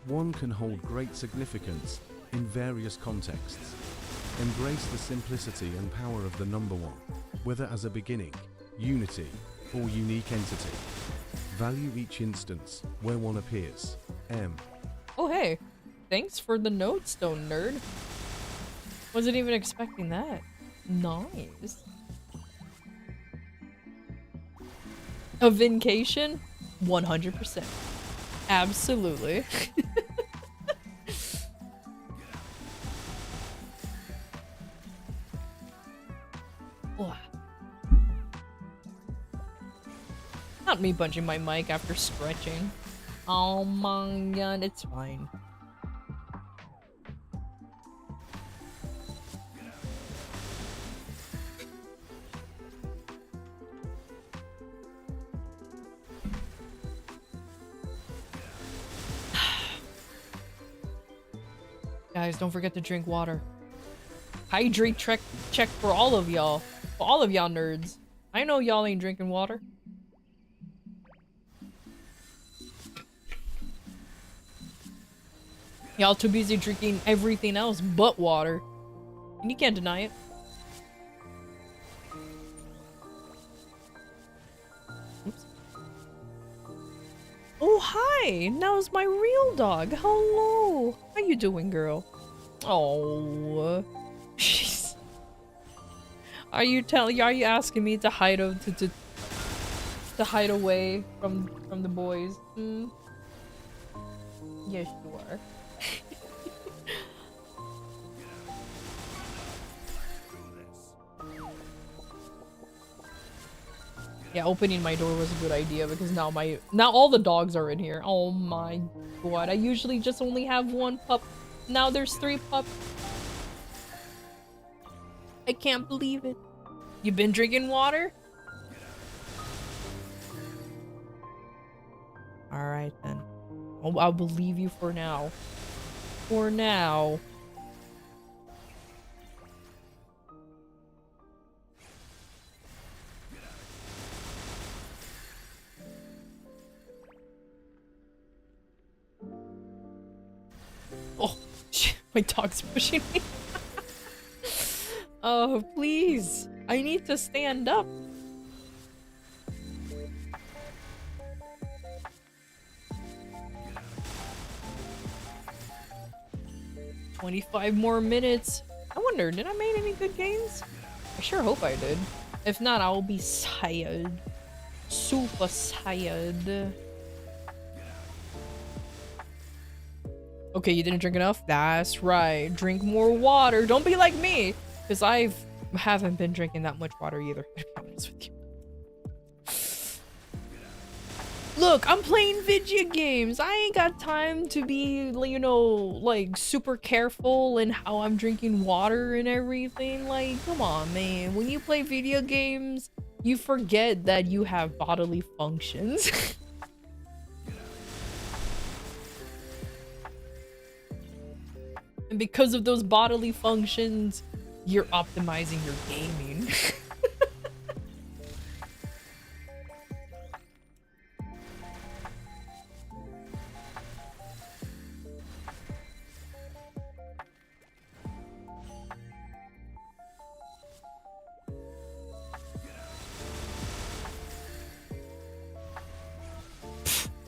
One can hold great significance in various contexts. Embrace the simplicity and power of the number one, whether as a beginning, unity, or unique entity. Value each instance where one appears. M. Oh hey, thanks for the node stone, nerd. Wasn't even expecting that. Nice. A vincation? 100%. Absolutely. Wow. Not me punching my mic after stretching. Oh my god, it's fine. Guys, don't forget to drink water. Hydrate check for all of y'all. For all of y'all nerds. I know y'all ain't drinking water. Y'all too busy drinking everything else but water. And you can't deny it. Oops. Oh, hi! Now it's my real dog. Hello! How you doing, girl? Oh, jeez. Are you asking me to hide to hide away from the boys? Hmm? Yes, you are. Yeah, opening my door was a good idea because now all the dogs are in here. Oh my god, I usually just only have one pup. Now there's 3 pups. I can't believe it. You been drinking water? Alright then. I'll believe you for now. For now. Oh, shit, my dog's pushing me. Oh, please. I need to stand up. "25 more minutes. I wonder, did I make any good gains? I sure hope I did. If not, I'll be tired. Super tired. Okay, you didn't drink enough? That's right. Drink more water. Don't be like me. Because I haven't been drinking that much water either, to be honest with you. Look, I'm playing video games. I ain't got time to be, you know, like, super careful in how I'm drinking water and everything. Like, come on, man. When you play video games, you forget that you have bodily functions. And because of those bodily functions, you're optimizing your gaming.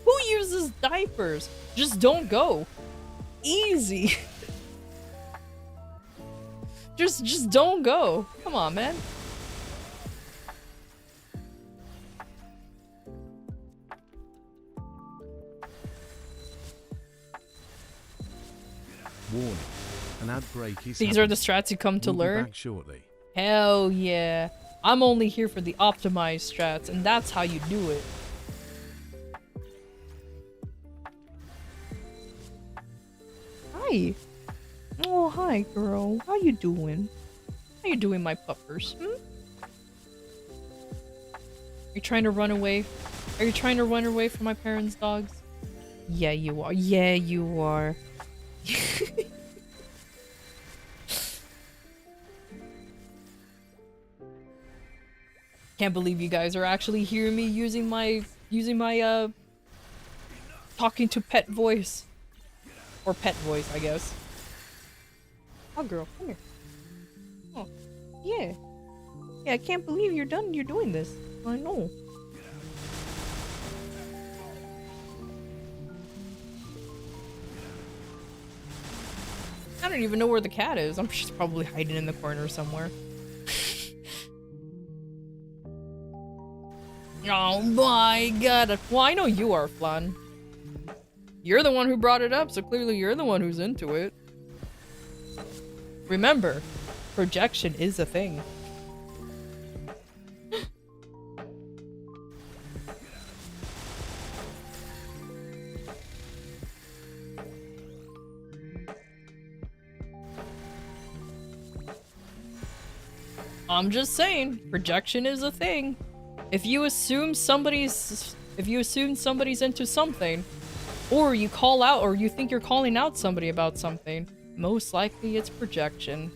Who uses diapers? Just don't go. Easy. Just don't go. Come on, man. Warning. An ad break is These are the strats you come to We'll be learn. back shortly. Hell yeah. I'm only here for the optimized strats, and that's how you do it. Hi. Oh, hi, girl. How you doing? How you doing, my puppers? Hmm? Are you trying to run away? Are you trying to run away from my parents' dogs? Yeah, you are. Yeah, you are. Can't believe you guys are actually hearing me using my talking to pet voice. Or pet voice, I guess. Oh, girl, come here. Oh, yeah. Yeah, I can't believe you're doing this. I know. I don't even know where the cat is. I'm just probably hiding in the corner somewhere. Oh my god. Well, I know you are, Flan. You're the one who brought it up, so clearly you're the one who's into it. Remember, projection is a thing. I'm just saying, projection is a thing. If you assume somebody's into something, or you call out or you think you're calling out somebody about something, most likely it's projection.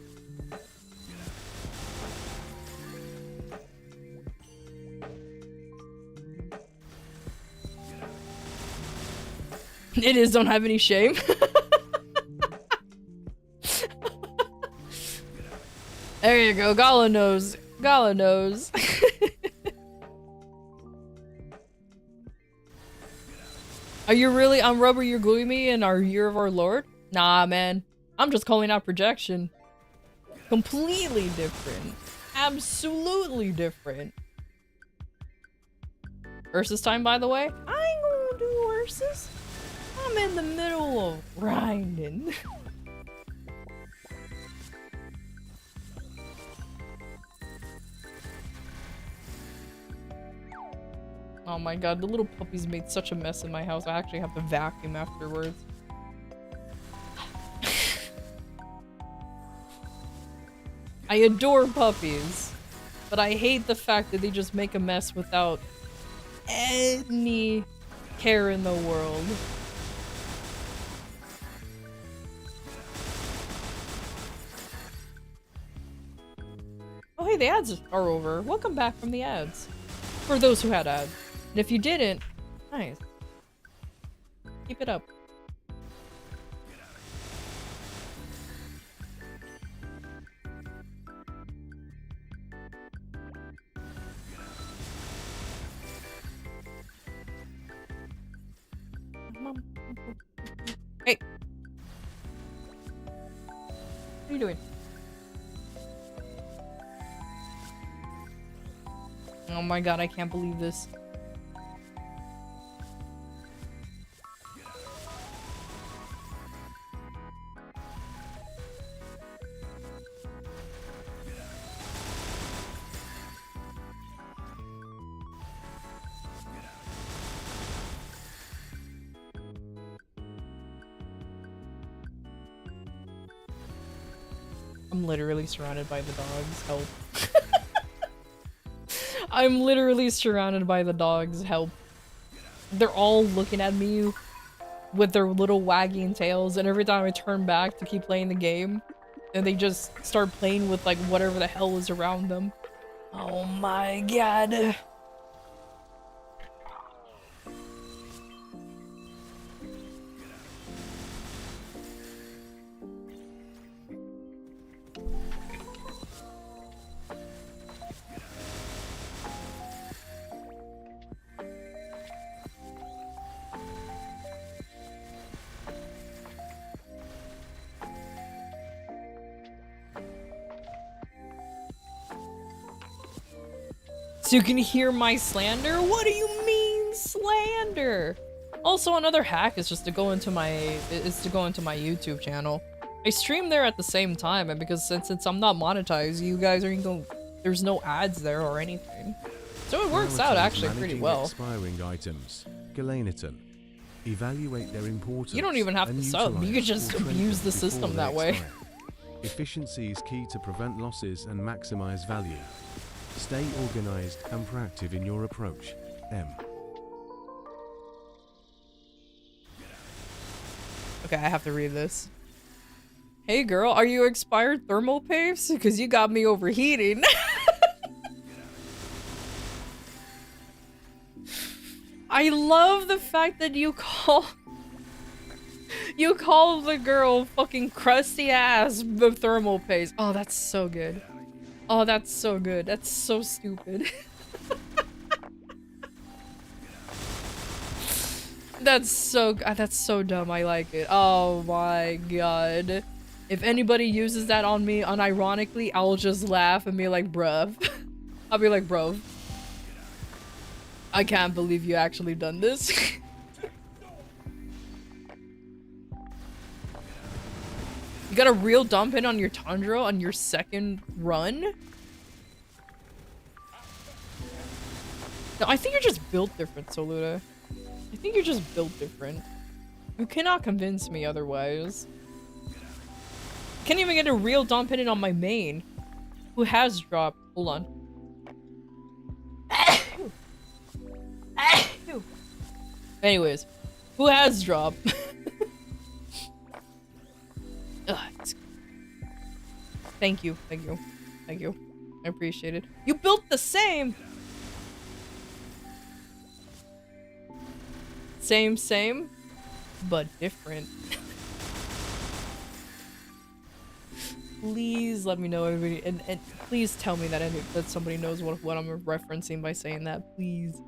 It is, don't have any shame. There you go, Gala knows. Gala knows. Are you really on Rubber You're Gluing Me in our Year of Our Lord? Nah, man. I'm just calling out projection. Completely different. Absolutely different. Ursus time, by the way? I ain't gonna do Ursus. I'm in the middle of grinding. Oh my god, the little puppies made such a mess in my house. I actually have to vacuum afterwards. I adore puppies, but I hate the fact that they just make a mess without any care in the world. Oh hey, the ads are over. Welcome back from the ads. For those who had ads. And if you didn't, nice. Keep it up. Hey. What are you doing? Oh my god, I can't believe this. I'm literally surrounded by the dogs. Help. I'm literally surrounded by the dogs. Help. They're all looking at me with their little wagging tails, and every time I turn back to keep playing the game, and they just start playing with like whatever the hell is around them. Oh my god. So you can hear my slander? What do you mean slander? Also, another hack is just to go into my YouTube channel. I stream there at the same time, and because since I'm not monetized, you guys are going there's no ads there or anything. So it works out actually pretty well. Expiring items. Galaniton. Evaluate their importance. You don't even have to sub. You could just abuse the system that way. Efficiency is key to prevent losses and maximize value. Stay organized and proactive in your approach. M. Okay, I have to read this. Hey girl, are you expired thermal paste? Because you got me overheating. I love the fact that you call the girl fucking crusty ass thermal paste. Oh, that's so good. Oh, that's so good. That's so stupid. That's so dumb. I like it. Oh my god. If anybody uses that on me unironically, I'll just laugh and be like, bruv. I'll be like, bruv. I can't believe you actually done this. You got a real dump in on your Tundra on your second run? No, I think you're just built different, Soluta. I think you're just built different. You cannot convince me otherwise. Can't even get a real dump in on my main. Who has dropped? Hold on. Anyways, who has dropped? Thank you, thank you, thank you. I appreciate it. You built the same! Same, but different. Please let me know everybody, and please tell me that that somebody knows what I'm referencing by saying that, please.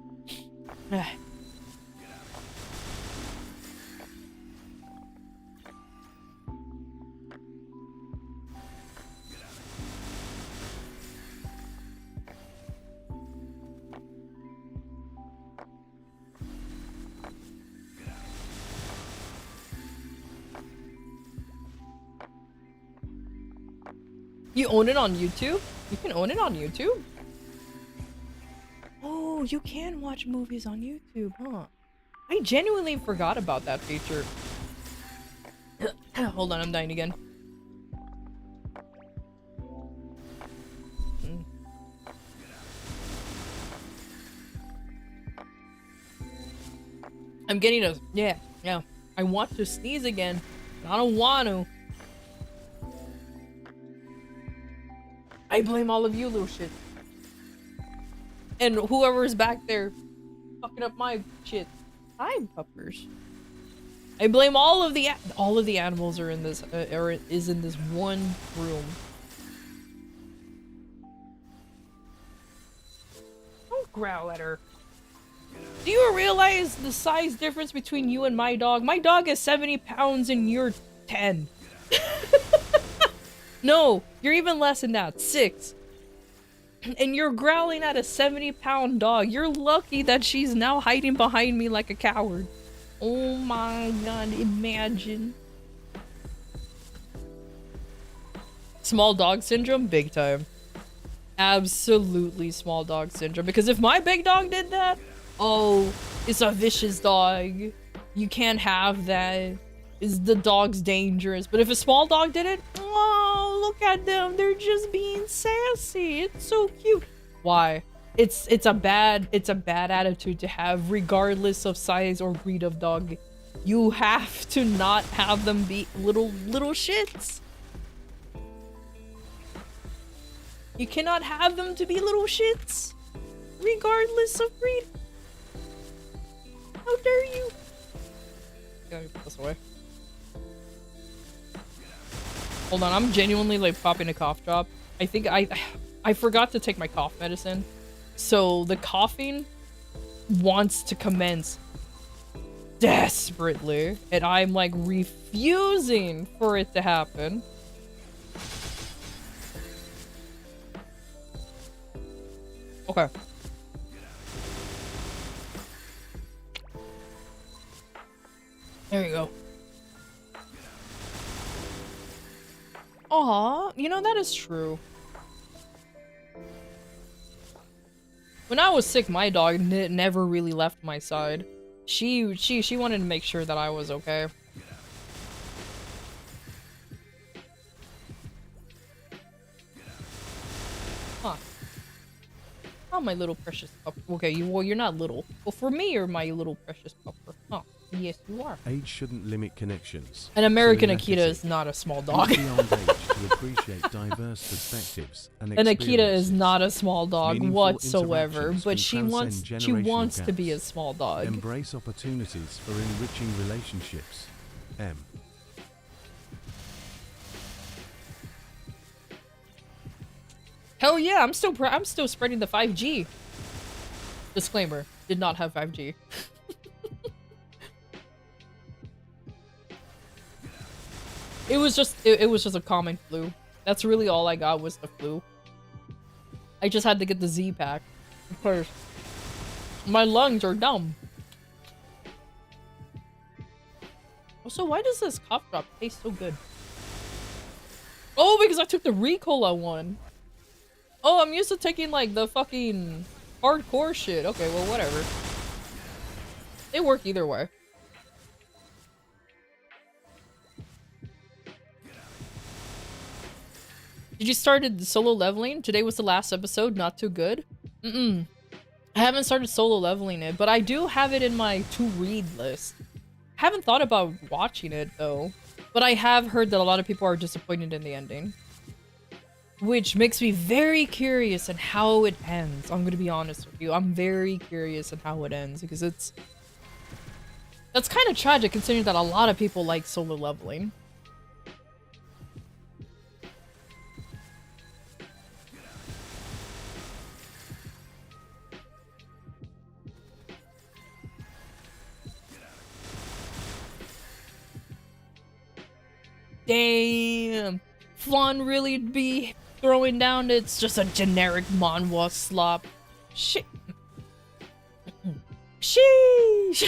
You own it on YouTube? You can own it on YouTube? Oh, you can watch movies on YouTube, huh? I genuinely forgot about that feature. Hold on, I'm dying again. I'm getting a... Yeah. I want to sneeze again. I don't want to. I blame all of you little shit. And whoever's back there fucking up my shit. Hi, puppers. I blame all of the animals are in this is in this one room. Don't growl at her. Do you realize the size difference between you and my dog? My dog is 70 pounds and you're 10. No, you're even less than that, 6. And you're growling at a 70-pound dog. You're lucky that she's now hiding behind me like a coward. Oh my god, imagine. Small dog syndrome? Big time. Absolutely small dog syndrome. Because if my big dog did that, oh, it's a vicious dog. You can't have that. The dog's dangerous. But if a small dog did it, oh, look at them. They're just being sassy. It's so cute. Why? It's a bad attitude to have regardless of size or breed of dog. You have to not have them be little shits. You cannot have them to be little shits regardless of breed. How dare you? Gotta put this away. Hold on, I'm genuinely like popping a cough drop. I think I forgot to take my cough medicine. So the coughing wants to commence desperately. And I'm like refusing for it to happen. Okay. There you go. Aw, you know, that is true. When I was sick, my dog never really left my side. She wanted to make sure that I was okay. Huh. Oh, my little precious pup. Okay, you're not little. Well, for me, you're my little precious pupper. Huh. Yes, you are. Age shouldn't limit connections. An American Akita is not a small dog. Beyond age to appreciate diverse perspectives and An Akita is not a small dog Meaningful whatsoever, but she transcend wants to generational be a gaps. small dog. Embrace opportunities for enriching relationships. M. Hell yeah, I'm still spreading the 5G. Disclaimer, did not have 5G. It was just a common flu. That's really all I got was the flu. I just had to get the Z pack. Of course. My lungs are dumb. Also, why does this cough drop taste so good? Oh, because I took the Ricola one. Oh, I'm used to taking like the fucking hardcore shit. Okay, well, whatever. They work either way. Did you started solo leveling? Today was the last episode. Not too good. I haven't started solo leveling it, but I do have it in my to-read list. Haven't thought about watching it though, but I have heard that a lot of people are disappointed in the ending, which makes me very curious in how it ends. I'm gonna be honest with you. I'm very curious in how it ends because that's kind of tragic considering that a lot of people like solo leveling. Damn, Flan really be throwing down. It's just a generic manhwa slop. Shit. Sheesh.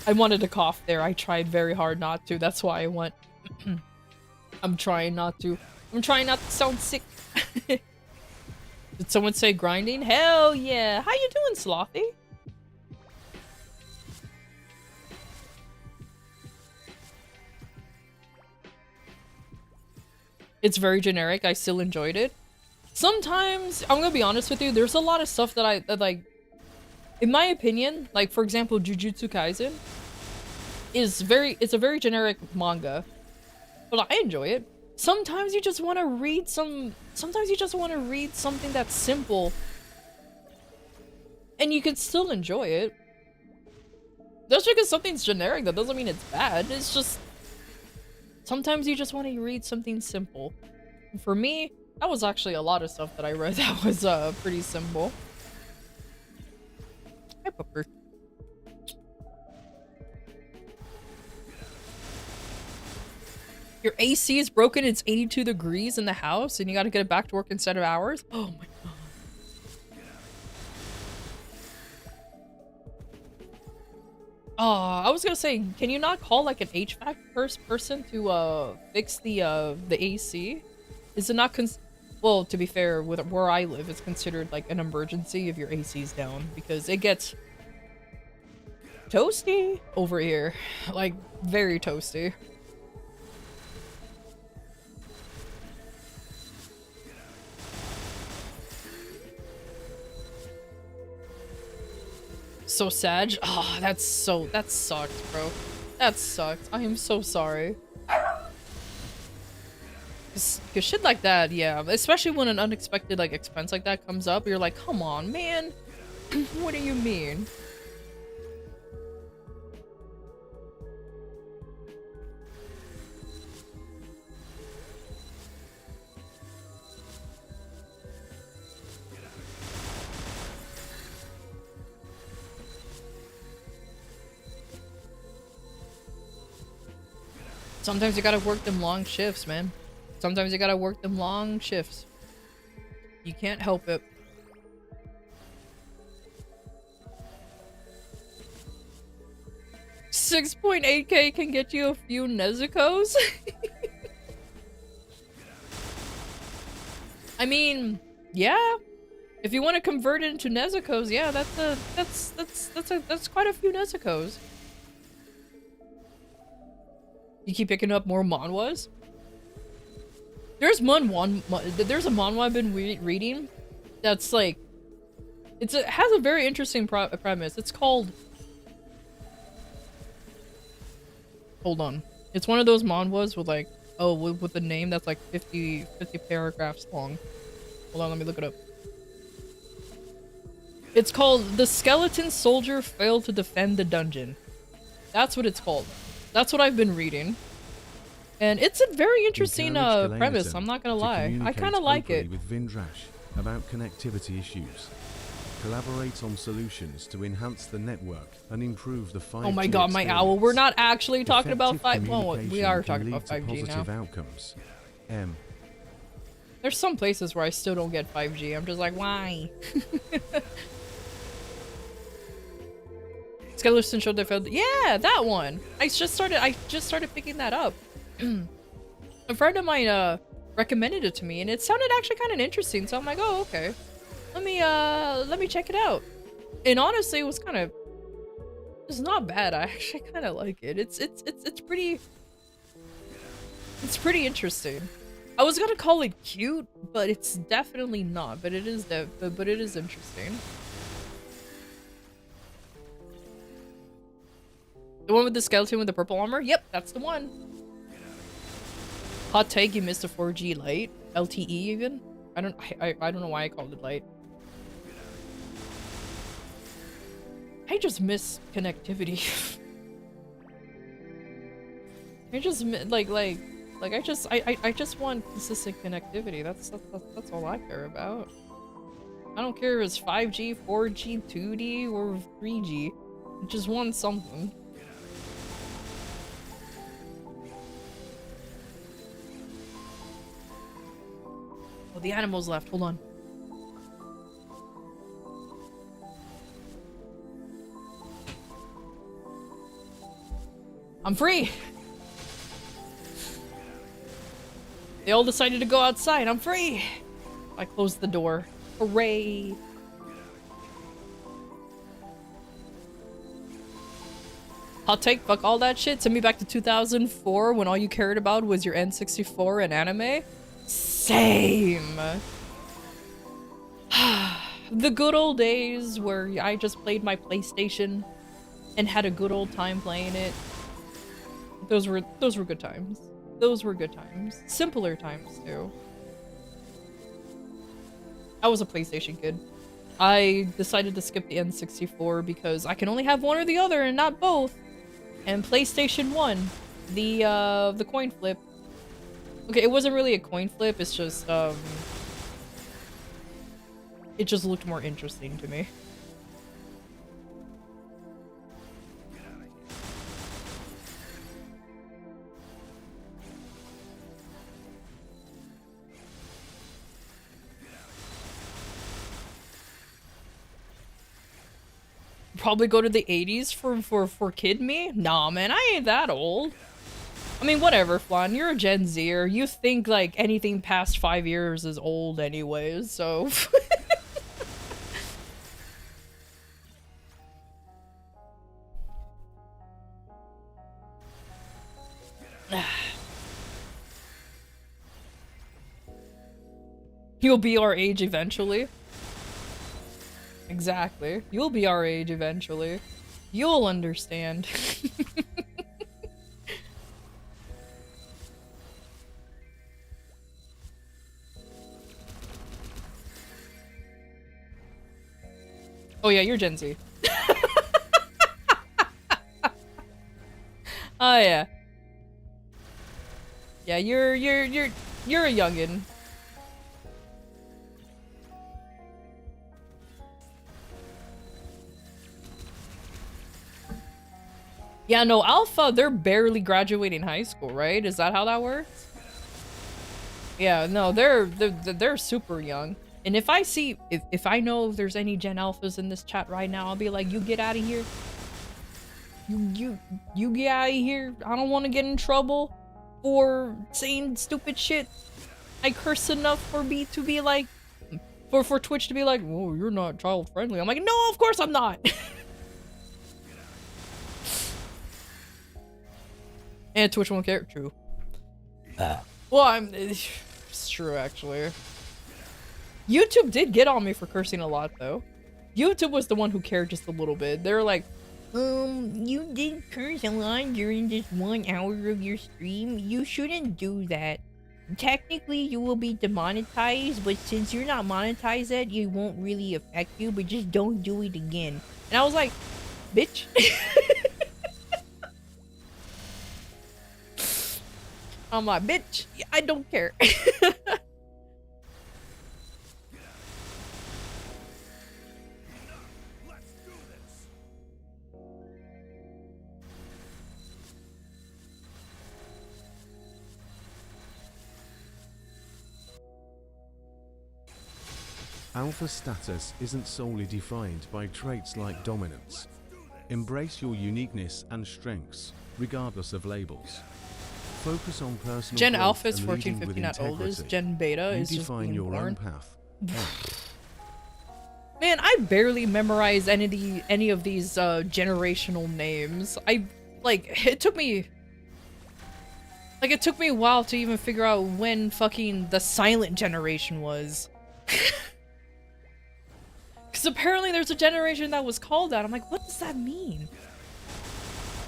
I wanted to cough there. I tried very hard not to. That's why I went. I'm trying not to. I'm trying not to sound sick. Did someone say grinding? Hell yeah. How you doing, Slothy? It's very generic. I still enjoyed it. Sometimes, I'm gonna be honest with you, there's a lot of stuff that like, in my opinion, like for example, Jujutsu Kaisen it's a very generic manga, but I enjoy it. Sometimes you just want to read something that's simple and you can still enjoy it. Just because something's generic, that doesn't mean it's bad. It's just sometimes you just want to read something simple. And for me, that was actually a lot of stuff that I read that was pretty simple. Hi, Pupper. Your AC is broken, it's 82 degrees in the house, and you gotta get it back to work in 7 hours? Oh my god. I was gonna say, can you not call like an HVAC person to fix the AC? Is it not well, to be fair, with where I live, it's considered like an emergency if your AC's down because it gets toasty over here, like very toasty. So sad. Oh, that sucked, bro. That sucked. I am so sorry. Cause shit like that, yeah, especially when an unexpected like expense like that comes up, you're like, come on, man. What do you mean? Sometimes you gotta work them long shifts, man. Sometimes you gotta work them long shifts. You can't help it. $6.8K can get you a few Nezuko's. I mean, yeah. If you want to convert it into Nezuko's, yeah, that's quite a few Nezuko's. You keep picking up more manhwas? There's a manhwa I've been reading that's like, it has a very interesting premise. It's called, hold on. It's one of those manhwas with like, with a name that's like 50 paragraphs long. Hold on, let me look it up. It's called The Skeleton Soldier Failed to Defend the Dungeon. That's what it's called. That's what I've been reading. And it's a very interesting premise, I'm not gonna lie. I kinda like it. With Vindrash about connectivity issues. Collaborate on solutions to enhance the network and improve the 5G Oh my god, my owl. We're not actually talking about Effective 5G. Well, we are talking about communication can 5G lead to positive now. outcomes. There's some places where I still don't get 5G. I'm just like, why? Skeleton showed that failed. Yeah, that one. I just started picking that up. A friend of mine recommended it to me, and it sounded actually kind of interesting. So I'm like, oh, okay. Let me check it out. And honestly, it was kind of, it's not bad. I actually kind of like it. It's pretty interesting. I was gonna call it cute, but it's definitely not. But it is but it is interesting. The one with the skeleton with the purple armor? Yep, that's the one. Hot take, you missed a 4G light. LTE even? I don't know why I called it light. I just miss connectivity. I just I just want consistent connectivity. That's all I care about. I don't care if it's 5G, 4G, 2D, or 3G. I just want something. Oh, the animals left. Hold on. I'm free! They all decided to go outside. I'm free! I closed the door. Hooray! Hot take, fuck all that shit. Send me back to 2004 when all you cared about was your N64 and anime. Same! The good old days where I just played my PlayStation and had a good old time playing it. Those were good times. Those were good times. Simpler times too. I was a PlayStation kid. I decided to skip the N64 because I can only have one or the other and not both. And PlayStation 1, the coin flip. Okay, it wasn't really a coin flip, it's just it just looked more interesting to me. Probably go to the 80s for kid me? Nah, man, I ain't that old. I mean, whatever, Flan. You're a Gen Zer. You think, like, anything past 5 years is old anyways, so... You'll be our age eventually. Exactly. You'll be our age eventually. You'll understand. Oh yeah, you're Gen Z. Oh yeah. Yeah, you're a youngin'. Yeah, no, Alpha, they're barely graduating high school, right? Is that how that works? Yeah, no, they're super young. And if I see, if I know if there's any Gen Alphas in this chat right now, I'll be like, you get out of here. You get out of here. I don't want to get in trouble for saying stupid shit. I curse enough for me to be like, for Twitch to be like, whoa, you're not child friendly. I'm like, no, of course I'm not. And Twitch won't care. True. Well, it's true actually. YouTube did get on me for cursing a lot though. YouTube was the one who cared just a little bit. They were like, you did curse a lot during this 1 hour of your stream. You shouldn't do that. Technically, you will be demonetized, but since you're not monetized yet, it won't really affect you, but just don't do it again. And I was like, bitch. I'm like, bitch, I don't care. Alpha status isn't solely defined by traits like dominance. Embrace your uniqueness and strengths, regardless of labels. Focus on personal Gen growth Alpha is and 14, leading with 15 at oldest. integrity. Gen Beta You is just define being your own born. path. Man, I barely memorize any of these generational names. It took me a while to even figure out when fucking the silent generation was. Cause apparently there's a generation that was called that. I'm like, what does that mean?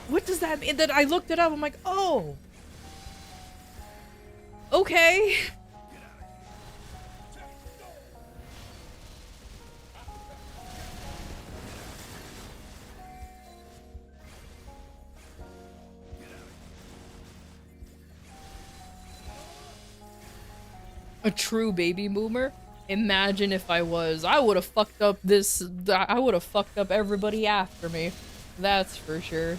What does that mean? And then I looked it up, I'm like, oh. Okay. A true baby boomer? Imagine if I was. I would have fucked up I would have fucked up everybody after me. That's for sure.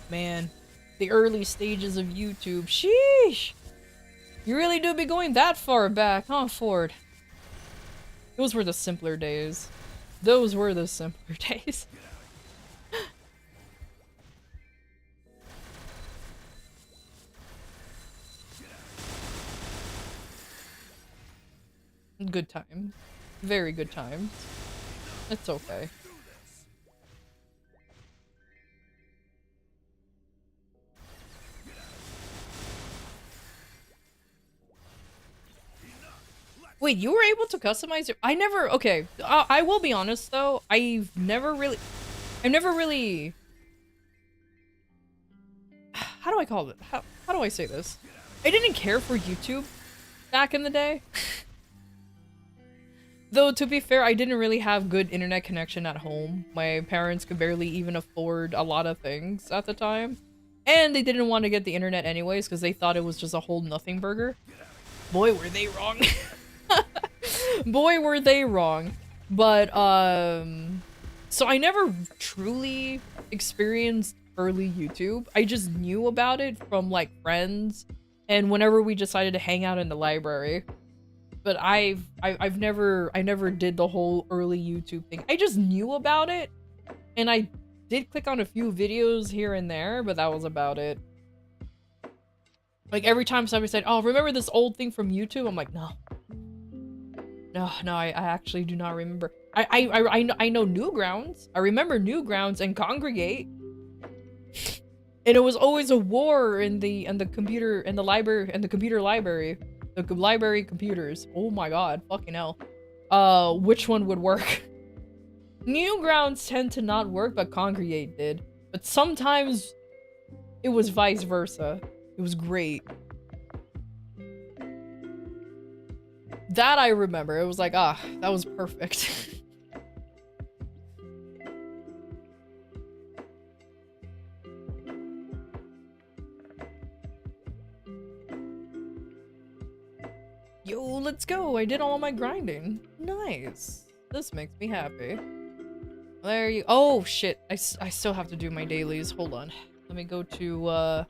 Man, the early stages of YouTube. Sheesh! You really do be going that far back, huh, Ford? Those were the simpler days. Those were the simpler days. Good times. Very good times. It's okay. Wait, you were able to customize your— I never— okay, I will be honest though, I've never really— how do I call it? How do I say this? I didn't care for YouTube back in the day. Though, to be fair, I didn't really have good internet connection at home. My parents could barely even afford a lot of things at the time. And they didn't want to get the internet anyways because they thought it was just a whole nothing burger. Boy, were they wrong. Boy, were they wrong. But, so I never truly experienced early YouTube. I just knew about it from, like, friends and whenever we decided to hang out in the library. But I never did the whole early YouTube thing. I just knew about it, and I did click on a few videos here and there, but that was about it. Like, every time somebody said, oh, remember this old thing from YouTube? I'm like, no. No, I actually do not remember. I know Newgrounds. I remember Newgrounds and Congregate. And it was always a war in the computer library. The library computers. Oh my god, fucking hell. Which one would work? Newgrounds tend to not work, but Congregate did. But sometimes it was vice versa. It was great. That I remember. It was like, ah, that was perfect. Yo, let's go. I did all my grinding. Nice. This makes me happy. There you— oh, shit. I still have to do my dailies. Hold on. Let me go to,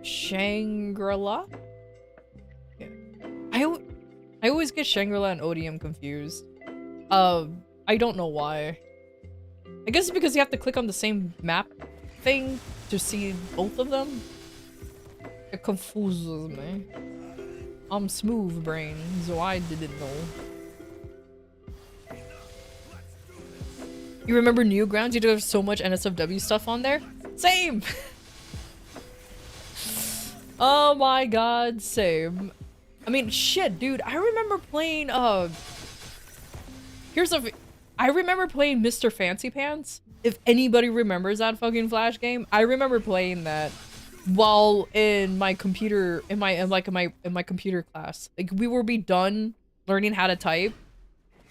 Shangri-La? Yeah. I always get Shangri-La and Odium confused. I don't know why. I guess it's because you have to click on the same map thing to see both of them. It confuses me. I'm smooth brain, so I didn't know. You remember Newgrounds? You do have so much NSFW stuff on there? Same! Oh my god, same. I mean, shit, dude. I remember playing, I remember playing Mr. Fancy Pants. If anybody remembers that fucking Flash game, I remember playing that while in my computer, in my computer class. Like, we will be done learning how to type,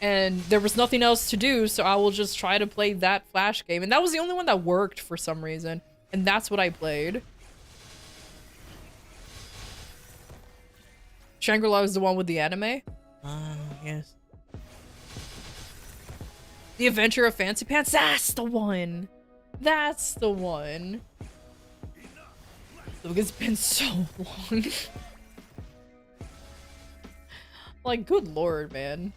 and there was nothing else to do, so I will just try to play that Flash game. And that was the only one that worked for some reason, and that's what I played. Shangri-La is the one with the anime? Yes. The Adventure of Fancy Pants? That's the one! That's the one! Look, it's been so long. Like, good lord, man.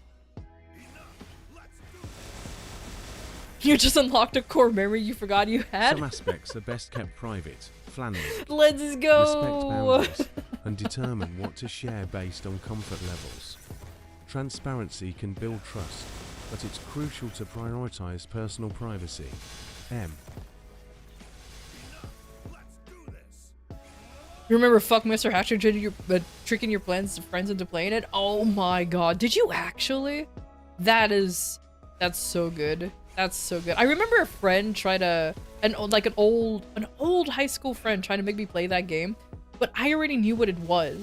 You just unlocked a core memory you forgot you had? Some aspects are best kept private. Flannery. Let's go! Respect boundaries and determine what to share based on comfort levels. Transparency can build trust, but it's crucial to prioritize personal privacy. M. You remember fuck Mr. Hatcher tricking your friends into playing it? Oh my god. Did you actually? That's so good. That's so good. I remember a friend tried to, an old high school friend trying to make me play that game, but I already knew what it was.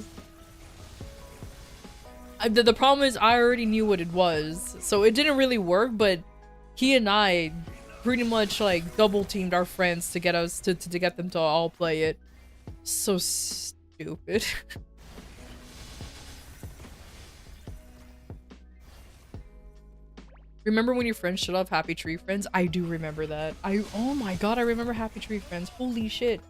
The problem is I already knew what it was, so it didn't really work, but he and I pretty much like double teamed our friends to get us to get them to all play it. So stupid. Remember when your friends shut off Happy Tree Friends? I do remember that. Oh my god, I remember Happy Tree Friends. Holy shit.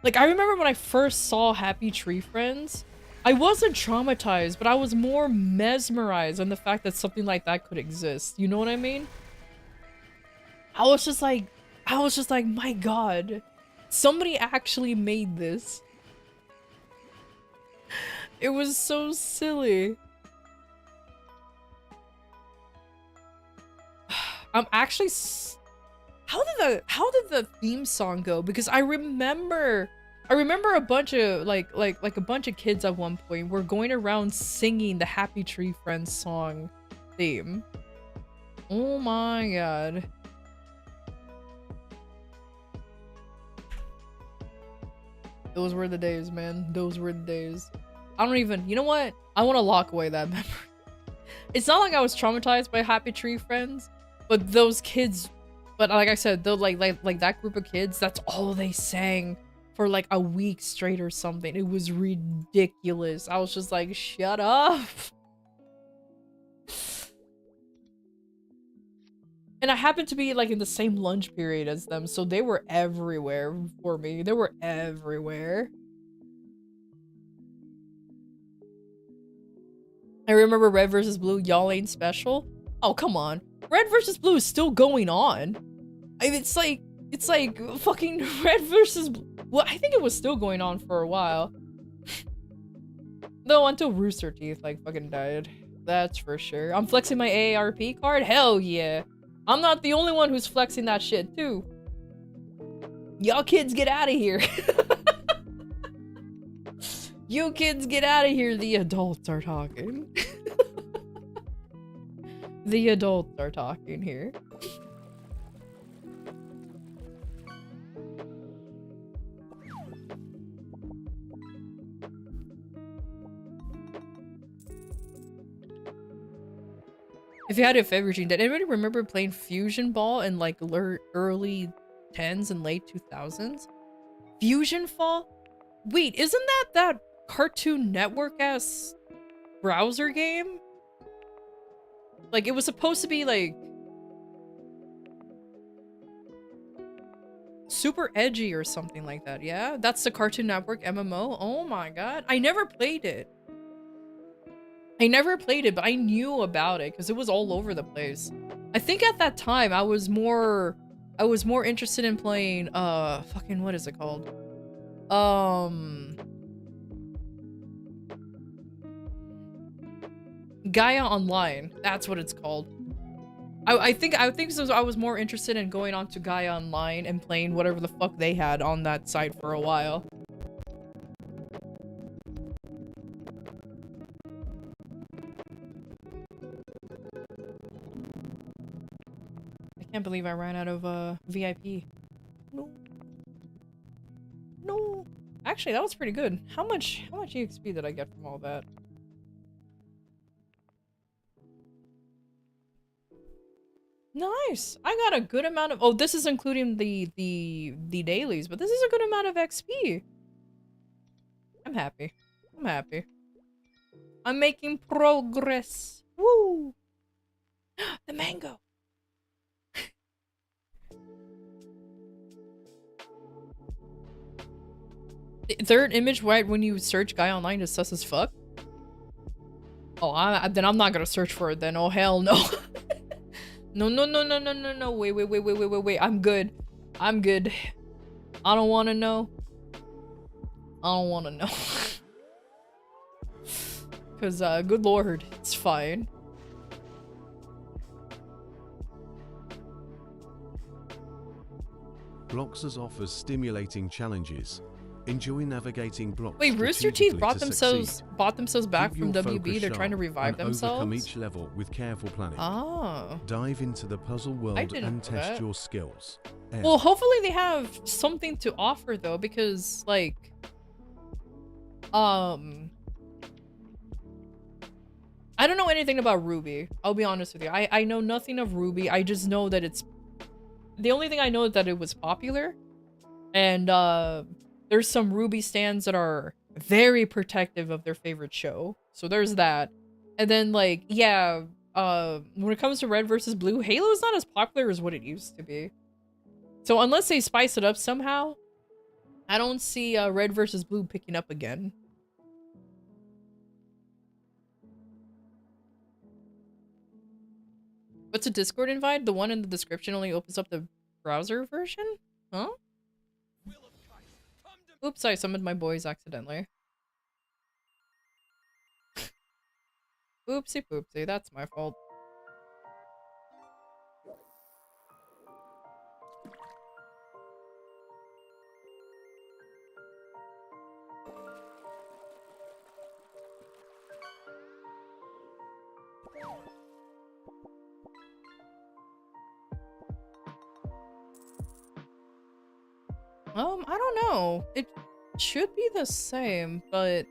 Like, I remember when I first saw Happy Tree Friends, I wasn't traumatized, but I was more mesmerized on the fact that something like that could exist. You know what I mean? I was just like, my god, somebody actually made this. It was so silly. I'm actually how did the theme song go? Because I remember a bunch of like a bunch of kids at one point were going around singing the Happy Tree Friends song theme. Oh my god. Those were the days, man. Those were the days. I don't even, you know what? I want to lock away that memory. It's not like I was traumatized by Happy Tree Friends, but those kids, but like I said, though, like that group of kids, that's all they sang for like a week straight or something. It was ridiculous. I was just like, shut up. And I happened to be like in the same lunch period as them, so they were everywhere for me. They were everywhere. I remember Red versus Blue, y'all ain't special. Oh, come on. Red versus Blue is still going on. It's like fucking Red versus Blue. Well, I think it was still going on for a while. Though until Rooster Teeth like fucking died. That's for sure. I'm flexing my AARP card? Hell yeah. I'm not the only one who's flexing that shit too. Y'all kids get out of here. You kids get out of here. The adults are talking. The adults are talking here. If you had a favorite gene, did anybody remember playing Fusion Ball in like early 10s and late 2000s? Fusion Ball? Wait, isn't that Cartoon Network ass browser game? Like, it was supposed to be like super edgy or something like that, yeah? That's the Cartoon Network MMO? Oh my god. I never played it. But I knew about it because it was all over the place. I think at that time I was more interested in playing fucking what is it called? Gaia Online. That's what it's called. I think so. I was more interested in going on to Gaia Online and playing whatever the fuck they had on that site for a while. I can't believe I ran out of VIP. No. Actually, that was pretty good. How much EXP did I get from all that? Nice. I got a good amount of. Oh, this is including the dailies, but this is a good amount of XP. I'm happy. I'm making progress. Woo! The mango. The third image right when you search guy online is sus as fuck. Oh, then I'm not gonna search for it then. Oh hell no. No. Wait. I'm good. I'm good. I don't wanna know. I don't wanna know. Cause good lord, it's fine. Bloxers offers stimulating challenges. Enjoy navigating blocks. Wait, Rooster Teeth bought themselves back Keep from your WB. focus They're trying to sharp revive and overcome themselves. each level with careful planning. Oh. Dive into the puzzle world didn't and know test that. your skills. Well, hopefully they have something to offer though, because like, I don't know anything about Ruby. I'll be honest with you. I know nothing of Ruby. I just know that it's the only thing I know is that it was popular, and there's some Ruby stands that are very protective of their favorite show. So there's that. And then like, yeah, when it comes to Red versus Blue, Halo's not as popular as what it used to be. So unless they spice it up somehow, I don't see Red versus Blue picking up again. What's a Discord invite? The one in the description only opens up the browser version? Huh? Oops, I summoned my boys accidentally. Oopsie poopsie, that's my fault. I don't know. It should be the same, but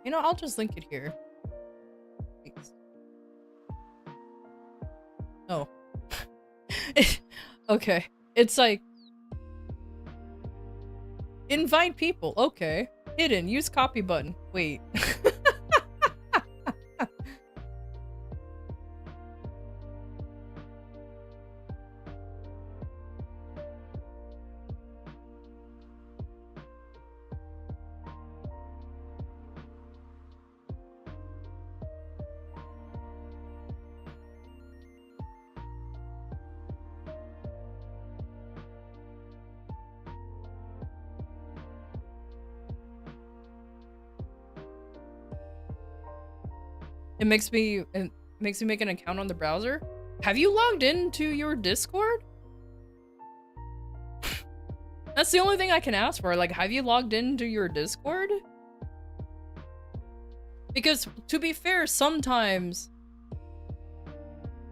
you know, I'll just link it here. Thanks. Oh. Okay. It's like invite people. Okay. Hidden. Use copy button. Wait. It makes me make an account on the browser. Have you logged into your Discord? That's the only thing I can ask for. Like, have you logged into your Discord? Because to be fair, sometimes,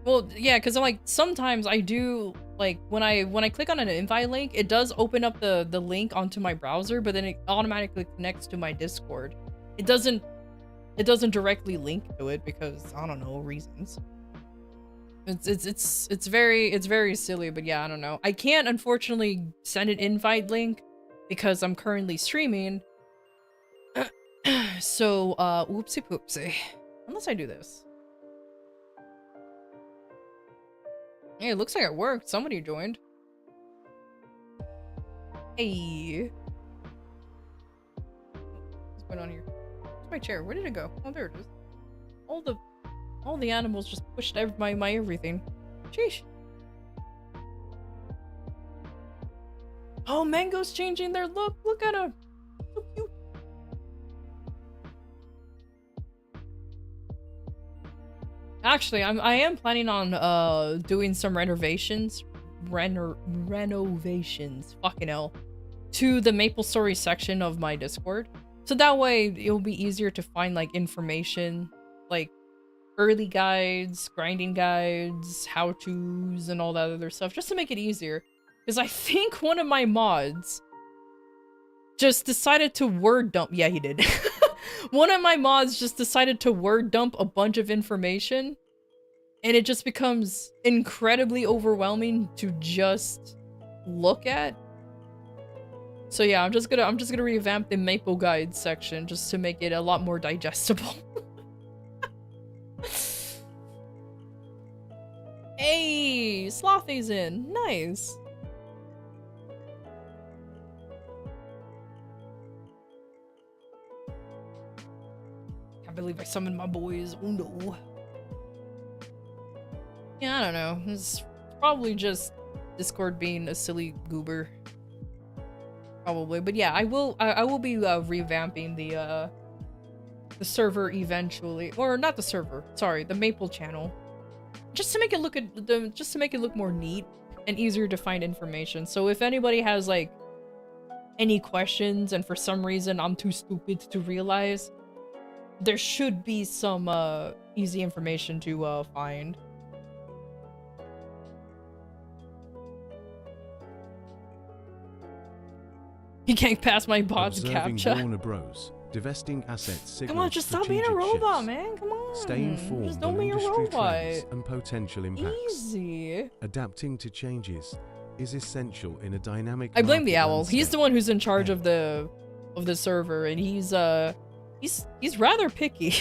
well, yeah, because I'm like sometimes I do like when I click on an invite link, it does open up the link onto my browser, but then it automatically connects to my Discord. It doesn't directly link to it because I don't know reasons. It's very silly, but yeah, I don't know. I can't unfortunately send an invite link because I'm currently streaming. So whoopsie poopsie. Unless I do this. Hey, it looks like it worked. Somebody joined. Hey. What's going on here? My chair. Where did it go? Oh, there it is. All the animals just pushed my everything. Sheesh. Oh, Mango's changing their look. Look at her. So cute. Actually, I am planning on doing some renovations. Renovations. Fucking hell. To the Maple Story section of my Discord. So that way it'll be easier to find like information, like early guides, grinding guides, how-tos, and all that other stuff, just to make it easier. Because I think one of my mods just decided to word dump. Yeah, he did. One of my mods just decided to word dump a bunch of information, and it just becomes incredibly overwhelming to just look at. So yeah, I'm just gonna revamp the Maple Guide section just to make it a lot more digestible. Hey, Slothy's in. Nice. believe I summoned my boys. Oh no. Yeah, I don't know. It's probably just Discord being a silly goober. Probably, but yeah, I will be revamping the server eventually, or not the server. Sorry, the Maple channel, just to make it look more neat and easier to find information. So if anybody has like any questions, and for some reason I'm too stupid to realize, there should be some easy information to find. You can't pass my bot's Observing captcha. Warner Bros. Divesting assets signals Come on, just stop being a robot, man. Come on. Stay informed just on don't be a industry robot. trends and potential impacts. Easy. Adapting to changes is essential in a dynamic I blame the market owl. He's landscape. the one who's in charge of the server, and he's rather picky.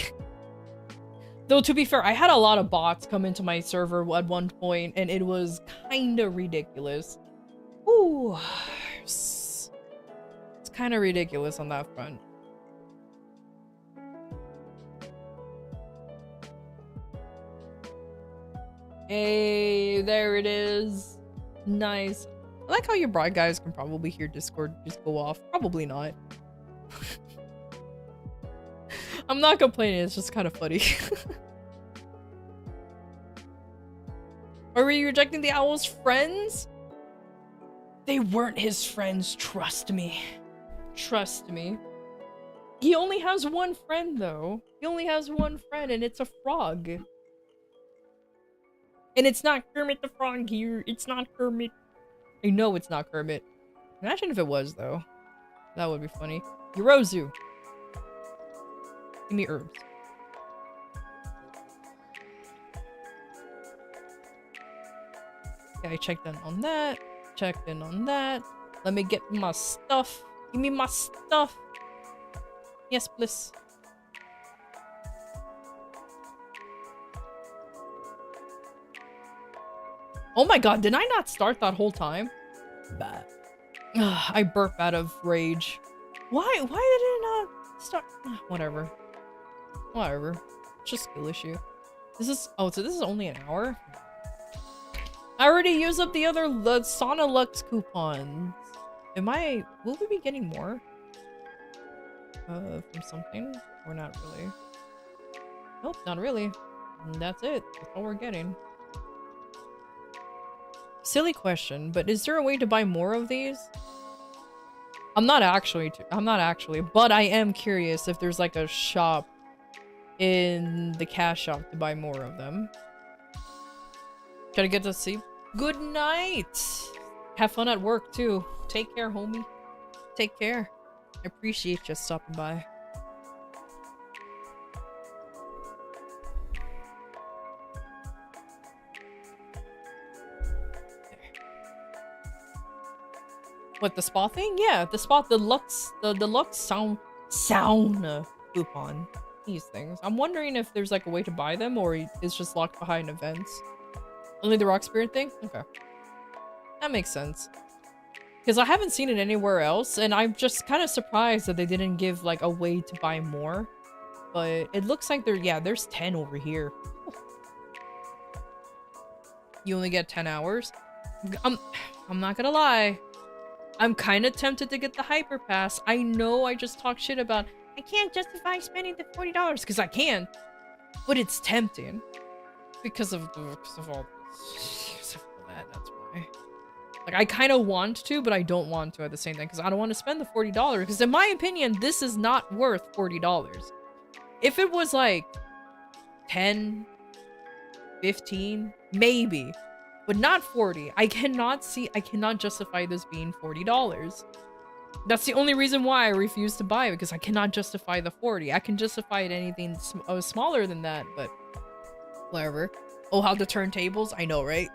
Though to be fair, I had a lot of bots come into my server at one point, and it was kind of ridiculous. Ooh, it's kind of ridiculous on that front. Hey, there it is. Nice. I like how your broad guys can probably hear Discord just go off. Probably not. I'm not complaining, it's just kind of funny. Are we rejecting the owl's friends? They weren't his friends, trust me. Trust me. He only has one friend, though. He only has one friend, and it's a frog. And it's not Kermit the Frog here. It's not Kermit. I know it's not Kermit. Imagine if it was, though. That would be funny. Yorozu. Give me herbs. Okay, I checked in on that. Checked in on that. Let me get my stuff. Give me my stuff. Yes, please. Oh my god, did I not start that whole time? Bah. I burp out of rage. Why did it not start? Whatever. Whatever. It's just a skill issue. This is, oh, so this is only an hour? I already used up the Sonalux coupons. Will we be getting more? From something? Or not really? Nope, not really. And that's it. That's all we're getting. Silly question, but is there a way to buy more of these? I'm not actually, but I am curious if there's like a shop in the cash shop to buy more of them. Gotta get to sleep. Good night! Have fun at work too. Take care, homie. Take care. I appreciate you stopping by. What, the spa thing? Yeah, the spa, the Lux sauna coupon. These things. I'm wondering if there's like a way to buy them, or it's just locked behind events. Only the Rock Spirit thing? Okay. That makes sense. Because I haven't seen it anywhere else, and I'm just kind of surprised that they didn't give like a way to buy more. But it looks like there's 10 over here. You only get 10 hours? I'm not gonna lie. I'm kind of tempted to get the Hyper Pass. I know I just talked shit about, I can't justify spending the $40, because I can. But it's tempting. Because of all that, that's why. Like, I kind of want to, but I don't want to at the same time, because I don't want to spend the $40, because in my opinion, this is not worth $40. If it was like 10, 15, maybe. But not 40. I cannot justify this being $40. That's the only reason why I refuse to buy it, because I cannot justify the 40. I can justify it anything smaller than that, but whatever. Oh, how to turn tables? I know, right?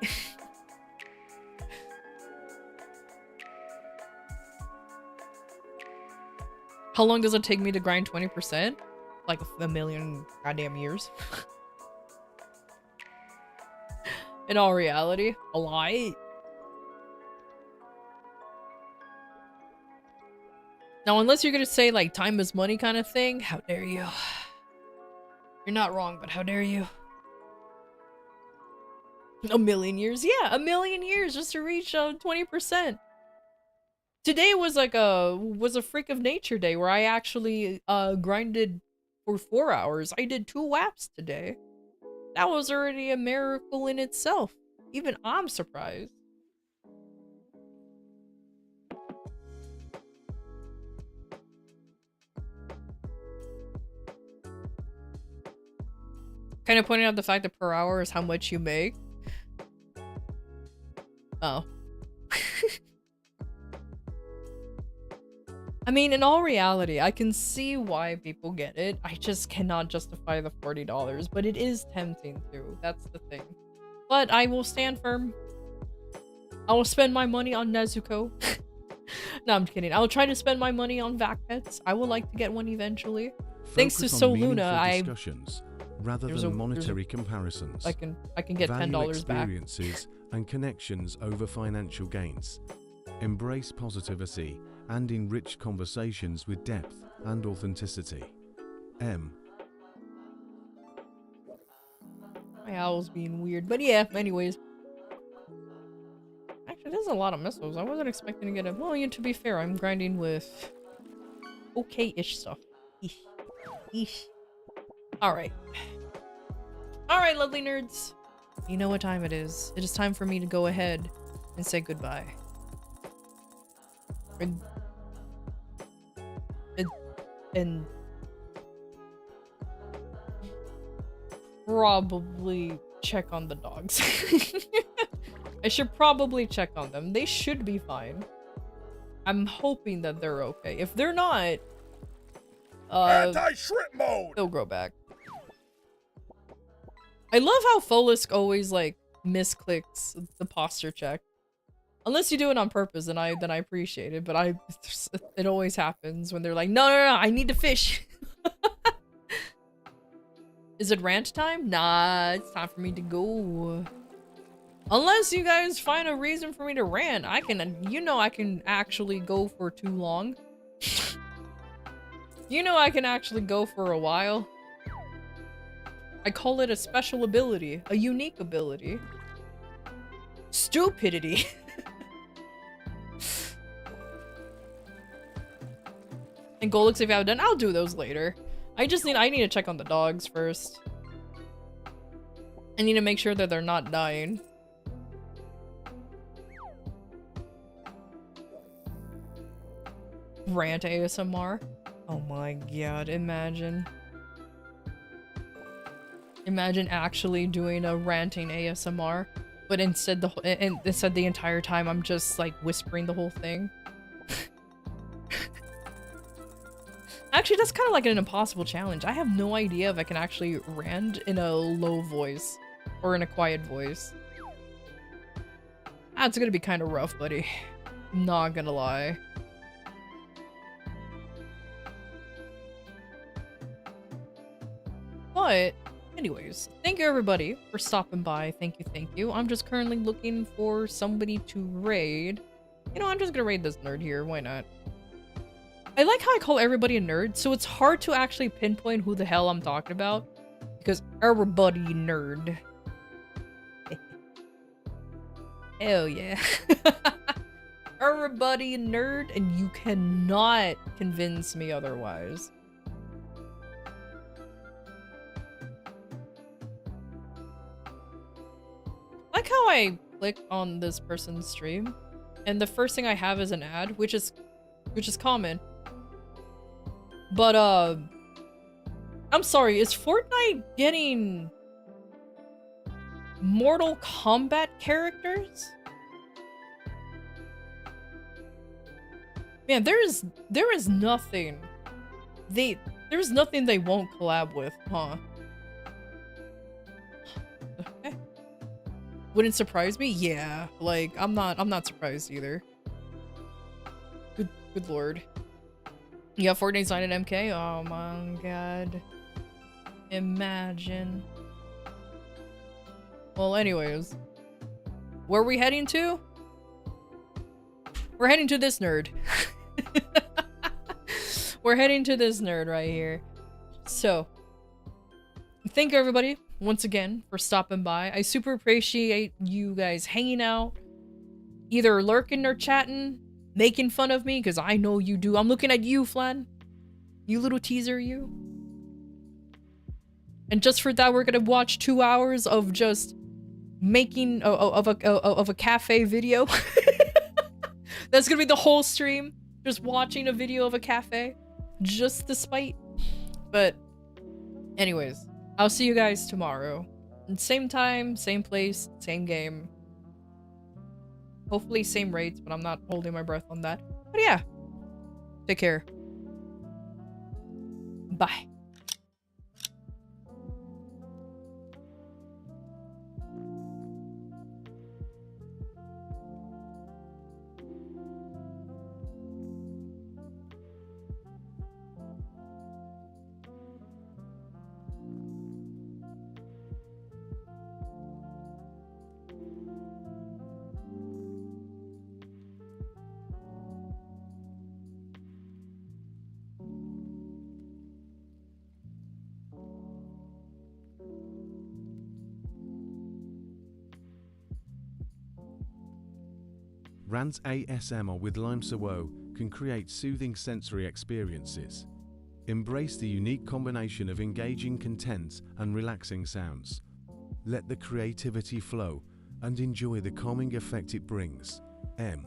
How long does it take me to grind 20%? Like a million goddamn years. In all reality, a lot. Now, unless you're gonna say like time is money kind of thing, how dare you? You're not wrong, but how dare you? A million years? Yeah, a million years just to reach 20%. Today was like a freak of nature day where I actually grinded for 4 hours. I did 2 WAPs today. That was already a miracle in itself. Even I'm surprised. Kind of pointing out the fact that per hour is how much you make. Oh. I mean, in all reality, I can see why people get it. I just cannot justify the $40, but it is tempting too. That's the thing. But I will stand firm. I will spend my money on Nezuko. No, I'm kidding. I'll try to spend my money on vac pets. I would like to get one eventually. Thanks to Focus on Soluna, meaningful discussions rather than monetary comparisons. I can get Value $10 back. experiences and connections over financial gains. Embrace positivity and enrich conversations with depth and authenticity. M. My owl's being weird, but yeah, anyways. Actually, there's a lot of missiles. I wasn't expecting to get a... Well, to be fair, I'm grinding with okay-ish stuff. Eesh. Eesh. Alright. Alright, lovely nerds. You know what time it is. It is time for me to go ahead and say goodbye. And probably check on the dogs. I should probably check on them. They should be fine. I'm hoping that they're okay. If they're not, anti-shrimp mode. they'll grow back. I love how Folisk always like misclicks the posture check. Unless you do it on purpose, then I appreciate it. But it always happens when they're like, no, I need to fish. Is it rant time? Nah, it's time for me to go. Unless you guys find a reason for me to rant, I can actually go for too long. I can actually go for a while. I call it a special ability, a unique ability. Stupidity. And goal looks if you have done, I'll do those later. I need to check on the dogs first. I need to make sure that they're not dying. Rant ASMR. Oh my god, imagine. Imagine actually doing a ranting ASMR, but instead the entire time I'm just like whispering the whole thing. Actually, that's kind of like an impossible challenge. I have no idea if I can actually rant in a low voice or in a quiet voice. That's gonna be kind of rough, buddy. Not gonna lie. But anyways, thank you everybody for stopping by. Thank you. I'm just currently looking for somebody to raid. I'm just gonna raid this nerd here. Why not? I like how I call everybody a nerd, so it's hard to actually pinpoint who the hell I'm talking about. Because everybody nerd. Hell yeah. Everybody nerd, and you cannot convince me otherwise. Like how I click on this person's stream, and the first thing I have is an ad, which is common. But I'm sorry, is Fortnite getting Mortal Kombat characters? Man, there is nothing. There's nothing they won't collab with, huh? Okay. Wouldn't surprise me? Yeah, like I'm not surprised either. Good lord. Yeah, Fortnite's not an MK? Oh my god. Imagine. Well, anyways. Where are we heading to? We're heading to this nerd. We're heading to this nerd right here. So, thank you everybody once again for stopping by. I super appreciate you guys hanging out, either lurking or chatting, making fun of me, because I know you do. I'm looking at you, Flan. You little teaser, you. And just for that, we're gonna watch 2 hours of just making of a cafe video. That's gonna be the whole stream, just watching a video of a cafe, just to spite. But anyways, I'll see you guys tomorrow. Same time, same place, same game. Hopefully same rates, but I'm not holding my breath on that. But yeah, take care. Bye. Rand's ASMR with Lime Sawo can create soothing sensory experiences. Embrace the unique combination of engaging content and relaxing sounds. Let the creativity flow and enjoy the calming effect it brings. M.